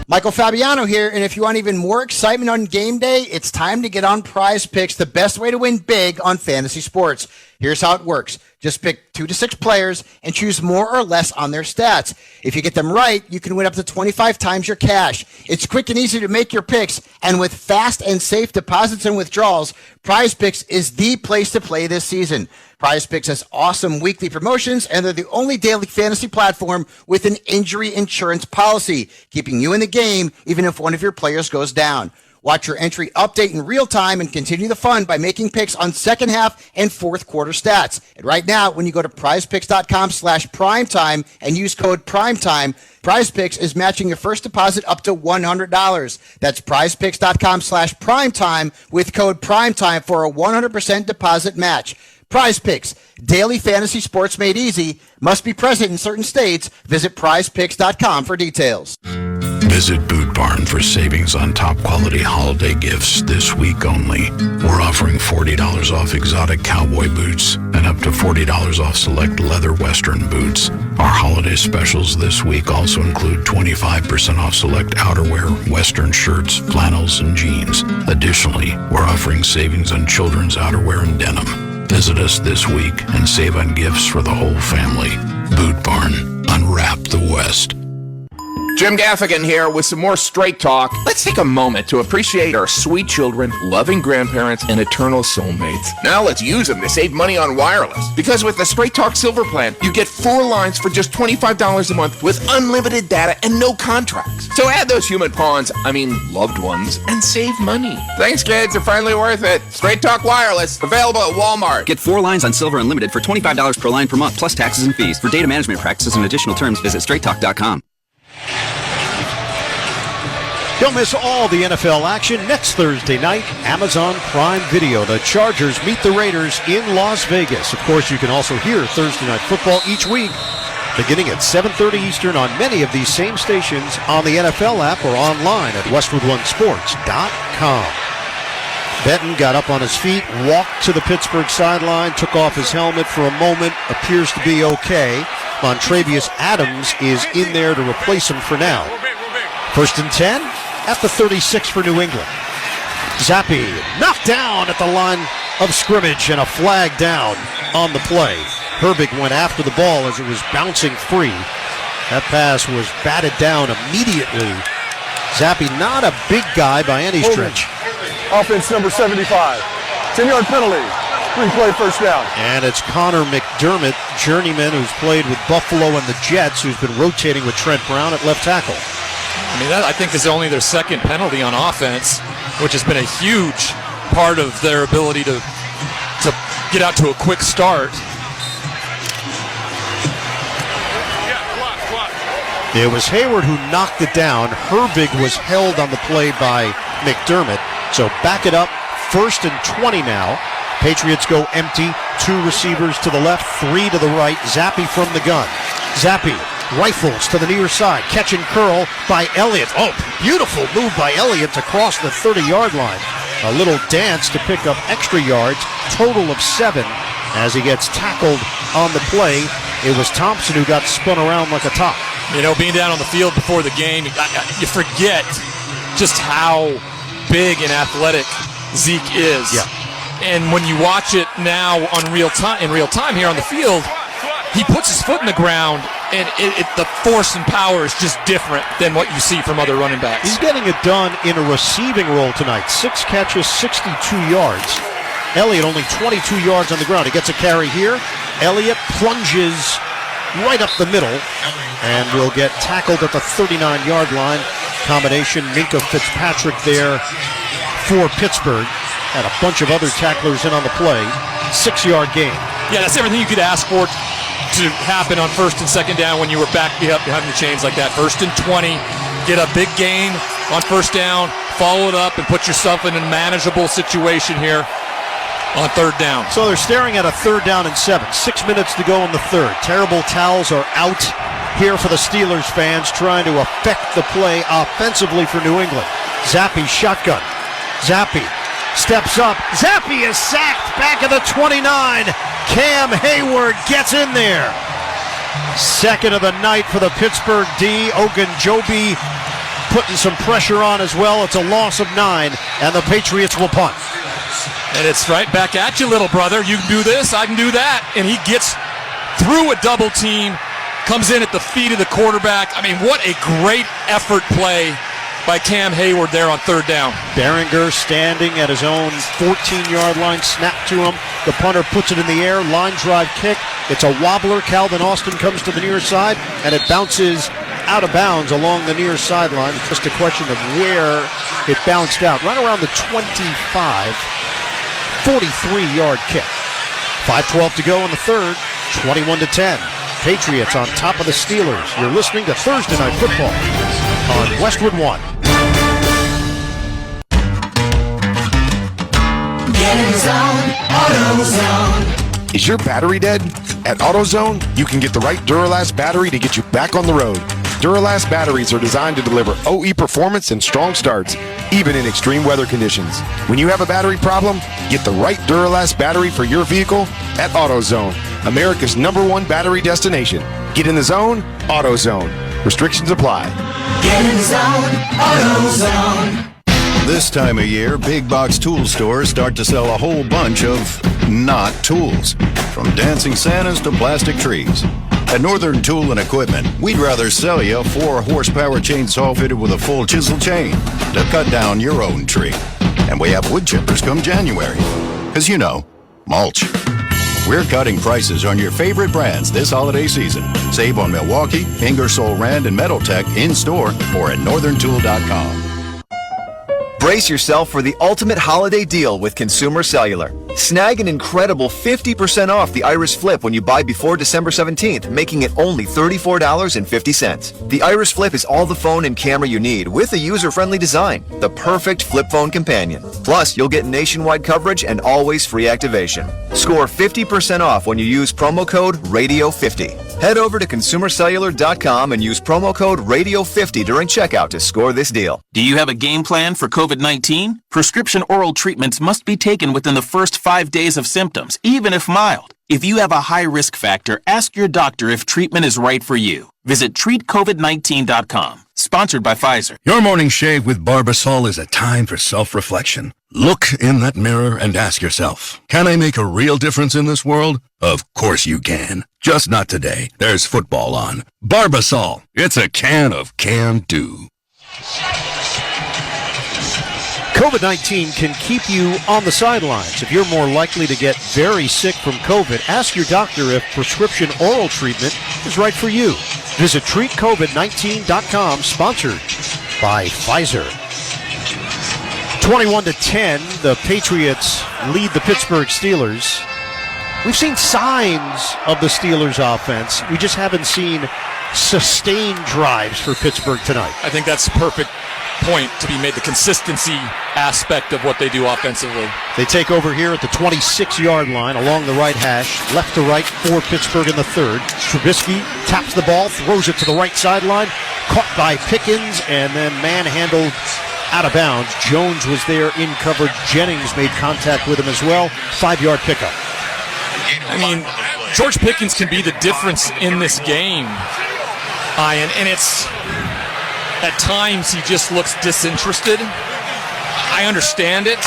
Michael Fabiano here, and if you want even more excitement on game day, it's time to get on Prize Picks, the best way to win big on fantasy sports. Here's how it works. Just pick 2 to 6 players and choose more or less on their stats. If you get them right, you can win up to 25 times your cash. It's quick and easy to make your picks, and with fast and safe deposits and withdrawals, Prize Picks is the place to play this season. Prize Picks has awesome weekly promotions, and they're the only daily fantasy platform with an injury insurance policy, keeping you in the game even if one of your players goes down. Watch your entry update in real time and continue the fun by making picks on second half and fourth quarter stats. And right now, when you go to prizepicks.com/primetime and use code primetime, Prize Picks is matching your first deposit up to $100. That's prizepicks.com/primetime with code primetime for a 100% deposit match. Prize Picks, daily fantasy sports made easy. Must be present in certain states. Visit prizepicks.com for details. Visit Boot Barn for savings on top quality holiday gifts this week only. We're offering $40 off exotic cowboy boots and up to $40 off select leather western boots. Our holiday specials this week also include 25% off select outerwear, western shirts, flannels, and jeans. Additionally, we're offering savings on children's outerwear and denim. Visit us this week and save on gifts for the whole family. Boot Barn. Unwrap the West. Jim Gaffigan here with some more Straight Talk. Let's take a moment to appreciate our sweet children, loving grandparents, and eternal soulmates. Now let's use them to save money on wireless. Because with the Straight Talk Silver Plan, you get 4 lines for just $25 a month with unlimited data and no contracts. So add those human pawns, loved ones, and save money. Thanks, kids. They're finally worth it. Straight Talk Wireless, available at Walmart. Get 4 lines on Silver Unlimited for $25 per line per month, plus taxes and fees. For data management practices and additional terms, visit straighttalk.com. Don't miss all the NFL action next Thursday night, Amazon Prime Video. The Chargers meet the Raiders in Las Vegas. Of course, you can also hear Thursday Night Football each week, beginning at 7:30 Eastern on many of these same stations, on the NFL app or online at westwoodonesports.com. Benton got up on his feet, walked to the Pittsburgh sideline, took off his helmet for a moment, appears to be okay. Montravius Adams is in there to replace him for now. 1st and 10 at the 36 for New England. Zappi knocked down at the line of scrimmage and a flag down on the play. Herbig went after the ball as it was bouncing free. That pass was batted down immediately. Zappi not a big guy by any stretch. Offense number 75. 10-yard penalty. 3-play first down. And it's Connor McDermott, journeyman who's played with Buffalo and the Jets, who's been rotating with Trent Brown at left tackle. I mean, that I think is only their second penalty on offense, which has been a huge part of their ability to get out to a quick start. It was Hayward who knocked it down. Herbig was held on the play by McDermott. So back it up, 1st and 20 now. Patriots go empty, 2 receivers to the left, 3 to the right. Zappi from the gun. Zappi rifles to the near side, catch and curl by Elliott. Oh, beautiful move by Elliott to cross the 30-yard line. A little dance to pick up extra yards, total of 7 as he gets tackled on the play. It was Thompson who got spun around like a top. You know, being down on the field before the game, you forget just how big and athletic Zeke is. Yeah. And when you watch it now in real time here on the field, he puts his foot in the ground, and the force and power is just different than what you see from other running backs. He's getting it done in a receiving role tonight. 6 catches, 62 yards. Elliott only 22 yards on the ground. He gets a carry here. Elliott plunges right up the middle and will get tackled at the 39-yard line. Combination Minka Fitzpatrick there for Pittsburgh. Had a bunch of other tacklers in on the play. 6-yard gain. Yeah, that's everything you could ask for to happen on 1st and 2nd down when you were back behind the chains like that. 1st and 20, get a big gain on 1st down, follow it up, and put yourself in a manageable situation here on 3rd down. So they're staring at a 3rd down and 7. 6 minutes to go in the 3rd. Terrible towels are out here for the Steelers fans trying to affect the play offensively for New England. Zappi shotgun. Zappi steps up. Zappi is sacked back at the 29. Cam Hayward gets in there. 2nd of the night for the Pittsburgh D. Ogunjobi putting some pressure on as well. It's a loss of 9, and the Patriots will punt. And it's right back at you, little brother. You can do this, I can do that. And he gets through a double team, comes in at the feet of the quarterback. I mean, what a great effort play by Cam Hayward there on 3rd down. Behringer standing at his own 14-yard line, snap to him. The punter puts it in the air, line drive kick. It's a wobbler. Calvin Austin comes to the near side, and it bounces out of bounds along the near sideline. It's just a question of where it bounced out. Right around the 25, 43-yard kick. 5:12 to go in the 3rd, 21-10. Patriots on top of the Steelers. You're listening to Thursday Night Football on Westwood One. Get in the zone, AutoZone. Is your battery dead? At AutoZone, you can get the right Duralast battery to get you back on the road. Duralast batteries are designed to deliver OE performance and strong starts, even in extreme weather conditions. When you have a battery problem, get the right Duralast battery for your vehicle at AutoZone, America's #1 battery destination. Get in the zone, AutoZone. Restrictions apply. Get in the zone, AutoZone. This time of year, big box tool stores start to sell a whole bunch of not tools, from dancing Santas to plastic trees. At Northern Tool and Equipment, we'd rather sell you a 4-horsepower chainsaw fitted with a full chisel chain to cut down your own tree. And we have wood chippers come January. Because you know, mulch. We're cutting prices on your favorite brands this holiday season. Save on Milwaukee, Ingersoll Rand, and Metaltech in-store or at northerntool.com. Brace yourself for the ultimate holiday deal with Consumer Cellular. Snag an incredible 50% off the Iris Flip when you buy before December 17th, making it only $34.50. The Iris Flip is all the phone and camera you need with a user-friendly design, the perfect flip phone companion. Plus, you'll get nationwide coverage and always free activation. Score 50% off when you use promo code RADIO50. Head over to consumercellular.com and use promo code RADIO50 during checkout to score this deal. Do you have a game plan for COVID-19? Prescription oral treatments must be taken within the first 5 days of symptoms, even if mild. If you have a high risk factor, ask your doctor if treatment is right for you. Visit treatcovid19.com. Sponsored by Pfizer. Your morning shave with Barbasol is a time for self-reflection. Look in that mirror and ask yourself, can I make a real difference in this world? Of course you can. Just not today. There's football on. Barbasol. It's a can of can-do. COVID-19 can keep you on the sidelines. If you're more likely to get very sick from COVID, ask your doctor if prescription oral treatment is right for you. Visit treatcovid19.com, sponsored by Pfizer. 21-10, the Patriots lead the Pittsburgh Steelers. We've seen signs of the Steelers' offense. We just haven't seen sustained drives for Pittsburgh tonight. I think that's perfect point to be made, the consistency aspect of what they do offensively. They take over here at the 26-yard line along the right hash, left to right for Pittsburgh in the third. Trubisky taps the ball, throws it to the right sideline, caught by Pickens, and then manhandled out of bounds. Jones was there in coverage. Jennings made contact with him as well. 5-yard pickup. I mean, George Pickens can be the difference in this game, Ian, and it's... At times, he just looks disinterested. I understand it.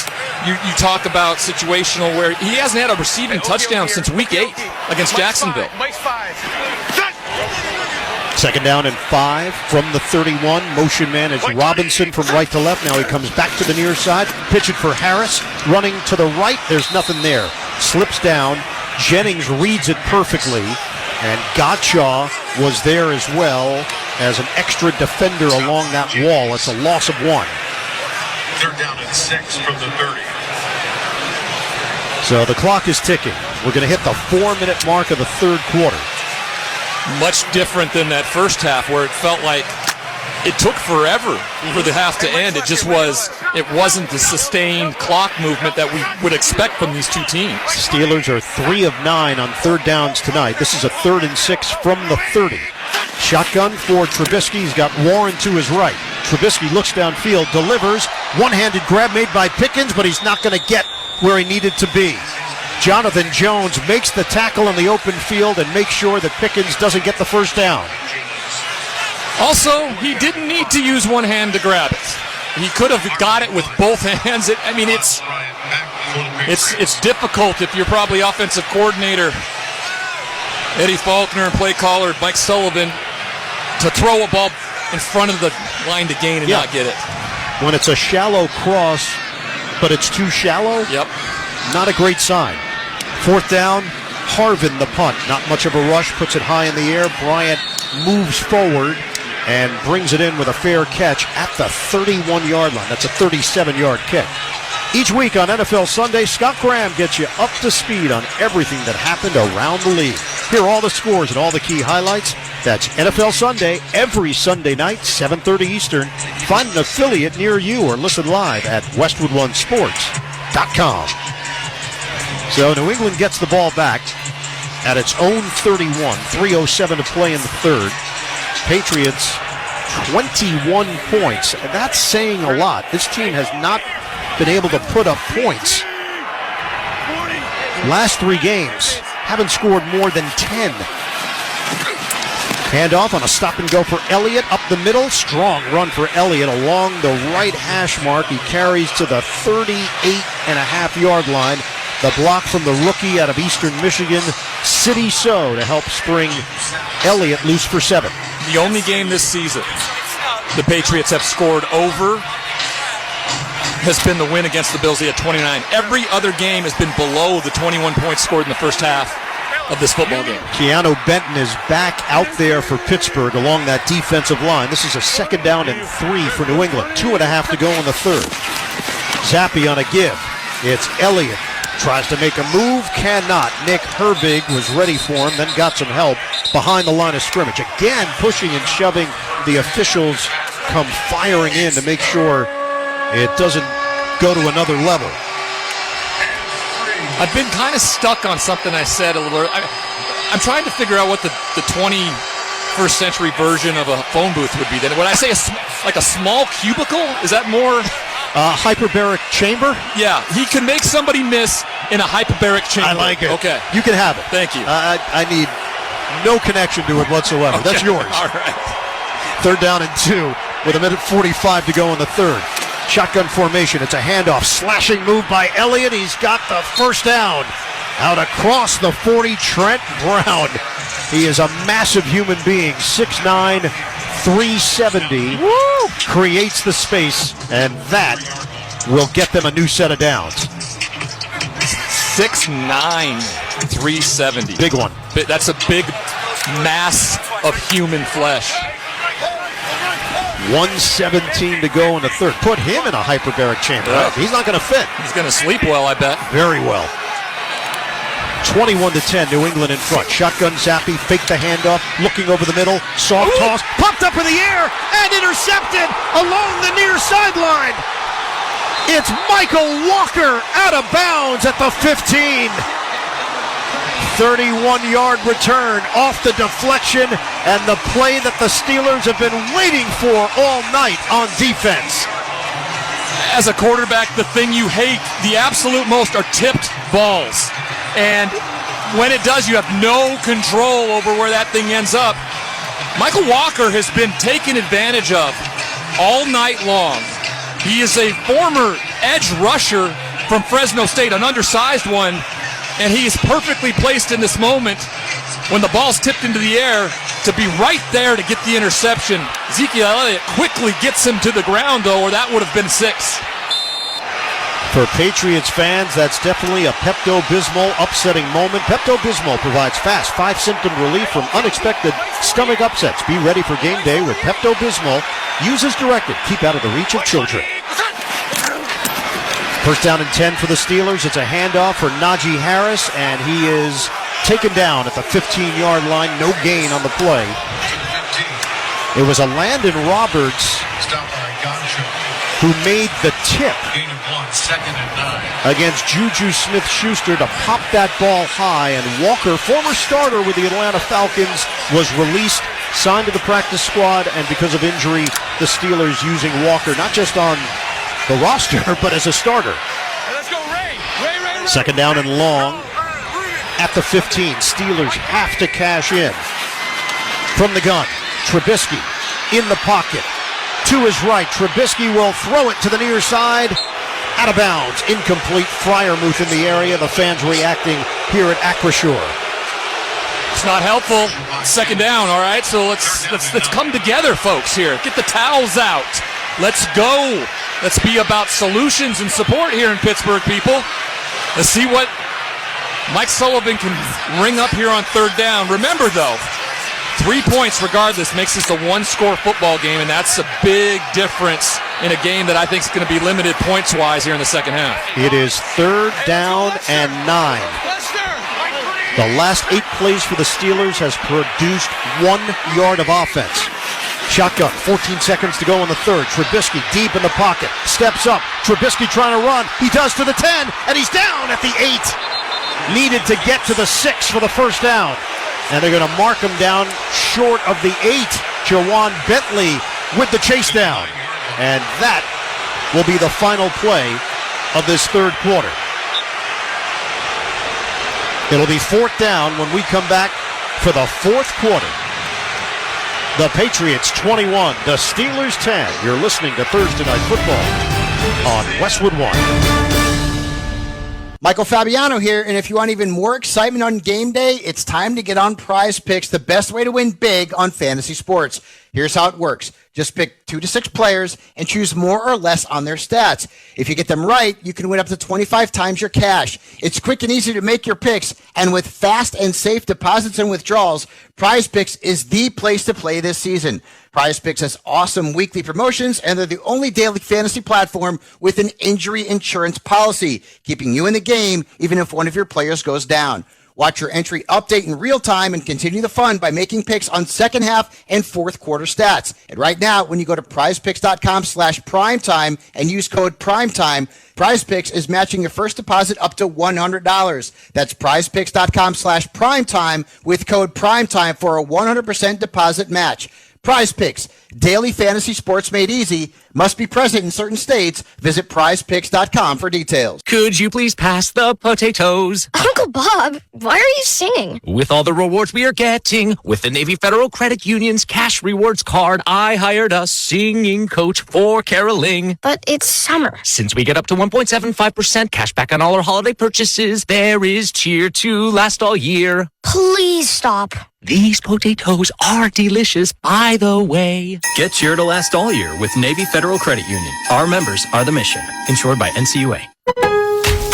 You talk about situational where he hasn't had a receiving touchdown since Week 8 against Jacksonville. Second down and 5 from the 31. Motion man is Robinson from right to left. Now he comes back to the near side. Pitch it for Harris. Running to the right. There's nothing there. Slips down. Jennings reads it perfectly. And Gottschall was there as well as an extra defender along that wall. It's a loss of 1. Third down and 6 from the 30. So the clock is ticking. We're going to hit the 4-minute mark of the third quarter. Much different than that first half where it felt like it took forever for the half to end. It wasn't the sustained clock movement that we would expect from these two teams. Steelers are 3 of 9 on third downs tonight. This is a 3rd and 6 from the 30. Shotgun for Trubisky. He's got Warren to his right. Trubisky looks downfield, delivers. One-handed grab made by Pickens, but he's not going to get where he needed to be. Jonathan Jones makes the tackle in the open field and makes sure that Pickens doesn't get the first down. Also, he didn't need to use one hand to grab it. He could have got it with both hands. It's difficult if you're probably offensive coordinator Eddie Faulkner and play caller Mike Sullivan to throw a ball in front of the line to gain and not get it. When it's a shallow cross, but it's too shallow, not a great sign. 4th down, Harvin the punt. Not much of a rush, puts it high in the air. Bryant moves forward and brings it in with a fair catch at the 31-yard line. That's a 37-yard kick. Each week on NFL Sunday, Scott Graham gets you up to speed on everything that happened around the league. Hear all the scores and all the key highlights. That's NFL Sunday every Sunday night, 7:30 Eastern. Find an affiliate near you or listen live at westwood1sports.com. So New England gets the ball back at its own 31. 3:07 to play in the third. Patriots 21 points, and that's saying a lot. This team has not been able to put up points. Last 3 games haven't scored more than 10. Handoff on a stop and go for Elliott up the middle. Strong run for Elliott along the right hash mark. He carries to the 38.5-yard line. The block from the rookie out of Eastern Michigan, City So, to help spring Elliott loose for 7. The only game this season the Patriots have scored over has been the win against the Bills. They had 29. Every other game has been below the 21 points scored in the first half of this football game. Keanu Benton is back out there for Pittsburgh along that defensive line. This is a 2nd down and 3 for New England. 2.5 to go in the third. Zappe on a give. It's Elliott. Tries to make a move, cannot. Nick Herbig was ready for him, then got some help behind the line of scrimmage. Again, pushing and shoving. The officials come firing in to make sure it doesn't go to another level. I've been kind of stuck on something I said a little earlier. I'm trying to figure out what the 21st century version of a phone booth would be. Then would I say like a small cubicle? Is that more Hyperbaric chamber? Yeah, he can make somebody miss in a hyperbaric chamber. I like it. Okay. You can have it. Thank you. I need no connection to it whatsoever. Okay. That's yours. All right. 3rd down and 2 with 1:45 to go in the third. Shotgun formation. It's a handoff. Slashing move by Elliott. He's got the first down. Out across the 40, Trent Brown. He is a massive human being. 6'9", 370. Woo! Creates the space, and that will get them a new set of downs. 6'9", 370. Big one. That's a big mass of human flesh. 1:17 to go in the third. Put him in a hyperbaric chamber. Yeah. He's not going to fit. He's going to sleep well, I bet. Very well. 21-10, New England in front. Shotgun Zappy, fake the handoff, looking over the middle, soft toss, popped up in the air, and intercepted along the near sideline. It's Michael Walker out of bounds at the 15. 31-yard return off the deflection, and the play that the Steelers have been waiting for all night on defense. As a quarterback, the thing you hate the absolute most are tipped balls. And when it does, you have no control over where that thing ends up. Michael Walker has been taken advantage of all night long. He is a former edge rusher from Fresno State, an undersized one, and he is perfectly placed in this moment when the ball's tipped into the air to be right there to get the interception. Ezekiel Elliott quickly gets him to the ground, though, or that would have been 6. For Patriots fans, that's definitely a Pepto-Bismol upsetting moment. Pepto-Bismol provides fast 5-symptom relief from unexpected stomach upsets. Be ready for game day with Pepto-Bismol. Use as directed. Keep out of the reach of children. 1st down and 10 for the Steelers. It's a handoff for Najee Harris, and he is taken down at the 15-yard line. No gain on the play. It was a Landon Roberts who made the tip against Juju Smith-Schuster to pop that ball high, and Walker, former starter with the Atlanta Falcons, was released, signed to the practice squad, and because of injury, the Steelers using Walker not just on the roster, but as a starter. Ray. 2nd down and long at the 15. Steelers have to cash in. From the gun, Trubisky in the pocket. To his right, Trubisky will throw it to the near side. Out of bounds, incomplete. Freiermuth in the area. The fans reacting here at Acrisure. It's not helpful. 2nd down, all right? So let's come together, folks, here. Get the towels out. Let's go. Let's be about solutions and support here in Pittsburgh, people. Let's see what Mike Sullivan can ring up here on 3rd down. Remember, though, 3 points regardless makes this a 1-score football game, and that's a big difference in a game that I think is going to be limited points-wise here in the second half. It is 3rd down and 9. The last 8 plays for the Steelers has produced 1 yard of offense. Shotgun, 14 seconds to go in the third. Trubisky deep in the pocket, steps up. Trubisky trying to run. He does to the 10, and he's down at the 8. Needed to get to the 6 for the first down. And they're going to mark him down short of the 8. Jawan Bentley with the chase down. And that will be the final play of this third quarter. It'll be 4th down when we come back for the 4th quarter. The Patriots 21, the Steelers 10. You're listening to Thursday Night Football on Westwood 1. Michael Fabiano here, and if you want even more excitement on game day, it's time to get on Prize Picks, the best way to win big on fantasy sports. Here's how it works. Just pick 2 to 6 players and choose more or less on their stats. If you get them right, you can win up to 25 times your cash. It's quick and easy to make your picks, and with fast and safe deposits and withdrawals, Prize Picks is the place to play this season. Prize Picks has awesome weekly promotions, and they're the only daily fantasy platform with an injury insurance policy, keeping you in the game even if one of your players goes down. Watch your entry update in real time and continue the fun by making picks on second half and fourth quarter stats. And right now, when you go to prizepicks.com/primetime and use code primetime, Prize Picks is matching your first deposit up to $100. That's prizepicks.com/primetime with code primetime for a 100% deposit match. Prize Picks, daily fantasy sports made easy. Must be present in certain states. Visit prizepicks.com for details. Could you please pass the potatoes? Uncle Bob, why are you singing? With all the rewards we are getting, with the Navy Federal Credit Union's cash rewards card, I hired a singing coach for caroling. But it's summer. Since we get up to 1.75% cash back on all our holiday purchases, there is cheer to last all year. Please stop. These potatoes are delicious, by the way. Get cheer to last all year with Navy Federal Credit Union. Our members are the mission. Insured by NCUA.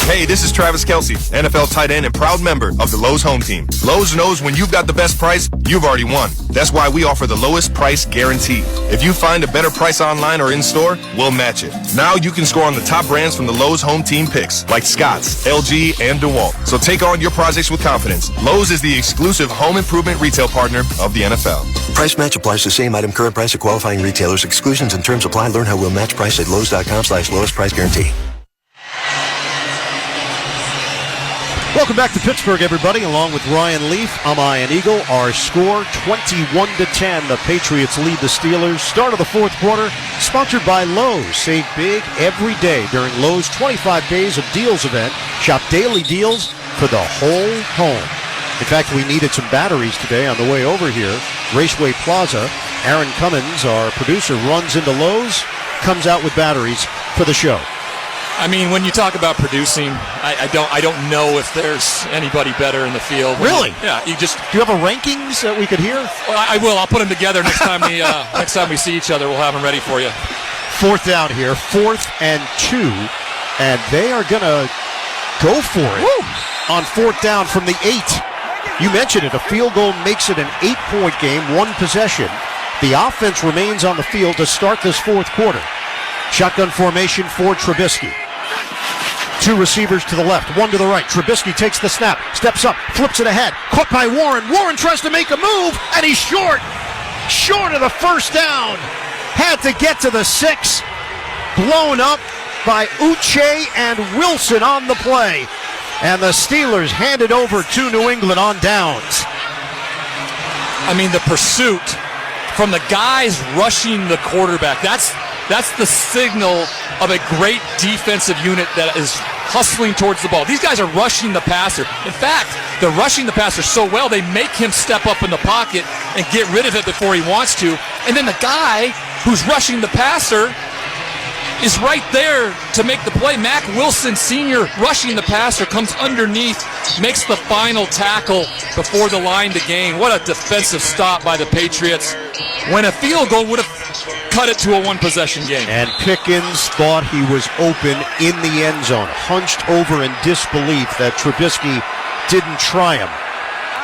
Hey, this is Travis Kelce, NFL tight end and proud member of the Lowe's home team. Lowe's knows when you've got the best price, you've already won. That's why we offer the lowest price guarantee. If you find a better price online or in-store, we'll match it. Now you can score on the top brands from the Lowe's home team picks, like Scotts, LG, and DeWalt. So take on your projects with confidence. Lowe's is the exclusive home improvement retail partner of the NFL. Price match applies to same item, current price of qualifying retailers. Exclusions and terms apply. Learn how we'll match price at Lowe's.com/lowest price guarantee. Welcome back to Pittsburgh, everybody. Along with Ryan Leaf, I'm Ian Eagle. Our score, 21-10. The Patriots lead the Steelers. Start of the fourth quarter, sponsored by Lowe's. Save big every day during Lowe's 25 Days of Deals event. Shop daily deals for the whole home. In fact, we needed some batteries today on the way over here. Raceway Plaza. Aaron Cummins, our producer, runs into Lowe's, comes out with batteries for the show. I mean, when you talk about producing, I don't know if there's anybody better in the field. Really? Yeah. You just. Do you have a rankings that we could hear? Well, I will. I'll put them together next time we see each other. We'll have them ready for you. Fourth down here, 4th and 2, and they are gonna go for it. Woo! On 4th down from the 8. You mentioned it. A field goal makes it an 8-point game, 1 possession. The offense remains on the field to start this fourth quarter. Shotgun formation for Trubisky. 2 receivers to the left, 1 to the right. Trubisky takes the snap, steps up, flips it ahead. Caught by Warren. Warren tries to make a move, and he's short. Short of the first down. Had to get to the 6. Blown up by Uche and Wilson on the play. And the Steelers hand it over to New England on downs. I mean, the pursuit from the guys rushing the quarterback, that's the signal of a great defensive unit that is hustling towards the ball. These guys are rushing the passer. In fact, they're rushing the passer so well, they make him step up in the pocket and get rid of it before he wants to. And then the guy who's rushing the passer is right there to make the play. Mac Wilson Sr. rushing the passer, comes underneath, makes the final tackle before the line to gain. What a defensive stop by the Patriots, when a field goal would have cut it to a 1-possession game. And Pickens thought he was open in the end zone, hunched over in disbelief that Trubisky didn't try him.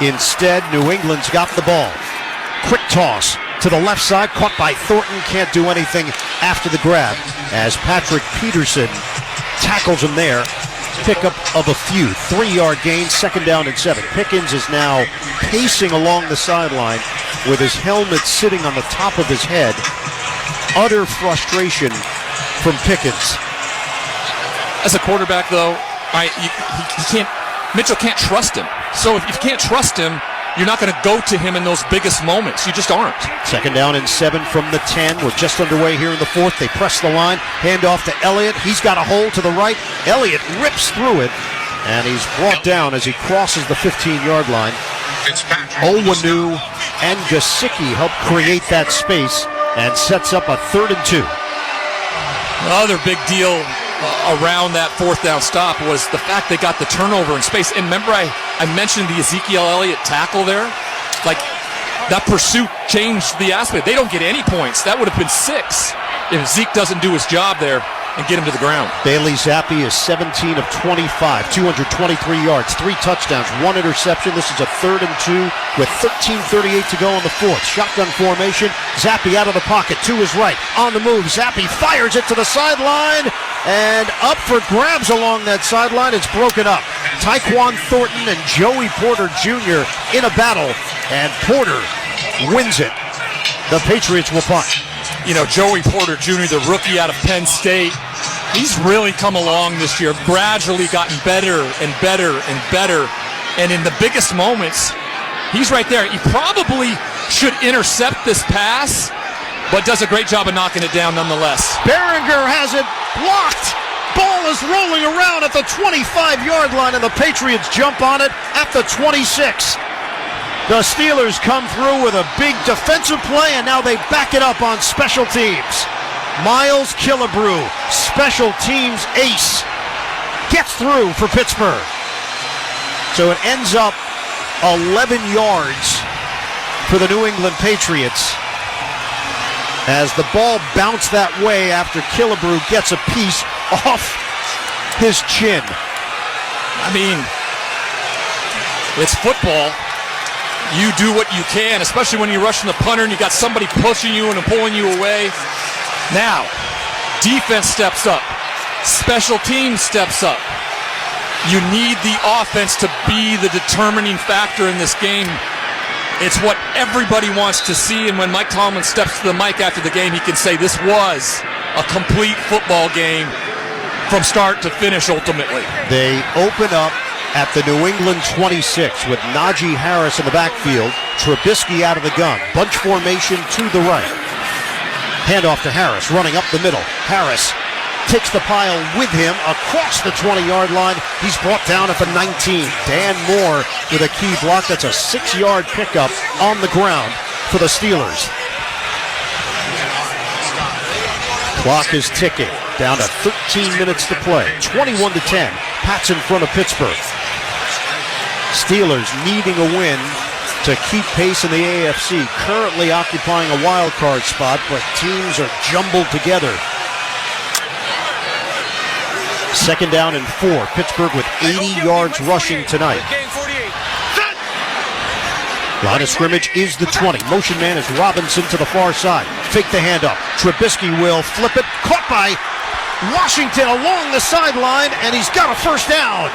Instead, New England's got the ball. Quick toss to the left side, caught by Thornton, can't do anything after the grab as Patrick Peterson tackles him there. Pickup of a few, 3-yard gain, 2nd down and 7. Pickens is now pacing along the sideline with his helmet sitting on the top of his head. Utter frustration from Pickens. As a quarterback, though, Mitchell can't trust him. So if you can't trust him, you're not going to go to him in those biggest moments. You just aren't. 2nd down and 7 from the 10. We're just underway here in the 4th. They press the line. Hand off to Elliott. He's got a hole to the right. Elliott rips through it, and he's brought down as he crosses the 15-yard line. Owenu and Gesicki help create that space and sets up a 3rd and 2. Another big deal around that 4th down stop was the fact they got the turnover in space. And remember, I mentioned the Ezekiel Elliott tackle there? Like, that pursuit changed the aspect. They don't get any points. That would have been 6 if Zeke doesn't do his job there and get him to the ground. Bailey Zappi is 17 of 25, 223 yards, 3 touchdowns, 1 interception. This is a 3rd and 2 with 13:38 to go in the 4th. Shotgun formation. Zappi out of the pocket to his right. On the move. Zappi fires it to the sideline. And up for grabs along that sideline. It's broken up. Tyquan Thornton and Joey Porter Jr. in a battle. And Porter wins it. The Patriots will punt. You know, Joey Porter Jr., the rookie out of Penn State, he's really come along this year, gradually gotten better and better and better. And in the biggest moments, he's right there. He probably should intercept this pass, but does a great job of knocking it down nonetheless. Behringer has it blocked. Ball is rolling around at the 25-yard line, and the Patriots jump on it at the 26. The Steelers come through with a big defensive play, and now they back it up on special teams. Miles Killebrew, special teams ace, gets through for Pittsburgh. So it ends up 11 yards for the New England Patriots as the ball bounced that way after Killebrew gets a piece off his chin. I mean, it's football. You do what you can, especially when you're rushing the punter and you got somebody pushing you and pulling you away. Now, defense steps up. Special teams steps up. You need the offense to be the determining factor in this game. It's what everybody wants to see, and when Mike Tomlin steps to the mic after the game, he can say this was a complete football game from start to finish ultimately. They open up at the New England 26 with Najee Harris in the backfield, Trubisky out of the gun, bunch formation to the right. Handoff to Harris, running up the middle. Harris takes the pile with him across the 20-yard line. He's brought down at the 19. Dan Moore with a key block. That's a 6-yard pickup on the ground for the Steelers. Clock is ticking. Down to 13 minutes to play. 21-10. Pats in front of Pittsburgh. Steelers needing a win to keep pace in the AFC. Currently occupying a wild card spot, but teams are jumbled together. Second down and 4. Pittsburgh with 80 yards rushing tonight. Line of scrimmage is the 20. Motion man is Robinson to the far side. Fake the handoff. Trubisky will flip it. Caught by Washington along the sideline, and he's got a first down.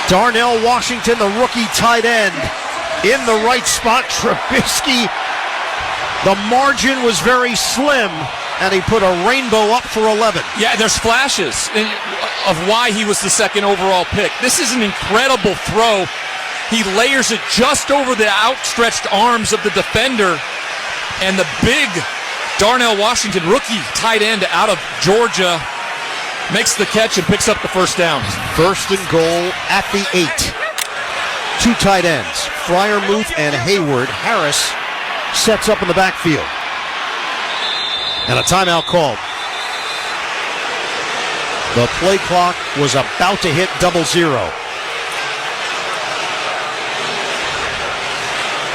Darnell Washington, the rookie tight end, in the right spot. Trubisky, the margin was very slim, and he put a rainbow up for 11. Yeah, there's flashes of why he was the second overall pick. This is an incredible throw. He layers it just over the outstretched arms of the defender, and the big Darnell Washington, rookie tight end out of Georgia, makes the catch and picks up the first down. First and goal at the 8. Two tight ends, Freiermuth and Hayward. Harris sets up in the backfield. And a timeout called. The play clock was about to hit 00.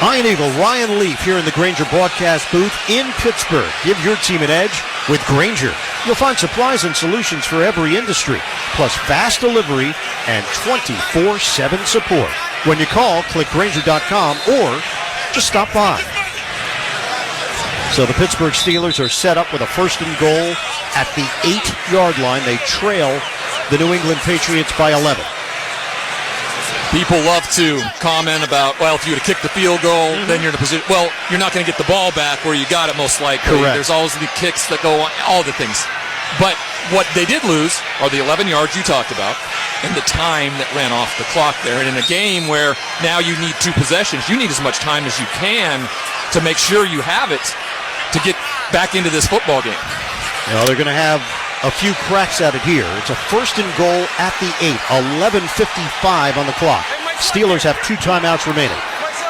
Iron Eagle Ryan Leaf here in the Grainger broadcast booth in Pittsburgh. Give your team an edge with Grainger. You'll find supplies and solutions for every industry, plus fast delivery and 24/7 support. When you call, click Grainger.com or just stop by. So the Pittsburgh Steelers are set up with a first and goal at the 8-yard line. They trail the New England Patriots by 11. People love to comment about, well, if you would have kicked the field goal, then you're in a position. Well, you're not going to get the ball back where you got it most likely. Correct. There's always the kicks that go on, all the things. But what they did lose are the 11 yards you talked about and the time that ran off the clock there. And in a game where now you need 2 possessions, you need as much time as you can to make sure you have it to get back into this football game. Well, they're going to have a few cracks at it here. It's a first and goal at the 8. 11:55 on the clock. Steelers have 2 timeouts remaining.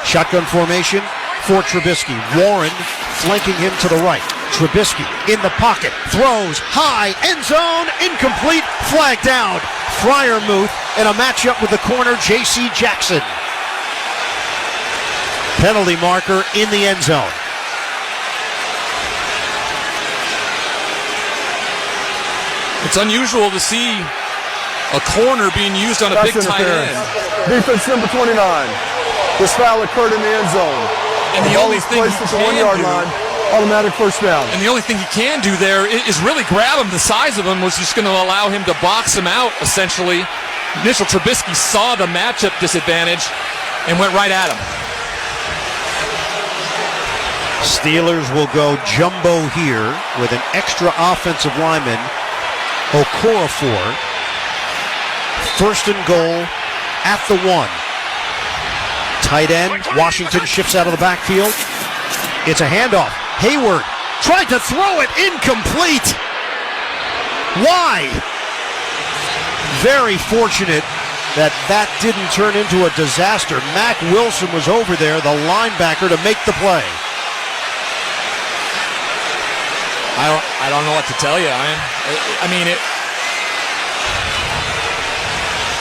Shotgun formation for Trubisky. Warren flanking him to the right. Trubisky in the pocket. Throws high. End zone. Incomplete. Flag down. Freiermuth in a matchup with the corner, J.C. Jackson. Penalty marker in the end zone. It's unusual to see a corner being used on a big tight end. Defense number 29. This foul occurred in the end zone. And the only thing he placed at the can 1-yard do, line, automatic first down. and the only thing he can do there is really grab him. The size of him was just going to allow him to box him out, essentially. Initial Trubisky saw the matchup disadvantage and went right at him. Steelers will go jumbo here with an extra offensive lineman, Okorafor. First and goal at the 1. Tight end, Washington shifts out of the backfield. It's a handoff. Hayward Tried to throw it, incomplete. Why? Very fortunate that didn't turn into a disaster. Mac Wilson was over there, the linebacker, to make the play. I don't know what to tell you. I mean, it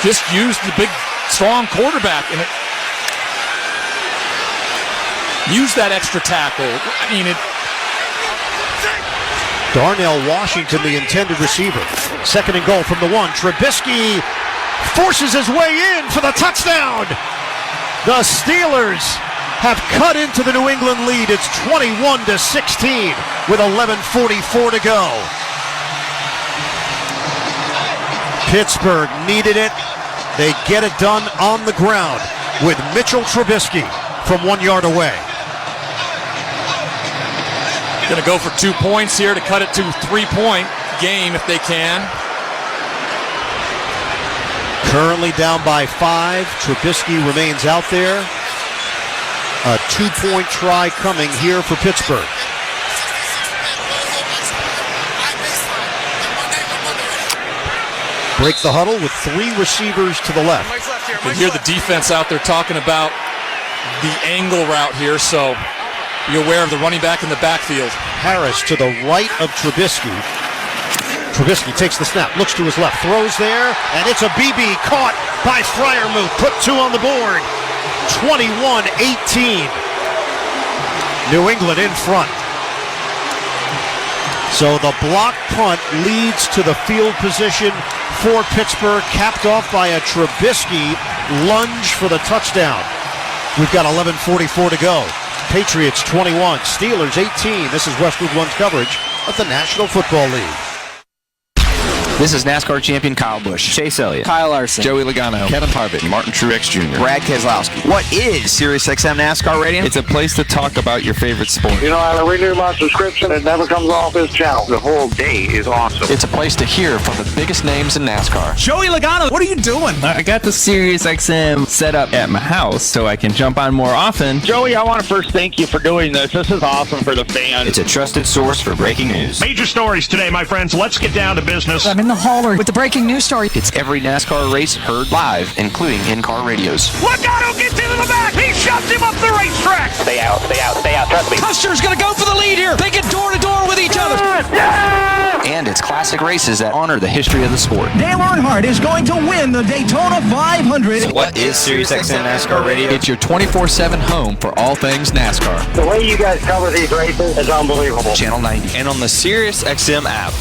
just used the big, strong quarterback, and it used that extra tackle. I mean, it. Darnell Washington, the intended receiver. 2nd and goal from the 1. Trubisky forces his way in for the touchdown. The Steelers have cut into the New England lead. It's 21-16 with 11:44 to go. Pittsburgh needed it. They get it done on the ground with Mitchell Trubisky from 1 yard away. Going to go for 2 points here to cut it to a 3-point game if they can. Currently down by 5. Trubisky remains out there. A 2-point try coming here for Pittsburgh. Break the huddle with 3 receivers to the left. You can hear the defense out there talking about the angle route here, so be aware of the running back in the backfield. Harris to the right of Trubisky. Trubisky takes the snap, looks to his left, throws there, and it's a BB caught by Freiermuth. Put 2 on the board. 21-18. New England in front. So the block punt leads to the field position for Pittsburgh, capped off by a Trubisky lunge for the touchdown. We've got 11:44 to go. Patriots 21, Steelers 18. This is Westwood One's coverage of the National Football League. This is NASCAR champion Kyle Busch, Chase Elliott, Kyle Larson, Joey Logano, Kevin Harvick, Martin Truex Jr., Brad Keselowski. What is SiriusXM NASCAR Radio? It's a place to talk about your favorite sport. You know, I renew my subscription. It never comes off this channel. The whole day is awesome. It's a place to hear from the biggest names in NASCAR. Joey Logano, what are you doing? I got the SiriusXM set up at my house so I can jump on more often. Joey, I want to first thank you for doing this. This is awesome for the fans. It's a trusted source for breaking news. Major stories today, my friends. Let's get down to business. I'm in the hauler with the breaking news story. It's every NASCAR race heard live, including in-car radios. Logano gets into the back. He shoves him up the racetrack. Stay out, stay out, stay out. Trust me. Custer's going to go for the lead here. They get door to door with each other. Yeah! And it's classic races that honor the history of the sport. Dale Earnhardt is going to win the Daytona 500. So what is SiriusXM NASCAR Radio? It's your 24/7 home for all things NASCAR. The way you guys cover these races is unbelievable. Channel 90 and on the SiriusXM app.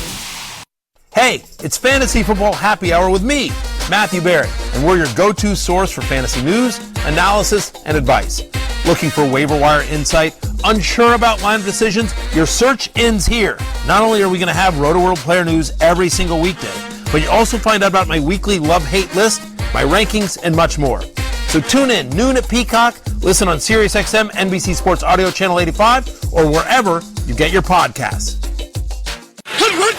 Hey, it's Fantasy Football Happy Hour with me, Matthew Barrett, and we're your go-to source for fantasy news, analysis, and advice. Looking for waiver wire insight? Unsure about line decisions? Your search ends here. Not only are we going to have Roto-World player news every single weekday, but you also find out about my weekly love-hate list, my rankings, and much more. So tune in noon at Peacock, listen on SiriusXM, NBC Sports Audio Channel 85, or wherever you get your podcasts.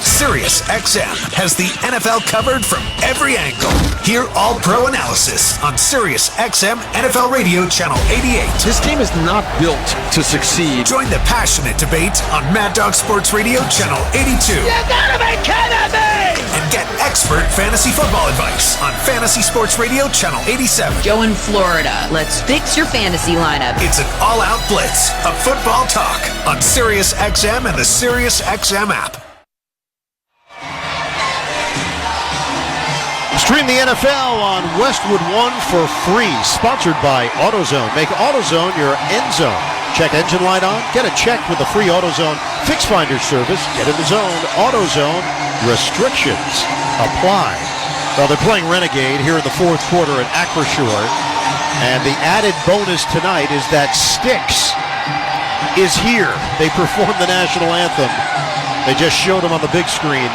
SiriusXM has the NFL covered from every angle. Hear all-pro analysis on SiriusXM NFL Radio Channel 88. This team is not built to succeed. Join the passionate debate on Mad Dog Sports Radio Channel 82. You gotta be kidding me! And get expert fantasy football advice on Fantasy Sports Radio Channel 87. Joe in Florida, let's fix your fantasy lineup. It's an all-out blitz of football talk on SiriusXM and the SiriusXM app. Stream the NFL on Westwood One for free. Sponsored by AutoZone. Make AutoZone your end zone. Check engine light on. Get a check with the free AutoZone Fix Finder service. Get in the zone. AutoZone. Restrictions apply. Well, they're playing Renegade here in the fourth quarter at Acroshore. And the added bonus tonight is that Styx is here. They performed the national anthem. They just showed them on the big screen.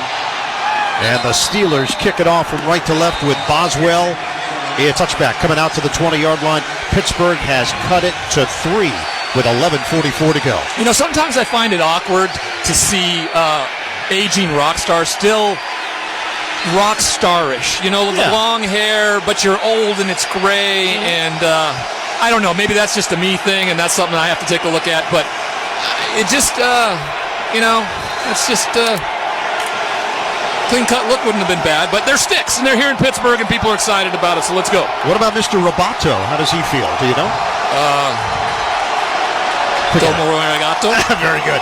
And the Steelers kick it off from right to left with Boswell. A touchback coming out to the 20-yard line. Pittsburgh has cut it to 3 with 11:44 to go. You know, sometimes I find it awkward to see aging rock stars still rock starish. You know, with the long hair, but you're old and it's gray. And I don't know, maybe that's just a me thing, and that's something I have to take a look at. But it just... it's just clean-cut look wouldn't have been bad, but they're sticks, and they're here in Pittsburgh, and people are excited about it, so let's go. What about Mr. Roboto? How does he feel? Do you know? Tomo Arigato. Very good.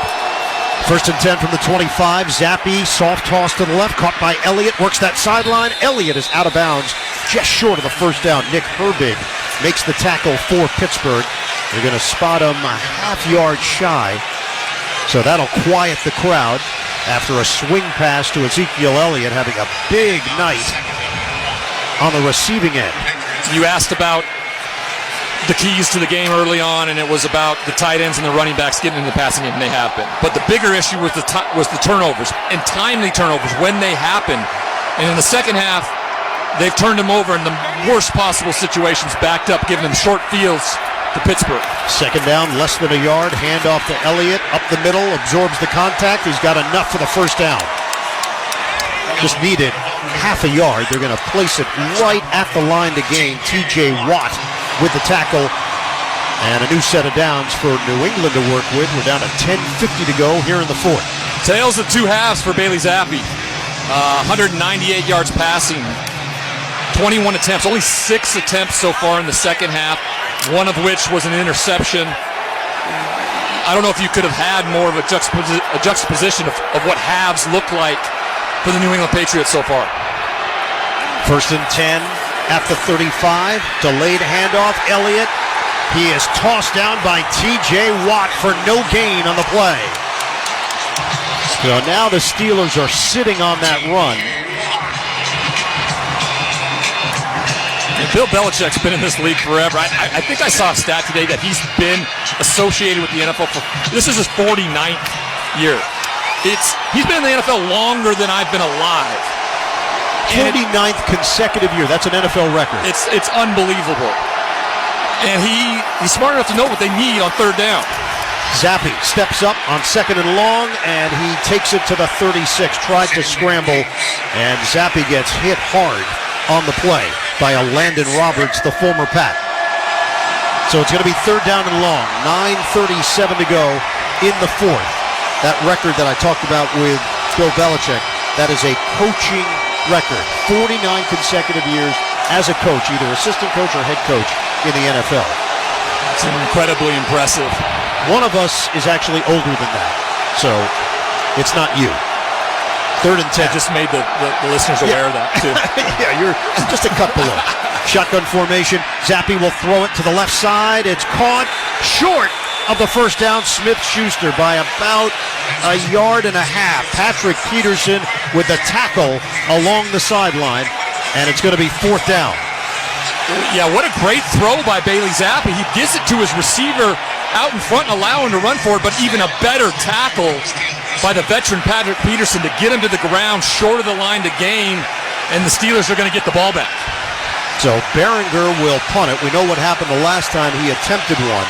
1st and 10 from the 25. Zappi, soft toss to the left, caught by Elliott, works that sideline. Elliott is out of bounds, just short of the first down. Nick Herbig makes the tackle for Pittsburgh. They're going to spot him a half-yard shy, so that'll quiet the crowd after a swing pass to Ezekiel Elliott, having a big night on the receiving end. You asked about the keys to the game early on, and it was about the tight ends and the running backs getting in the passing game, and they have been. But the bigger issue was the turnovers, and timely turnovers when they happen. And in the second half, they've turned them over in the worst possible situations, backed up, giving them short fields to Pittsburgh. Second down, less than a yard, handoff to Elliott, up the middle, absorbs the contact. He's got enough for the first down. Just needed half a yard. They're going to place it right at the line to gain. TJ Watt with the tackle, and a new set of downs for New England to work with. We're down to 10:50 to go here in the fourth. Tales of two halves for Bailey Zappi. 198 yards passing, 21 attempts, only 6 attempts so far in the second half, one of which was an interception. I don't know if you could have had more of a juxtaposition of what halves look like for the New England Patriots so far. 1st and 10 at the 35. Delayed handoff. Elliott. He is tossed down by TJ Watt for no gain on the play. So now the Steelers are sitting on that run. And Bill Belichick's been in this league forever. I think I saw a stat today that he's been associated with the NFL for, this is his 49th year. He's been in the NFL longer than I've been alive. 49th consecutive year. That's an NFL record. It's unbelievable. And he's smart enough to know what they need on third down. Zappi steps up on 2nd and long, and he takes it to the 36. Tried to scramble, and Zappi gets hit hard on the play by a Landon Roberts, the former Pat. So it's going to be 3rd down and long. 9:37 to go in the fourth. That record that I talked about with Bill Belichick, that is a coaching record. 49 consecutive years as a coach, either assistant coach or head coach in the NFL. It's incredibly impressive. One of us is actually older than that, so it's not you. 3rd and 10. I just made the listeners aware of that, too. Yeah, you're just a cut below. Shotgun formation. Zappi will throw it to the left side. It's caught short of the first down. Smith-Schuster by about a yard and a half. Patrick Peterson with the tackle along the sideline, and it's going to be 4th down. Yeah, what a great throw by Bailey Zappi. He gives it to his receiver out in front and allow him to run for it, but even a better tackle by the veteran Patrick Peterson to get him to the ground short of the line to gain, and the Steelers are going to get the ball back. So Behringer will punt it. We know what happened the last time he attempted one,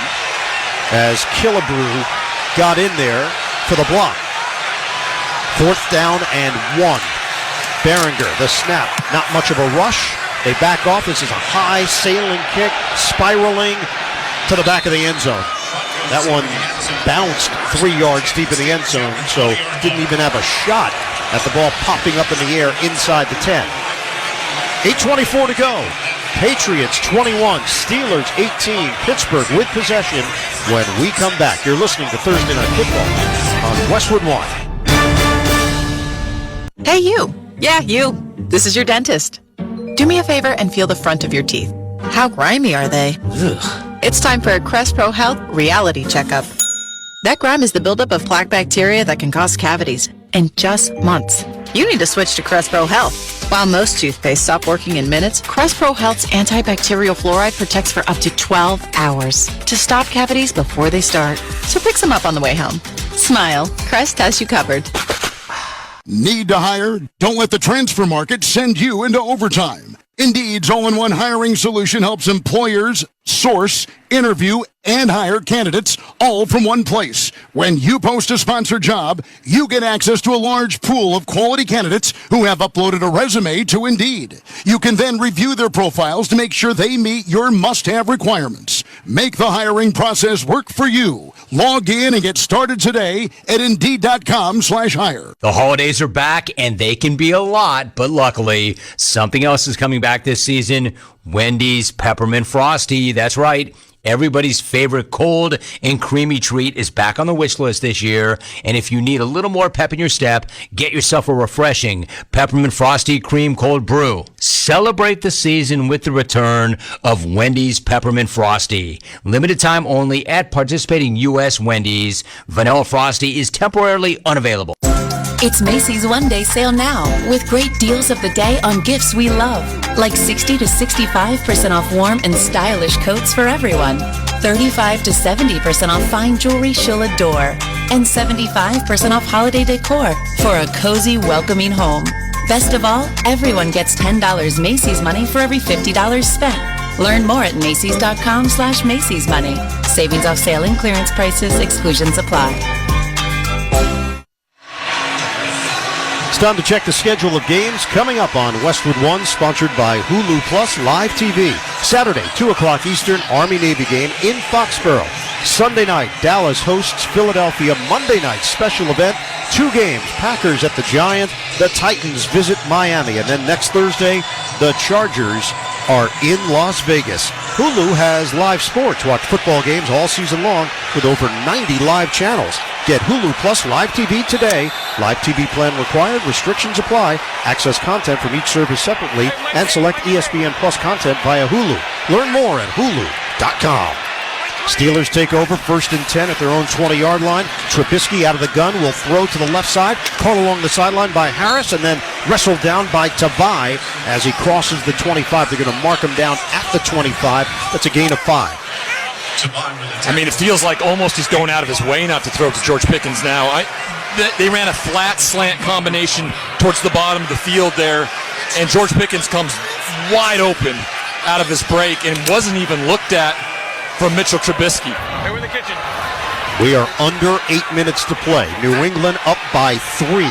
as Killebrew got in there for the block. 4th down and 1. Behringer, the snap, not much of a rush. They back off. This is a high sailing kick, spiraling to the back of the end zone. That one bounced 3 yards deep in the end zone, so didn't even have a shot at the ball popping up in the air inside the 10. 8:24 to go. Patriots 21, Steelers 18. Pittsburgh with possession when we come back. You're listening to Thursday Night Football on Westwood One. Hey, you. Yeah, you. This is your dentist. Do me a favor and feel the front of your teeth. How grimy are they? Ugh. It's time for a Crest Pro Health reality checkup. That grime is the buildup of plaque bacteria that can cause cavities in just months. You need to switch to Crest Pro Health. While most toothpaste stop working in minutes, Crest Pro Health's antibacterial fluoride protects for up to 12 hours to stop cavities before they start. So pick some up on the way home. Smile. Crest has you covered. Need to hire? Don't let the transfer market send you into overtime. Indeed's all-in-one hiring solution helps employers source, interview, and hire candidates all from one place. When you post a sponsored job, you get access to a large pool of quality candidates who have uploaded a resume to Indeed. You can then review their profiles to make sure they meet your must-have requirements. Make the hiring process work for you. Log in and get started today at Indeed.com/hire. The holidays are back, and they can be a lot, but luckily, something else is coming back this season. Wendy's Peppermint Frosty. That's right. Everybody's favorite cold and creamy treat is back on the wish list this year. And if you need a little more pep in your step, get yourself a refreshing Peppermint Frosty Cream Cold Brew. Celebrate the season with the return of Wendy's Peppermint Frosty. Limited time only at participating U.S. Wendy's. Vanilla Frosty is temporarily unavailable. It's Macy's one-day sale now with great deals of the day on gifts we love, like 60 to 65% off warm and stylish coats for everyone, 35 to 70% off fine jewelry she'll adore, and 75% off holiday decor for a cozy, welcoming home. Best of all, everyone gets $10 Macy's money for every $50 spent. Learn more at Macy's.com/Macy's money. Savings off sale and clearance prices. Exclusions apply. It's time to check the schedule of games coming up on Westwood 1, sponsored by Hulu Plus Live TV. Saturday, 2 o'clock Eastern, Army-Navy game in Foxborough. Sunday night, Dallas hosts Philadelphia. Monday night, special event, 2 games. Packers at the Giant, the Titans visit Miami. And then next Thursday, the Chargers are in Las Vegas. Hulu has live sports. Watch football games all season long with over 90 live channels. Get Hulu Plus Live TV today. Live TV plan required. Restrictions apply. Access content from each service separately and select ESPN Plus content via Hulu. Learn more at Hulu.com. Steelers take over 1st and 10 at their own 20-yard line. Trubisky out of the gun will throw to the left side. Caught along the sideline by Harris and then wrestled down by Tavai as he crosses the 25. They're going to mark him down at the 25. That's a gain of 5. I mean, it feels like almost he's going out of his way not to throw to George Pickens now. They ran a flat slant combination towards the bottom of the field there, and George Pickens comes wide open out of his break and wasn't even looked at from Mitchell Trubisky. Hey, we're in the kitchen. We are under 8 minutes to play. New England up by 3.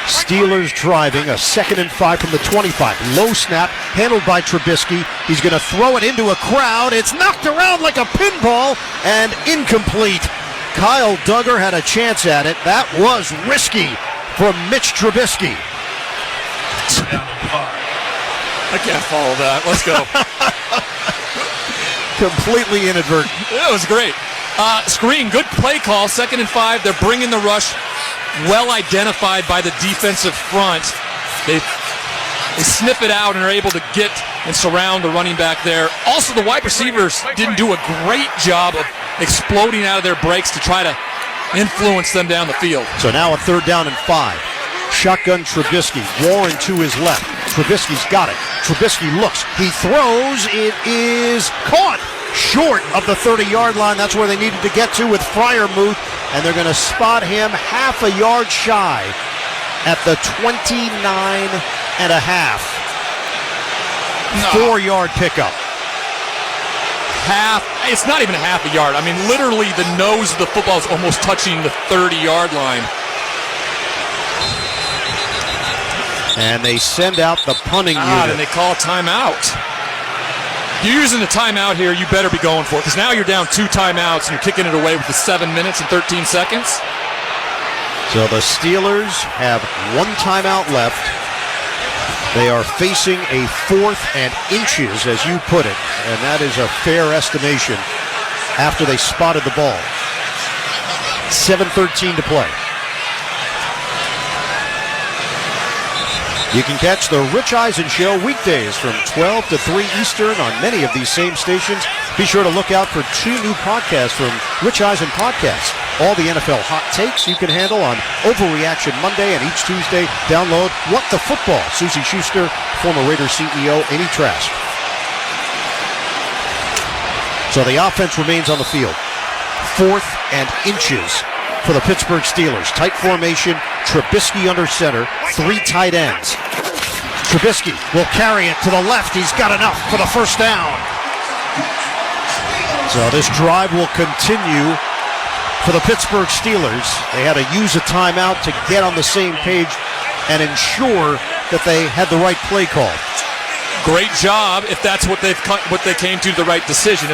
Steelers driving, a 2nd and 5 from the 25. Low snap, handled by Trubisky. He's going to throw it into a crowd. It's knocked around like a pinball and incomplete. Kyle Duggar had a chance at it. That was risky from Mitch Trubisky. I can't follow that. Let's go. Completely inadvertent. That was great. Screen, good play call. 2nd and 5. They're bringing the rush. Well identified by the defensive front. They snip it out and are able to get and surround the running back there. Also, the wide receivers didn't do a great job of exploding out of their breaks to try to influence them down the field. So now a 3rd down and 5. Shotgun Trubisky. Warren to his left. Trubisky's got it. Trubisky looks. He throws. It is caught short of the 30-yard line. That's where they needed to get to with Freiermuth. And they're going to spot him half a yard shy at the 29.5. 4-yard pickup. It's not even half a yard. I mean, literally the nose of the football is almost touching the 30-yard line. And they send out the punting unit. And they call a timeout. If you're using a timeout here, you better be going for it, because now you're down 2 timeouts and you're kicking it away with the 7 minutes and 13 seconds. So the Steelers have 1 timeout left. They are facing a 4th and inches, as you put it, and that is a fair estimation after they spotted the ball. 7:13 to play. You can catch the Rich Eisen Show weekdays from 12 to 3 Eastern on many of these same stations. Be sure to look out for 2 new podcasts from Rich Eisen Podcasts. All the NFL hot takes you can handle on Overreaction Monday, and each Tuesday, download What the Football. Susie Schuster, former Raiders CEO, Amy Trask. So the offense remains on the field. 4th and inches for the Pittsburgh Steelers. Tight formation, Trubisky under center, 3 tight ends. Trubisky will carry it to the left. He's got enough for the 1st down. So this drive will continue for the Pittsburgh Steelers. They had to use a timeout to get on the same page and ensure that they had the right play call. Great job if that's what they came to, the right decision.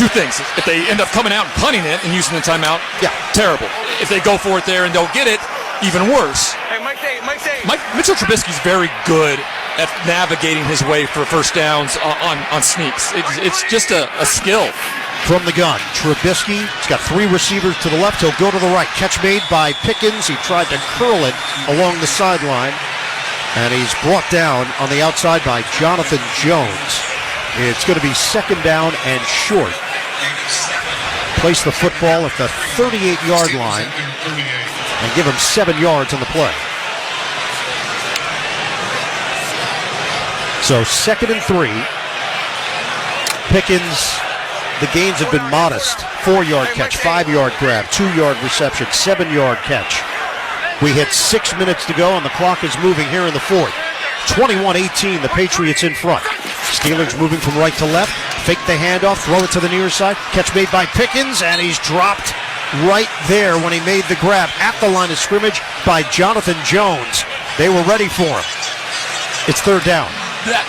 Two things. If they end up coming out and punting it and using the timeout, terrible. If they go for it there and don't get it, even worse. Hey, Mitchell Trubisky's very good at navigating his way for first downs on sneaks. It's just a skill. From the gun, Trubisky, he's got three receivers to the left. He'll go to the right. Catch made by Pickens. He tried to curl it along the sideline, and he's brought down on the outside by Jonathan Jones. It's going to be second down and short. Place the football at the 38-yard line and give him 7 yards on the play. So 2nd and 3. Pickens, the gains have been modest. 4-yard catch, 5-yard grab, 2-yard reception, 7-yard catch. We hit 6 minutes to go, and the clock is moving here in the fourth. 21-18, the Patriots in front. Steelers moving from right to left. Fake the handoff, throw it to the near side. Catch made by Pickens, and he's dropped right there when he made the grab at the line of scrimmage by Jonathan Jones. They were ready for him. It's third down.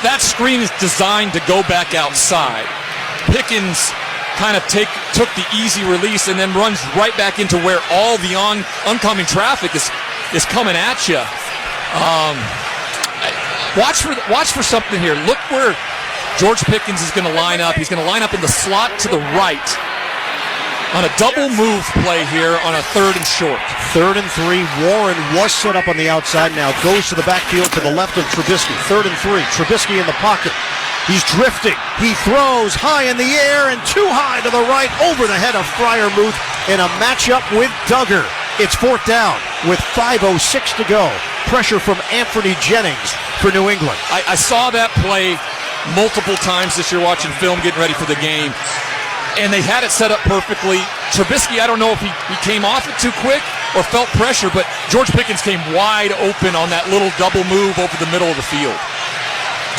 That screen is designed to go back outside. Pickens kind of took the easy release and then runs right back into where all the oncoming traffic is coming at you. Watch for something here. Look where George Pickens is going to line up. He's going to line up in the slot to the right on a double move play here on a 3rd and short. 3rd and 3. Warren was set up on the outside. Now goes to the backfield to the left of Trubisky. 3rd and 3. Trubisky in the pocket. He's drifting. He throws high in the air and too high to the right over the head of Freiermuth in a matchup with Duggar. It's 4th down with 5:06 to go. Pressure from Anthony Jennings for New England. I saw that play multiple times this year watching film, getting ready for the game. And they had it set up perfectly. Trubisky, I don't know if he came off it too quick or felt pressure, but George Pickens came wide open on that little double move over the middle of the field.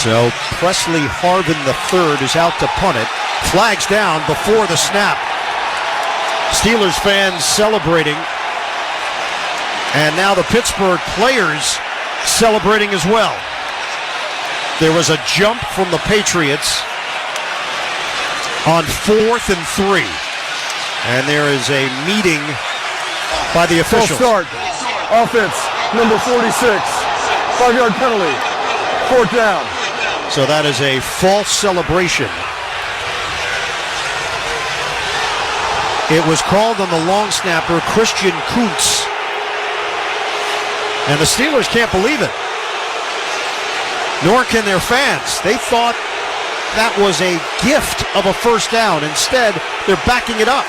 So Presley Harvin III is out to punt it. Flags down before the snap. Steelers fans celebrating. And now the Pittsburgh players celebrating as well. There was a jump from the Patriots on 4th and 3. And there is a meeting by the officials. Full start. Offense, number 46. 5-yard penalty. 4th down. So that is a false celebration. It was called on the long snapper, Christian Kuntz. And the Steelers can't believe it. Nor can their fans. They thought that was a gift of a first down. Instead, they're backing it up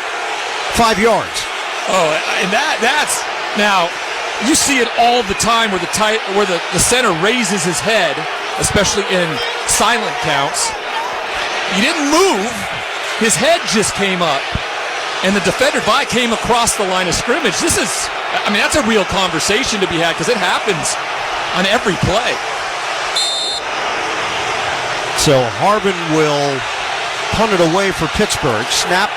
5 yards. Oh, and that's now you see it all the time where the center raises his head, especially in silent counts. He didn't move. His head just came up. And the defender came across the line of scrimmage. That's a real conversation to be had because it happens on every play. So Harvin will punt it away for Pittsburgh. Snap.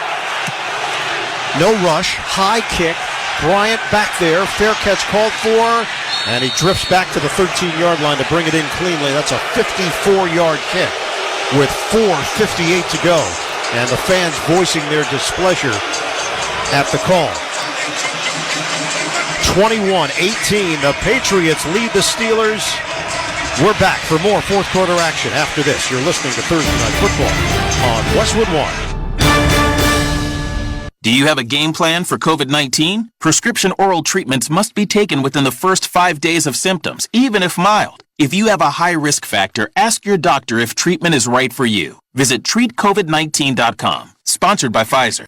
No rush. High kick. Bryant back there. Fair catch called for. And he drifts back to the 13-yard line to bring it in cleanly. That's a 54-yard kick with 4:58 to go. And the fans voicing their displeasure at the call. 21-18. The Patriots lead the Steelers. We're back for more fourth quarter action after this. You're listening to Thursday Night Football on Westwood One. Do you have a game plan for COVID-19? Prescription oral treatments must be taken within the first 5 days of symptoms, even if mild. If you have a high risk factor, ask your doctor if treatment is right for you. Visit treatcovid19.com. Sponsored by Pfizer.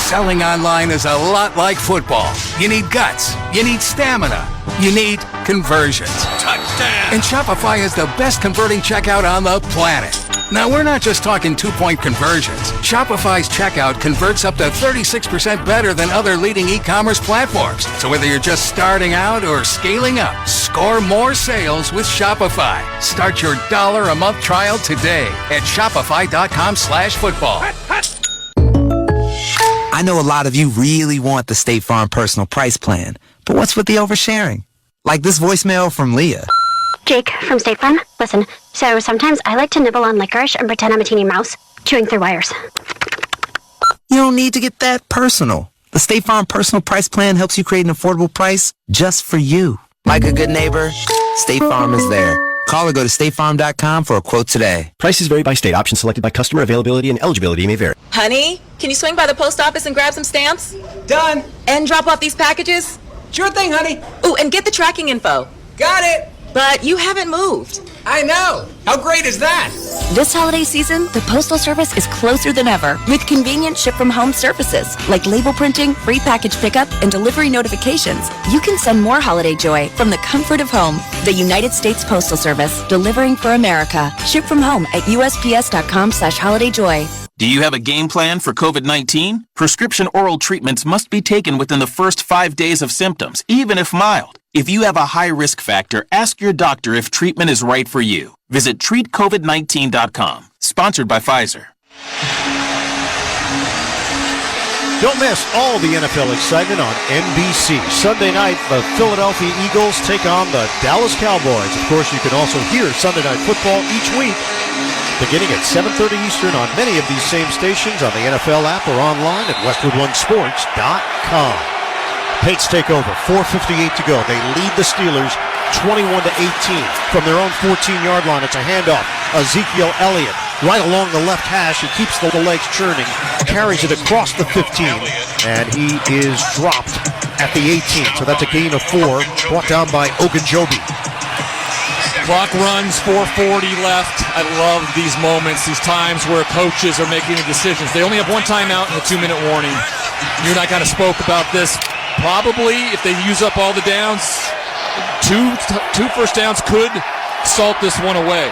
Selling online is a lot like football. You need guts. You need stamina. You need conversions. Touchdown! And Shopify is the best converting checkout on the planet. Now, we're not just talking 2-point conversions. Shopify's checkout converts up to 36% better than other leading e-commerce platforms. So whether you're just starting out or scaling up, Score more sales with Shopify. Start your $1 a month trial today at shopify.com/football. I know a lot of you really want the State Farm Personal Price Plan, but what's with the oversharing? Like this voicemail from Leah. Jake from State Farm. Listen, so sometimes I like to nibble on licorice and pretend I'm a teeny mouse, chewing through wires. You don't need to get that personal. The State Farm Personal Price Plan helps you create an affordable price just for you. Like a good neighbor, State Farm is there. Call or go to statefarm.com for a quote today. Prices vary by state. Options selected by customer. Availability and eligibility may vary. Honey, can you swing by the post office and grab some stamps? Done. And drop off these packages? Sure thing, honey. Ooh, and get the tracking info. Got it. But you haven't moved. I know. How great is that? This holiday season, the Postal Service is closer than ever with convenient ship-from-home services like label printing, free package pickup, and delivery notifications. You can send more holiday joy from the comfort of home. The United States Postal Service, delivering for America. Ship from home at USPS.com/holidayjoy. Do you have a game plan for COVID-19? Prescription oral treatments must be taken within the first 5 days of symptoms, even if mild. If you have a high risk factor, ask your doctor if treatment is right for you. Visit treatcovid19.com. Sponsored by Pfizer. Don't miss all the NFL excitement on NBC. Sunday night, the Philadelphia Eagles take on the Dallas Cowboys. Of course, you can also hear Sunday Night Football each week, beginning at 7:30 Eastern on many of these same stations, on the NFL app or online at westwood1sports.com. Pates take over, 4:58 to go. They lead the Steelers 21-18 from their own 14-yard line. It's a handoff. Ezekiel Elliott right along the left hash. He keeps the legs churning, carries it across the 15, and he is dropped at the 18. So that's a gain of 4, brought down by Ogunjobi. Clock runs, 4:40 left. I love these moments, these times where coaches are making the decisions. They only have one timeout and a 2-minute warning. You and I kind of spoke about this. Probably, if they use up all the downs, two first downs could salt this one away.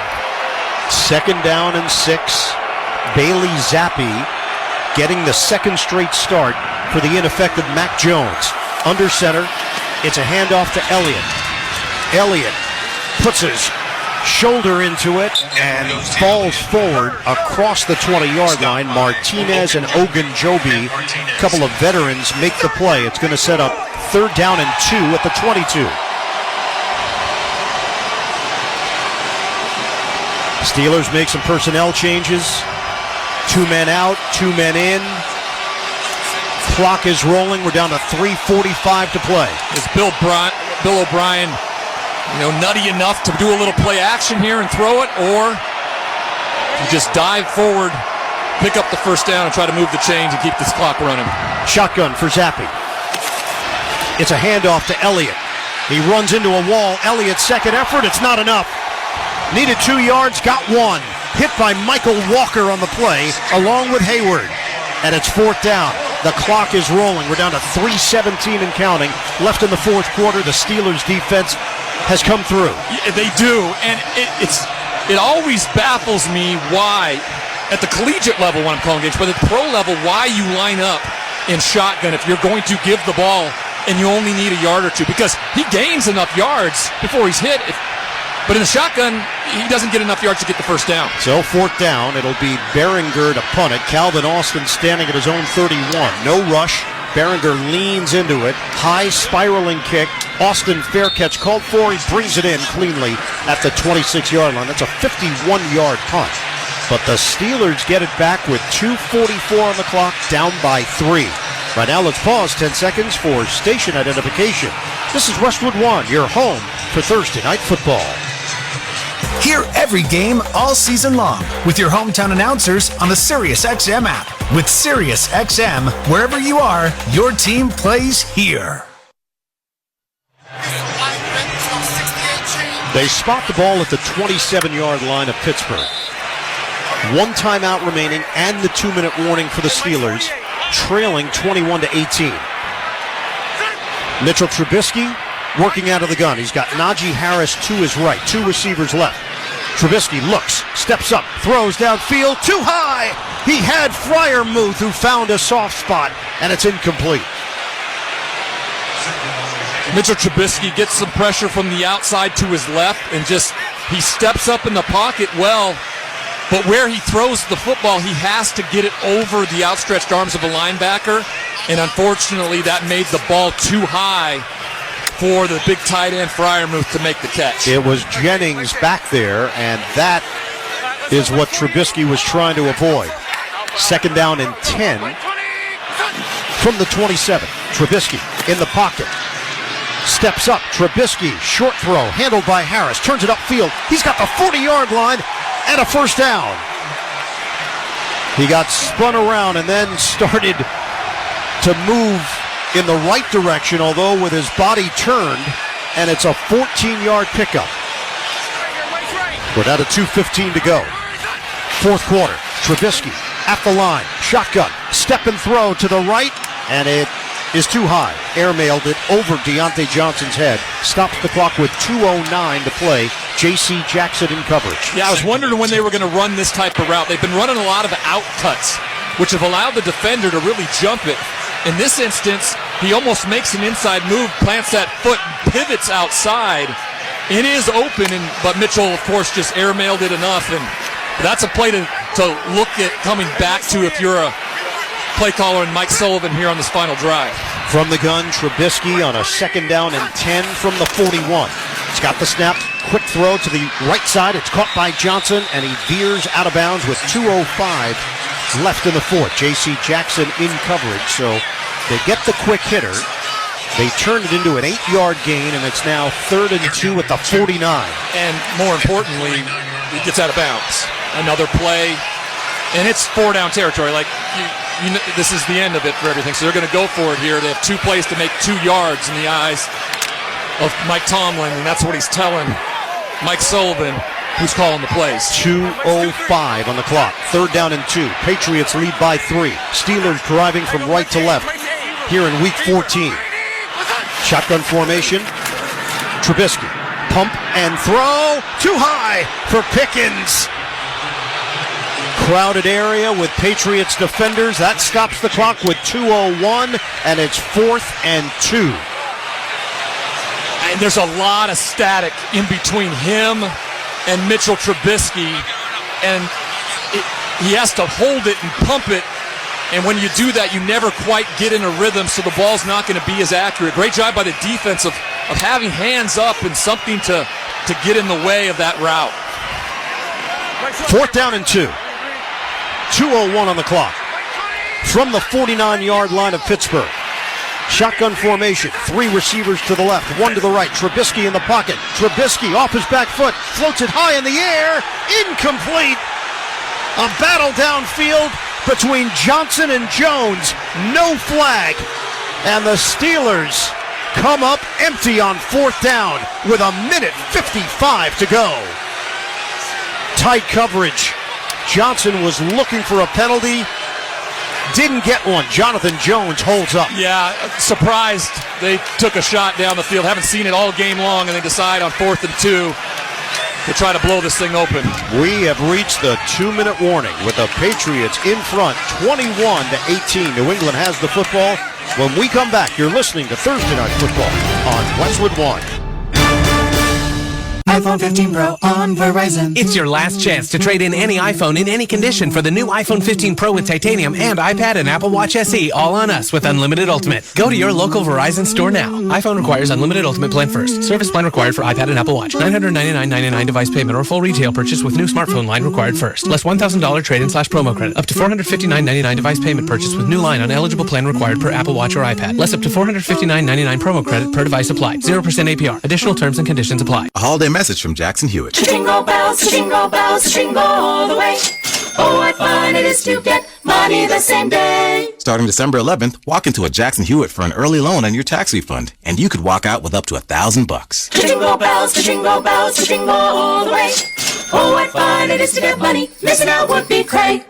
2nd down and 6. Bailey Zappi getting the second straight start for the ineffective Mac Jones. Under center, it's a handoff to Elliott. Elliott puts his shoulder into it and falls forward across the 20-yard line. Martinez and Ogunjobi, a couple of veterans, make the play. It's going to set up 3rd down and 2 at the 22. Steelers make some personnel changes. 2 men out, 2 men in. Clock is rolling. We're down to 3:45 to play. Is Bill O'Brien, nutty enough to do a little play action here and throw it, or you just dive forward, pick up the first down, and try to move the chains and keep this clock running? Shotgun for Zappi. It's a handoff to Elliott. He runs into a wall. Elliott's second effort. It's not enough. Needed 2 yards, got 1. Hit by Michael Walker on the play, along with Hayward. And it's 4th down. The clock is rolling. We're down to 3:17 and counting. Left in the 4th quarter. The Steelers defense has come through. Yeah, they do, and it always baffles me why, at the collegiate level when I'm calling games, but at the pro level, why you line up in shotgun if you're going to give the ball and you only need a yard or 2, because he gains enough yards before he's hit. But in the shotgun, he doesn't get enough yards to get the first down. So 4th down, it'll be Behringer to punt it. Calvin Austin standing at his own 31. No rush. Behringer leans into it. High spiraling kick. Austin, fair catch called for. He brings it in cleanly at the 26-yard line. That's a 51-yard punt. But the Steelers get it back with 2:44 on the clock, down by 3. Right now, let's pause 10 seconds for station identification. This is Westwood One, your home for Thursday Night Football. Hear every game all season long with your hometown announcers on the SiriusXM app. With SiriusXM, wherever you are, your team plays here. They spot the ball at the 27-yard line of Pittsburgh. 1 timeout remaining and the 2-minute warning for the Steelers, trailing 21-18. Mitchell Trubisky working out of the gun. He's got Najee Harris to his right, 2 receivers left. Trubisky looks, steps up, throws downfield, too high. He had Freiermuth, who found a soft spot, and it's incomplete. Mitchell Trubisky gets some pressure from the outside to his left and he steps up in the pocket well. But where he throws the football, he has to get it over the outstretched arms of a linebacker. And unfortunately, that made the ball too high for the big tight end Freiermuth to make the catch. It was Jennings back there, and that is what Trubisky was trying to avoid. 2nd down and 10 from the 27. Trubisky in the pocket. Steps up. Trubisky, short throw, handled by Harris. Turns it upfield. He's got the 40-yard line and a first down. He got spun around and then started to move in the right direction, although with his body turned, and it's a 14-yard pickup. We're down to 2:15 to go. 4th quarter. Trubisky at the line. Shotgun. Step and throw to the right, and it is too high. Airmailed it over Deontay Johnson's head. Stops the clock with 2:09 to play. J.C. Jackson in coverage. Yeah, I was wondering when they were going to run this type of route. They've been running a lot of out cuts, which have allowed the defender to really jump it. In this instance, he almost makes an inside move, plants that foot, pivots outside. It is open, but Mitchell, of course, just airmailed it enough. And that's a play to look at coming back to if you're a play caller and Mike Sullivan here on this final drive. From the gun, Trubisky on a 2nd down and 10 from the 41. He's got the snap, quick throw to the right side. It's caught by Johnson, and he veers out of bounds with 2:05 left in the 4th. J.C. Jackson in coverage, so they get the quick hitter. They turn it into an 8-yard gain, and it's now 3rd and 2 at the 49. And more importantly, he gets out of bounds. Another play, and it's 4-down territory. Like, you know, this is the end of it for everything, so they're going to go for it here. They have 2 plays to make 2 yards in the eyes of Mike Tomlin, and that's what he's telling Mike Sullivan, who's calling the plays. 2:05 on the clock. 3rd down and 2. Patriots lead by 3. Steelers driving from right to left here in Week 14. Shotgun formation. Trubisky. Pump and throw. Too high for Pickens. Crowded area with Patriots defenders. That stops the clock with 2:01, and it's 4th and 2. And there's a lot of static in between him and Mitchell Trubisky, and he has to hold it and pump it, and when you do that, you never quite get in a rhythm, so the ball's not going to be as accurate. Great job by the defense of having hands up and something to get in the way of that route. 4th down and 2. 2:01 on the clock. From the 49-yard line of Pittsburgh. Shotgun formation. 3 receivers to the left, 1 to the right. Trubisky in the pocket. Trubisky off his back foot. Floats it high in the air. Incomplete. A battle downfield between Johnson and Jones. No flag. And the Steelers come up empty on 4th down with 1:55 to go. Tight coverage. Johnson was looking for a penalty. Didn't get one. Jonathan Jones holds up. Yeah, surprised they took a shot down the field. Haven't seen it all game long, and they decide on 4th and 2 to try to blow this thing open. We have reached the 2-minute warning with the Patriots in front, 21-18. New England has the football. When we come back, you're listening to Thursday Night Football on Westwood One. iPhone 15 Pro on Verizon. It's your last chance to trade in any iPhone in any condition for the new iPhone 15 Pro with titanium and iPad and Apple Watch SE all on us with Unlimited Ultimate. Go to your local Verizon store now. iPhone requires Unlimited Ultimate plan first. Service plan required for iPad and Apple Watch. $999.99 device payment or full retail purchase with new smartphone line required first. Less $1,000 trade-in/promo credit. Up to $459.99 device payment purchase with new line on eligible plan required per Apple Watch or iPad. Less up to $459.99 promo credit per device applied. 0% APR. Additional terms and conditions apply. A holiday message from Jackson Hewitt. Jingle bells, jingle all the way. Oh, what fun it is to get money the same day. Starting December 11th, walk into a Jackson Hewitt for an early loan on your tax refund, and you could walk out with up to $1,000. Jingle bells, jingle all the way. Oh, what fun it is to get money. Missing out would be cray.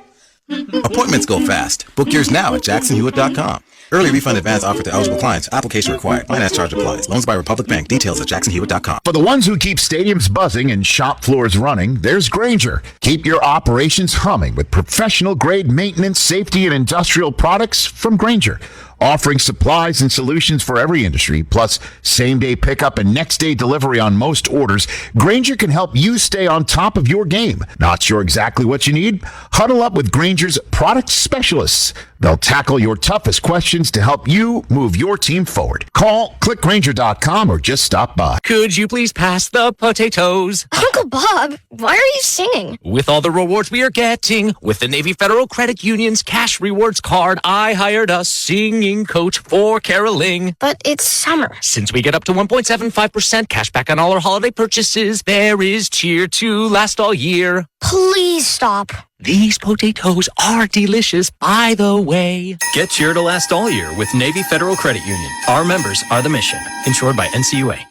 Appointments go fast. Book yours now at jacksonhewitt.com. Early refund advance offered to eligible clients. Application required. Finance charge applies. Loans by Republic Bank. Details at jacksonhewitt.com. For the ones who keep stadiums buzzing and shop floors running, there's Grainger. Keep your operations humming with professional-grade maintenance, safety, and industrial products from Grainger. Offering supplies and solutions for every industry, plus same-day pickup and next-day delivery on most orders, Grainger can help you stay on top of your game. Not sure exactly what you need? Huddle up with Grainger's product specialists. They'll tackle your toughest questions to help you move your team forward. Call, click Grainger.com, or just stop by. Could you please pass the potatoes? Uncle Bob, why are you singing? With all the rewards we are getting, with the Navy Federal Credit Union's cash rewards card, I hired a singing coach for caroling. But it's summer. Since we get up to 1.75% cash back on all our holiday purchases, there is cheer to last all year. Please stop. These potatoes are delicious, by the way. Get cheer to last all year with Navy Federal Credit Union. Our members are the mission. Insured by NCUA.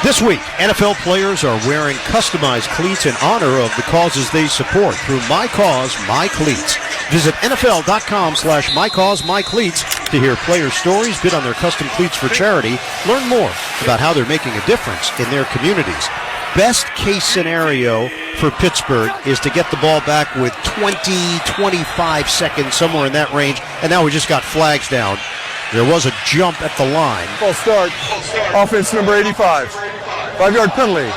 This week, NFL players are wearing customized cleats in honor of the causes they support through My Cause, My Cleats. Visit NFL.com/MyCauseMyCleats to hear player stories, bid on their custom cleats for charity, learn more about how they're making a difference in their communities. Best case scenario for Pittsburgh is to get the ball back with 20-25 seconds, somewhere in that range, and now we just got flags down. There was a jump at the line. False start. Offense number 85. 5-yard penalty.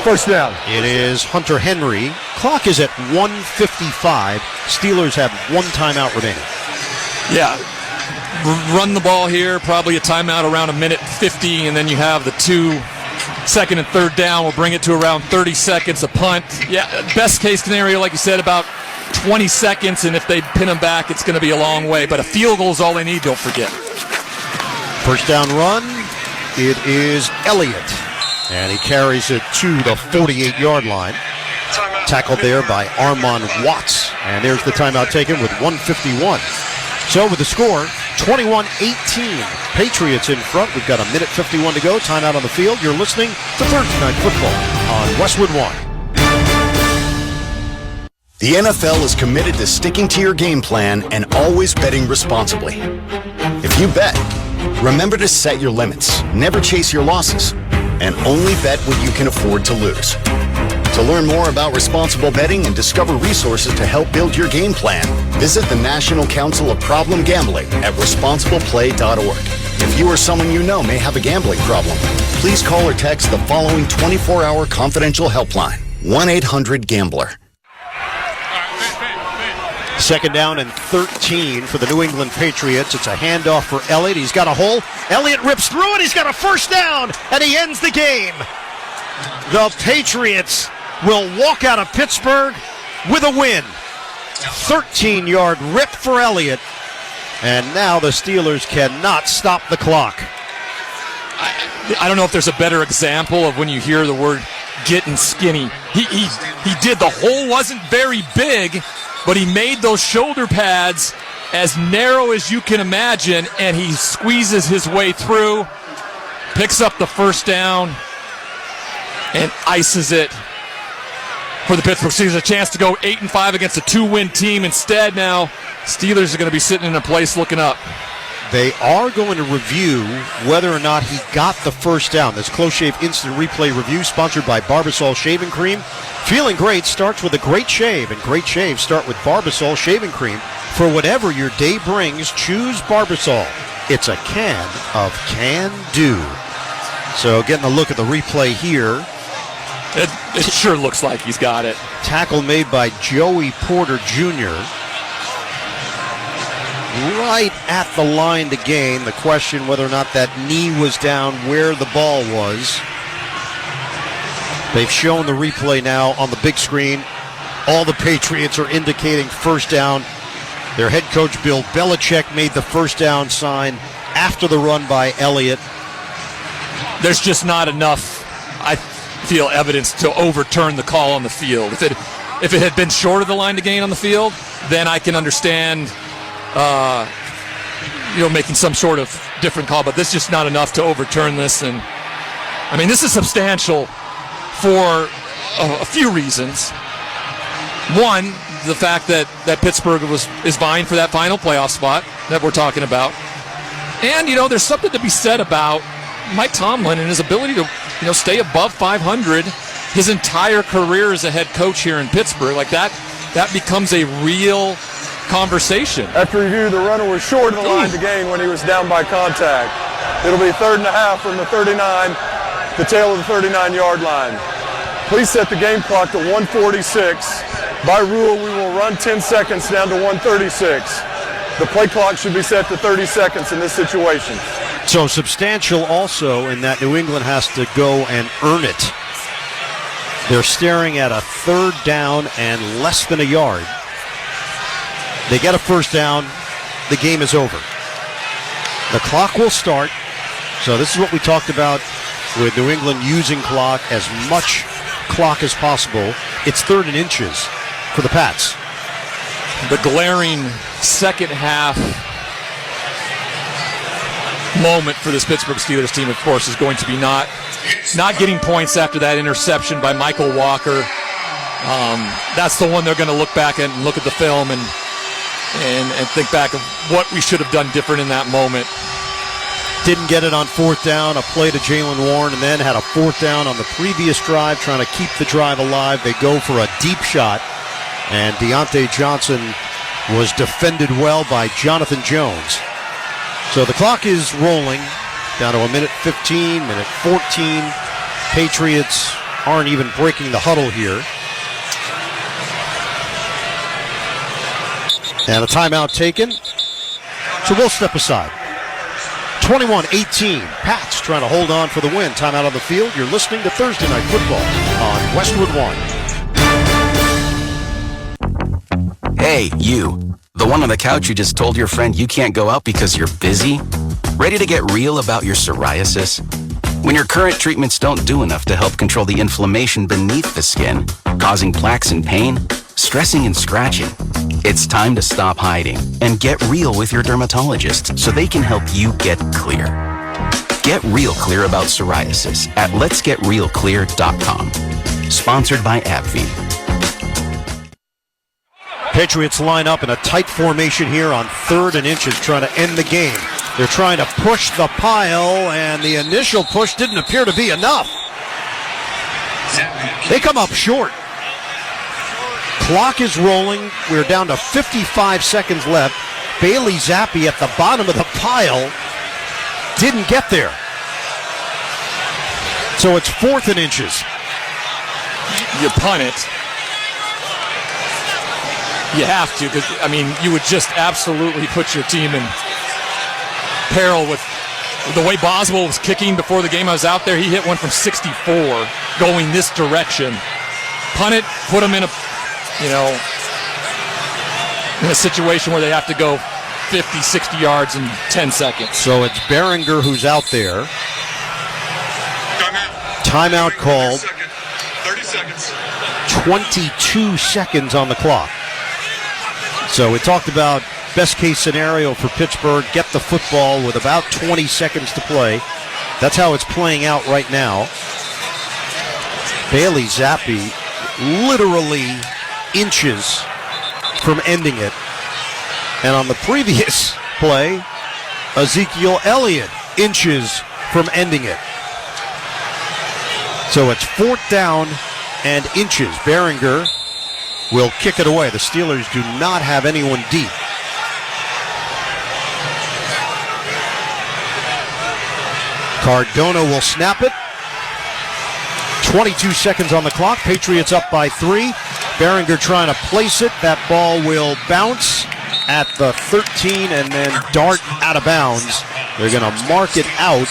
First down. It is Hunter Henry. Clock is at 1:55. Steelers have one timeout remaining. Yeah. Run the ball here. Probably a timeout around 1:50, and then you have the 2 second and third down. We'll bring it to around 30 seconds. A punt. Yeah, best case scenario, like you said, about 20 seconds, and if they pin them back, it's going to be a long way. But a field goal is all they need, don't forget. First down run. It is Elliott, and he carries it to the 48-yard line. Tackled there by Armon Watts, and there's the timeout taken with 1:51. So with the score, 21-18. Patriots in front. We've got 1:51 to go. Timeout on the field. You're listening to Thursday Night Football on Westwood One. The NFL is committed to sticking to your game plan and always betting responsibly. If you bet, remember to set your limits, never chase your losses, and only bet what you can afford to lose. To learn more about responsible betting and discover resources to help build your game plan, visit the National Council of Problem Gambling at responsibleplay.org. If you or someone you know may have a gambling problem, please call or text the following 24-hour confidential helpline, 1-800-GAMBLER. Second down and 13 for the New England Patriots. It's a handoff for Elliott. He's got a hole. Elliott rips through it. He's got a first down, and he ends the game. The Patriots will walk out of Pittsburgh with a win. 13-yard rip for Elliott, and now the Steelers cannot stop the clock. I don't know if there's a better example of when you hear the word getting skinny. He did. The hole wasn't very big, but he made those shoulder pads as narrow as you can imagine, and he squeezes his way through, picks up the first down, and ices it for the Pittsburgh Steelers. A chance to go 8-5 against a 2-win team. Instead, now Steelers are going to be sitting in a place looking up. They are going to review whether or not he got the first down. This Close Shave Instant Replay Review, sponsored by Barbasol Shaving Cream. Feeling great starts with a great shave, and great shaves start with Barbasol Shaving Cream. For whatever your day brings, choose Barbasol. It's a can of can-do. So getting a look at the replay here. It sure looks like he's got it. Tackle made by Joey Porter Jr. Right at the line to gain. The question whether or not that knee was down where the ball was. They've shown the replay now on the big screen. All the Patriots are indicating first down. Their head coach, Bill Belichick, made the first down sign after the run by Elliott. There's just not enough, I feel, evidence to overturn the call on the field. If it had been short of the line to gain on the field, then I can understand making some sort of different call, but this is just not enough to overturn this. And I mean, this is substantial for a few reasons. One, the fact that Pittsburgh is vying for that final playoff spot that we're talking about. And, there's something to be said about Mike Tomlin and his ability to, stay above 500 his entire career as a head coach here in Pittsburgh. Like that becomes a real conversation. After review, the runner was short of the line to gain when he was down by contact. It'll be 3rd and a half from the 39, the tail of the 39-yard line. Please set the game clock to 1:46. By rule, we will run 10 seconds down to 1:36. The play clock should be set to 30 seconds in this situation. So substantial also in that New England has to go and earn it. They're staring at a 3rd down and less than a yard. They get a 1st down, the game is over. The clock will start. So this is what we talked about with New England using clock, as much clock as possible. It's 3rd and inches for the Pats. The glaring second half moment for this Pittsburgh Steelers team, of course, is going to be not getting points after that interception by Michael Walker. That's the one they're going to look back and look at the film and think back of what we should have done different in that moment. Didn't get it on 4th down, a play to Jalen Warren, and then had a 4th down on the previous drive, trying to keep the drive alive. They go for a deep shot, and Deontay Johnson was defended well by Jonathan Jones. So the clock is rolling down to 1:15, 1:14. Patriots aren't even breaking the huddle here. And a timeout taken. So we'll step aside. 21-18. Pats trying to hold on for the win. Timeout on the field. You're listening to Thursday Night Football on Westwood One. Hey, you. The one on the couch who just told your friend you can't go out because you're busy? Ready to get real about your psoriasis? When your current treatments don't do enough to help control the inflammation beneath the skin, causing plaques and pain, stressing and scratching, it's time to stop hiding and get real with your dermatologist so they can help you get clear. Get real clear about psoriasis at letsgetrealclear.com. Sponsored by AbbVie. Patriots line up in a tight formation here on 3rd and inches, trying to end the game. They're trying to push the pile, and the initial push didn't appear to be enough. They come up short. Clock is rolling. We're down to 55 seconds left. Bailey Zappi at the bottom of the pile didn't get there. So it's 4th and inches. You punt it. You have to, because, you would just absolutely put your team in peril with the way Boswell was kicking before the game. I was out there. He hit one from 64 going this direction. Punt it, put them in a situation where they have to go 50, 60 yards in 10 seconds. So it's Behringer who's out there. Timeout called. 30 seconds. 22 seconds on the clock. So we talked about best case scenario for Pittsburgh, get the football with about 20 seconds to play. That's how it's playing out right now. Bailey Zappi literally inches from ending it. And on the previous play, Ezekiel Elliott inches from ending it. So it's 4th down and inches. Behringer will kick it away. The Steelers do not have anyone deep. Cardona will snap it. 22 seconds on the clock. Patriots up by 3. Behringer trying to place it. That ball will bounce at the 13 and then dart out of bounds. They're going to mark it out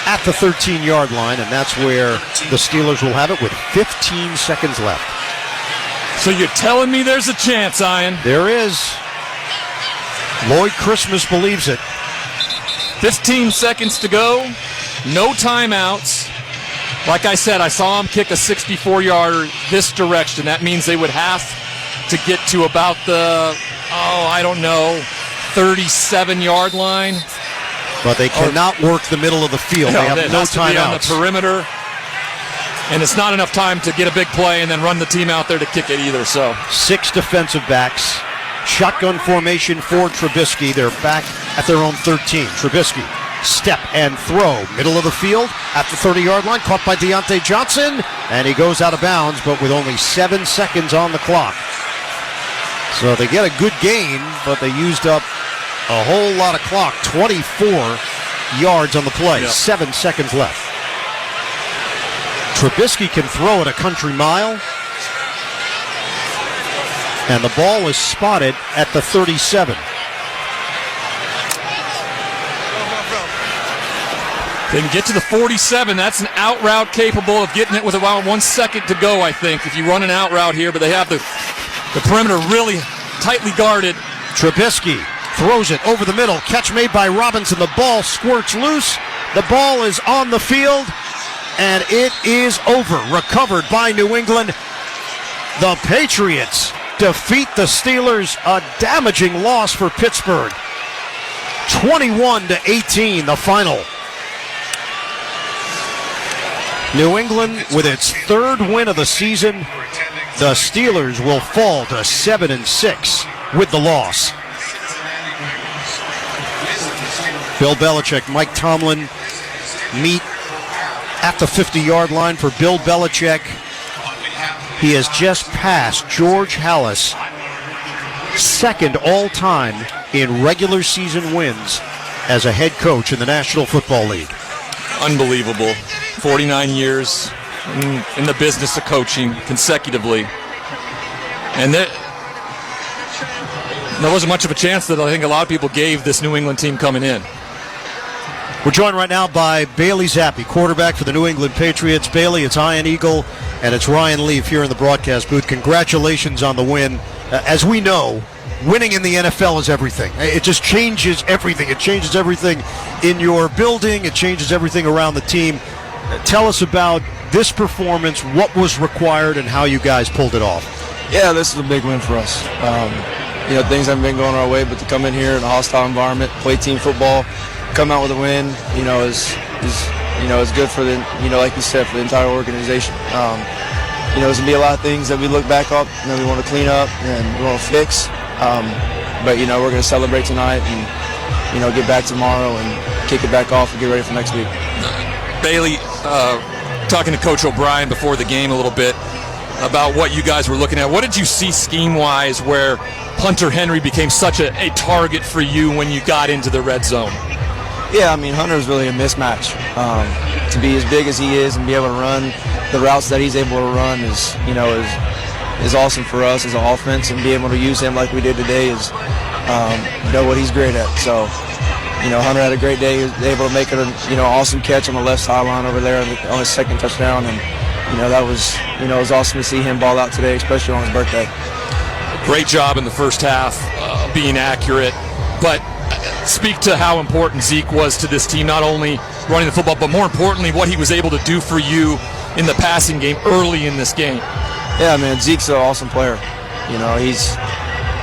at the 13-yard line, and that's where the Steelers will have it with 15 seconds left. So you're telling me there's a chance, Ian? There is. Lloyd Christmas believes it. 15 seconds to go. No timeouts. Like I said, I saw him kick a 64-yarder this direction. That means they would have to get to about the, 37-yard line. But they cannot work the middle of the field. They have no timeouts. On the perimeter. And it's not enough time to get a big play and then run the team out there to kick it either. So 6 defensive backs. Shotgun formation for Trubisky. They're back at their own 13. Trubisky, step and throw. Middle of the field at the 30-yard line. Caught by Deontay Johnson. And he goes out of bounds, but with only 7 seconds on the clock. So they get a good gain, but they used up a whole lot of clock. 24 yards on the play. 7 seconds left. Trubisky can throw it a country mile. And the ball is spotted at the 37. They can get to the 47. That's an out route capable of getting it with about 1 second to go, I think, if you run an out route here. But they have the perimeter really tightly guarded. Trubisky throws it over the middle. Catch made by Robinson. The ball squirts loose. The ball is on the field. And it is over. Recovered by New England. The Patriots defeat the Steelers. A damaging loss for Pittsburgh. 21-18, the final. New England with its 3rd win of the season. The Steelers will fall to 7-6 with the loss. Bill Belichick, Mike Tomlin meet at the 50-yard line for Bill Belichick. He has just passed George Halas, 2nd all-time in regular season wins as a head coach in the National Football League. Unbelievable. 49 years in the business of coaching consecutively. And there wasn't much of a chance that I think a lot of people gave this New England team coming in. We're joined right now by Bailey Zappi, quarterback for the New England Patriots. Bailey, it's Ian Eagle, and it's Ryan Leaf here in the broadcast booth. Congratulations on the win. As we know, winning in the NFL is everything. It just changes everything. It changes everything in your building. It changes everything around the team. Tell us about this performance, what was required, and how you guys pulled it off. Yeah, this is a big win for us. Things haven't been going our way, but to come in here in a hostile environment, play team football, come out with a win, is good for the, like you said, for the entire organization. There's gonna be a lot of things that we look back up, we want to clean up and we want to fix. But we're gonna celebrate tonight and get back tomorrow and kick it back off and get ready for next week. Bailey, talking to Coach O'Brien before the game a little bit about what you guys were looking at. What did you see scheme-wise where Hunter Henry became such a target for you when you got into the red zone? Yeah, Hunter's really a mismatch. To be as big as he is and be able to run the routes that he's able to run is awesome for us as an offense, and be able to use him like we did today is what he's great at. So, Hunter had a great day. He was able to make an awesome catch on the left sideline over there on his 2nd touchdown, and that was it was awesome to see him ball out today, especially on his birthday. Great job in the first half, being accurate, but speak to how important Zeke was to this team, not only running the football, but more importantly, what he was able to do for you in the passing game early in this game. Yeah, man, Zeke's an awesome player.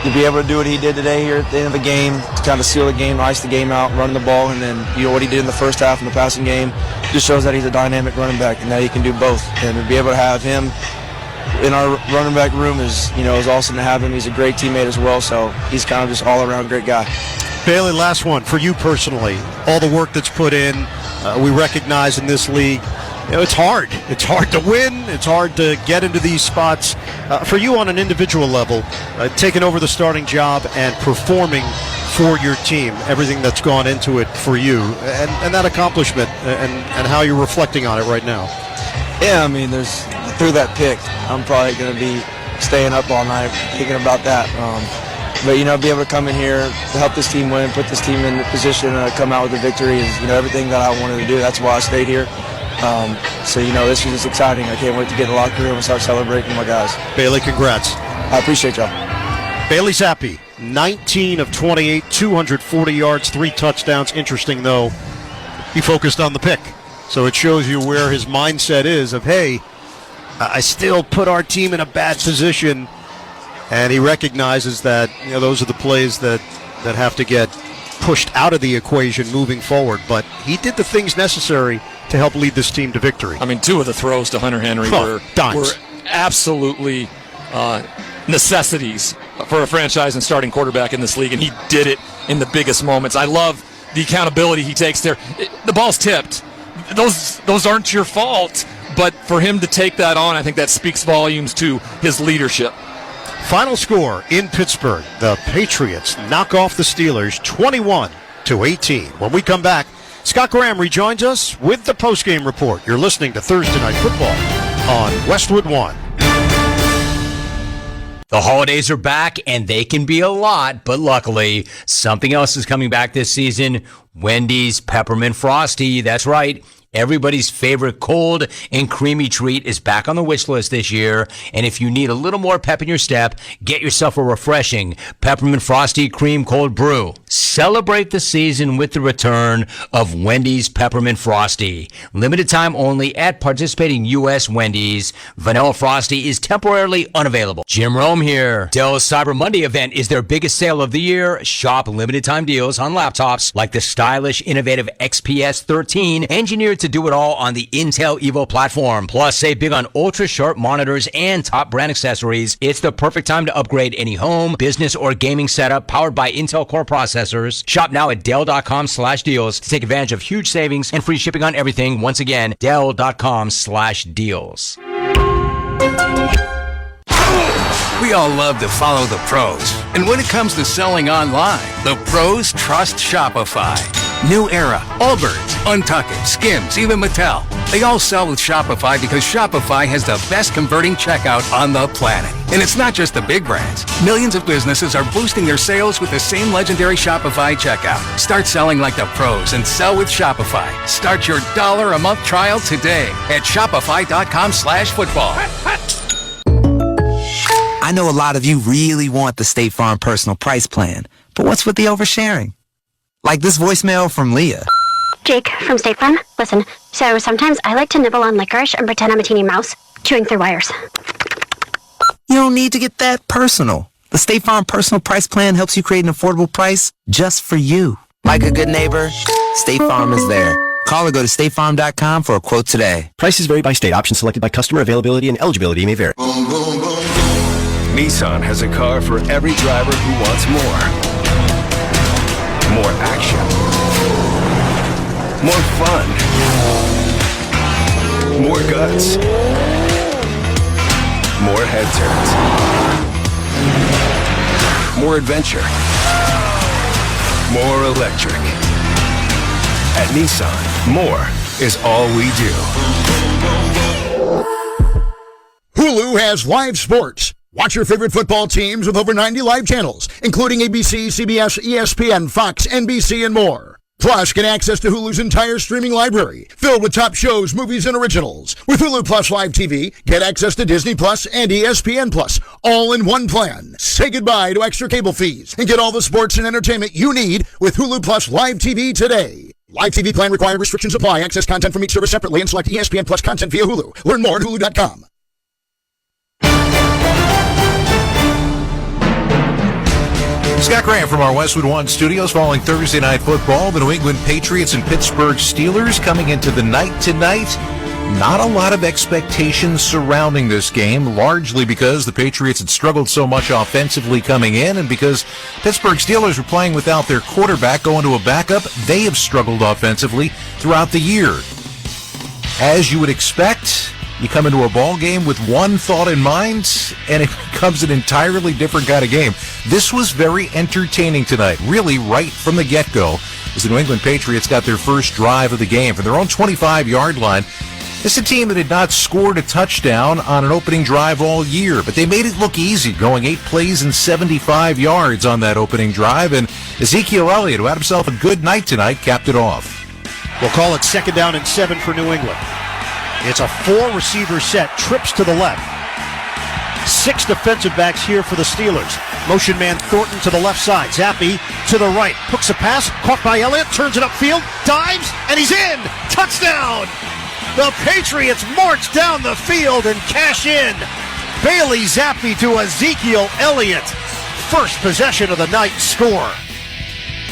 To be able to do what he did today here at the end of the game, to kind of seal the game, ice the game out, run the ball, and then what he did in the first half in the passing game just shows that he's a dynamic running back and that he can do both. And to be able to have him in our running back room is awesome to have him. He's a great teammate as well, so he's kind of just all-around great guy. Bailey, last one for you personally. All the work that's put in, we recognize in this league. It's hard. It's hard to win. It's hard to get into these spots. For you on an individual level, taking over the starting job and performing for your team, everything that's gone into it for you, and that accomplishment, and how you're reflecting on it right now. Yeah, there's through that pick, I'm probably going to be staying up all night thinking about that. But be able to come in here to help this team win, put this team in the position to come out with a victory is everything that I wanted to do. That's why I stayed here. So this is just exciting. I can't wait to get in the locker room and start celebrating my guys. Bailey, congrats. I appreciate y'all. Bailey Zappi, 19 of 28, 240 yards, 3 touchdowns. Interesting, though, he focused on the pick. So it shows you where his mindset is of, hey, I still put our team in a bad position. And he recognizes that those are the plays that have to get pushed out of the equation moving forward, but he did the things necessary to help lead this team to victory. I mean, 2 of the throws to Hunter Henry were absolutely necessities for a franchise and starting quarterback in this league, and he did it in the biggest moments. I love the accountability he takes there. The ball's tipped. Those aren't your fault, but for him to take that on, I think that speaks volumes to his leadership. Final score in Pittsburgh. The Patriots knock off the Steelers 21-18. When we come back, Scott Graham rejoins us with the postgame report. You're listening to Thursday Night Football on Westwood One. The holidays are back, and they can be a lot, but luckily, something else is coming back this season. Wendy's Peppermint Frosty. That's right. Everybody's favorite cold and creamy treat is back on the wish list this year. And if you need a little more pep in your step, get yourself a refreshing Peppermint Frosty Cream Cold Brew. Celebrate the season with the return of Wendy's Peppermint Frosty. Limited time only at participating U.S. Wendy's. Vanilla Frosty is temporarily unavailable. Jim Rome here. Dell's Cyber Monday event is their biggest sale of the year. Shop limited time deals on laptops like the stylish, innovative XPS 13, engineered to do it all on the Intel Evo platform. Plus, save big on ultra-sharp monitors and top brand accessories. It's the perfect time to upgrade any home, business, or gaming setup powered by Intel Core processors. Shop now at Dell.com/deals to take advantage of huge savings and free shipping on everything. Once again, Dell.com/deals. We all love to follow the pros. And when it comes to selling online, the pros trust Shopify. New Era, Allbirds, Untuckit, Skims, even Mattel. They all sell with Shopify because Shopify has the best converting checkout on the planet. And it's not just the big brands. Millions of businesses are boosting their sales with the same legendary Shopify checkout. Start selling like the pros and sell with Shopify. Start your $1 a month trial today at shopify.com/football. I know a lot of you really want the State Farm personal price plan, but what's with the oversharing? Like this voicemail from Leah. Jake from State Farm. Listen, so sometimes I like to nibble on licorice and pretend I'm a teeny mouse, chewing through wires. You don't need to get that personal. The State Farm personal price plan helps you create an affordable price just for you. Like a good neighbor, State Farm is there. Call or go to statefarm.com for a quote today. Prices vary by state. Options selected by customer. Availability and eligibility may vary. Nissan has a car for every driver who wants more. More action. More fun. More guts. More head turns. More adventure. More electric. At Nissan, more is all we do. Hulu has live sports. Watch your favorite football teams with over 90 live channels, including ABC, CBS, ESPN, Fox, NBC, and more. Plus, get access to Hulu's entire streaming library, filled with top shows, movies, and originals. With Hulu Plus Live TV, get access to Disney Plus and ESPN Plus, all in one plan. Say goodbye to extra cable fees and get all the sports and entertainment you need with Hulu Plus Live TV today. Live TV plan required. Restrictions apply. Access content from each service separately and select ESPN Plus content via Hulu. Learn more at hulu.com. Scott Graham from our Westwood One studios following Thursday Night Football. The New England Patriots and Pittsburgh Steelers coming into the night tonight. Not a lot of expectations surrounding this game, largely because the Patriots had struggled so much offensively coming in, and because Pittsburgh Steelers were playing without their quarterback going to a backup. They have struggled offensively throughout the year. As you would expect, you come into a ball game with one thought in mind, and it becomes an entirely different kind of game. This was very entertaining tonight, really right from the get-go, as the New England Patriots got their first drive of the game from their own 25-yard line. This is a team that had not scored a touchdown on an opening drive all year, but they made it look easy, going 8 plays and 75 yards on that opening drive, and Ezekiel Elliott, who had himself a good night tonight, capped it off. We'll call it 2nd down and 7 for New England. It's a 4-receiver set, trips to the left. 6 defensive backs here for the Steelers. Motion man Thornton to the left side. Zappi to the right. Hooks a pass, caught by Elliott, turns it upfield, dives, and he's in! Touchdown! The Patriots march down the field and cash in. Bailey Zappi to Ezekiel Elliott. First possession of the night score.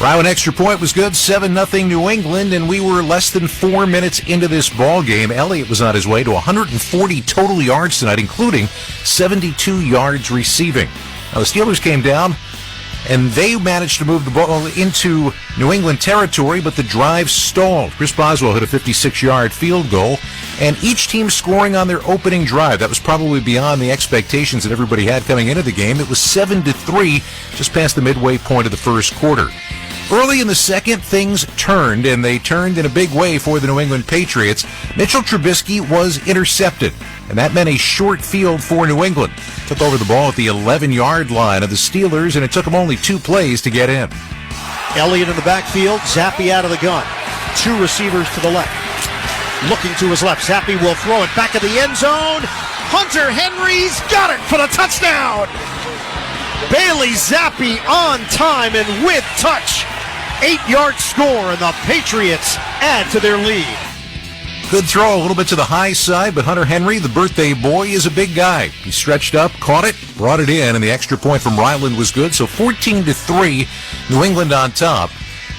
Ryan, extra point was good, 7-0 New England, and we were less than 4 minutes into this ball game. Elliott was on his way to 140 total yards tonight, including 72 yards receiving. Now, the Steelers came down, and they managed to move the ball into New England territory, but the drive stalled. Chris Boswell hit a 56-yard field goal, and each team scoring on their opening drive. That was probably beyond the expectations that everybody had coming into the game. It was 7-3, just past the midway point of the first quarter. Early in the second, things turned, and they turned in a big way for the New England Patriots. Mitchell Trubisky was intercepted, and that meant a short field for New England. Took over the ball at the 11-yard line of the Steelers, and it took them only 2 plays to get in. Elliott in the backfield, Zappi out of the gun. 2 receivers to the left. Looking to his left, Zappi will throw it back at the end zone. Hunter Henry's got it for the touchdown. Bailey Zappi on time and with touch. 8-yard score, and the Patriots add to their lead. Good throw, a little bit to the high side, but Hunter Henry, the birthday boy, is a big guy. He stretched up, caught it, brought it in, and the extra point from Ryland was good. So 14-3, New England on top.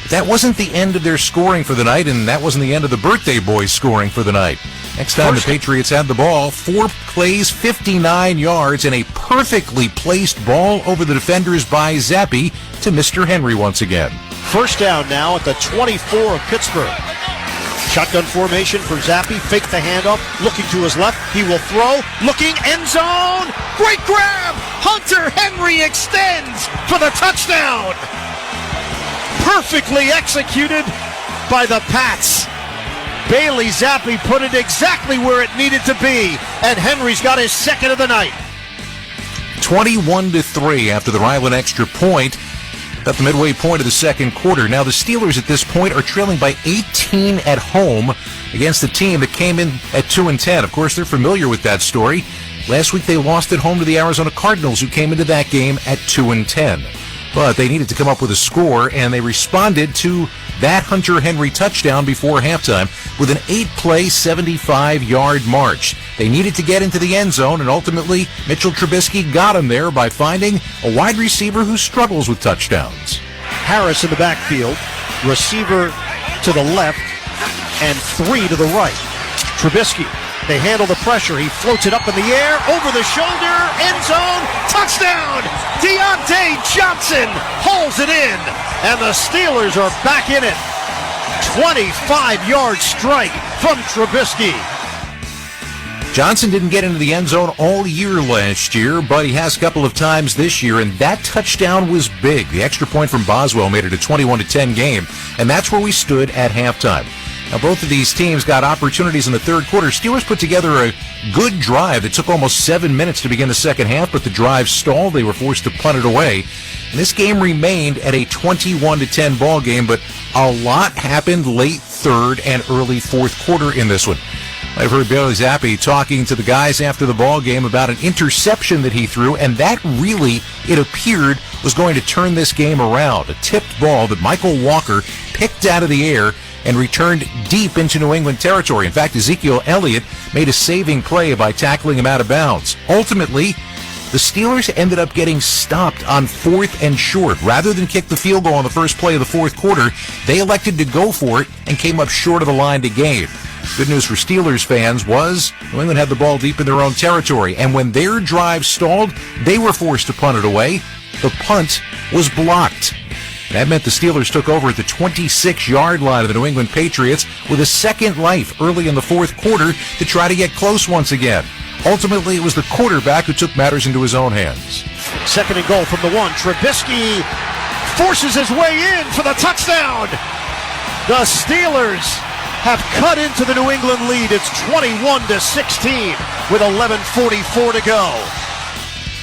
But that wasn't the end of their scoring for the night, and that wasn't the end of the birthday boy's scoring for the night. Next time the Patriots had the ball, 4 plays, 59 yards, and a perfectly placed ball over the defenders by Zappi to Mr. Henry once again. First down now at the 24 of Pittsburgh. Shotgun formation for Zappi. Fake the handoff. Looking to his left. He will throw. Looking. End zone. Great grab. Hunter Henry extends for the touchdown. Perfectly executed by the Pats. Bailey Zappi put it exactly where it needed to be. And Henry's got his second of the night. 21-3 after the Ryland extra point at the midway point of the second quarter. Now the Steelers at this point are trailing by 18 at home against the team that came in at 2-10. Of course, they're familiar with that story. Last week they lost at home to the Arizona Cardinals, who came into that game at 2-10. But they needed to come up with a score, and they responded to that Hunter Henry touchdown before halftime with an 8-play, 75-yard march. They needed to get into the end zone, and ultimately Mitchell Trubisky got him there by finding a wide receiver who struggles with touchdowns. Harris in the backfield, receiver to the left, and 3 to the right. Trubisky, they handle the pressure. He floats it up in the air, over the shoulder, end zone, touchdown! Deontay Johnson holds it in, and the Steelers are back in it. 25-yard strike from Trubisky. Johnson didn't get into the end zone all year last year, but he has a couple of times this year, and that touchdown was big. The extra point from Boswell made it a 21-10 game, and that's where we stood at halftime. Now, both of these teams got opportunities in the third quarter. Steelers put together a good drive that took almost 7 minutes to begin the second half, but the drive stalled. They were forced to punt it away. And this game remained at a 21-10 ball game, but a lot happened late third and early fourth quarter in this one. I've heard Bailey Zappi talking to the guys after the ball game about an interception that he threw, and that really, it appeared, was going to turn this game around. A tipped ball that Michael Walker picked out of the air and returned deep into New England territory. In fact, Ezekiel Elliott made a saving play by tackling him out of bounds. Ultimately, the Steelers ended up getting stopped on 4th and short. Rather than kick the field goal on the first play of the fourth quarter, they elected to go for it and came up short of the line to gain. Good news for Steelers fans was New England had the ball deep in their own territory, and when their drive stalled, they were forced to punt it away. The punt was blocked. That meant the Steelers took over at the 26-yard line of the New England Patriots with a second life early in the fourth quarter to try to get close once again. Ultimately, it was the quarterback who took matters into his own hands. Second and goal from the 1. Trubisky forces his way in for the touchdown. The Steelers have cut into the New England lead. It's 21-16 with 11:44 to go.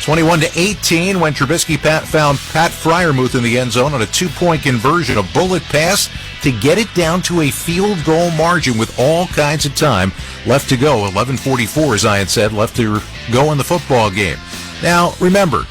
21-18 when Trubisky found Pat Freiermuth in the end zone on a 2-point conversion, a bullet pass to get it down to a field goal margin with all kinds of time left to go. 11:44, as I had said, left to go in the football game. Now, remember,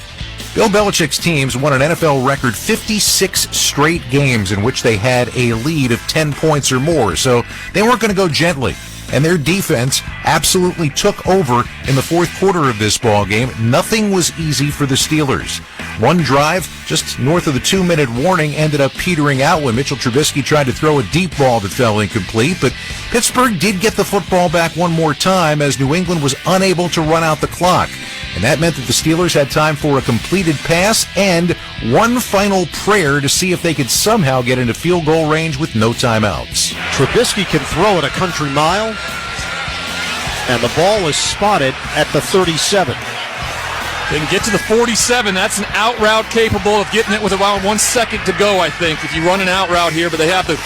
Bill Belichick's teams won an NFL record 56 straight games in which they had a lead of 10 points or more, so they weren't going to go gently. And their defense absolutely took over in the fourth quarter of this ball game. Nothing was easy for the Steelers. One drive, just north of the 2-minute warning, ended up petering out when Mitchell Trubisky tried to throw a deep ball that fell incomplete. But Pittsburgh did get the football back one more time as New England was unable to run out the clock. And that meant that the Steelers had time for a completed pass and one final prayer to see if they could somehow get into field goal range with no timeouts. Trubisky can throw it a country mile, and the ball is spotted at the 37. They can get to the 47. That's an out route capable of getting it with about 1 second to go, I think, if you run an out route here. But they have the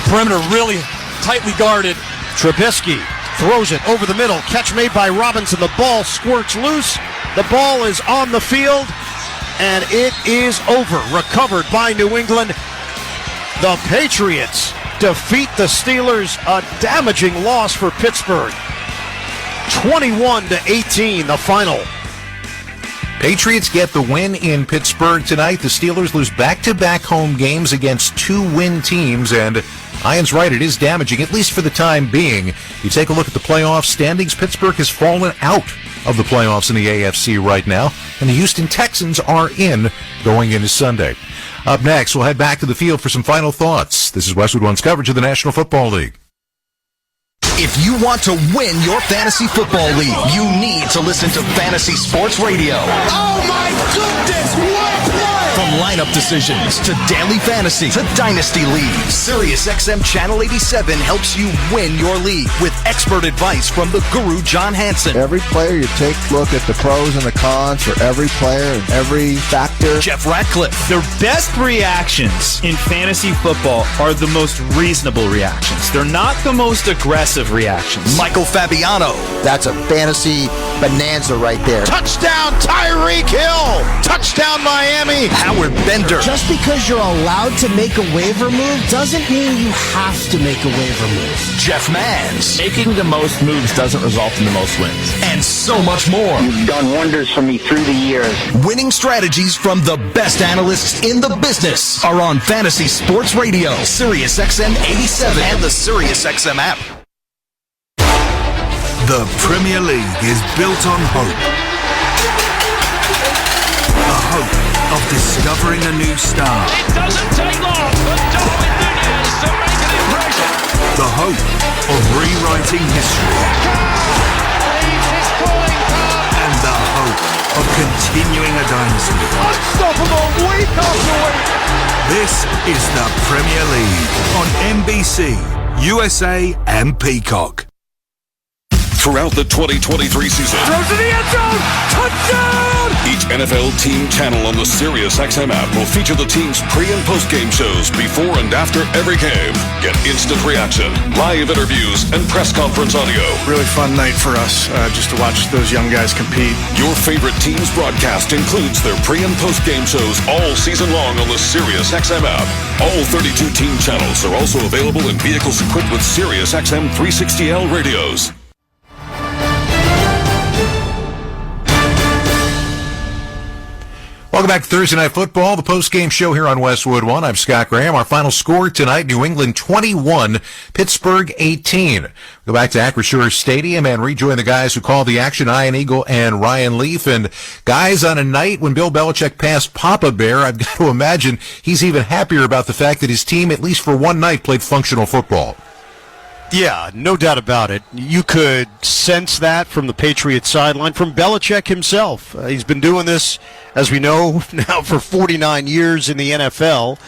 perimeter really tightly guarded. Trubisky throws it over the middle. Catch made by Robinson. The ball squirts loose. The ball is on the field, and it is over. Recovered by New England. The Patriots defeat the Steelers. A damaging loss for Pittsburgh. 21-18, the final. Patriots get the win in Pittsburgh tonight. The Steelers lose back-to-back home games against two-win teams, and Ian's right, it is damaging, at least for the time being. You take a look at the playoff standings, Pittsburgh has fallen out of the playoffs in the AFC right now, and the Houston Texans are in going into Sunday. Up next, we'll head back to the field for some final thoughts. This is Westwood One's coverage of the National Football League. If you want to win your fantasy football league, you need to listen to Fantasy Sports Radio. Oh my goodness, what a play! From lineup decisions to daily fantasy to dynasty leagues, SiriusXM Channel 87 helps you win your league with expert advice from the guru John Hansen. Every player, you take a look at the pros and the cons for every player and every factor. Jeff Ratcliffe. The best reactions in fantasy football are the most reasonable reactions. They're not the most aggressive reactions. Michael Fabiano. That's a fantasy bonanza right there. Touchdown Tyreek Hill! Touchdown Miami! Howard Bender. Just because you're allowed to make a waiver move doesn't mean you have to make a waiver move. Jeff Mans. Making the most moves doesn't result in the most wins. And so much more. You've done wonders for me through the years. Winning strategies from the best analysts in the business are on Fantasy Sports Radio, SiriusXM 87, and the SiriusXM app. The Premier League is built on hope. The hope of discovering a new star. It doesn't take long for Darwin Nunez to make an impression. The hope of rewriting history. And the hope of continuing a dynasty. Unstoppable week after week. This is the Premier League on NBC, USA and Peacock. Throughout the 2023 season, Throws to the end zone. Touchdown! each NFL team channel on the SiriusXM app will feature the team's pre- and post-game shows before and after every game. Get instant reaction, live interviews, and press conference audio. Really fun night for us, just to watch those young guys compete. Your favorite team's broadcast includes their pre- and post-game shows all season long on the SiriusXM app. All 32 team channels are also available in vehicles equipped with SiriusXM 360L radios. Welcome back to Thursday Night Football, the post-game show here on Westwood One. I'm Scott Graham. Our final score tonight, New England 21, Pittsburgh 18. Go back to Acrisure Stadium and rejoin the guys who called the action, Ian Eagle and Ryan Leaf. And guys, on a night when Bill Belichick passed Papa Bear, I've got to imagine he's even happier about the fact that his team, at least for one night, played functional football. Yeah, no doubt about it. You could sense that from the Patriots sideline, from Belichick himself. He's been doing this, as we know, now for 49 years in the NFL.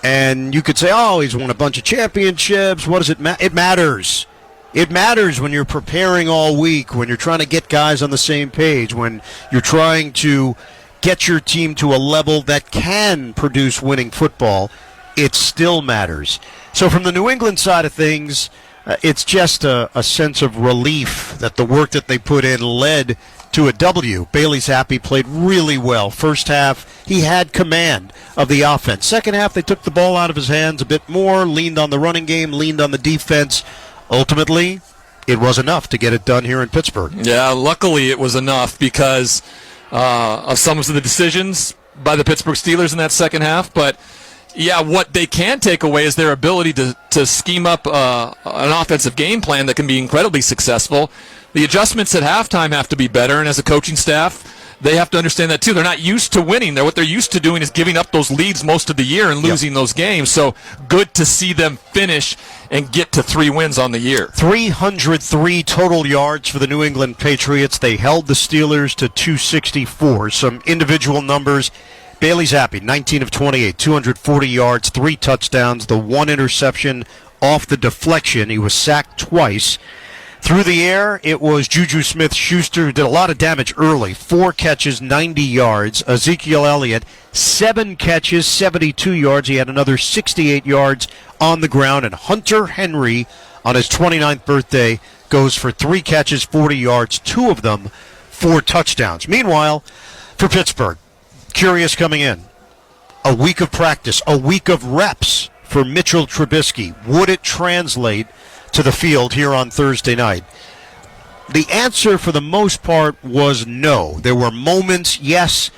And you could say, oh, he's won a bunch of championships. What does it matter? It matters. It matters when you're preparing all week, when you're trying to get guys on the same page, when you're trying to get your team to a level that can produce winning football. It still matters. So from the New England side of things, it's just a sense of relief that the work that they put in led to a W. Bailey Zappi played really well. First half, he had command of the offense. Second half, they took the ball out of his hands a bit more, leaned on the running game, leaned on the defense. Ultimately, it was enough to get it done here in Pittsburgh. Yeah, luckily it was enough because of some of the decisions by the Pittsburgh Steelers in that second half, but yeah, what they can take away is their ability to scheme up an offensive game plan that can be incredibly successful. The adjustments at halftime have to be better, and as a coaching staff, they have to understand that too. They're not used to winning. What they're used to doing is giving up those leads most of the year and losing those games. So good to see them finish and get to 3 wins on the year. 303 total yards for the New England Patriots. They held the Steelers to 264. Some individual numbers. Bailey Zappi, 19 of 28, 240 yards, 3 touchdowns, the 1 interception off the deflection. He was sacked twice. Through the air, it was Juju Smith-Schuster who did a lot of damage early. 4 catches, 90 yards. Ezekiel Elliott, 7 catches, 72 yards. He had another 68 yards on the ground. And Hunter Henry, on his 29th birthday, goes for 3 catches, 40 yards, 2 of them 4 touchdowns. Meanwhile, for Pittsburgh, curious coming in. A week of practice, a week of reps for Mitchell Trubisky. Would it translate to the field here on Thursday night? The answer for the most part was no. There were moments, yes,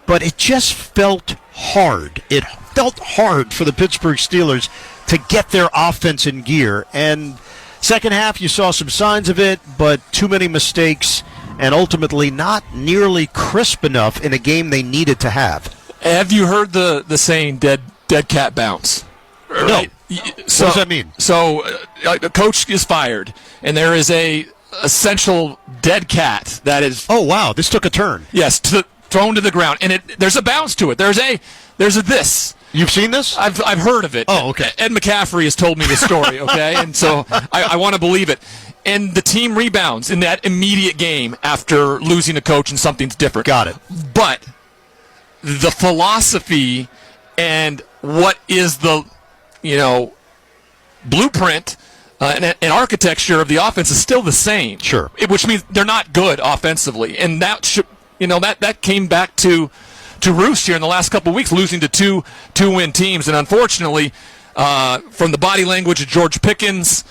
but it just felt hard. It felt hard for the Pittsburgh Steelers to get their offense in gear. And second half, you saw some signs of it, but too many mistakes and ultimately not nearly crisp enough in a game they needed to have. Have you heard the saying, dead cat bounce? Right? No. So, what does that mean? So, a coach is fired, and there is a essential dead cat that is. Oh wow! This took a turn. Yes, thrown to the ground, and there's a bounce to it. There's a this. You've seen this? I've heard of it. Oh, okay. Ed McCaffrey has told me the story. Okay, and so I want to believe it. And the team rebounds in that immediate game after losing a coach and something's different. Got it. But the philosophy and what is the blueprint and architecture of the offense is still the same. Sure. Which means they're not good offensively, and that came back to roost here in the last couple of weeks, losing to two-win teams, and unfortunately, from the body language of George Pickens,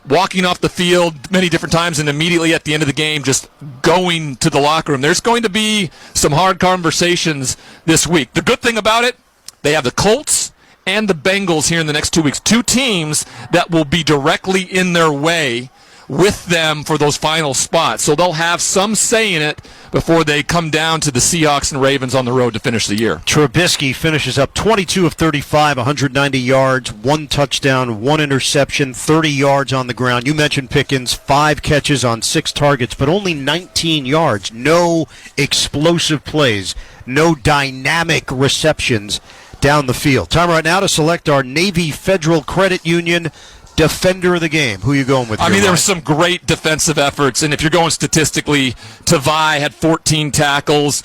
walking off the field many different times, and immediately at the end of the game, just going to the locker room. There's going to be some hard conversations this week. The good thing about it, they have the Colts and the Bengals here in the next 2 weeks. 2 teams that will be directly in their way with them for those final spots. So they'll have some say in it before they come down to the Seahawks and Ravens on the road to finish the year. Trubisky finishes up 22 of 35, 190 yards, 1 touchdown, 1 interception, 30 yards on the ground. You mentioned Pickens, 5 catches on 6 targets, but only 19 yards. No explosive plays, no dynamic receptions down the field. Time right now to select our Navy Federal Credit Union Defender of the game. Who are you going with? I mean, there were some great defensive efforts, and if you're going statistically, Tavai had 14 tackles.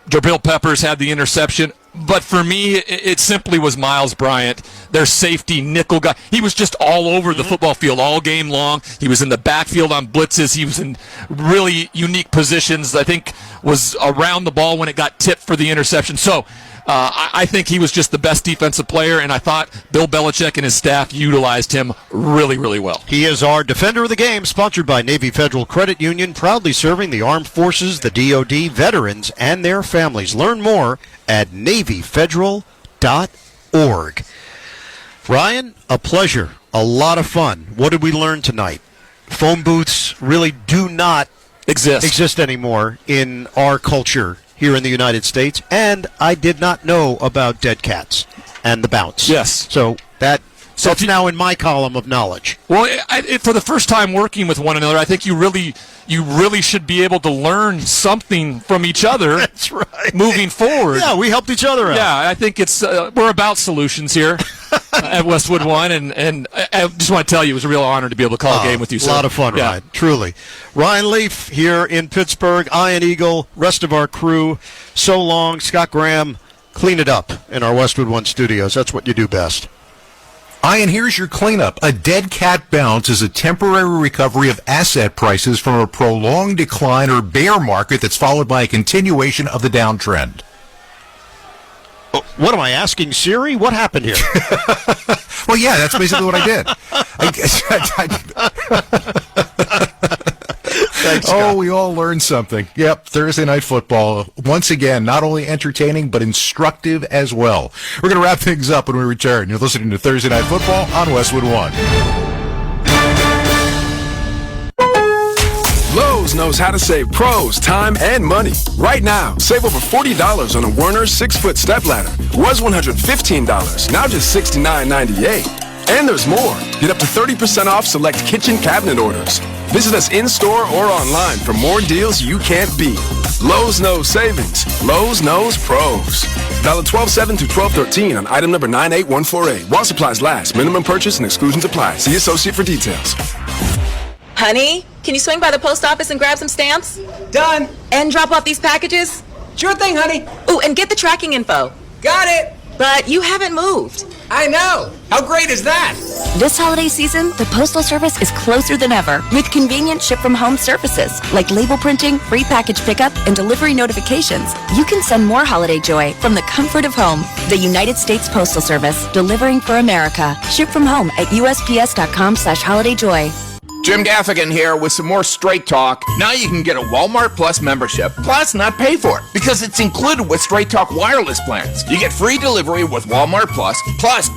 Jabril Peppers had the interception. But for me, it simply was Miles Bryant, their safety nickel guy. He was just all over the football field all game long. He was in the backfield on blitzes. He was in really unique positions. I think was around the ball when it got tipped for the interception. So I think he was just the best defensive player, and I thought Bill Belichick and his staff utilized him really, really well. He is our Defender of the Game, sponsored by Navy Federal Credit Union, proudly serving the armed forces, the DoD, veterans, and their families. Learn more at NavyFederal.org. Ryan, a pleasure. A lot of fun. What did we learn tonight? Phone booths really do not exist anymore in our culture here in the United States, and I did not know about dead cats and the bounce. Yes. So that's now in my column of knowledge. Well, for the first time working with one another, I think you really should be able to learn something from each other. That's right. Moving forward. Yeah, we helped each other out. Yeah, I think it's we're about solutions here at Westwood One, and I just want to tell you it was a real honor to be able to call a game with you. A lot of fun, Ryan. Truly. Ryan Leaf here in Pittsburgh, Ian Eagle, rest of our crew. So long, Scott Graham. Clean it up in our Westwood One studios. That's what you do best. Ian, here's your cleanup. A dead cat bounce is a temporary recovery of asset prices from a prolonged decline or bear market that's followed by a continuation of the downtrend. What am I asking Siri? What happened here? Well, yeah, that's basically what I did. Thanks, oh, we all learned something. Yep, Thursday Night Football. Once again, not only entertaining, but instructive as well. We're going to wrap things up when we return. You're listening to Thursday Night Football on Westwood One. Lowe's Lowe's knows how to save pros time and money. Right now, save over $40 on a Werner 6-foot stepladder. Was $115, now just $69.98. And there's more. Get up to 30% off select kitchen cabinet orders. Visit us in-store or online for more deals you can't beat. Lowe's knows savings. Lowe's knows pros. Valid 12/7 to 12/13 on item number 98148. While supplies last. Minimum purchase and exclusions apply. See associate for details. Honey, can you swing by the post office and grab some stamps? Done. And drop off these packages? Sure thing, honey. Ooh, and get the tracking info. Got it. But you haven't moved. I know. How great is that? This holiday season, the Postal Service is closer than ever with convenient ship-from-home services like label printing, free package pickup, and delivery notifications. You can send more holiday joy from the comfort of home. The United States Postal Service, delivering for America. Ship from home at USPS.com/holidayjoy. Jim Gaffigan here with some more Straight Talk. Now you can get a Walmart Plus membership, plus not pay for it, because it's included with Straight Talk wireless plans. You get free delivery with Walmart Plus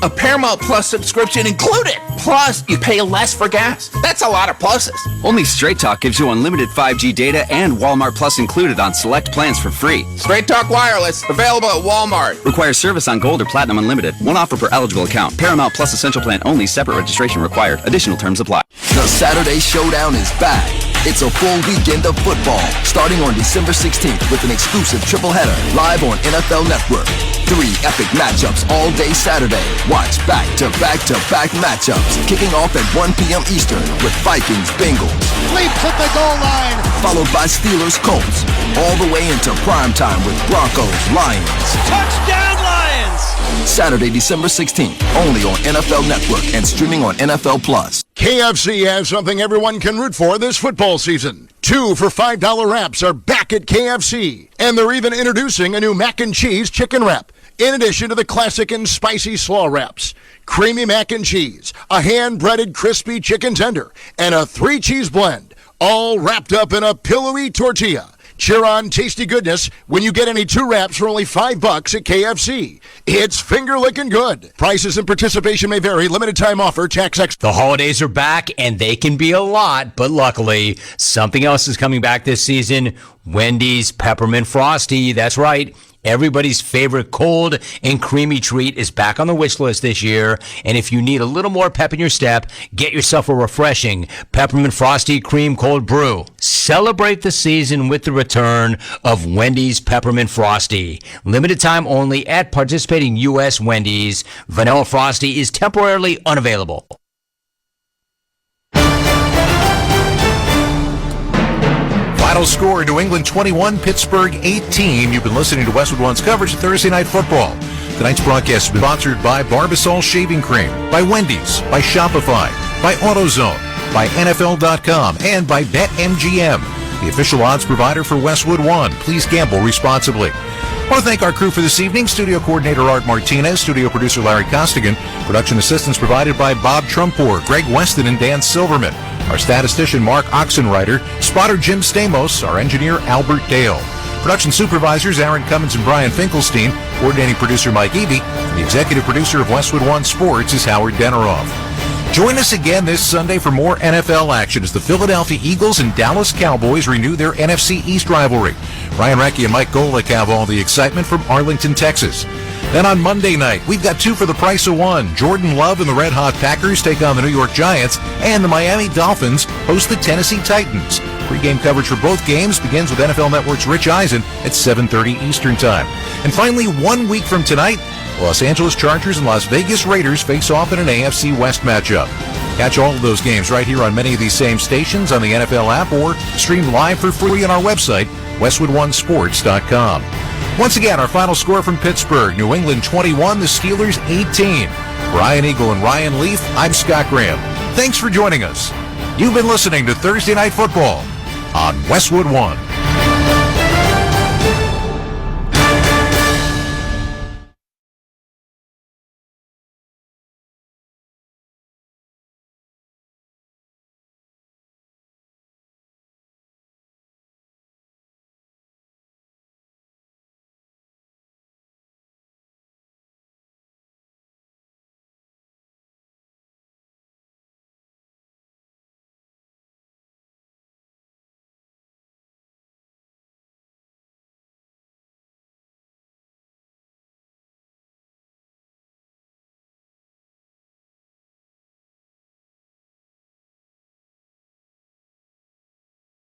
a Paramount Plus subscription included. Plus, you pay less for gas. That's a lot of pluses. Only Straight Talk gives you unlimited 5G data and Walmart Plus included on select plans for free. Straight Talk wireless, available at Walmart. Requires service on Gold or Platinum Unlimited. One offer per eligible account. Paramount Plus Essential Plan only. Separate registration required. Additional terms apply. The Saturday Showdown is back. It's a full weekend of football, starting on December 16th with an exclusive triple header live on NFL Network. 3 epic matchups all day Saturday. Watch back-to-back-to-back matchups, kicking off at 1 p.m. Eastern with Vikings-Bengals. Leaps at the goal line. Followed by Steelers-Colts, all the way into primetime with Broncos-Lions. Touchdown Lions! Saturday, December 16th, only on NFL Network and streaming on NFL Plus. KFC has something everyone can root for this football season. 2 for $5 wraps are back at KFC. And they're even introducing a new mac and cheese chicken wrap, in addition to the classic and spicy slaw wraps. Creamy mac and cheese, a hand-breaded crispy chicken tender, and a 3-cheese blend, all wrapped up in a pillowy tortilla. Cheer on tasty goodness when you get any 2 wraps for only $5 at KFC. It's finger-licking good. Prices and participation may vary. Limited time offer. Tax extra. The holidays are back, and they can be a lot, but luckily, something else is coming back this season. Wendy's Peppermint Frosty. That's right. Everybody's favorite cold and creamy treat is back on the wish list this year. And if you need a little more pep in your step, get yourself a refreshing Peppermint Frosty Cream Cold Brew. Celebrate the season with the return of Wendy's Peppermint Frosty. Limited time only at participating U.S. Wendy's. Vanilla Frosty is temporarily unavailable. Final score, New England 21, Pittsburgh 18. You've been listening to Westwood One's coverage of Thursday Night Football. Tonight's broadcast has been sponsored by Barbasol Shaving Cream, by Wendy's, by Shopify, by AutoZone, by NFL.com, and by BetMGM, the official odds provider for Westwood One. Please gamble responsibly. I want to thank our crew for this evening. Studio coordinator Art Martinez, studio producer Larry Costigan, production assistance provided by Bob Trumpor, Greg Weston, and Dan Silverman. Our statistician Mark Oxenreiter, spotter Jim Stamos, our engineer Albert Dale. Production supervisors Aaron Cummins and Brian Finkelstein, coordinating producer Mike Eby, and the executive producer of Westwood One Sports is Howard Deneroff. Join us again this Sunday for more NFL action as the Philadelphia Eagles and Dallas Cowboys renew their NFC East rivalry. Ryan Recchi and Mike Golick have all the excitement from Arlington, Texas. Then on Monday night, we've got 2 for the price of 1. Jordan Love and the Red Hot Packers take on the New York Giants, and the Miami Dolphins host the Tennessee Titans. Pre-game coverage for both games begins with NFL Network's Rich Eisen at 7:30 Eastern Time. And finally, 1 week from tonight, Los Angeles Chargers and Las Vegas Raiders face off in an AFC West matchup. Catch all of those games right here on many of these same stations on the NFL app or stream live for free on our website, WestwoodOneSports.com. Once again, our final score from Pittsburgh, New England 21, the Steelers 18. Brian Eagle and Ryan Leaf, I'm Scott Graham. Thanks for joining us. You've been listening to Thursday Night Football on Westwood One.